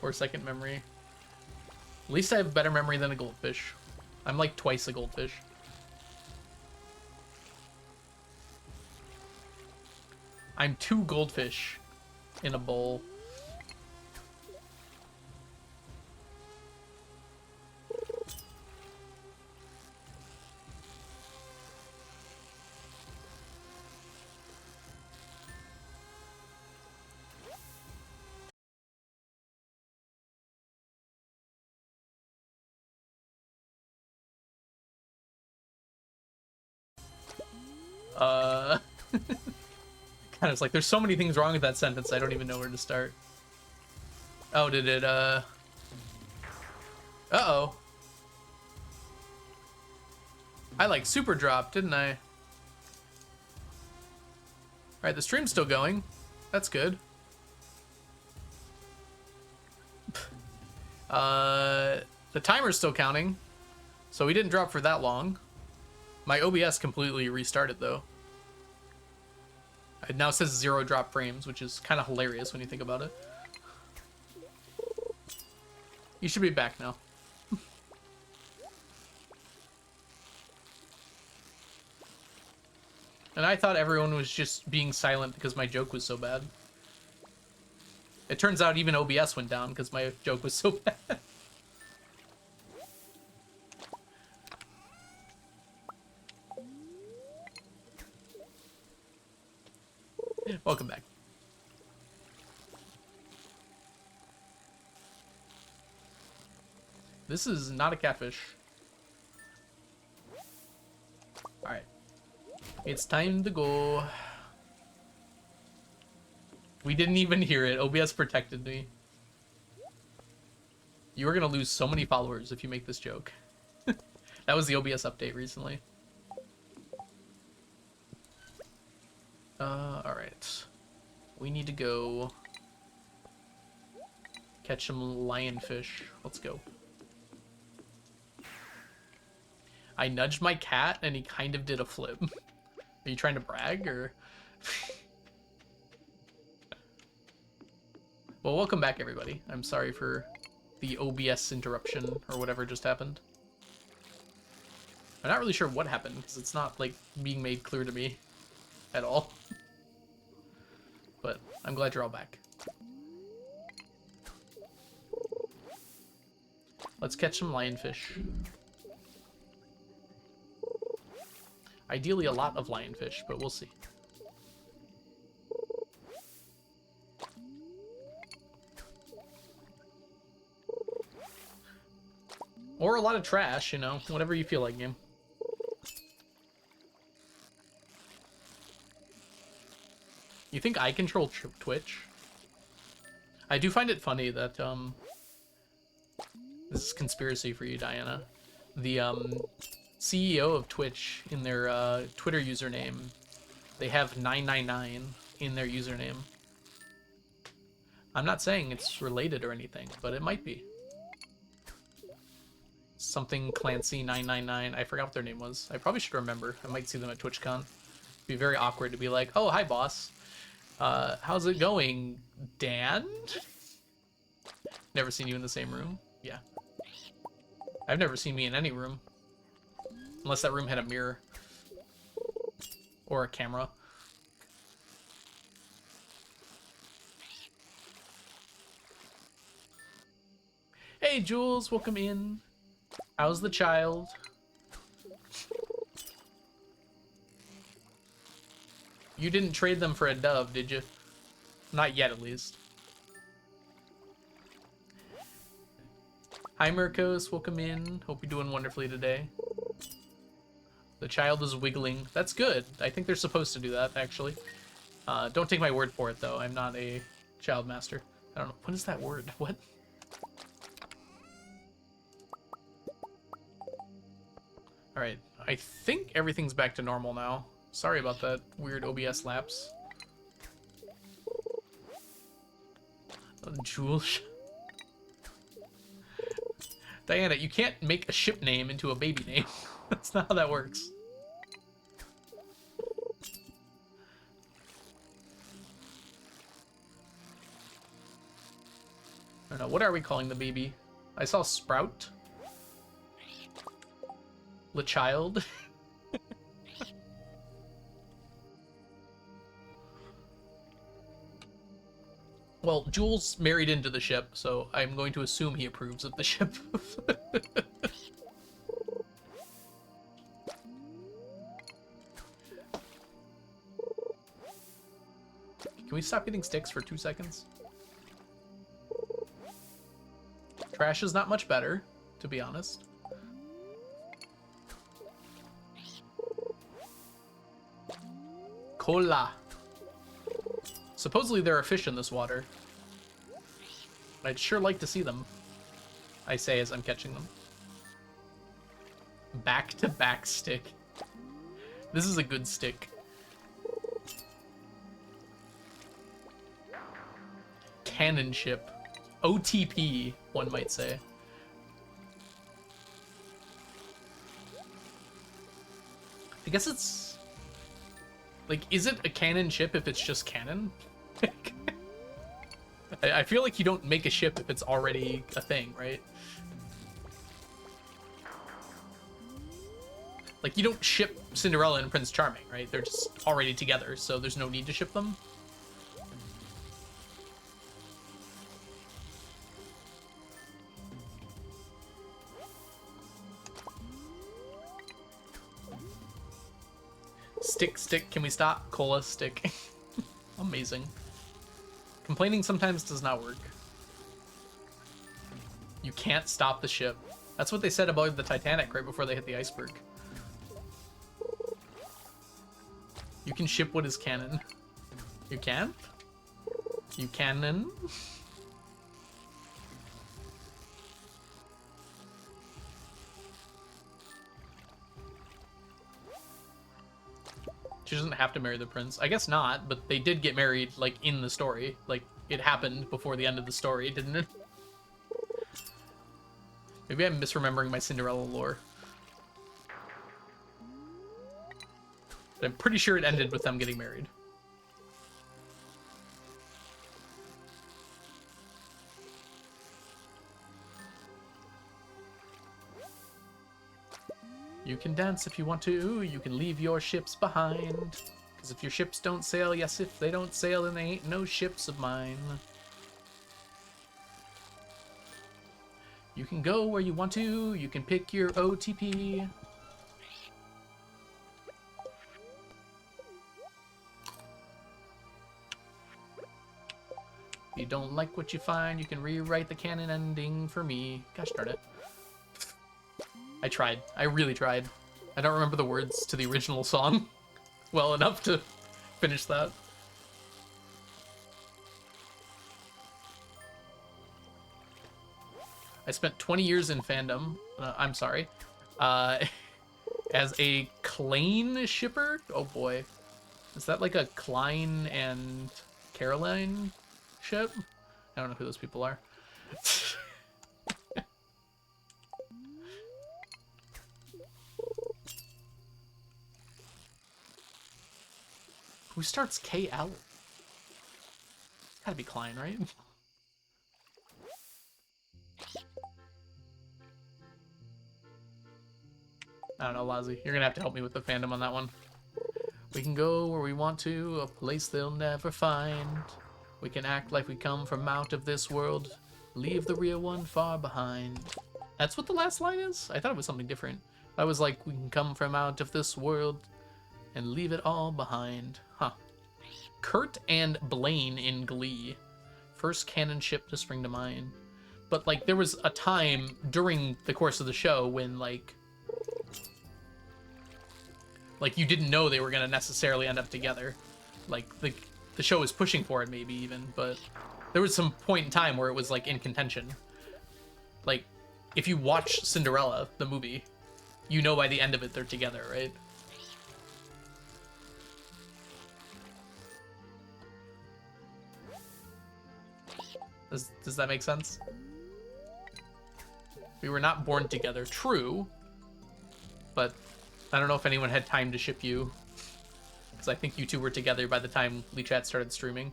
4-second memory. At least I have better memory than a goldfish. I'm like twice a goldfish. I'm 2 goldfish in a bowl. Kind of like, there's so many things wrong with that sentence, I don't even know where to start. Oh, did it, uh-oh. I, like, super dropped, didn't I? Alright, the stream's still going. That's good. The timer's still counting, so we didn't drop for that long. My OBS completely restarted, though. It now says 0 drop frames, which is kind of hilarious when you think about it. You should be back now. And I thought everyone was just being silent because my joke was so bad. It turns out even OBS went down because my joke was so bad. Welcome back. This is not a catfish. Alright. It's time to go. We didn't even hear it. OBS protected me. You are gonna lose so many followers if you make this joke. That was the OBS update recently. Alright. We need to go catch some lionfish. Let's go. I nudged my cat and he kind of did a flip. Are you trying to brag or? Well, welcome back everybody. I'm sorry for the OBS interruption or whatever just happened. I'm not really sure what happened because it's not like being made clear to me at all. But I'm glad you're all back. Let's catch some lionfish. Ideally a lot of lionfish, but we'll see. Or a lot of trash, you know, whatever you feel like, game. You think I control Twitch? I do find it funny that, this is conspiracy for you, Diana. The, CEO of Twitch, in their, Twitter username, they have 999 in their username. I'm not saying it's related or anything, but it might be. Something Clancy 999. I forgot what their name was. I probably should remember. I might see them at TwitchCon. It'd be very awkward to be like, "Oh, hi, boss. How's it going, Dan?" Never seen you in the same room. Yeah. I've never seen me in any room, unless that room had a mirror or a camera. Hey, Jules, welcome in. How's the child? You didn't trade them for a dove, did you? Not yet, at least. Hi, Mirkos. Welcome in. Hope you're doing wonderfully today. The child is wiggling. That's good. I think they're supposed to do that, actually. Don't take my word for it, though. I'm not a child master. I don't know. What is that word? What? Alright, I think everything's back to normal now. Sorry about that weird OBS lapse. Jules. Diana, you can't make a ship name into a baby name. That's not how that works. I don't know, what are we calling the baby? I saw Sprout. The child. Well, Jules married into the ship, so I'm going to assume he approves of the ship. Can we stop getting sticks for 2 seconds? Trash is not much better, to be honest. Cola. Supposedly there are fish in this water. I'd sure like to see them. I say as I'm catching them. Back-to-back stick. This is a good stick. Cannon ship. OTP, one might say. I guess it's... like, is it a cannon ship if it's just cannon? I feel like you don't make a ship if it's already a thing, right? Like, you don't ship Cinderella and Prince Charming, right? They're just already together, so there's no need to ship them. Stick, can we stop? Cola, stick. Amazing. Complaining sometimes does not work. You can't stop the ship. That's what they said about the Titanic right before they hit the iceberg. You can ship what is canon. You can? You canon? She doesn't have to marry the prince. I guess not, but they did get married, like, in the story. Like, it happened before the end of the story, didn't it? Maybe I'm misremembering my Cinderella lore. But I'm pretty sure it ended with them getting married. You can dance if you want to, you can leave your ships behind. Because if your ships don't sail, yes, if they don't sail, then they ain't no ships of mine. You can go where you want to. You can pick your OTP. If you don't like what you find, you can rewrite the canon ending for me. Gosh darn it. I tried. I really tried. I don't remember the words to the original song well enough to finish that. I spent 20 years in fandom. I'm sorry. As a Klein shipper? Oh boy. Is that like a Klein and Caroline ship? I don't know who those people are. Who starts KL? It's gotta be Klein, right? I don't know, Lazi. You're gonna have to help me with the fandom on that one. We can go where we want to, a place they'll never find. We can act like we come from out of this world, leave the real one far behind. That's what the last line is? I thought it was something different. I was like, we can come from out of this world and leave it all behind. Huh. Kurt and Blaine in Glee. First canon ship to spring to mind. But, like, there was a time during the course of the show when, like, you didn't know they were going to necessarily end up together. Like, the show was pushing for it, maybe, even, but there was some point in time where it was, like, in contention. Like, if you watch Cinderella, the movie, you know by the end of it they're together, right? Does that make sense? We were not born together. True. But I don't know if anyone had time to ship you. Because I think you two were together by the time LeChat started streaming.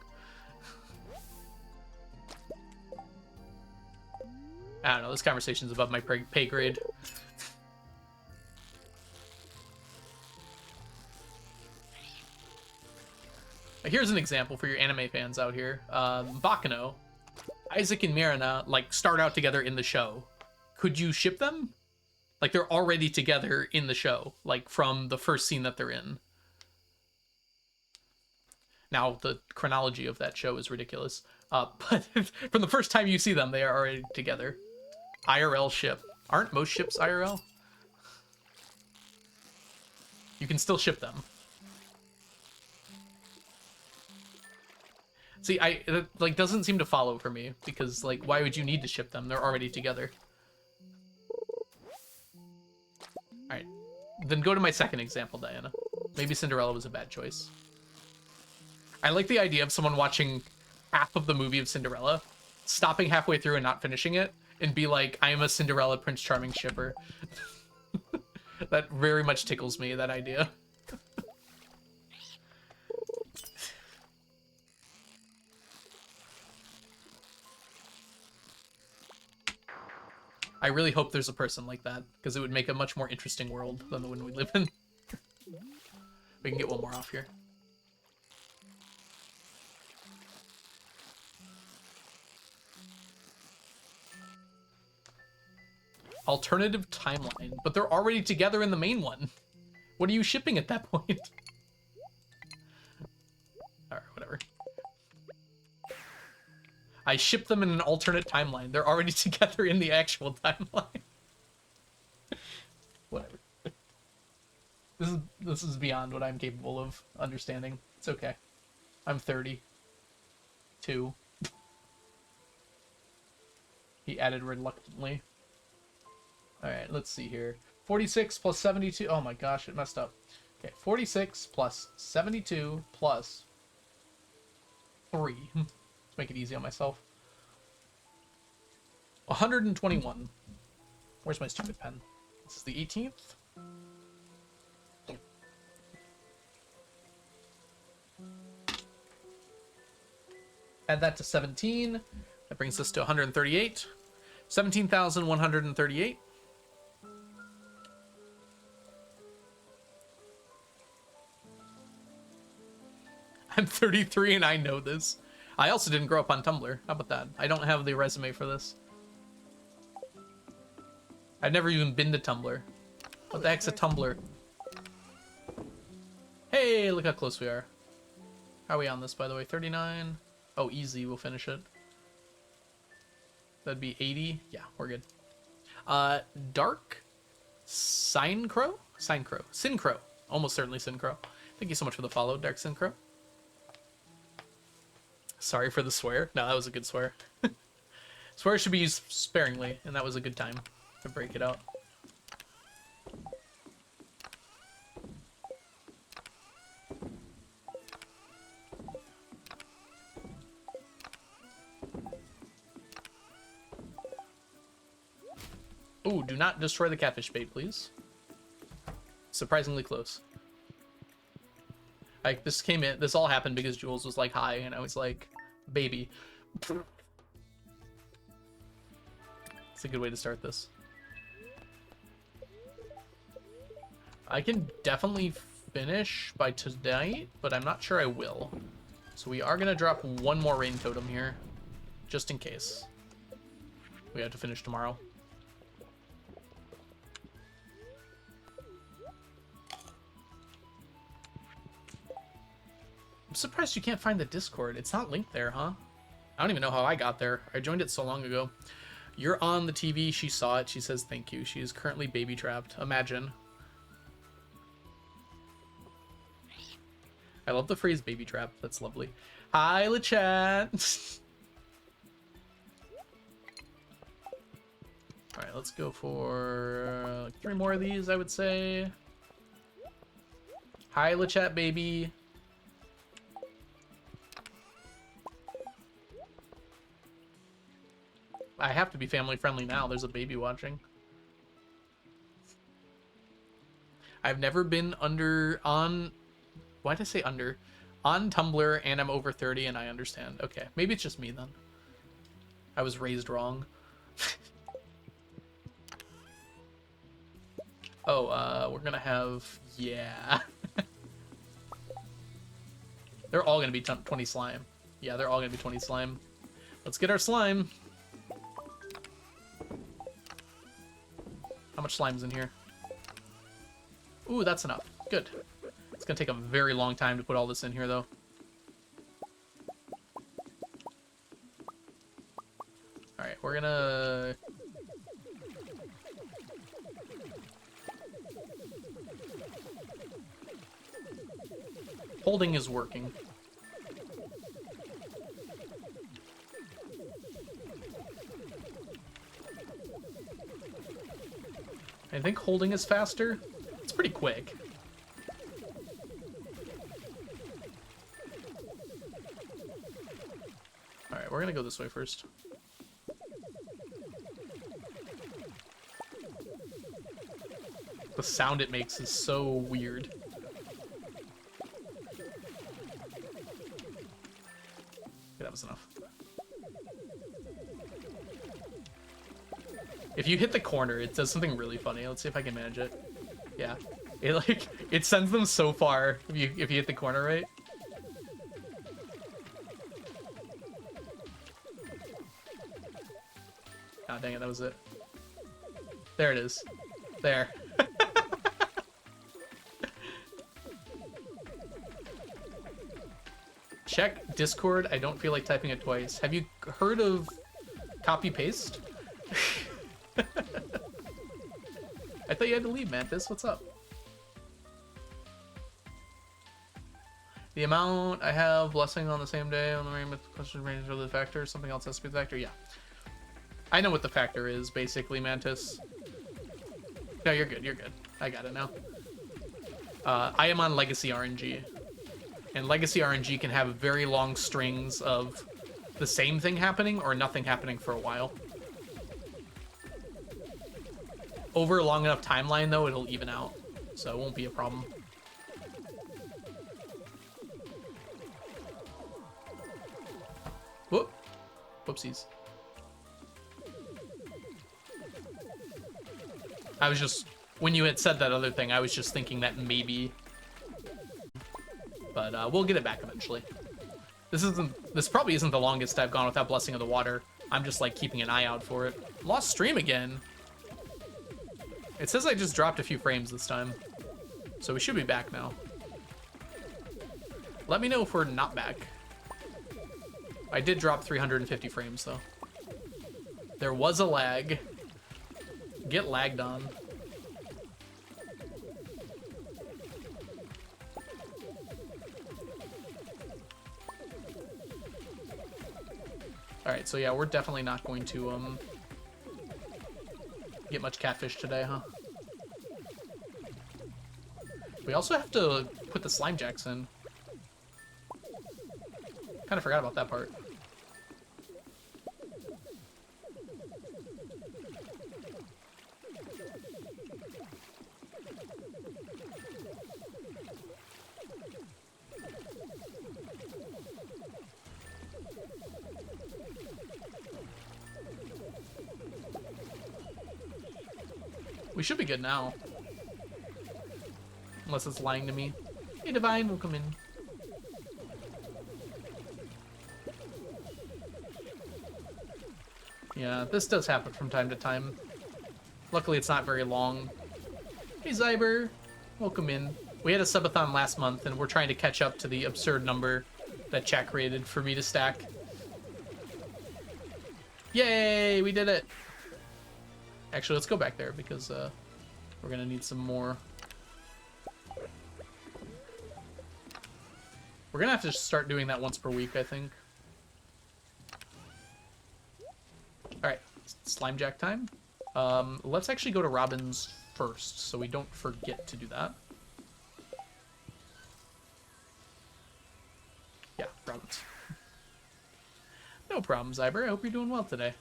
I don't know. This conversation's above my pay grade. Here's an example for your anime fans out here. Bakano. Isaac and Mirana, like, start out together in the show. Could you ship them? Like, they're already together in the show, like, from the first scene that they're in. Now, the chronology of that show is ridiculous. But from the first time you see them, they are already together. IRL ship. Aren't most ships IRL? You can still ship them. See, it, like, doesn't seem to follow for me, because, like, why would you need to ship them? They're already together. Alright, then go to my second example, Diana. Maybe Cinderella was a bad choice. I like the idea of someone watching half of the movie of Cinderella, stopping halfway through and not finishing it, and be like, I am a Cinderella Prince Charming shipper. That very much tickles me, that idea. I really hope there's a person like that, because it would make a much more interesting world than the one we live in. We can get one more off here. Alternative timeline, but they're already together in the main one. What are you shipping at that point? Alright, whatever. I ship them in an alternate timeline. They're already together in the actual timeline. Whatever. This is beyond what I'm capable of understanding. It's okay. I'm 32. He added reluctantly. Alright, let's see here. 46 plus 72. Oh my gosh, it messed up. Okay, 46 plus 72 plus 3. Let's make it easy on myself. 121. Where's my stupid pen? This is the 18th. Add that to 17. That brings us to 138. 17,138. I'm 33 and I know this. I also didn't grow up on Tumblr. How about that? I don't have the resume for this. I've never even been to Tumblr. What the heck's a Tumblr? Hey, look how close we are. How are we on this, by the way? 39. Oh, easy. We'll finish it. That'd be 80. Yeah, we're good. Dark Synchro? Synchro. Almost certainly Synchro. Thank you so much for the follow, Dark Synchro. Sorry for the swear. No, that was a good swear. Swear should be used sparingly, and that was a good time to break it out. Ooh, do not destroy the catfish bait, please. Surprisingly close. Like, this came in, this all happened because Jules was like, hi, and I was like, baby. It's a good way to start this. I can definitely finish by tonight, but I'm not sure I will. So we are going to drop one more rain totem here, just in case. We have to finish tomorrow. I'm surprised you can't find the Discord. It's not linked there, huh? I don't even know how I got there. I joined it so long ago. You're on the TV. She saw it. She says thank you. She is currently baby trapped. Imagine. I love the phrase baby trap. That's lovely. Hi, LeChat. All right, let's go for 3 more of these, I would say. Hi, LeChat, baby. I have to be family friendly now. There's a baby watching. I've never been on why'd I say under? On Tumblr, and I'm over 30 and I understand. Okay, maybe it's just me then. I was raised wrong. Oh, we're gonna have, yeah. They're all gonna be 20 slime. Yeah, they're all gonna be 20 slime. Let's get our slime. How much slime's in here? Ooh, that's enough. Good. It's gonna take a very long time to put all this in here, though. Alright, we're gonna... Holding is working. I think holding is faster. It's pretty quick. Alright, we're gonna go this way first. The sound it makes is so weird. Okay, that was enough. If you hit the corner, it does something really funny. Let's see if I can manage it. Yeah. It sends them so far if you hit the corner right. Ah, dang it, that was it. There it is. There. Check Discord. I don't feel like typing it twice. Have you heard of copy paste? I thought you had to leave, Mantis. What's up? The amount I have blessing on the same day on the rain with question range of the factor. Something else has to be the factor. Yeah. I know what the factor is, basically, Mantis. No, you're good. You're good. I got it now. I am on Legacy RNG. And Legacy RNG can have very long strings of the same thing happening or nothing happening for a while. Over a long enough timeline, though, it'll even out. So it won't be a problem. Whoop. Whoopsies. I was just... When you had said that other thing, I was just thinking that maybe... But we'll get it back eventually. This probably isn't the longest I've gone without Blessing of the Water. I'm just, like, keeping an eye out for it. Lost stream again. It says I just dropped a few frames this time. So we should be back now. Let me know if we're not back. I did drop 350 frames though. There was a lag. Get lagged on. Alright, so yeah, we're definitely not going to get much catfish today, huh? We also have to put the slime jacks in. Kind of forgot about that part. We should be good now. Unless it's lying to me. Hey, Divine, welcome in. Yeah, this does happen from time to time. Luckily, it's not very long. Hey, Zyber, welcome in. We had a subathon last month, and we're trying to catch up to the absurd number that chat created for me to stack. Yay, we did it! Actually, let's go back there, because we're gonna need some more. We're gonna have to start doing that once per week, I think. Alright, slime jack time. Let's actually go to Robin's first, so we don't forget to do that. Yeah, Robin's. No problem, Zyber. I hope you're doing well today.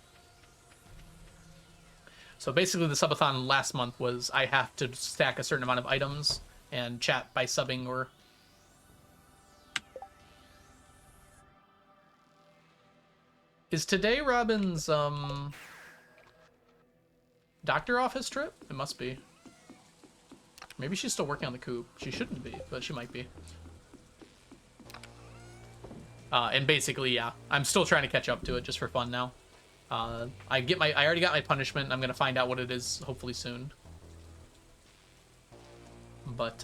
So basically the subathon last month was I have to stack a certain amount of items and chat by subbing or... Is today Robin's, doctor office trip? It must be. Maybe she's still working on the coop. She shouldn't be, but she might be. And basically, yeah, I'm still trying to catch up to it just for fun now. I already got my punishment. I'm gonna find out what it is hopefully soon. But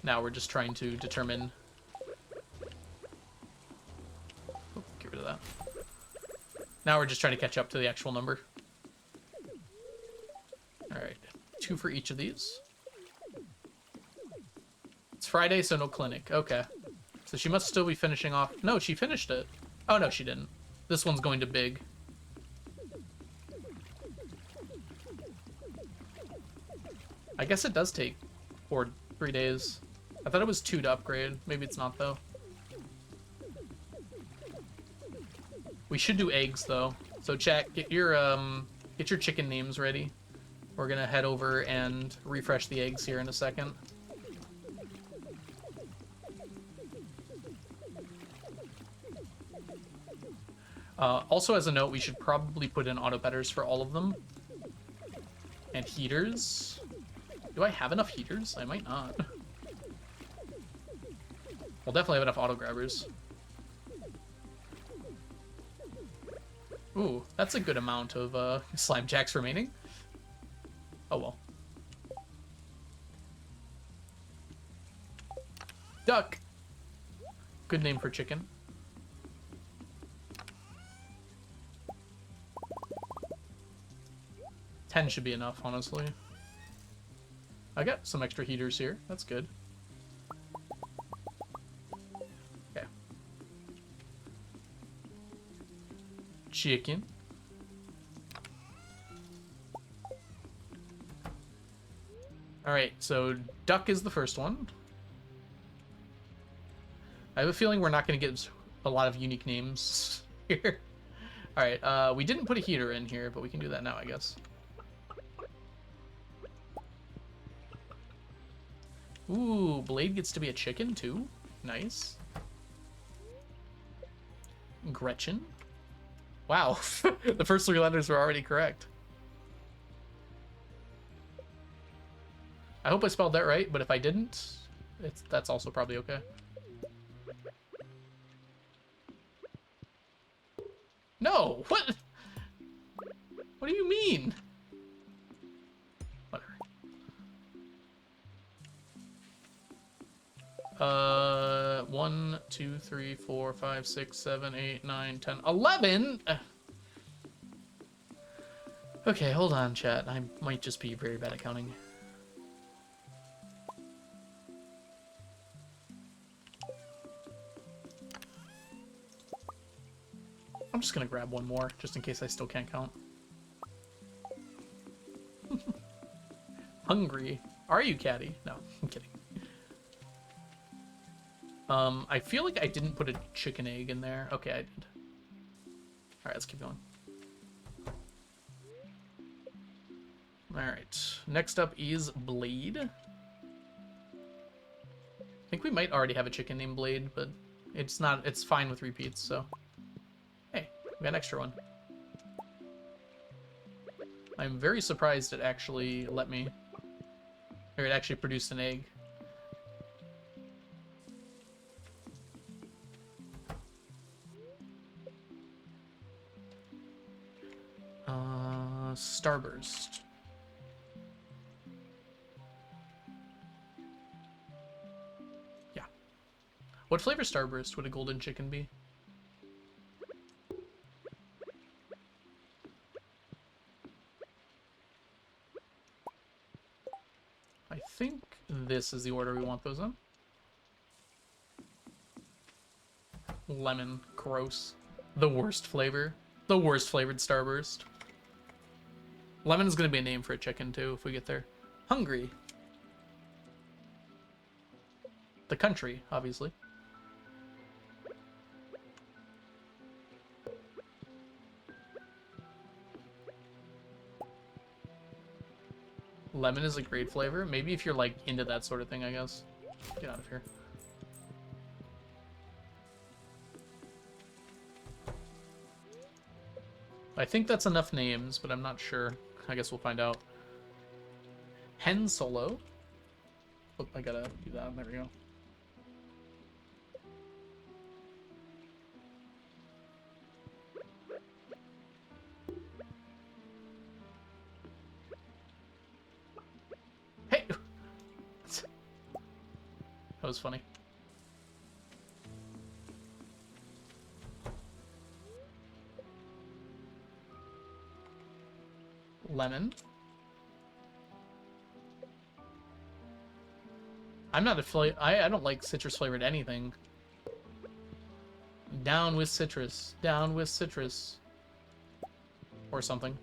now we're just trying to determine. Oh, get rid of that. Now we're just trying to catch up to the actual number. All right, 2 for each of these. It's Friday, so no clinic. Okay, so she must still be finishing off. No, she finished it. Oh no, she didn't. This one's going to big. I guess it does take 3 days. I thought it was 2 to upgrade. Maybe it's not though. We should do eggs though. So chat, get your chicken names ready. We're gonna head over and refresh the eggs here in a second. Also, as a note, we should probably put in auto-petters for all of them. And heaters. Do I have enough heaters? I might not. We'll definitely have enough auto-grabbers. Ooh, that's a good amount of slime jacks remaining. Oh well. Duck! Good name for chicken. $10 should be enough, honestly. I got some extra heaters here. That's good. Okay. Chicken. Alright, so duck is the first one. I have a feeling we're not going to get a lot of unique names here. Alright, we didn't put a heater in here, but we can do that now, I guess. Ooh, Blade gets to be a chicken, too. Nice. Gretchen. Wow, the first 3 letters were already correct. I hope I spelled that right, but if I didn't, that's also probably okay. No! What? What do you mean? 1, 2, 3, 4, 5, 6, 7, 8, 9, 10, 11. Okay, hold on, chat. I might just be very bad at counting. I'm just gonna grab one more, just in case I still can't count. Hungry. Are you, Caddy? No, I'm kidding. I feel like I didn't put a chicken egg in there. Okay, I did. Alright, let's keep going. Alright, next up is Blade. I think we might already have a chicken named Blade, but it's not, it's fine with repeats, so. Hey, we got an extra one. I'm very surprised it actually let me, or it actually produced an egg. Starburst. Yeah. What flavor Starburst would a golden chicken be? I think this is the order we want those in. Lemon. Gross. The worst flavor. The worst flavored Starburst. Lemon is going to be a name for a chicken, too, if we get there. Hungry. The country, obviously. Lemon is a great flavor. Maybe if you're, like, into that sort of thing, I guess. Get out of here. I think that's enough names, but I'm not sure. I guess we'll find out. Hen Solo. Oh, I gotta do that. There we go. Hey! That was funny. Lemon. I'm not a I don't like citrus flavored anything. Down with citrus. Down with citrus. Or something.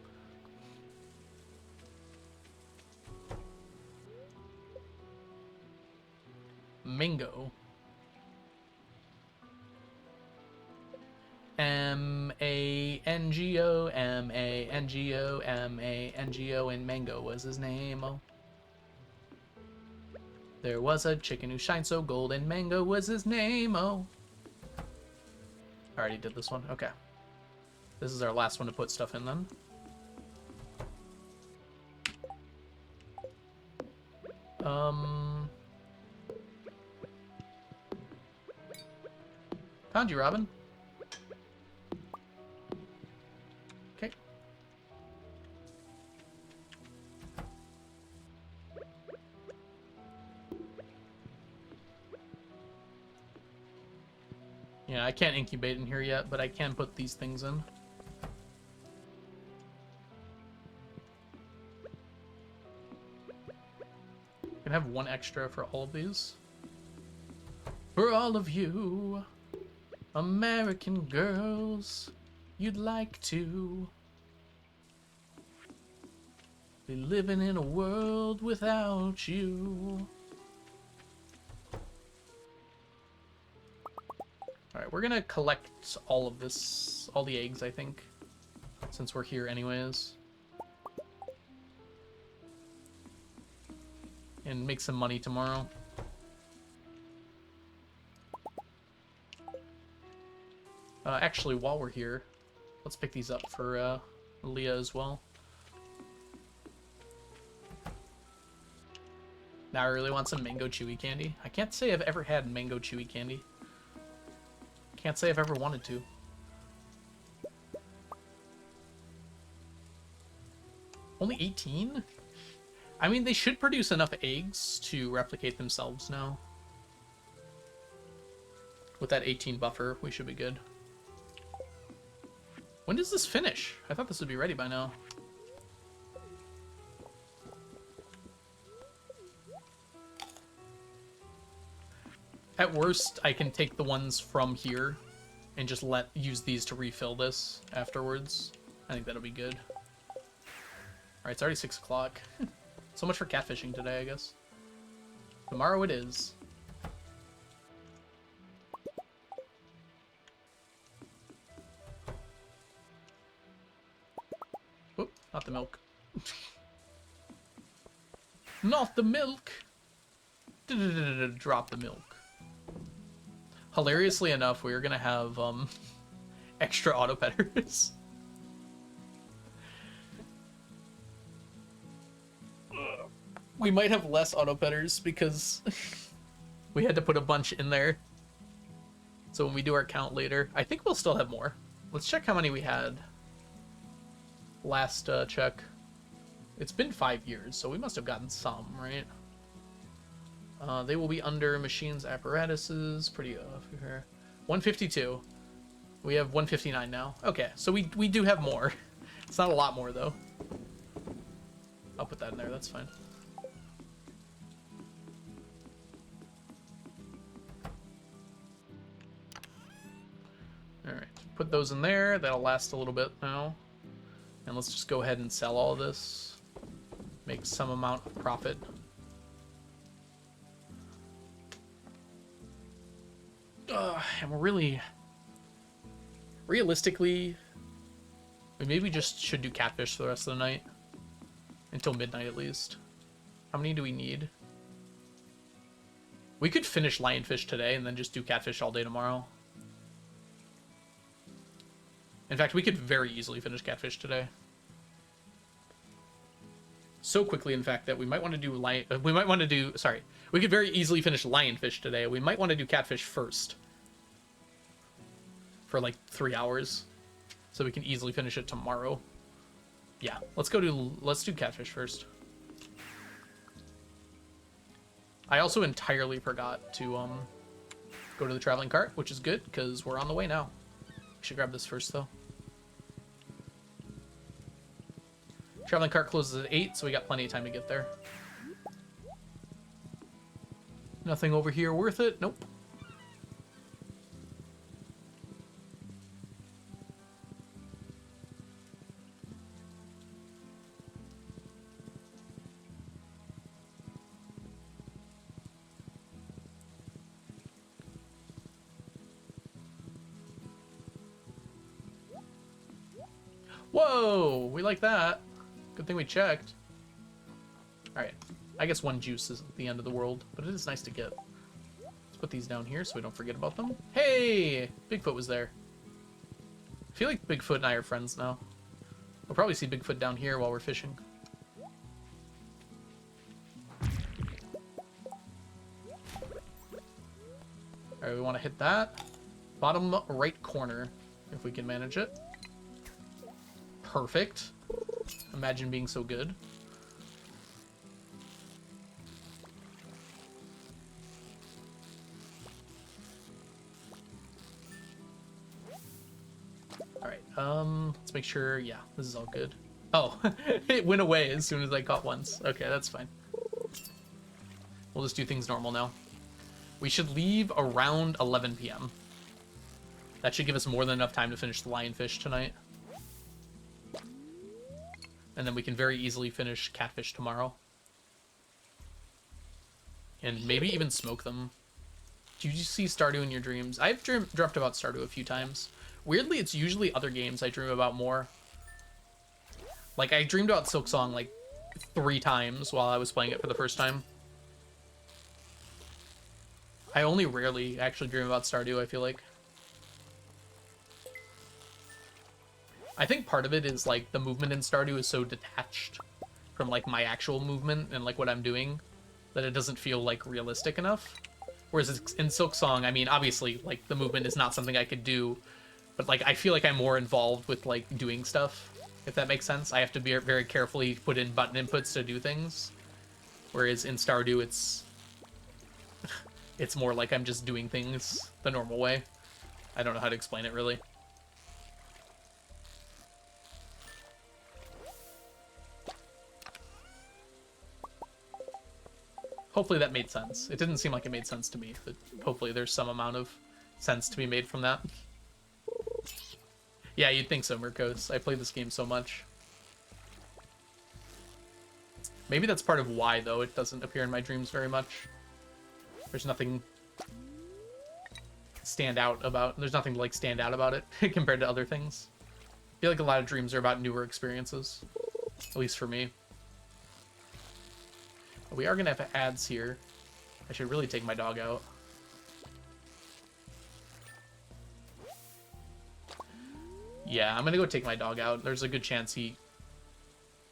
Mango. M-A-N-G-O, M-A-N-G-O, M-A-N-G-O, and Mango was his name. Oh. There was a chicken who shined so gold, and Mango was his name. Oh. I already did this one. Okay. This is our last one to put stuff in then. Found you, Robin. Okay. Yeah, I can't incubate in here yet, but I can put these things in. Can have one extra for all of these. For all of you American girls, you'd like to be living in a world without you. Alright, we're gonna collect all of this, all the eggs, I think, since we're here anyways. And make some money tomorrow. Actually, while we're here, let's pick these up for Leah as well. Now I really want some mango chewy candy. I can't say I've ever had mango chewy candy. Can't say I've ever wanted to. Only 18? I mean, they should produce enough eggs to replicate themselves now. With that 18 buffer, we should be good. When does this finish? I thought this would be ready by now. At worst, I can take the ones from here and just use these to refill this afterwards. I think that'll be good. Alright, it's already 6 o'clock. So much for catfishing today, I guess. Tomorrow it is. Oop, not the milk. Not the milk! Drop the milk. Hilariously enough, we are gonna have extra auto petters. We might have less auto petters because we had to put a bunch in there. So when we do our count later, I think we'll still have more. Let's check how many we had last check. It's been 5 years, so we must have gotten some, right? They will be under machines, apparatuses, pretty here. 152. We have 159 now. Okay, so we do have more. It's not a lot more, though. I'll put that in there, that's fine. Alright, put those in there. That'll last a little bit now. And let's just go ahead and sell all this. Make some amount of profit. And we're really... Realistically... Maybe we just should do catfish for the rest of the night. Until midnight, at least. How many do we need? We could finish lionfish today and then just do catfish all day tomorrow. In fact, we could very easily finish catfish today. So quickly, in fact, that we might want to do sorry. We could very easily finish lionfish today. We might want to do catfish first. For like 3 hours. So we can easily finish it tomorrow. Yeah, let's do catfish first. I also entirely forgot to go to the traveling cart, which is good because we're on the way now. We should grab this first though. Traveling cart closes at 8, so we got plenty of time to get there. Nothing over here worth it? Nope. Whoa! We like that. Good thing we checked. Alright. I guess 1 juice isn't the end of the world, but it is nice to get. Let's put these down here so we don't forget about them. Hey! Bigfoot was there. I feel like Bigfoot and I are friends now. We'll probably see Bigfoot down here while we're fishing. Alright, we want to hit that. Bottom right corner, if we can manage it. Perfect. Imagine being so good. Alright, let's make sure, yeah, this is all good. Oh, it went away as soon as I caught once. Okay, that's fine. We'll just do things normal now. We should leave around 11 p.m. That should give us more than enough time to finish the lionfish tonight. And then we can very easily finish catfish tomorrow. And maybe even smoke them. Do you see Stardew in your dreams? I've dreamt about Stardew a few times. Weirdly, it's usually other games I dream about more. Like, I dreamed about Silksong like 3 times while I was playing it for the first time. I only rarely actually dream about Stardew, I feel like. I think part of it is, like, the movement in Stardew is so detached from, like, my actual movement and, like, what I'm doing that it doesn't feel, like, realistic enough. Whereas in Silksong, I mean, obviously, like, the movement is not something I could do, but, like, I feel like I'm more involved with, like, doing stuff, if that makes sense. I have to be very carefully put in button inputs to do things. Whereas in Stardew, it's It's more like I'm just doing things the normal way. I don't know how to explain it, really. Hopefully that made sense. It didn't seem like it made sense to me, but hopefully there's some amount of sense to be made from that. Yeah, you'd think so, Mirkos. I played this game so much. Maybe that's part of why, though, it doesn't appear in my dreams very much. There's nothing stand out about... There's nothing to, like, stand out about it compared to other things. I feel like a lot of dreams are about newer experiences. At least for me. But we are going to have ads here. I should really take my dog out. Yeah, I'm going to go take my dog out. There's a good chance he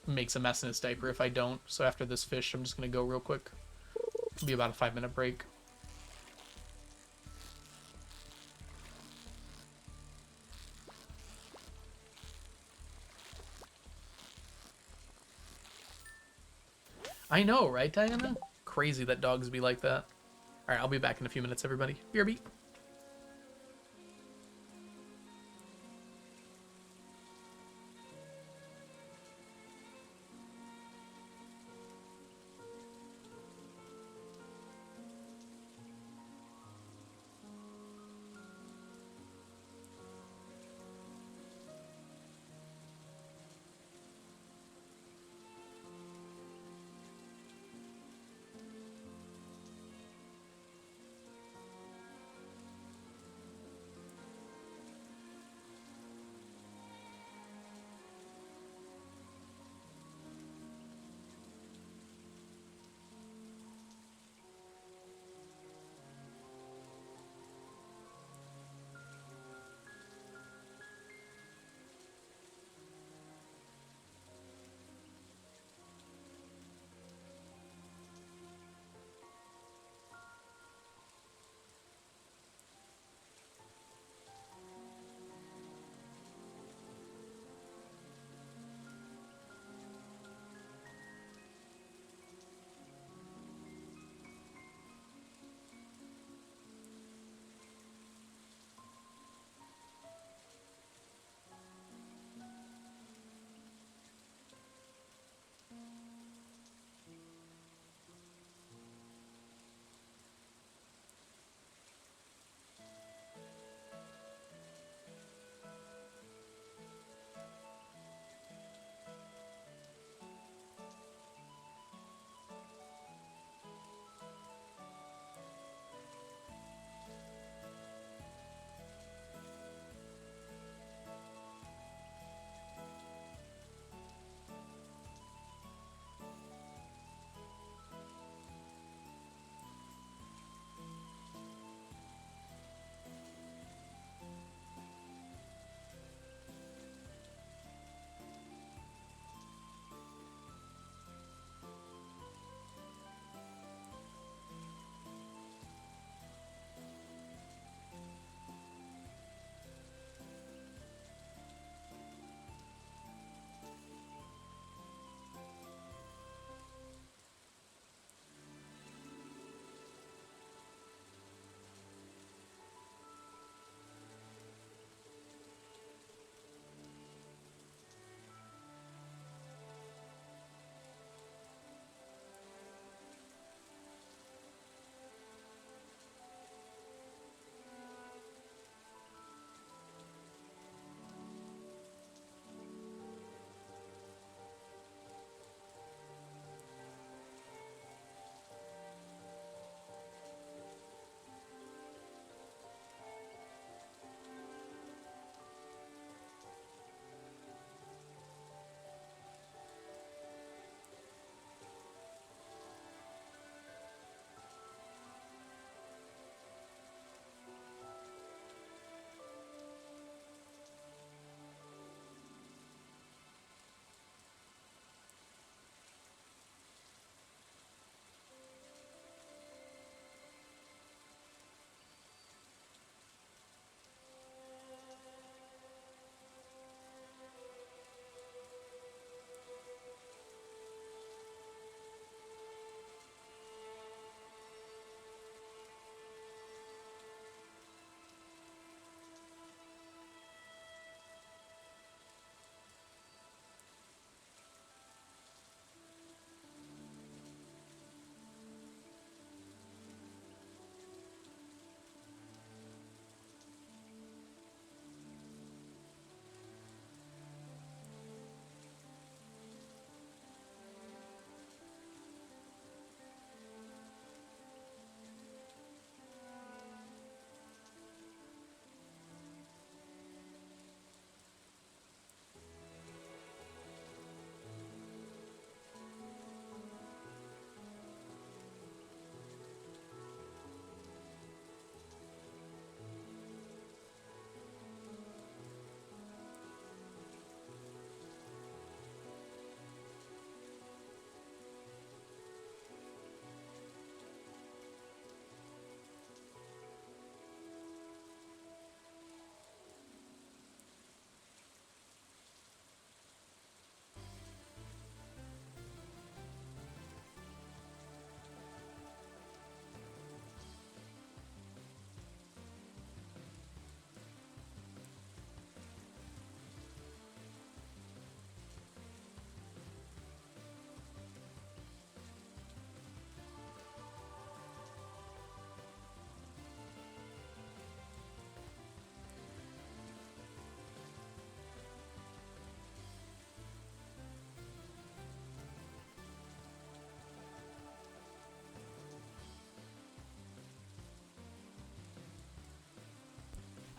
makes a mess in his diaper if I don't. So after this fish, I'm just going to go real quick. It'll be about a 5-minute break. I know, right, Diana? Crazy that dogs be like that. Alright, I'll be back in a few minutes, everybody. BRB.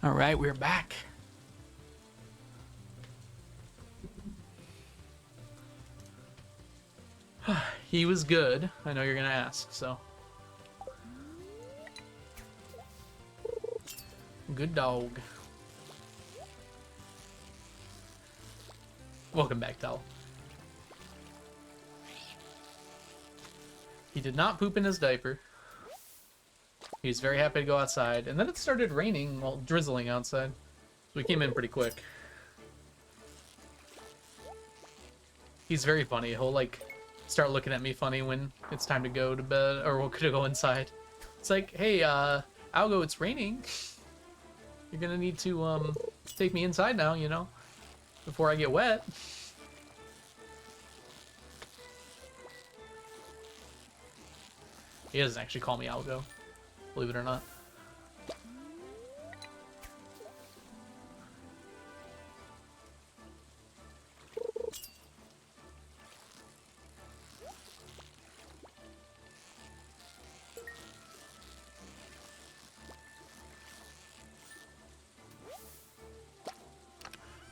All right, we're back. He was good. I know you're gonna ask, so. Good dog. Welcome back, Tal. He did not poop in his diaper. He was very happy to go outside, and then it started raining, well, drizzling outside. So we came in pretty quick. He's very funny. He'll, like, start looking at me funny when it's time to go to bed, or we'll go inside. It's like, hey, Algo, it's raining. You're gonna need to, take me inside now, you know, before I get wet. He doesn't actually call me Algo, believe it or not.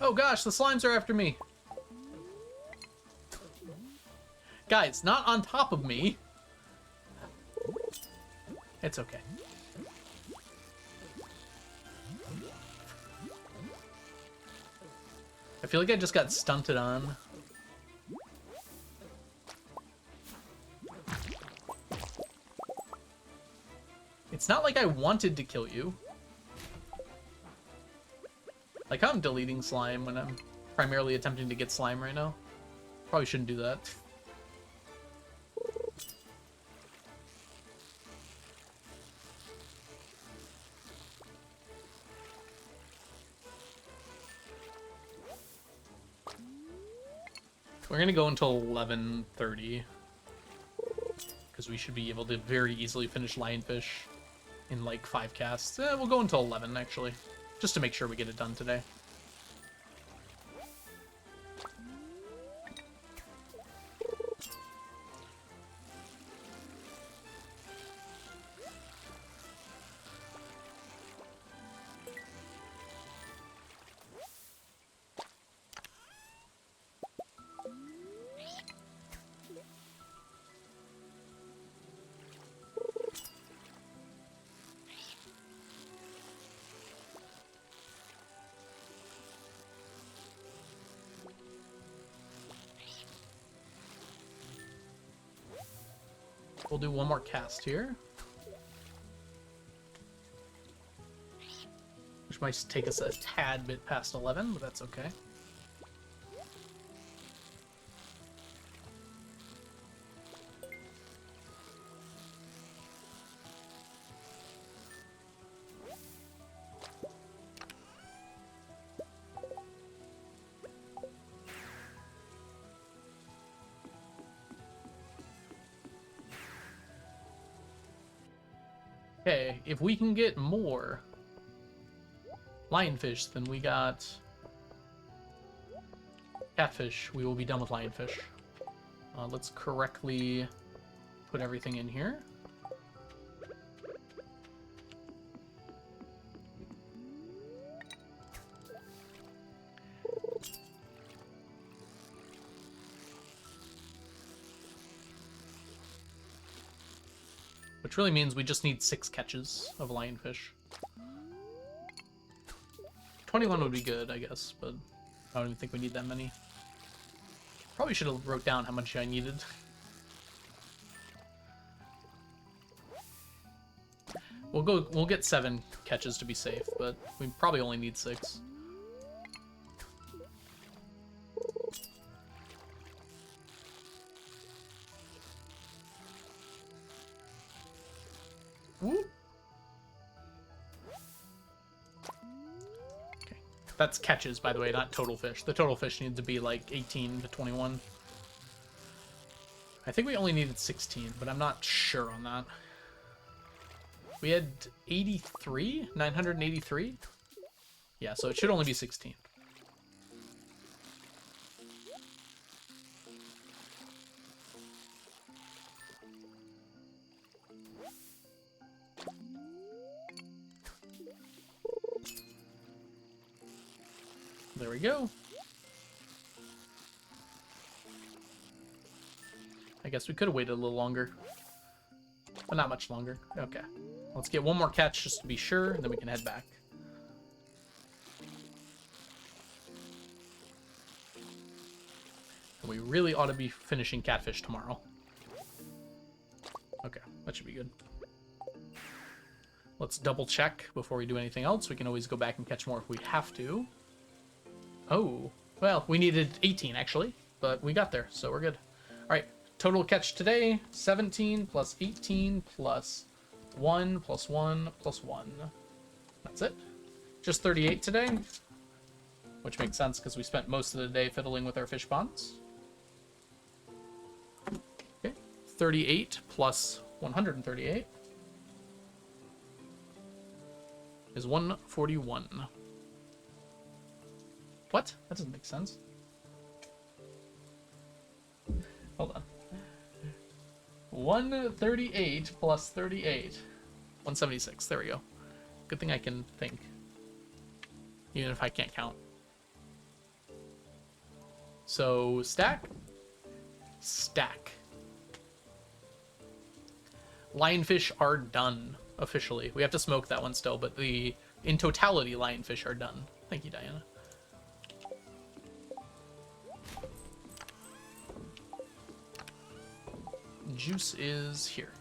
Oh gosh, the slimes are after me. Guys, not on top of me. It's okay. I feel like I just got stunted on. It's not like I wanted to kill you. Like, I'm deleting slime when I'm primarily attempting to get slime right now. Probably shouldn't do that. We're gonna go until 11:30. Because we should be able to very easily finish Lionfish in like 5 casts. We'll go until 11, actually. Just to make sure we get it done today. We'll do one more cast here. Which might take us a tad bit past 11, but that's okay. Okay, if we can get more Lionfish than we got Catfish, we will be done with Lionfish. Let's correctly put everything in here. Which really means we just need 6 catches of Lionfish. 21 would be good, I guess, but I don't even think we need that many. Probably should have wrote down how much I needed. We'll get 7 catches to be safe, but we probably only need 6. Woo. Okay. That's catches, by the way, not total fish. The total fish needs to be like 18 to 21. I think we only needed 16, but I'm not sure on that. We had 83? 983? Yeah, so it should only be 16. There we go. I guess we could have waited a little longer. But not much longer. Okay. Let's get one more catch just to be sure, and then we can head back. And we really ought to be finishing Catfish tomorrow. Okay, that should be good. Let's double check before we do anything else. We can always go back and catch more if we have to. Oh, well, we needed 18 actually, but we got there, so we're good. All right, total catch today, 17 plus 18 plus 1 plus 1 plus 1. That's it. Just 38 today, which makes sense because we spent most of the day fiddling with our fish ponds. Okay, 38 plus 138 is 141. What? That doesn't make sense. Hold on. 138 plus 38. 176. There we go. Good thing I can think. Even if I can't count. So, stack. Stack. Lionfish are done, officially. We have to smoke that one still, but in totality, lionfish are done. Thank you, Diana. Juice is here.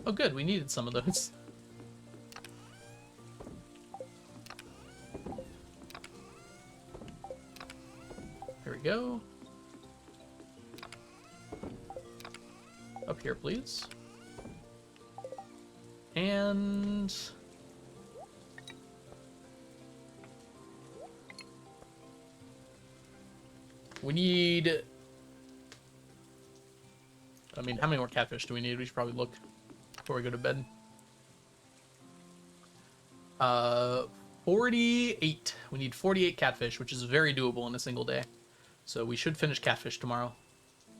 Oh good, we needed some of those. Here we go. Up here, please. And... we need... I mean, how many more catfish do we need? We should probably look before we go to bed. 48. We need 48 catfish, which is very doable in a single day. So we should finish catfish tomorrow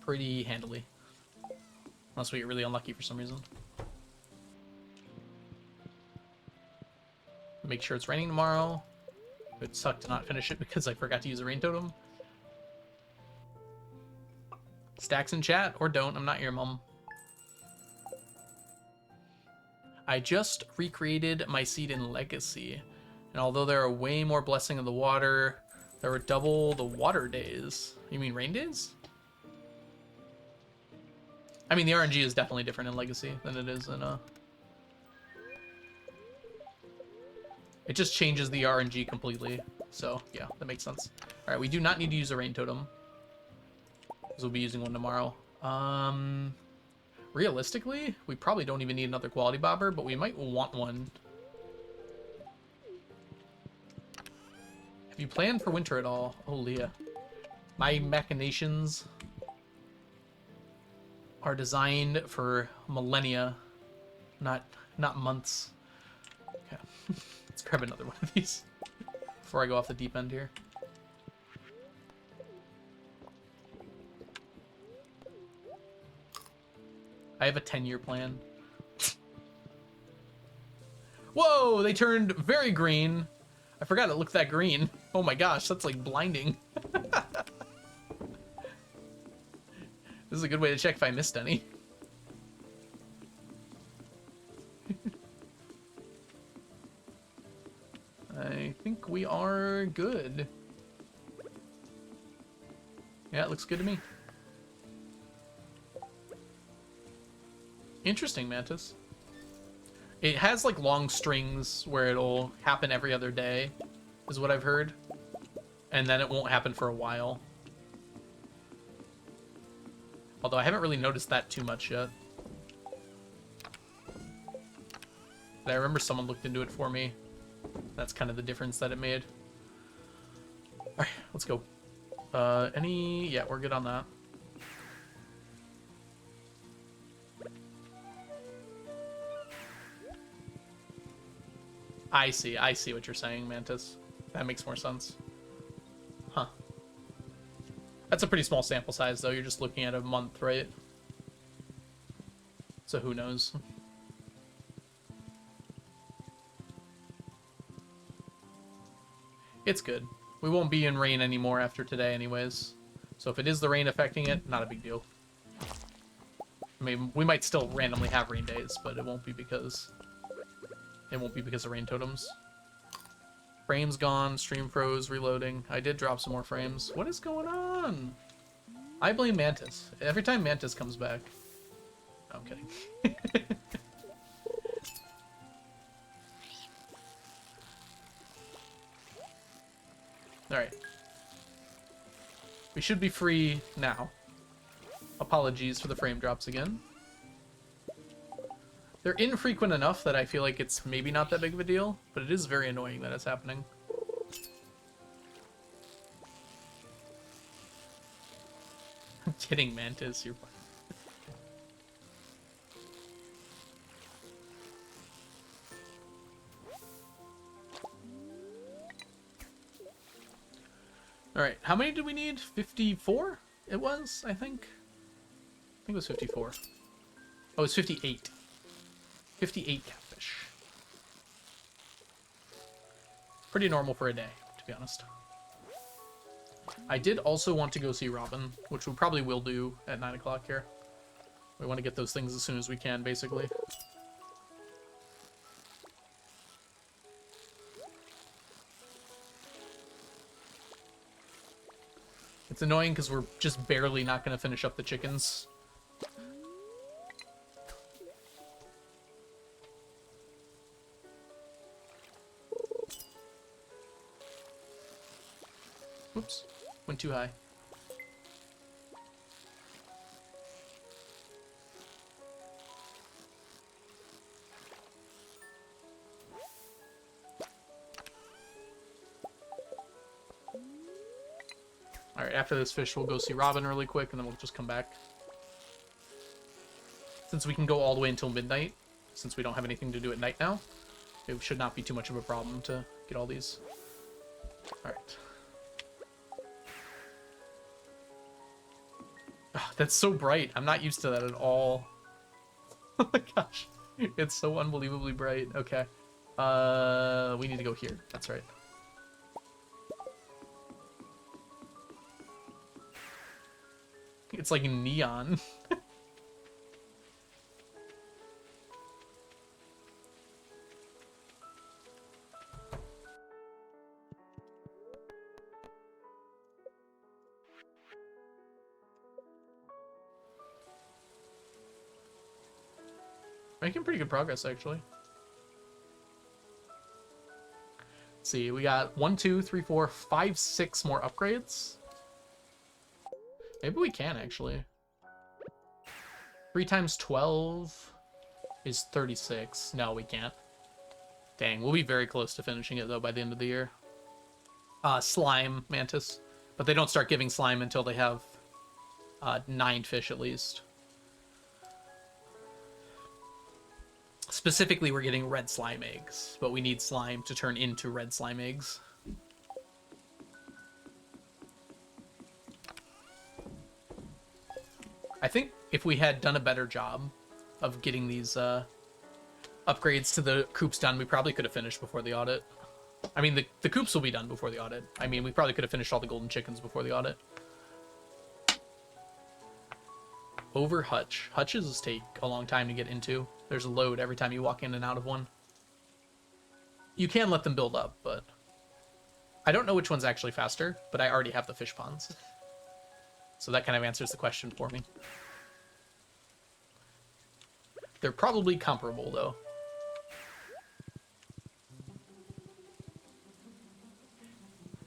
pretty handily. Unless we get really unlucky for some reason. Make sure it's raining tomorrow. It would suck to not finish it because I forgot to use a rain totem. Stacks in chat, or don't. I'm not your mom. I just recreated my seed in Legacy. And although there are way more Blessing of the Water, there were double the water days. You mean rain days? I mean, the RNG is definitely different in Legacy than it is in... It just changes the RNG completely. So, yeah, that makes sense. Alright, we do not need to use a rain totem. Because we'll be using one tomorrow. Realistically, we probably don't even need another quality bobber, but we might want one. Have you planned for winter at all? Oh, Leah. My machinations are designed for millennia, not months. Okay. Let's grab another one of these before I go off the deep end here. I have a 10-year plan. Whoa, they turned very green. I forgot it looked that green. Oh my gosh, that's like blinding. This is a good way to check if I missed any. I think we are good. Yeah, it looks good to me. Interesting, Mantis. It has like long strings where it'll happen every other day, is what I've heard. And then it won't happen for a while. Although I haven't really noticed that too much yet. But I remember someone looked into it for me. That's kind of the difference that it made. Alright, let's go. Yeah, we're good on that. I see what you're saying, Mantis. That makes more sense. Huh. That's a pretty small sample size, though. You're just looking at a month, right? So who knows? It's good. We won't be in rain anymore after today anyways. So if it is the rain affecting it, not a big deal. I mean, we might still randomly have rain days, but it won't be because of rain totems. Frames gone, stream froze, reloading. I did drop some more frames. What is going on? I blame Mantis. Every time Mantis comes back. No, I'm kidding. Alright. We should be free now. Apologies for the frame drops again. They're infrequent enough that I feel like it's maybe not that big of a deal, but it is very annoying that it's happening. I'm kidding, Mantis. You're fine. Alright, how many did we need? 54? It was, I think. I think it was 54. Oh, it's 58. 58 catfish. Pretty normal for a day, to be honest. I did also want to go see Robin, which we probably will do at 9 o'clock here. We want to get those things as soon as we can, basically. It's annoying because we're just barely not going to finish up the chickens. Oops, went too high. Alright, after this fish, we'll go see Robin really quick, and then we'll just come back. Since we can go all the way until midnight, since we don't have anything to do at night now, it should not be too much of a problem to get all these. Alright. Oh, that's so bright. I'm not used to that at all. Oh my gosh. It's so unbelievably bright. Okay. We need to go here. That's right. It's like neon. Making pretty good progress, actually. Let's see, we got 1, 2, 3, 4, 5, 6 more upgrades. Maybe we can, actually. 3 times 12 is 36. No, we can't. Dang, we'll be very close to finishing it, though, by the end of the year. Slime Mantis. But they don't start giving slime until they have 9 fish, at least. Specifically, we're getting red slime eggs, but we need slime to turn into red slime eggs. I think if we had done a better job of getting these upgrades to the coops done, we probably could have finished before the audit. I mean, the coops will be done before the audit. I mean, we probably could have finished all the golden chickens before the audit. Over hutch. Hutches take a long time to get into. There's a load every time you walk in and out of one. You can let them build up, but I don't know which one's actually faster, but I already have the fish ponds. So that kind of answers the question for me. They're probably comparable, though.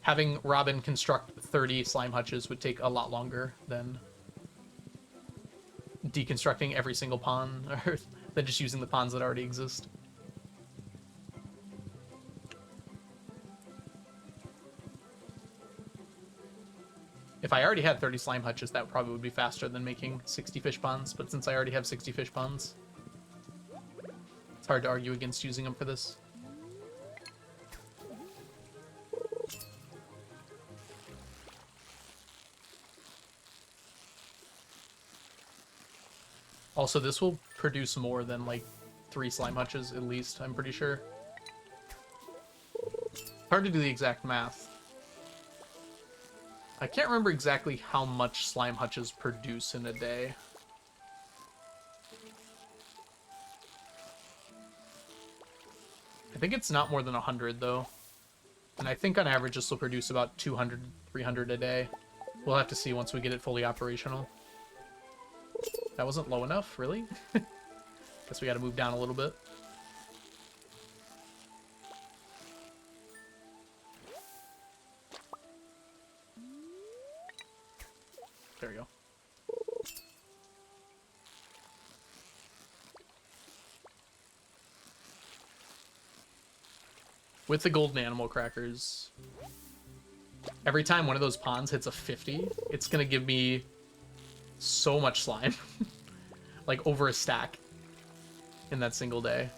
Having Robin construct 30 slime hutches would take a lot longer than deconstructing every single pond, or than just using the ponds that already exist. If I already had 30 slime hutches, that probably would be faster than making 60 fish ponds, but since I already have 60 fish ponds, it's hard to argue against using them for this. Also, this will produce more than, like, 3 slime hutches, at least, I'm pretty sure. Hard to do the exact math. I can't remember exactly how much slime hutches produce in a day. I think it's not more than 100 though. And I think on average this will produce about 200, 300 a day. We'll have to see once we get it fully operational. That wasn't low enough, really? Guess we gotta move down a little bit. There we go. With the golden animal crackers, every time one of those ponds hits a 50, it's gonna give me so much slime. Like over a stack in that single day.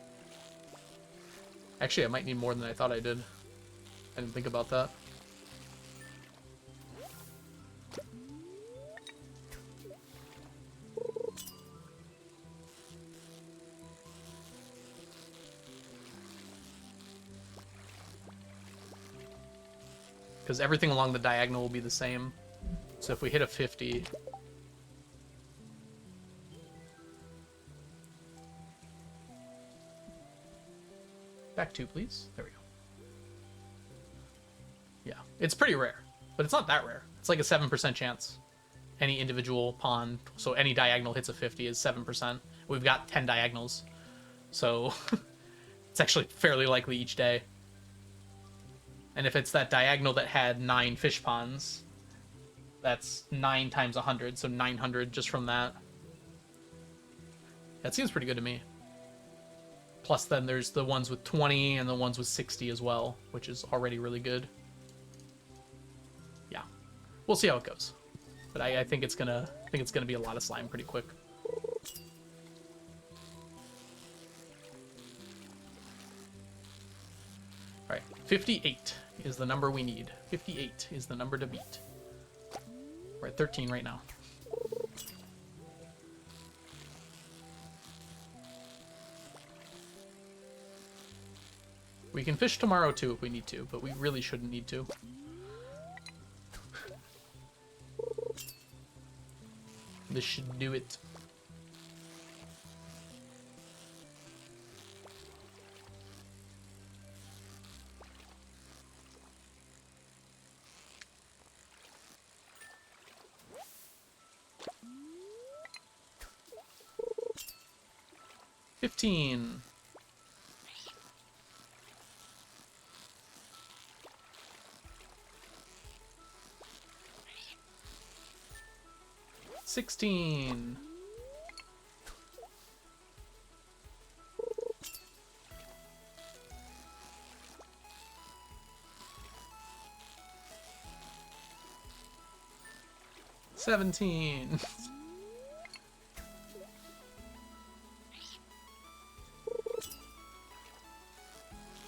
Actually, I might need more than I thought I did. I didn't think about that. Because everything along the diagonal will be the same. So if we hit a 50... Back 2, please. There we go. Yeah, it's pretty rare, but it's not that rare. It's like a 7% chance. Any individual pond, so any diagonal hits a 50 is 7%. We've got 10 diagonals, so it's actually fairly likely each day. And if it's that diagonal that had 9 fish ponds, that's 9 times 100, so 900 just from that. That seems pretty good to me. Plus then there's the ones with 20 and the ones with 60 as well, which is already really good. Yeah. We'll see how it goes. But I think it's gonna be a lot of slime pretty quick. Alright, 58 is the number we need. 58 is the number to beat. We're at 13 right now. We can fish tomorrow too if we need to, but we really shouldn't need to. This should do it. $15. 16. 17.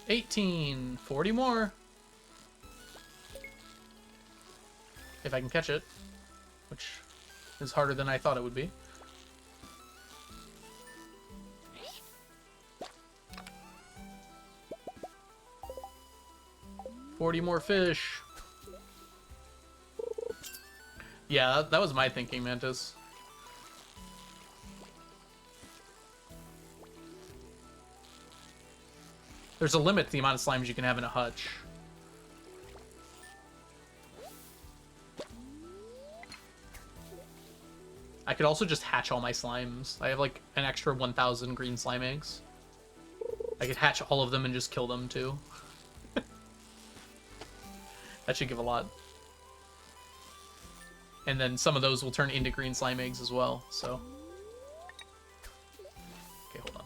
18. 40 more. If I can catch it, which is harder than I thought it would be. $40 more fish. Yeah, that was my thinking, Mantis. There's a limit to the amount of slimes you can have in a hutch. I could also just hatch all my slimes. I have like an extra 1,000 green slime eggs. I could hatch all of them and just kill them too. That should give a lot. And then some of those will turn into green slime eggs as well, so. Okay, hold on.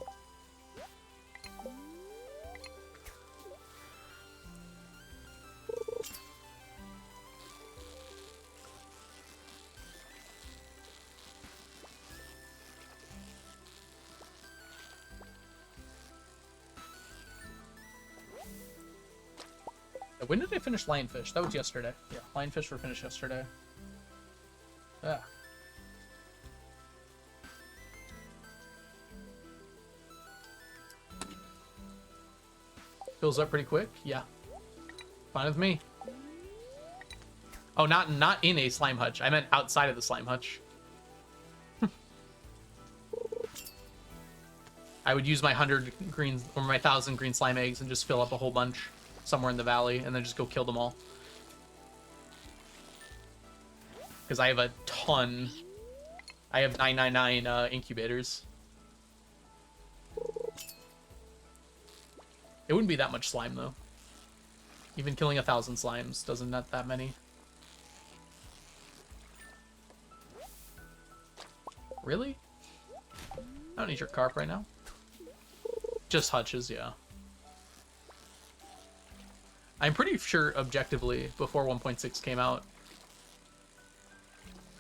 When did I finish Lionfish? That was yesterday. Yeah, Lionfish were finished yesterday. Ah. Fills up pretty quick? Yeah. Fine with me. Oh, not in a slime hutch. I meant outside of the slime hutch. I would use my 100 green or my 1,000 green slime eggs and just fill up a whole bunch somewhere in the valley and then just go kill them all. Because I have a ton. I have 999 incubators. It wouldn't be that much slime though. Even killing 1,000 slimes doesn't net that many. Really? I don't need your carp right now. Just hutches, yeah. I'm pretty sure, objectively, before 1.6 came out,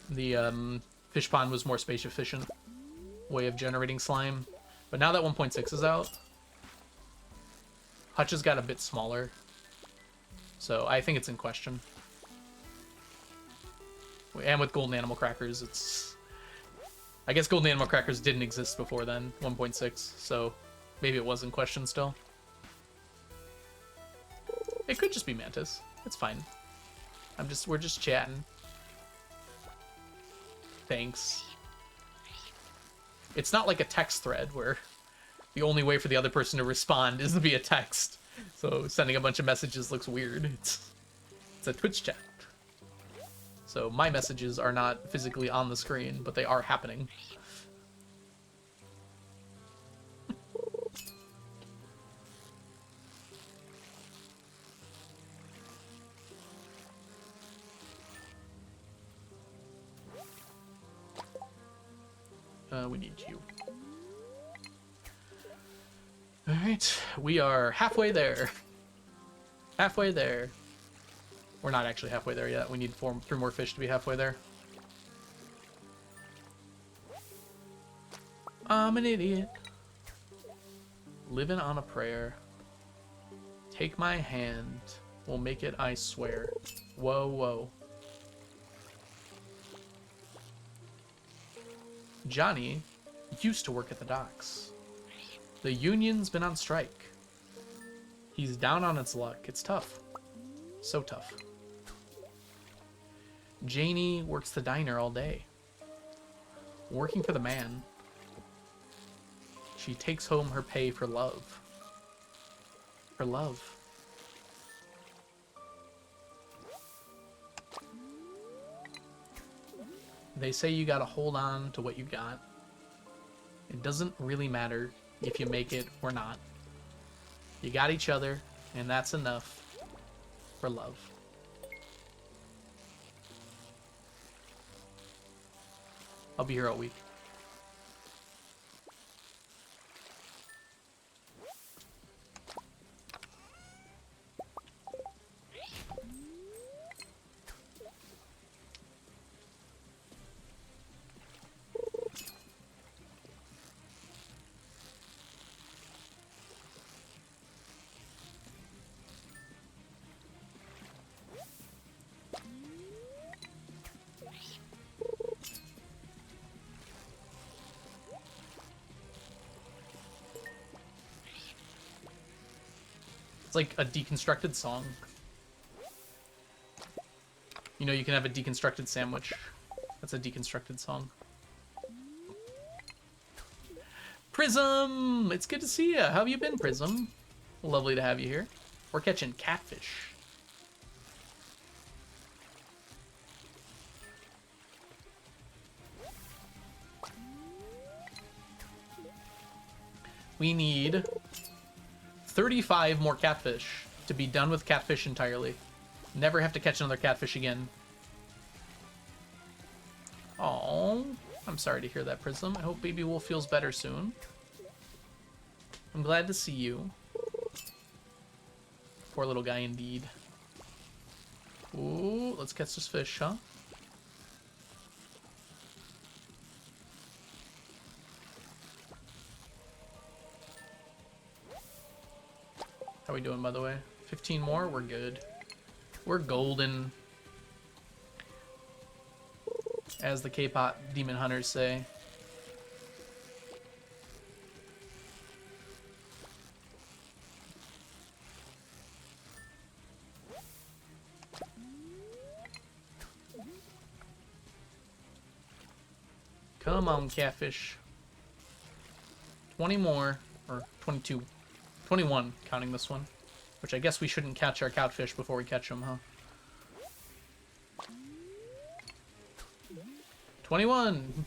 the fish pond was more space efficient way of generating slime. But now that 1.6 is out, hutches got a bit smaller. So I think it's in question. And with golden animal crackers, it's... I guess golden animal crackers didn't exist before then, 1.6, so maybe it was in question still. It could just be Mantis. It's fine. We're just chatting. Thanks. It's not like a text thread where the only way for the other person to respond is via text. So sending a bunch of messages looks weird. It's a Twitch chat. So my messages are not physically on the screen, but they are happening. We need you. Alright, we are halfway there. Halfway there. We're not actually halfway there yet. We need 3 more fish to be halfway there. I'm an idiot. Living on a prayer. Take my hand. We'll make it, I swear. Whoa, whoa. Johnny used to work at the docks. The union's been on strike. He's down on its luck. It's tough. So tough. Janie works the diner all day. Working for the man. She takes home her pay for love. For love. They say you gotta hold on to what you got. It doesn't really matter if you make it or not. You got each other, and that's enough for love. I'll be here all week. It's like a deconstructed song. You know, you can have a deconstructed sandwich. That's a deconstructed song. Prism! It's good to see you. How have you been, Prism? Lovely to have you here. We're catching catfish. We need 35 more catfish to be done with catfish entirely. Never have to catch another catfish again. Oh, I'm sorry to hear that, Prism. I hope Baby Wolf feels better soon. I'm glad to see you. Poor little guy indeed. Ooh, let's catch this fish, huh? How are we doing, by the way? 15 more? We're good. We're golden. As the K-pop demon hunters say. Come on, Catfish. 20 more, or 22. 21, counting this one. Which I guess we shouldn't catch our Catfish before we catch them, huh? 21!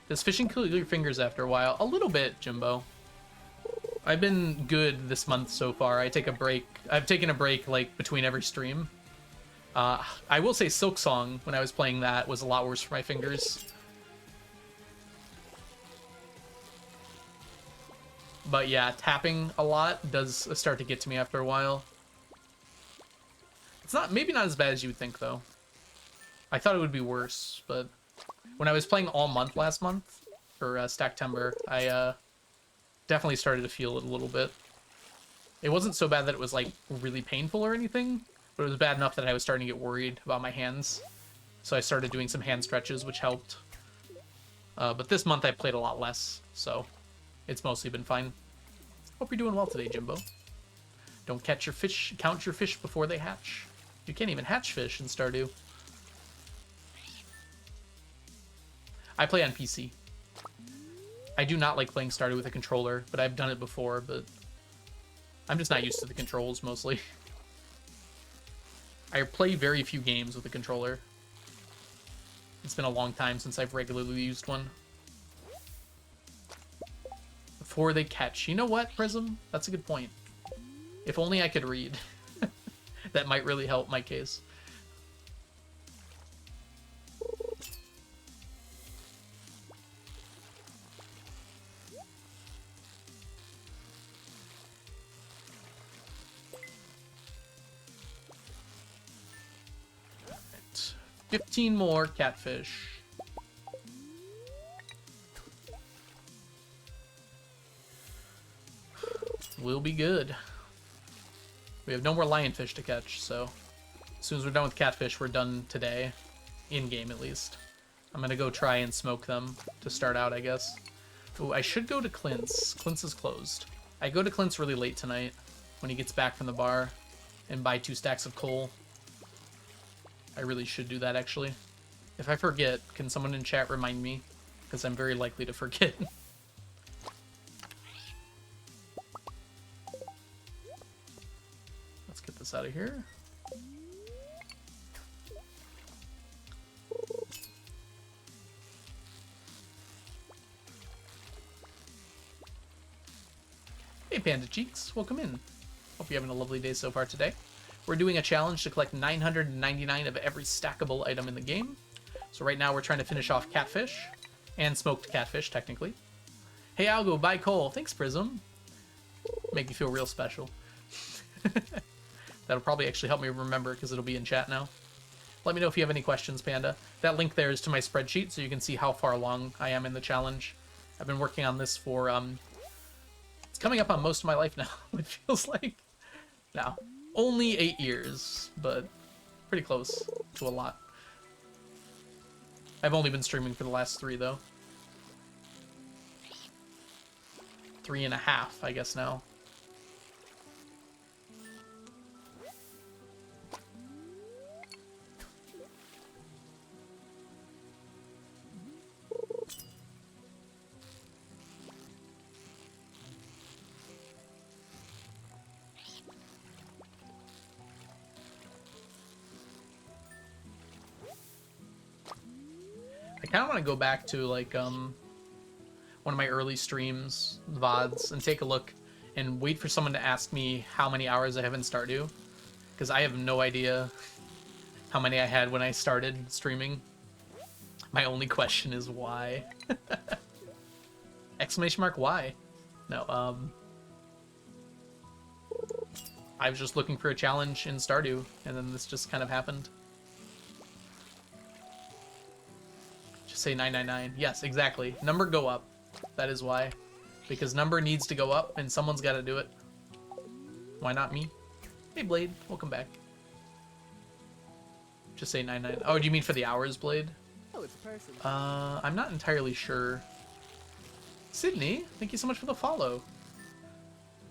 Does fishing kill your fingers after a while? A little bit, Jimbo. I've been good this month so far. I take a break. I've taken a break like between every stream. I will say Silk Song, when I was playing that, was a lot worse for my fingers. But yeah, tapping a lot does start to get to me after a while. It's not, maybe not as bad as you would think though. I thought it would be worse, but when I was playing all month last month for Stacktember, I definitely started to feel it a little bit. It wasn't so bad that it was like really painful or anything, but it was bad enough that I was starting to get worried about my hands. So I started doing some hand stretches, which helped. But this month I played a lot less, so it's mostly been fine. Hope you're doing well today, Jimbo. Don't catch your fish, count your fish before they hatch. You can't even hatch fish in Stardew. I play on PC. I do not like playing Stardew with a controller, but I've done it before, but I'm just not used to the controls, mostly. I play very few games with a controller. It's been a long time since I've regularly used one. Before they catch. You know what, Prism? That's a good point. If only I could read. That might really help my case. Right. 15 more catfish. We'll be good. We have no more lionfish to catch, so as soon as we're done with catfish, we're done today. In-game, at least. I'm gonna go try and smoke them to start out, I guess. Ooh, I should go to Clint's. Clint's is closed. I go to Clint's really late tonight when he gets back from the bar and buy 2 stacks of coal. I really should do that, actually. If I forget, can someone in chat remind me? Because I'm very likely to forget. Get this out of here. Hey Panda Cheeks, welcome in. Hope you're having a lovely day so far today. We're doing a challenge to collect 999 of every stackable item in the game. So right now we're trying to finish off catfish and smoked catfish, technically. Hey Algo, buy coal. Thanks, Prism. Make me feel real special. That'll probably actually help me remember because it'll be in chat now. Let me know if you have any questions, Panda. That link there is to my spreadsheet, so you can see how far along I am in the challenge. I've been working on this for, it's coming up on most of my life now, it feels like. Now, only 8 years, but pretty close to a lot. I've only been streaming for the last 3, though. 3.5, I guess, now. I kind of want to go back to like one of my early streams, VODs, and take a look and wait for someone to ask me how many hours I have in Stardew, because I have no idea how many I had when I started streaming. My only question is why. Exclamation mark why? No, I was just looking for a challenge in Stardew, and then this just kind of happened. Say 999. Yes, exactly. Number go up. That is why. Because number needs to go up, and someone's got to do it. Why not me? Hey, Blade. Welcome back. Just say 999. Oh, do you mean for the hours, Blade? Oh, it's a person. I'm not entirely sure. Sydney, thank you so much for the follow.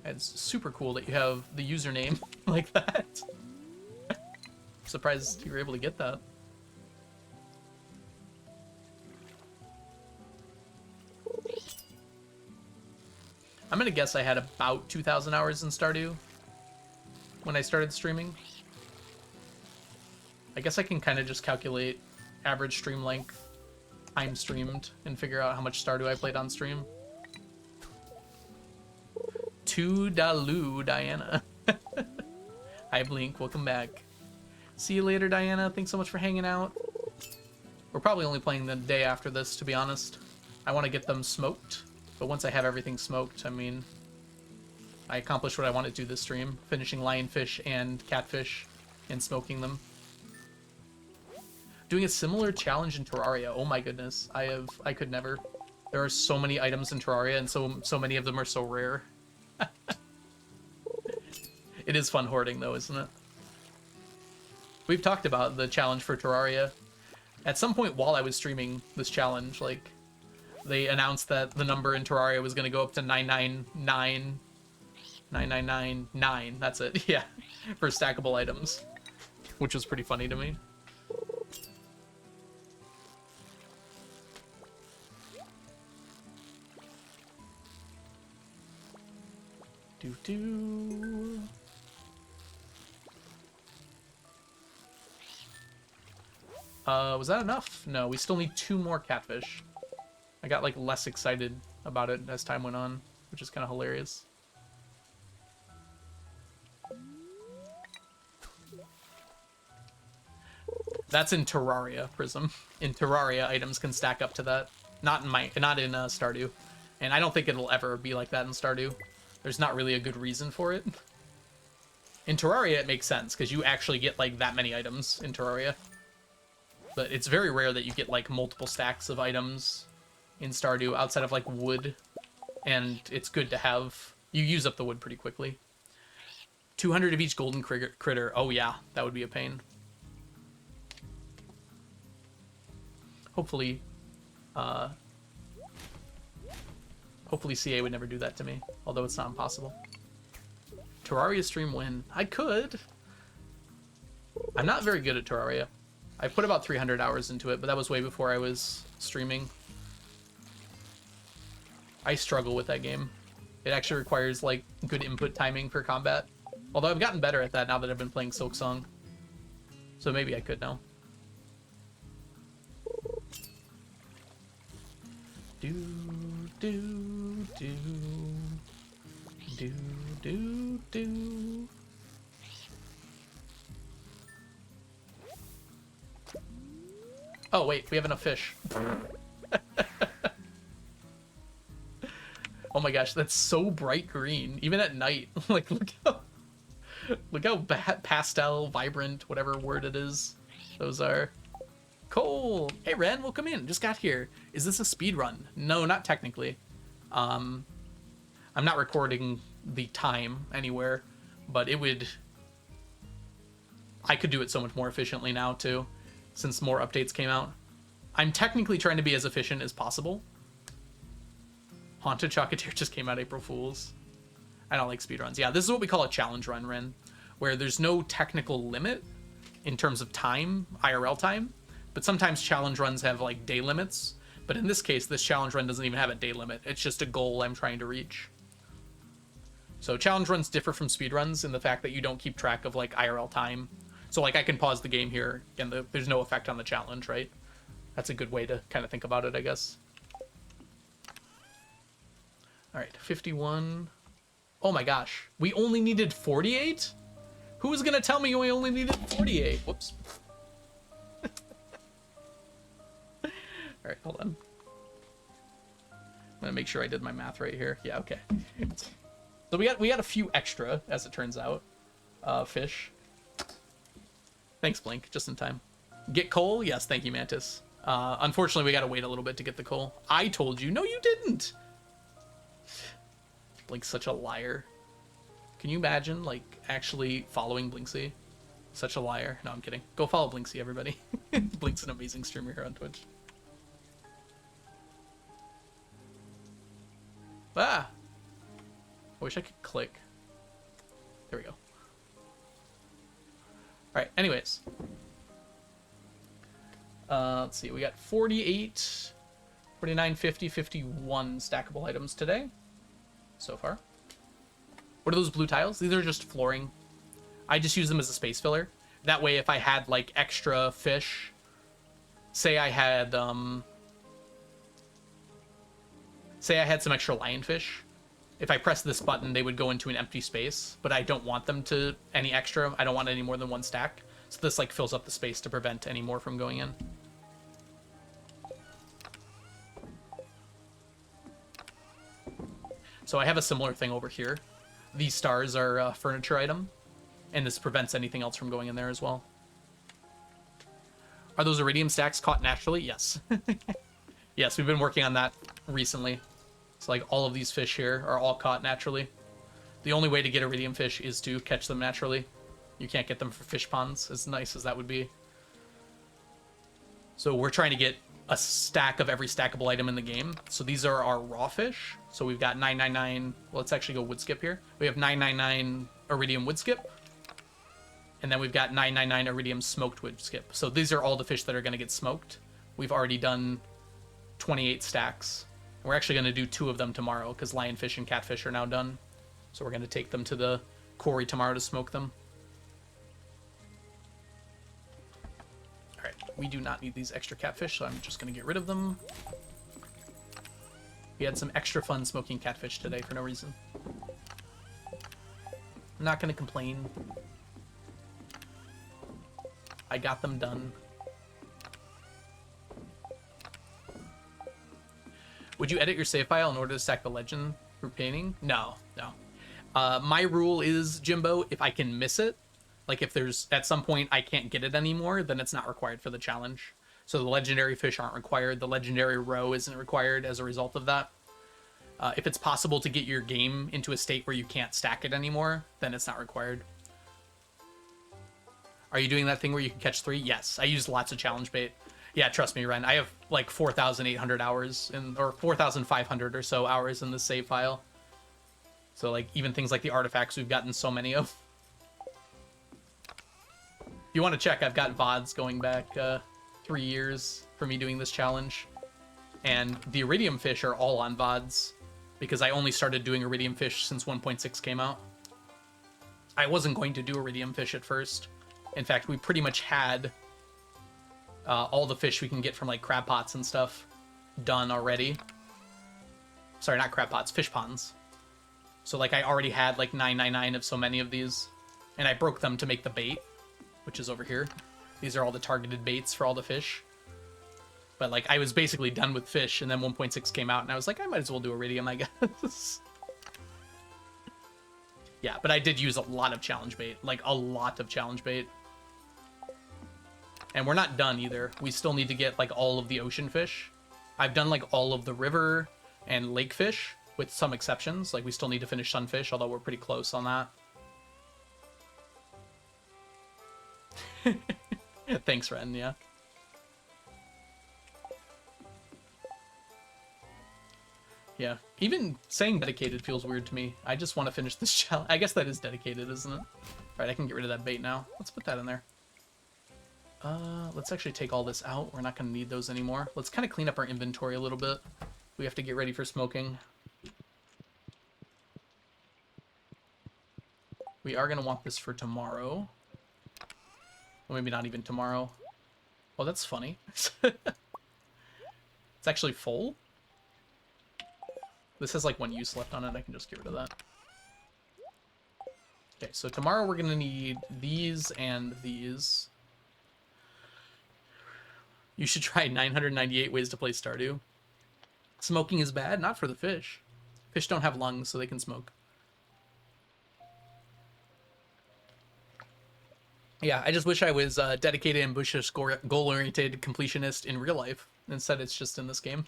It's super cool that you have the username like that. Surprised you were able to get that. I'm gonna guess I had about 2,000 hours in Stardew when I started streaming. I guess I can kind of just calculate average stream length, time streamed, and figure out how much Stardew I played on stream. Toodaloo, Diana. Hi, Blink. Welcome back. See you later, Diana. Thanks so much for hanging out. We're probably only playing the day after this, to be honest. I want to get them smoked, but once I have everything smoked, I mean, I accomplished what I wanted to do this stream, finishing Lionfish and Catfish and smoking them. Doing a similar challenge in Terraria. Oh my goodness. I could never. There are so many items in Terraria, and so many of them are so rare. It is fun hoarding, though, isn't it? We've talked about the challenge for Terraria. At some point while I was streaming this challenge, like, they announced that the number in Terraria was going to go up to 999. That's it, yeah, for stackable items, which was pretty funny to me. Do-do. Was that enough? No, we still need 2 more catfish. I got, like, less excited about it as time went on, which is kind of hilarious. That's in Terraria, Prism. In Terraria, items can stack up to that. Not in Stardew. And I don't think it'll ever be like that in Stardew. There's not really a good reason for it. In Terraria, it makes sense, because you actually get, like, that many items in Terraria. But it's very rare that you get, like, multiple stacks of items in Stardew outside of, like, wood. And it's good to have. You use up the wood pretty quickly. 200 of each golden critter. Oh, yeah. That would be a pain. Hopefully, hopefully CA would never do that to me. Although it's not impossible. Terraria stream win. I could. I'm not very good at Terraria. I put about 300 hours into it, but that was way before I was streaming. I struggle with that game. It actually requires, like, good input timing for combat. Although I've gotten better at that now that I've been playing Silksong. So maybe I could now. Do, do, do. Do, do, do. Oh, wait, we have enough fish. Oh my gosh, that's so bright green, even at night. Like, look how pastel, vibrant, whatever word it is, those are. Cole! Hey, Ren, welcome in. Just got here. Is this a speed run? No, not technically. I'm not recording the time anywhere, but it would... I could do it so much more efficiently now, too, since more updates came out. I'm technically trying to be as efficient as possible. Haunted Chocolatier just came out April Fools. I don't like speedruns. Yeah, this is what we call a challenge run, Ren, where there's no technical limit in terms of time, IRL time, but sometimes challenge runs have, like, day limits. But in this case, this challenge run doesn't even have a day limit. It's just a goal I'm trying to reach. So challenge runs differ from speedruns in the fact that you don't keep track of, like, IRL time. So, like, I can pause the game here, and there's no effect on the challenge, right? That's a good way to kind of think about it, I guess. All right, 51. Oh my gosh, we only needed 48? Who was gonna tell me we only needed 48? Whoops. All right, hold on. I'm gonna make sure I did my math right here. Yeah, okay. So we got a few extra, as it turns out, fish. Thanks, Blink, just in time. Get coal? Yes, thank you, Mantis. Unfortunately, we gotta wait a little bit to get the coal. I told you. No, you didn't. Blink's such a liar. Can you imagine, like, actually following Blinksy? Such a liar. No, I'm kidding. Go follow Blinksy, everybody. Blink's an amazing streamer here on Twitch. Ah! I wish I could click. There we go. Alright, anyways. Let's see, we got 48, 49, 50, 51 stackable items today. So far. What are those blue tiles? These are just flooring. I just use them as a space filler. That way, if I had, like, extra fish... Say I had some extra lionfish. If I press this button, they would go into an empty space, but I don't want them to any extra. I don't want any more than one stack. So this like fills up the space to prevent any more from going in. So I have a similar thing over here. These stars are a furniture item, and this prevents anything else from going in there as well. Are those iridium stacks caught naturally? Yes. Yes, we've been working on that recently. So like all of these fish here are all caught naturally. The only way to get iridium fish is to catch them naturally. You can't get them for fish ponds, as nice as that would be. So we're trying to get a stack of every stackable item in the game. So these are our raw fish. So we've got 999. Well, let's actually go wood skip here. We have 999 iridium wood skip. And then we've got 999 iridium smoked wood skip. So these are all the fish that are going to get smoked. We've already done 28 stacks. And we're actually going to do 2 of them tomorrow because lionfish and catfish are now done. So we're going to take them to the quarry tomorrow to smoke them. Alright, we do not need these extra catfish, so I'm just going to get rid of them. We had some extra fun smoking catfish today for no reason. I'm not going to complain. I got them done. Would you edit your save file in order to stack the legend for painting? No, no. My rule is, Jimbo, if I can miss it, like if there's at some point I can't get it anymore, then it's not required for the challenge. So the legendary fish aren't required. The legendary row isn't required as a result of that. If it's possible to get your game into a state where you can't stack it anymore, then it's not required. Are you doing that thing where you can catch 3? Yes, I use lots of challenge bait. Yeah, trust me, Ren. I have like 4,800 hours or 4,500 or so hours in the save file. So like even things like the artifacts we've gotten so many of. If you want to check, I've got VODs going back 3 years for me doing this challenge. And the iridium fish are all on VODs because I only started doing iridium fish since 1.6 came out. I wasn't going to do iridium fish at first. In fact, we pretty much had all the fish we can get from like crab pots and stuff done already. Sorry, not crab pots, fish ponds. So like I already had like 999 of so many of these, and I broke them to make the bait, which is over here. These are all the targeted baits for all the fish. But like I was basically done with fish, and then 1.6 came out, and I was like, I might as well do iridium, I guess. Yeah, but I did use a lot of challenge bait, like a lot of challenge bait. And we're not done either. We still need to get like all of the ocean fish. I've done like all of the river and lake fish with some exceptions. Like we still need to finish sunfish, although we're pretty close on that. Thanks, Ren, yeah. Yeah, even saying dedicated feels weird to me. I just want to finish this challenge. I guess that is dedicated, isn't it? Right, I can get rid of that bait now. Let's put that in there. Let's actually take all this out. We're not going to need those anymore. Let's kind of clean up our inventory a little bit. We have to get ready for smoking. We are going to want this for tomorrow. Or maybe not even tomorrow. Oh, that's funny. It's actually full. This has like 1 use left on it. I can just get rid of that. Okay, so tomorrow we're going to need these and these. You should try 998 ways to play Stardew. Smoking is bad, not for the fish. Fish don't have lungs, so they can smoke. Yeah, I just wish I was dedicated, ambitious, goal-oriented completionist in real life. Instead, it's just in this game.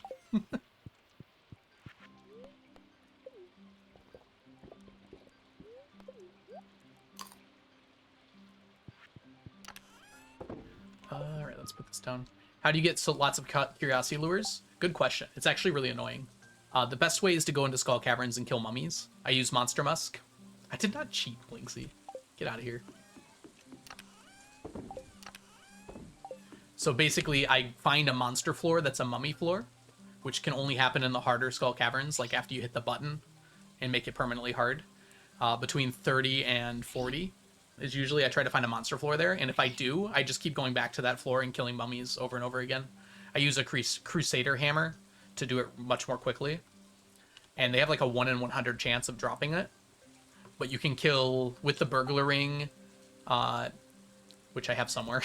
All right, let's put this down. How do you get so lots of curiosity lures? Good question. It's actually really annoying. The best way is to go into skull caverns and kill mummies. I use Monster Musk. I did not cheat, Blinksy. Get out of here. So basically, I find a monster floor that's a mummy floor, which can only happen in the harder skull caverns, like after you hit the button and make it permanently hard. Between 30 and 40 is usually I try to find a monster floor there, and if I do, I just keep going back to that floor and killing mummies over and over again. I use a Crusader hammer to do it much more quickly, and they have like a 1 in 100 chance of dropping it, but you can kill with the burglar ring, which I have somewhere.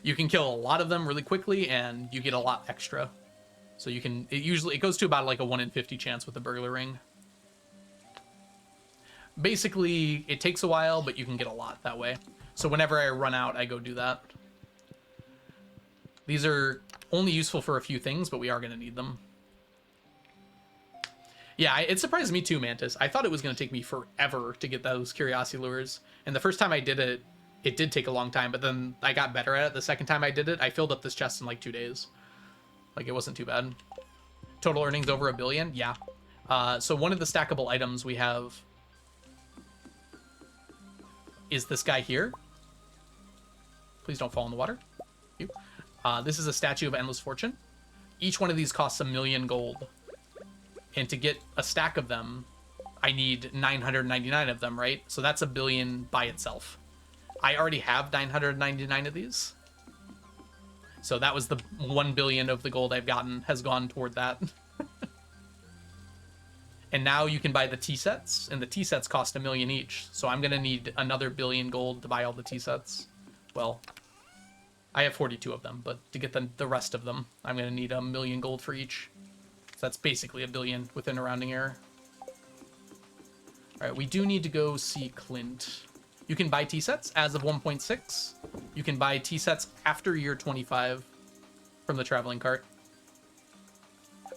You can kill a lot of them really quickly, and you get a lot extra. So you can, it goes to about like a 1 in 50 chance with the burglar ring. Basically, it takes a while, but you can get a lot that way. So whenever I run out, I go do that. These are only useful for a few things, but we are going to need them. Yeah, it surprised me too, Mantis. I thought it was going to take me forever to get those curiosity lures. And the first time I did it, it did take a long time, but then I got better at it. The second time I did it, I filled up this chest in like 2 days. Like, it wasn't too bad. Total earnings over $1 billion? Yeah. So one of the stackable items we have is this guy here. Please don't fall in the water. Thank you. This is a statue of endless fortune. Each one of these costs 1 million gold. And to get a stack of them, I need 999 of them, right? So that's 1 billion by itself. I already have 999 of these. So that was the 1 billion of the gold I've gotten has gone toward that. And now you can buy the tea sets, and the tea sets cost 1 million each. So I'm going to need another 1 billion gold to buy all the tea sets. Well, I have 42 of them, but to get the rest of them, I'm going to need 1 million gold for each. So that's basically 1 billion within a rounding error. All right, we do need to go see Clint. You can buy tea sets as of 1.6. You can buy tea sets after year 25 from the traveling cart.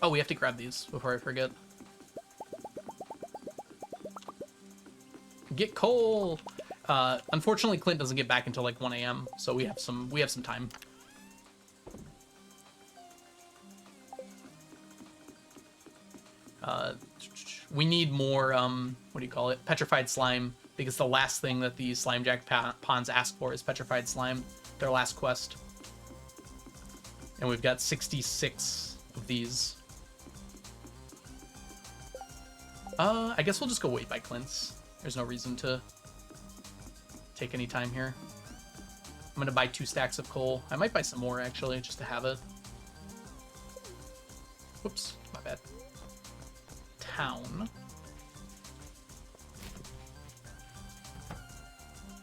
Oh, we have to grab these before I forget. Get coal. Unfortunately, Clint doesn't get back until like 1 a.m. So we have some time. We need more what do you call it? Petrified slime, because the last thing that these slime jack pawns ask for is petrified slime. Their last quest. And we've got 66 of these. I guess we'll just go wait by Clint's. There's no reason to take any time here. I'm gonna buy 2 stacks of coal. I might buy some more, actually, just to have it. Whoops, my bad. Town.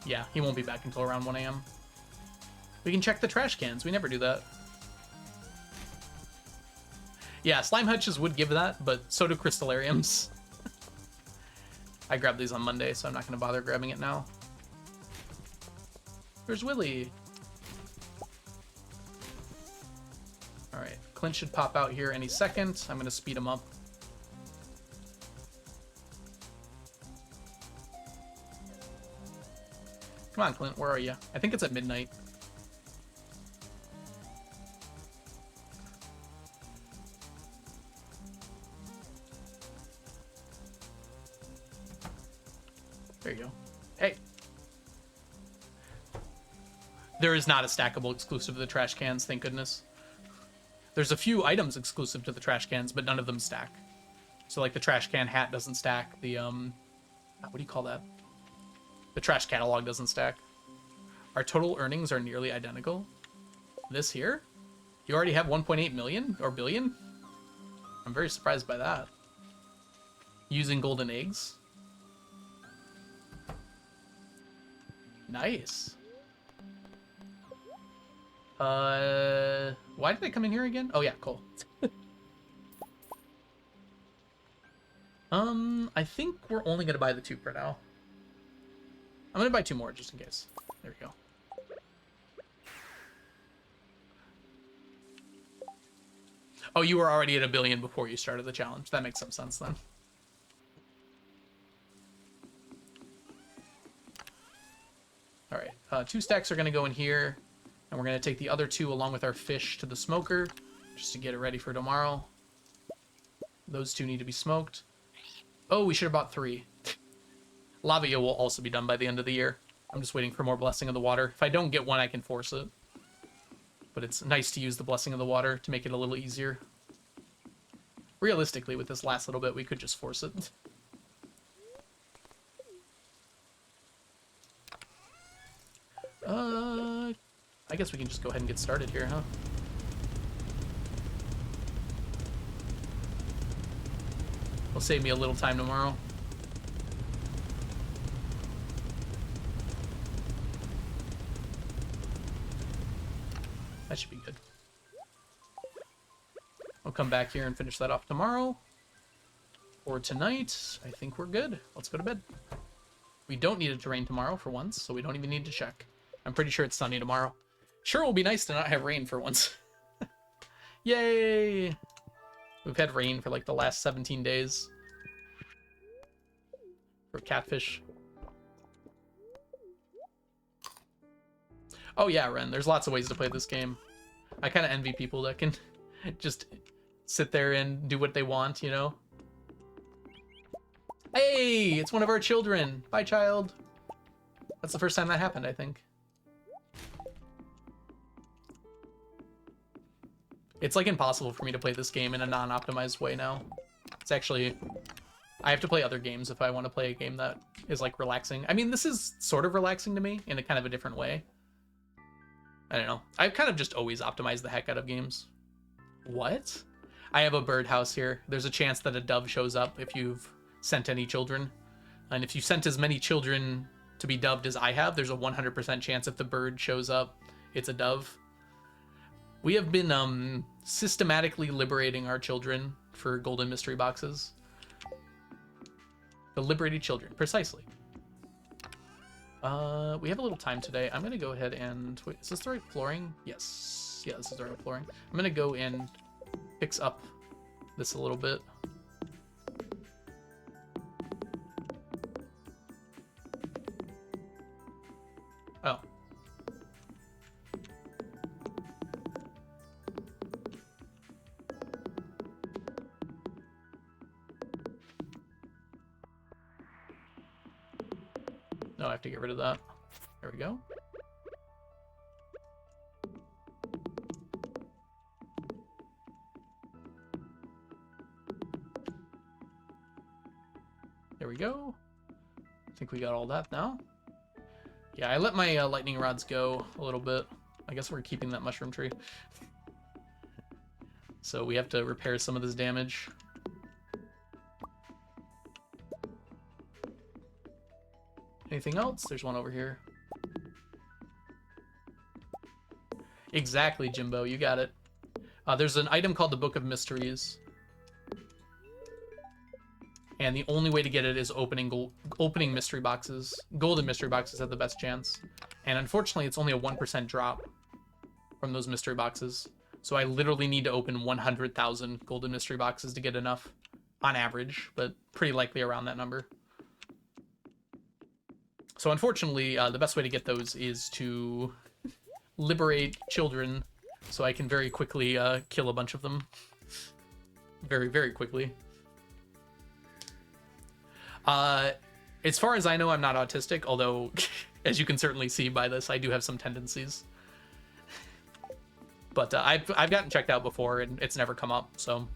Yeah, he won't be back until around 1 a.m. We can check the trash cans. We never do that. Yeah, slime hutches would give that, but so do crystallariums. I grabbed these on Monday, so I'm not going to bother grabbing it now. Where's Willy? Alright, Clint should pop out here any second. I'm going to speed him up. Come on, Clint, where are you? I think it's at midnight. There you go. Hey. There is not a stackable exclusive to the trash cans, thank goodness. There's a few items exclusive to the trash cans, but none of them stack. So like the trash can hat doesn't stack. The what do you call that? The trash catalog doesn't stack. Our total earnings are nearly identical. This here? You already have 1.8 million or billion? I'm very surprised by that. Using golden eggs. Nice. Why did I come in here again? Oh yeah, cool. I think we're only gonna buy the 2 for now. I'm gonna buy 2 more just in case. There we go. Oh, you were already at 1 billion before you started the challenge. That makes some sense then. All right, 2 stacks are gonna go in here, and we're gonna take the other 2 along with our fish to the smoker, just to get it ready for tomorrow. Those two need to be smoked. Oh, we should have bought 3. Lava eel will also be done by the end of the year. I'm just waiting for more Blessing of the Water. If I don't get one, I can force it. But it's nice to use the Blessing of the Water to make it a little easier. Realistically, with this last little bit, we could just force it. I guess we can just go ahead and get started here, huh? Will save me a little time tomorrow. That should be good. I'll come back here and finish that off tomorrow. Or tonight. I think we're good. Let's go to bed. We don't need it to rain tomorrow for once, so we don't even need to check. I'm pretty sure it's sunny tomorrow. Sure, it will be nice to not have rain for once. Yay! We've had rain for like the last 17 days. For Catfish. Oh yeah, Ren, there's lots of ways to play this game. I kind of envy people that can just sit there and do what they want, you know? Hey, it's one of our children. Bye, child. That's the first time that happened, I think. It's like impossible for me to play this game in a non-optimized way now. It's actually... I have to play other games if I want to play a game that is like relaxing. I mean, this is sort of relaxing to me in a kind of a different way. I don't know. I've kind of just always optimized the heck out of games. What? I have a birdhouse here. There's a chance that a dove shows up if you've sent any children. And if you sent as many children to be dubbed as I have, there's a 100% chance if the bird shows up, it's a dove. We have been systematically liberating our children for golden mystery boxes. The liberated children, precisely. We have a little time today. I'm gonna go ahead and wait. Is this the right flooring? Yes. Yeah, this is the right flooring. I'm gonna go and fix up this a little bit. Oh. No, I have to get rid of that. There we go. There we go. I think we got all that now. Yeah, I let my lightning rods go a little bit. I guess we're keeping that mushroom tree. So we have to repair some of this damage. Anything else? There's one over here. Exactly, Jimbo. You got it. There's an item called the Book of Mysteries. And the only way to get it is opening mystery boxes. Golden mystery boxes have the best chance. And unfortunately, it's only a 1% drop from those mystery boxes. So I literally need to open 100,000 golden mystery boxes to get enough on average, but pretty likely around that number. So unfortunately, the best way to get those is to liberate children so I can very quickly kill a bunch of them. Very, very quickly. As far as I know, I'm not autistic, although, as you can certainly see by this, I do have some tendencies. But I've gotten checked out before, and it's never come up, so...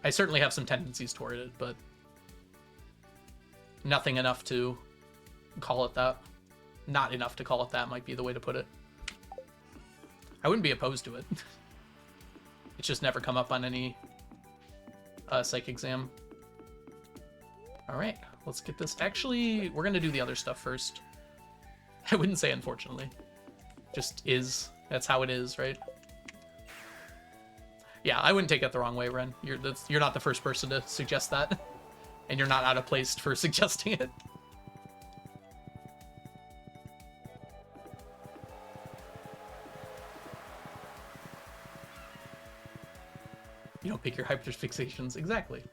I certainly have some tendencies toward it, but... nothing enough to call it that. Not enough to call it that might be the way to put it. I wouldn't be opposed to it. It's just never come up on any psych exam. Alright, let's get this. Actually, we're going to do the other stuff first. I wouldn't say unfortunately. Just is. That's how it is, right? Yeah, I wouldn't take it the wrong way, Ren. You're not the first person to suggest that. And you're not out of place for suggesting it. You don't pick your hyperfixations. Exactly.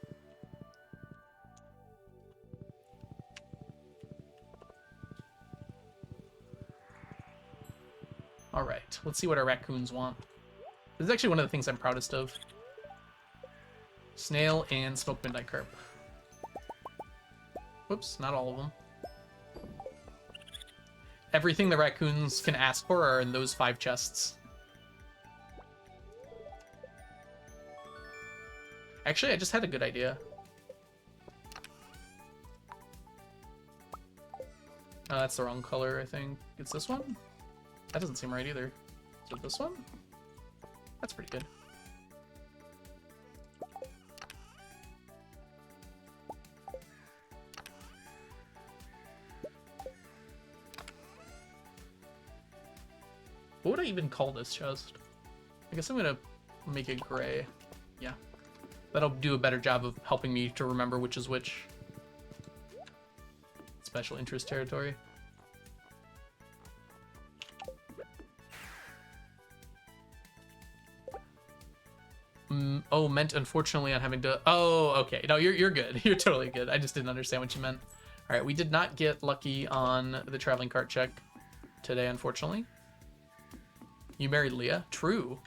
Alright, let's see what our raccoons want. This is actually one of the things I'm proudest of. Snail and smoked midnight carp. Whoops, not all of them. Everything the raccoons can ask for are in those 5 chests. Actually, I just had a good idea. That's the wrong color, I think. It's this one? That doesn't seem right either. Is it this one? That's pretty good. What would I even call this chest? I guess I'm gonna make it gray. Yeah. That'll do a better job of helping me to remember which is which. Special interest territory. Oh, meant unfortunately on having to... Oh, okay. No, you're good. You're totally good. I just didn't understand what you meant. All right, we did not get lucky on the traveling cart check today, unfortunately. You married Leah? True.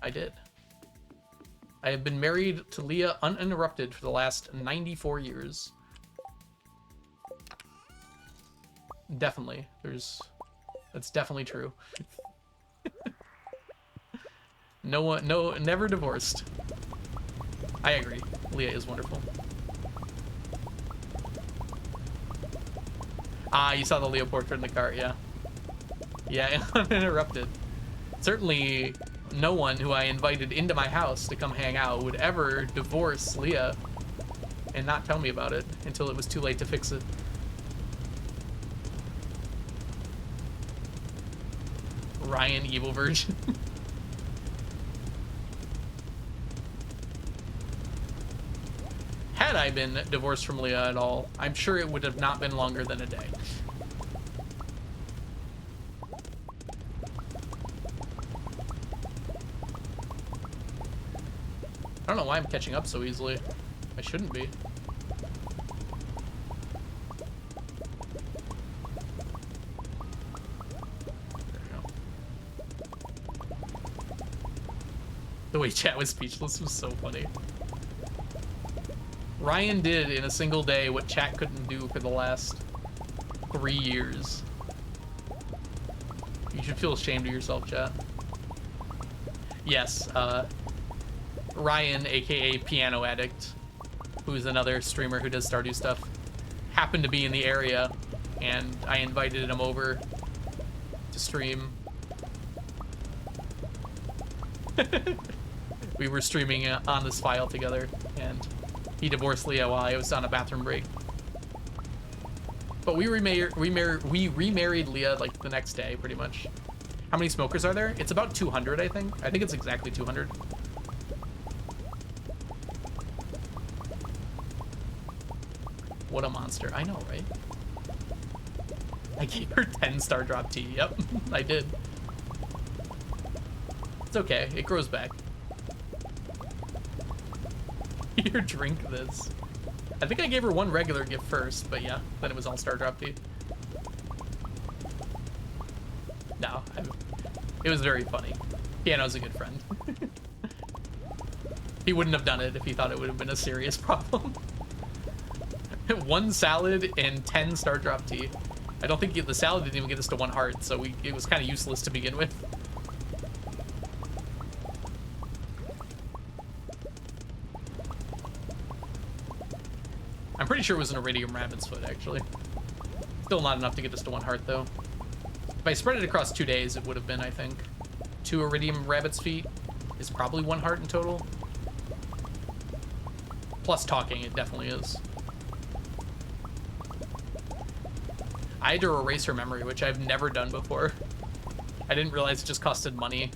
I did. I have been married to Leah uninterrupted for the last 94 years. Definitely. That's definitely true. Never divorced. I agree. Leah is wonderful. Ah, you saw the Leah portrait in the cart, yeah. Yeah, uninterrupted. Certainly no one who I invited into my house to come hang out would ever divorce Leah and not tell me about it until it was too late to fix it. Ryan, evil virgin. Had I been divorced from Leah at all, I'm sure it would have not been longer than a day. I don't know why I'm catching up so easily. I shouldn't be. There we go. The way chat was speechless was so funny. Ryan did in a single day what chat couldn't do for the last 3 years. You should feel ashamed of yourself, chat. Yes, Ryan, aka Piano Addict, who's another streamer who does Stardew stuff, happened to be in the area, and I invited him over to stream. We were streaming on this file together, and he divorced Leah while I was on a bathroom break. But we remarried Leah like the next day, pretty much. How many smokers are there? It's about 200, I think. I think it's exactly 200. What a monster. I know, right? I gave her 10 star drop tea. Yep, I did. It's okay. It grows back. Here, drink this. I think I gave her 1 regular gift first, but yeah, then it was all star drop tea. No, it was very funny. Piano's a good friend. He wouldn't have done it if he thought it would have been a serious problem. 1 salad and 10 star drop tea. I don't think the salad didn't even get us to 1 heart, so it was kind of useless to begin with. I'm pretty sure it was an iridium rabbit's foot, actually. Still not enough to get us to 1 heart, though. If I spread it across 2 days, it would have been, I think. 2 iridium rabbit's feet is probably 1 heart in total. Plus talking, it definitely is. I had to erase her memory, which I've never done before. I didn't realize it just costed money.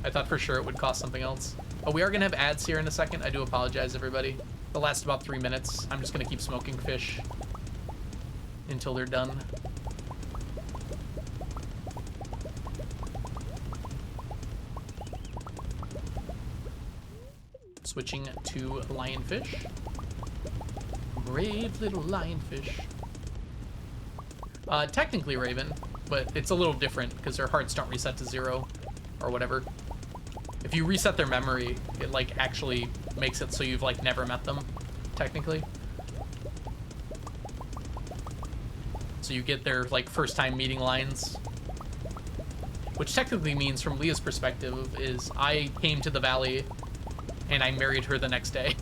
I thought for sure it would cost something else. Oh, we are gonna have ads here in a second. I do apologize, everybody. They'll last about 3 minutes. I'm just gonna keep smoking fish until they're done. Switching to Lionfish. Brave little Lionfish. Technically Raven, but it's a little different because her hearts don't reset to 0 or whatever. If you reset their memory, it like actually makes it so you've like never met them, technically. So you get their like first time meeting lines. Which technically means, from Leah's perspective, is I came to the valley and I married her the next day.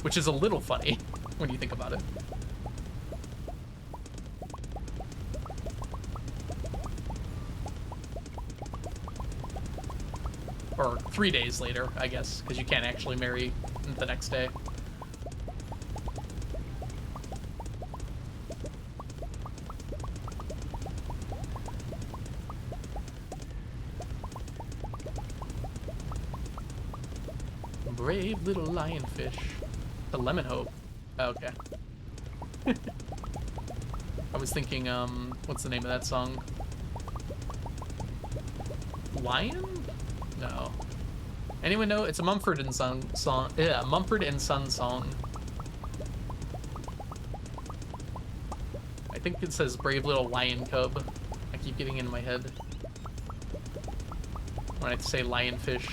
Which is a little funny when you think about it. Or 3 days later, I guess, because you can't actually marry the next day. Brave little lionfish. The lemon hope. Oh, okay. I was thinking, what's the name of that song? Lion? No. Anyone know? It's a Mumford and Son song. Yeah, Mumford and Son song. I think it says brave little lion cub. I keep getting in my head when I say lionfish.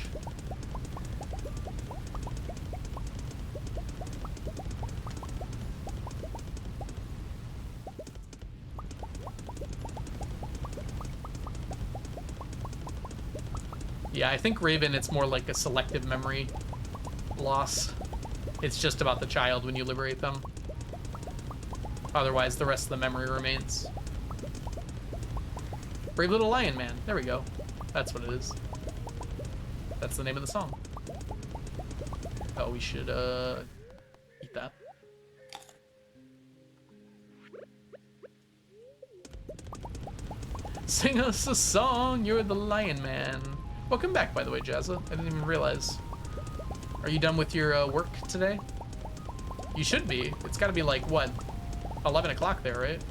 Yeah, I think Raven, it's more like a selective memory loss. It's just about the child when you liberate them. Otherwise, the rest of the memory remains. Brave Little Lion Man. There we go. That's what it is. That's the name of the song. Oh, we should, eat that. Sing us a song, you're the Lion Man. Welcome back, by the way, Jazza. I didn't even realize. Are you done with your work today? You should be. It's got to be like, what, 11 o'clock there, right?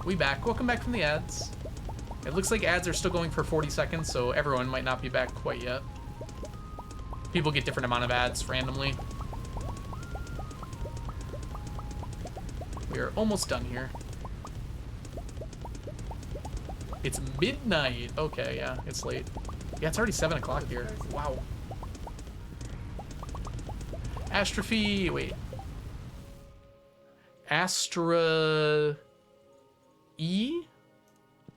We back. Welcome back from the ads. It looks like ads are still going for 40 seconds, so everyone might not be back quite yet. People get different amount of ads randomly. We are almost done here. It's midnight. Okay, yeah, it's late. Yeah, it's already 7 o'clock here. Wow. Astrophy. Wait. Astra E?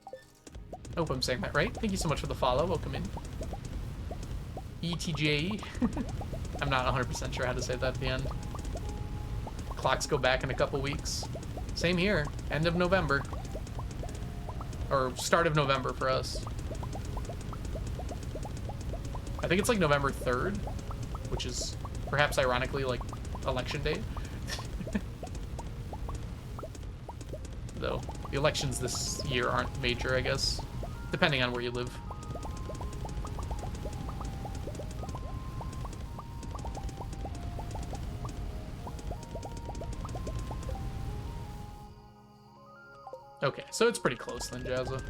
I hope I'm saying that right. Thank you so much for the follow. Welcome in. ETJ. I'm not 100% sure how to say that at the end. Clocks go back in a couple weeks. Same here. End of November. Or start of November for us. I think it's like November 3rd, which is perhaps ironically like election day. Though the elections this year aren't major, I guess, depending on where you live. Okay, so it's pretty close then, Jazza.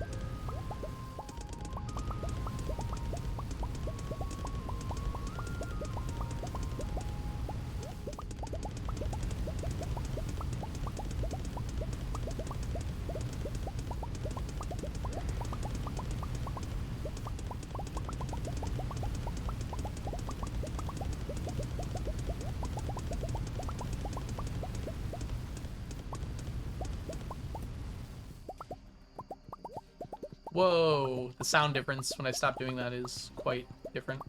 Whoa, the sound difference when I stop doing that is quite different.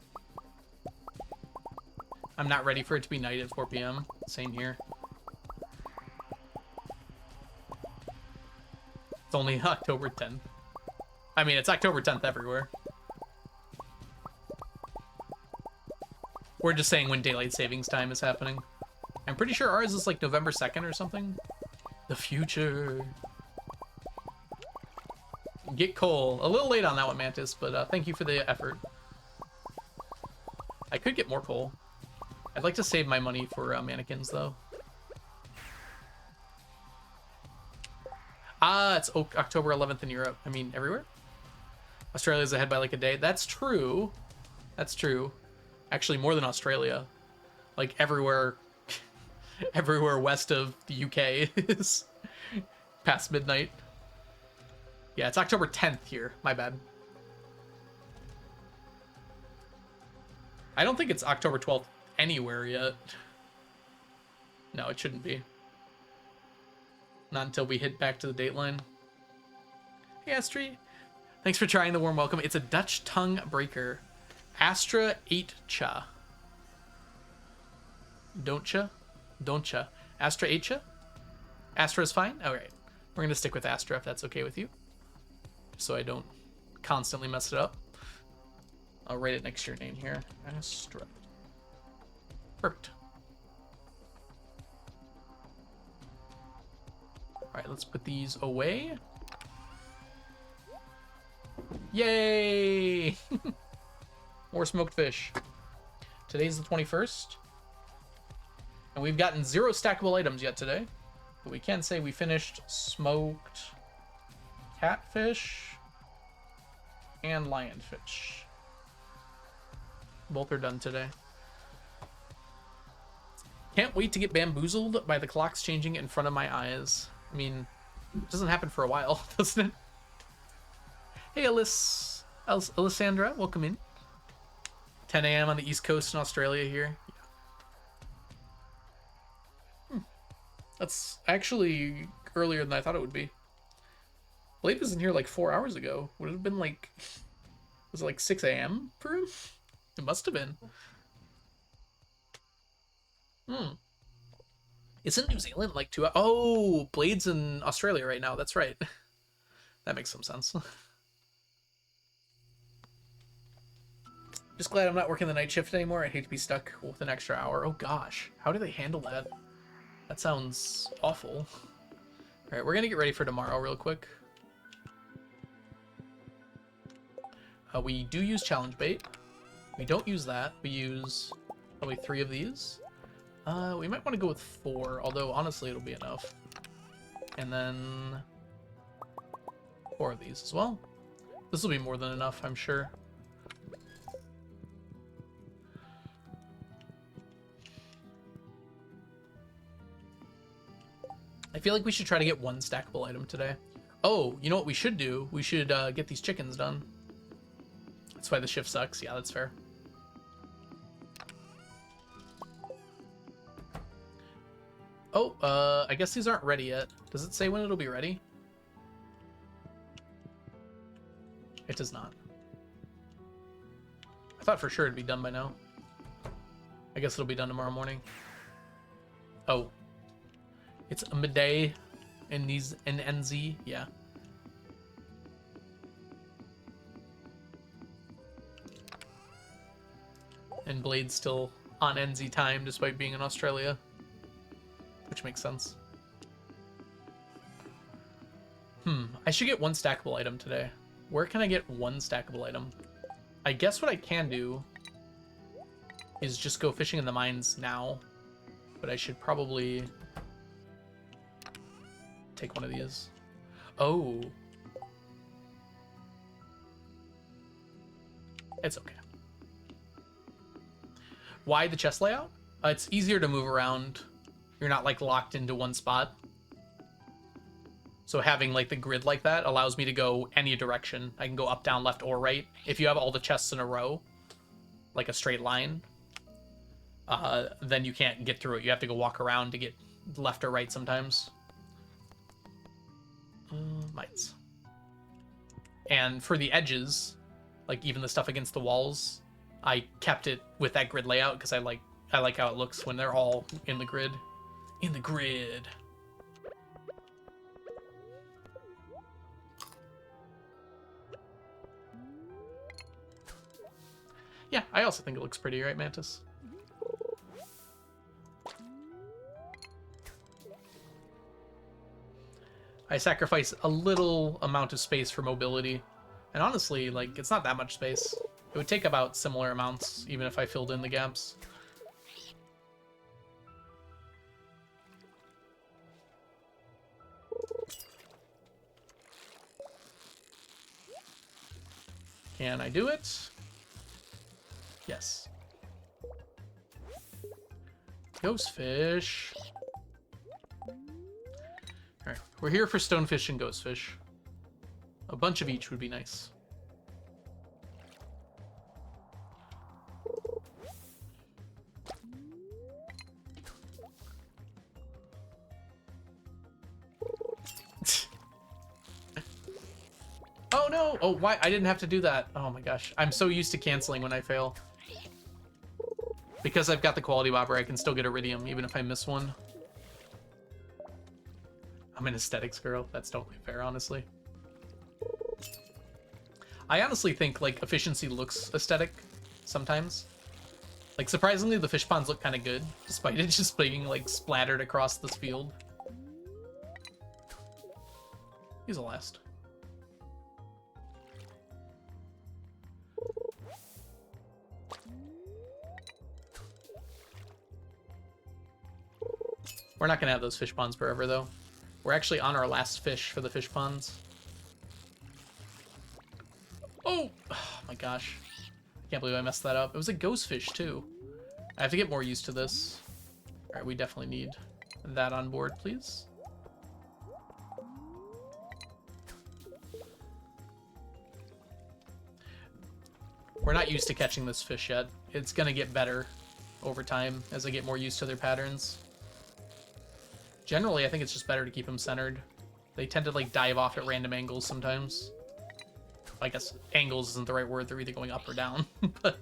I'm not ready for it to be night at 4 p.m. Same here. It's only October 10th. I mean, it's October 10th everywhere. We're just saying when daylight savings time is happening. I'm pretty sure ours is like November 2nd or something. The future. Get coal. A little late on that one, Mantis, but thank you for the effort. I could get more coal. I'd like to save my money for mannequins, though. Ah, it's October 11th in Europe. I mean, everywhere? Australia's ahead by like a day. That's true. That's true. Actually, more than Australia. Like, everywhere... everywhere west of the UK is past midnight. Yeah, it's October 10th here. My bad. I don't think it's October 12th anywhere yet. No, it shouldn't be. Not until we hit back to the dateline. Hey, Astri. Thanks for trying the warm welcome. It's a Dutch tongue breaker. Astra 8cha. Don'tcha? Don'tcha. Astra 8cha? Astra is fine? Alright. We're going to stick with Astra if that's okay with you. So I don't constantly mess it up. I'll write it next to your name here. Astra. Perfect. Alright, let's put these away. Yay! More smoked fish. Today's the 21st. And we've gotten 0 stackable items yet today. But we can say we finished smoked catfish and lionfish. Both are done today. Can't wait to get bamboozled by the clocks changing in front of my eyes. I mean, it doesn't happen for a while, doesn't it? Hey, Alessandra, welcome in. 10 a.m. on the East Coast in Australia here. That's actually earlier than I thought it would be. Blade was in here like 4 hours ago. Would it have been like... Was it like 6 a.m. for him? It must have been. Isn't New Zealand like 2 hours? Oh, Blade's in Australia right now. That's right. That makes some sense. Just glad I'm not working the night shift anymore. I'd hate to be stuck with an extra hour. Oh gosh, how do they handle that? That sounds awful. Alright, we're gonna get ready for tomorrow real quick. We do use challenge bait. We don't use that. We use probably 3 of these. We might want to go with 4, although honestly it'll be enough. And then 4 of these as well. This will be more than enough, I'm sure. I feel like we should try to get 1 stackable item today. Oh, you know what we should do? We should get these chickens done. That's why the shift sucks. Yeah, that's fair. Oh, I guess these aren't ready yet. Does it say when it'll be ready? It does not. I thought for sure it'd be done by now. I guess it'll be done tomorrow morning. Oh. It's a midday in these in NZ, yeah. And Blade's still on NZ time despite being in Australia. Which makes sense. I should get 1 stackable item today. Where can I get 1 stackable item? I guess what I can do is just go fishing in the mines now. But I should probably take one of these. Oh. It's okay. Why the chest layout? It's easier to move around. You're not like locked into one spot. So having like the grid like that allows me to go any direction. I can go up, down, left, or right. If you have all the chests in a row, like a straight line, then you can't get through it. You have to go walk around to get left or right sometimes. Mites. And for the edges, like even the stuff against the walls, I kept it with that grid layout because I like how it looks when they're all in the grid. In the grid. Yeah, I also think it looks pretty, right, Mantis? I sacrifice a little amount of space for mobility. And honestly, like, it's not that much space. It would take about similar amounts, even if I filled in the gaps. Can I do it? Yes. Ghostfish. Alright, we're here for Stonefish and Ghostfish. A bunch of each would be nice. No! Oh, why? I didn't have to do that. Oh my gosh. I'm so used to canceling when I fail. Because I've got the quality bobber, I can still get iridium even if I miss one. I'm an aesthetics girl. That's totally fair, honestly. I honestly think, like, efficiency looks aesthetic sometimes. Like, surprisingly, the fish ponds look kind of good, despite it just being, like, splattered across this field. He's the last. We're not gonna have those fish ponds forever, though. We're actually on our last fish for the fish ponds. Oh! Oh my gosh. Can't believe I messed that up. It was a ghostfish, too. I have to get more used to this. Alright, we definitely need that on board, please. We're not used to catching this fish yet. It's gonna get better over time as I get more used to their patterns. Generally, I think it's just better to keep them centered. They tend to, like, dive off at random angles sometimes. I guess angles isn't the right word. They're either going up or down, but...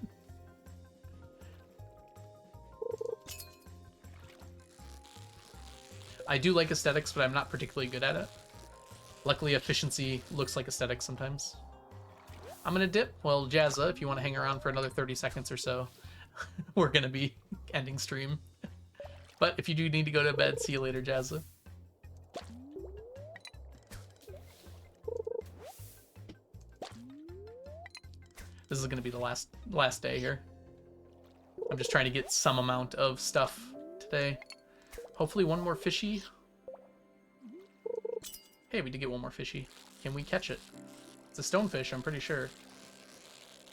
I do like aesthetics, but I'm not particularly good at it. Luckily, efficiency looks like aesthetics sometimes. I'm gonna dip. Well, Jazza, if you want to hang around for another 30 seconds or so, we're gonna be ending stream. But if you do need to go to bed, see you later, Jazza. This is gonna be the last day here. I'm just trying to get some amount of stuff today. Hopefully one more fishy. Hey, we did get one more fishy. Can we catch it? It's a stonefish, I'm pretty sure.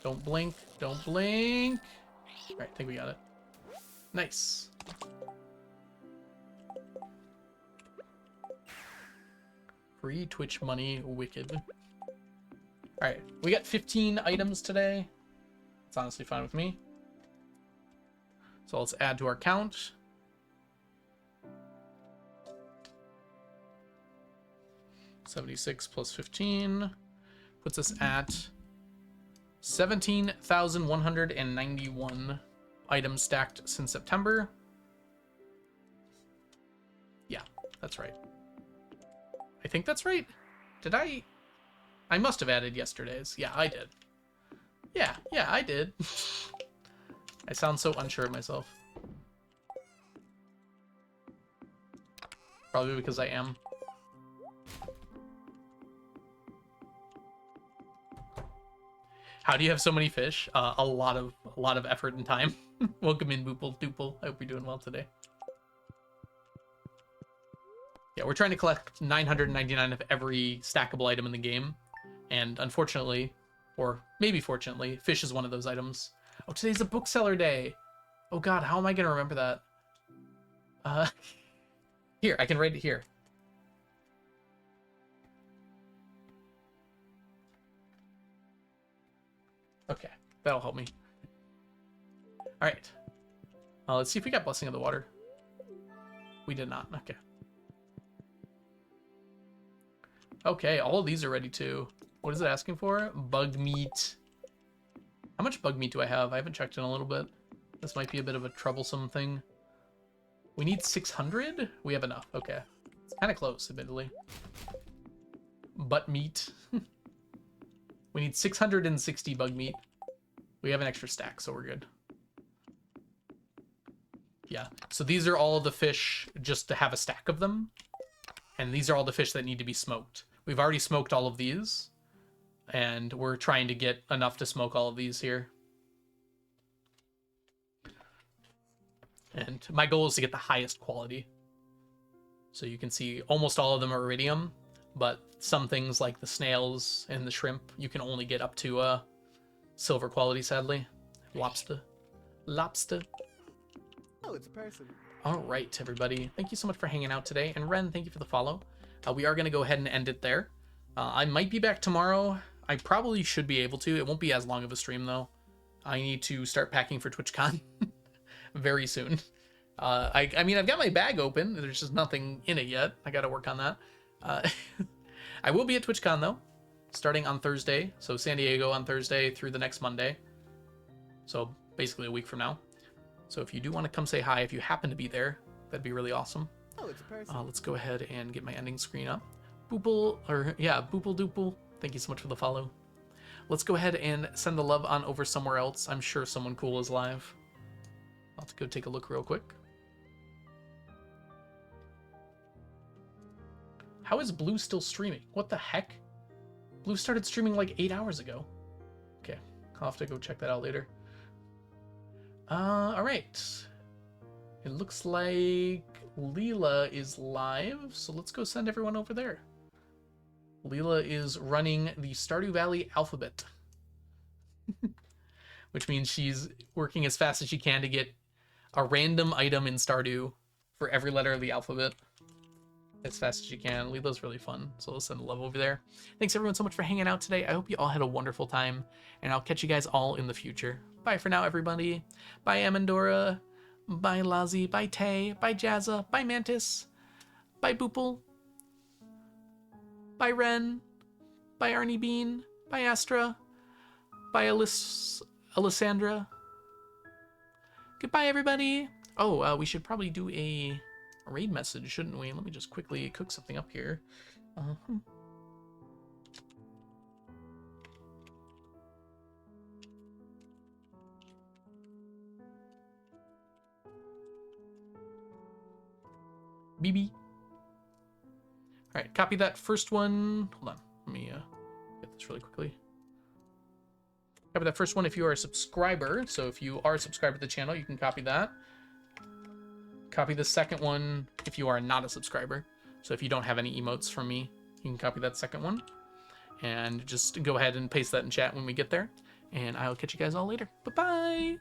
Don't blink. Don't blink. All right, I think we got it. Nice. Free Twitch money, wicked. All right, we got 15 items today. It's honestly fine with me. So let's add to our count. $76 plus 15 puts us at 17,191 items stacked since September. Yeah, that's right. I think that's right. Did I must have added yesterday's. Yeah, I did. Yeah, I did. I sound so unsure of myself. Probably because I am. How do you have so many fish? A lot of effort and time. Welcome in, Boople Doople. I hope you're doing well today. Yeah, we're trying to collect 999 of every stackable item in the game. And unfortunately, or maybe fortunately, fish is one of those items. Oh, today's a bookseller day. Oh god, how am I gonna remember that? Here, I can write it here. Okay, that'll help me. All right. Let's see if we got Blessing of the Water. We did not. Okay. Okay, all of these are ready too. What is it asking for? Bug meat. How much bug meat do I have? I haven't checked in a little bit. This might be a bit of a troublesome thing. We need 600? We have enough. Okay. It's kind of close, admittedly. Butt meat. We need 660 bug meat. We have an extra stack, so we're good. Yeah, so these are all the fish just to have a stack of them. And these are all the fish that need to be smoked. We've already smoked all of these. And we're trying to get enough to smoke all of these here. And my goal is to get the highest quality. So you can see almost all of them are iridium. But some things like the snails and the shrimp, you can only get up to silver quality, sadly. Lobster. Lobster. Oh, it's a person. All right, everybody. Thank you so much for hanging out today. And Ren, thank you for the follow. We are going to go ahead and end it there. I might be back tomorrow. I probably should be able to. It won't be as long of a stream, though. I need to start packing for TwitchCon very soon. I mean, I've got my bag open. There's just nothing in it yet. I got to work on that. I will be at TwitchCon, though. starting on Thursday. So San Diego on Thursday through the next Monday. So basically a week from now. So if you do want to come say hi, if you happen to be there, that'd be really awesome. Oh, it's a person. Let's go ahead and get my ending screen up. Boople, or yeah, Boople Doople. Thank you so much for the follow. Let's go ahead and send the love on over somewhere else. I'm sure someone cool is live. I'll have to go take a look real quick. How is Blue still streaming? What the heck? Blue started streaming like 8 hours ago. Okay, I'll have to go check that out later. Alright. It looks like Leela is live, so let's go send everyone over there. Leela is running the Stardew Valley alphabet. Which means she's working as fast as she can to get a random item in Stardew for every letter of the alphabet. As fast as you can. Leela's really fun, so let's send the love over there. Thanks everyone so much for hanging out today. I hope you all had a wonderful time, and I'll catch you guys all in the future. Bye for now, everybody. Bye, Amandora. Bye, Lazi. Bye, Tay. Bye, Jazza. Bye, Mantis. Bye, Boople. Bye, Ren. Bye, Arnie Bean. Bye, Astra. Bye, Alessandra. Goodbye, everybody. Oh, we should probably do a raid message, shouldn't we? Let me just quickly cook something up here. BB. All right, copy that first one. Hold on, let me get this really quickly. Copy that first one if you are a subscriber. So if you are a subscriber to the channel, you can copy that. Copy the second one if you are not a subscriber. So if you don't have any emotes from me, you can copy that second one. And just go ahead and paste that in chat when we get there. And I'll catch you guys all later. Bye-bye!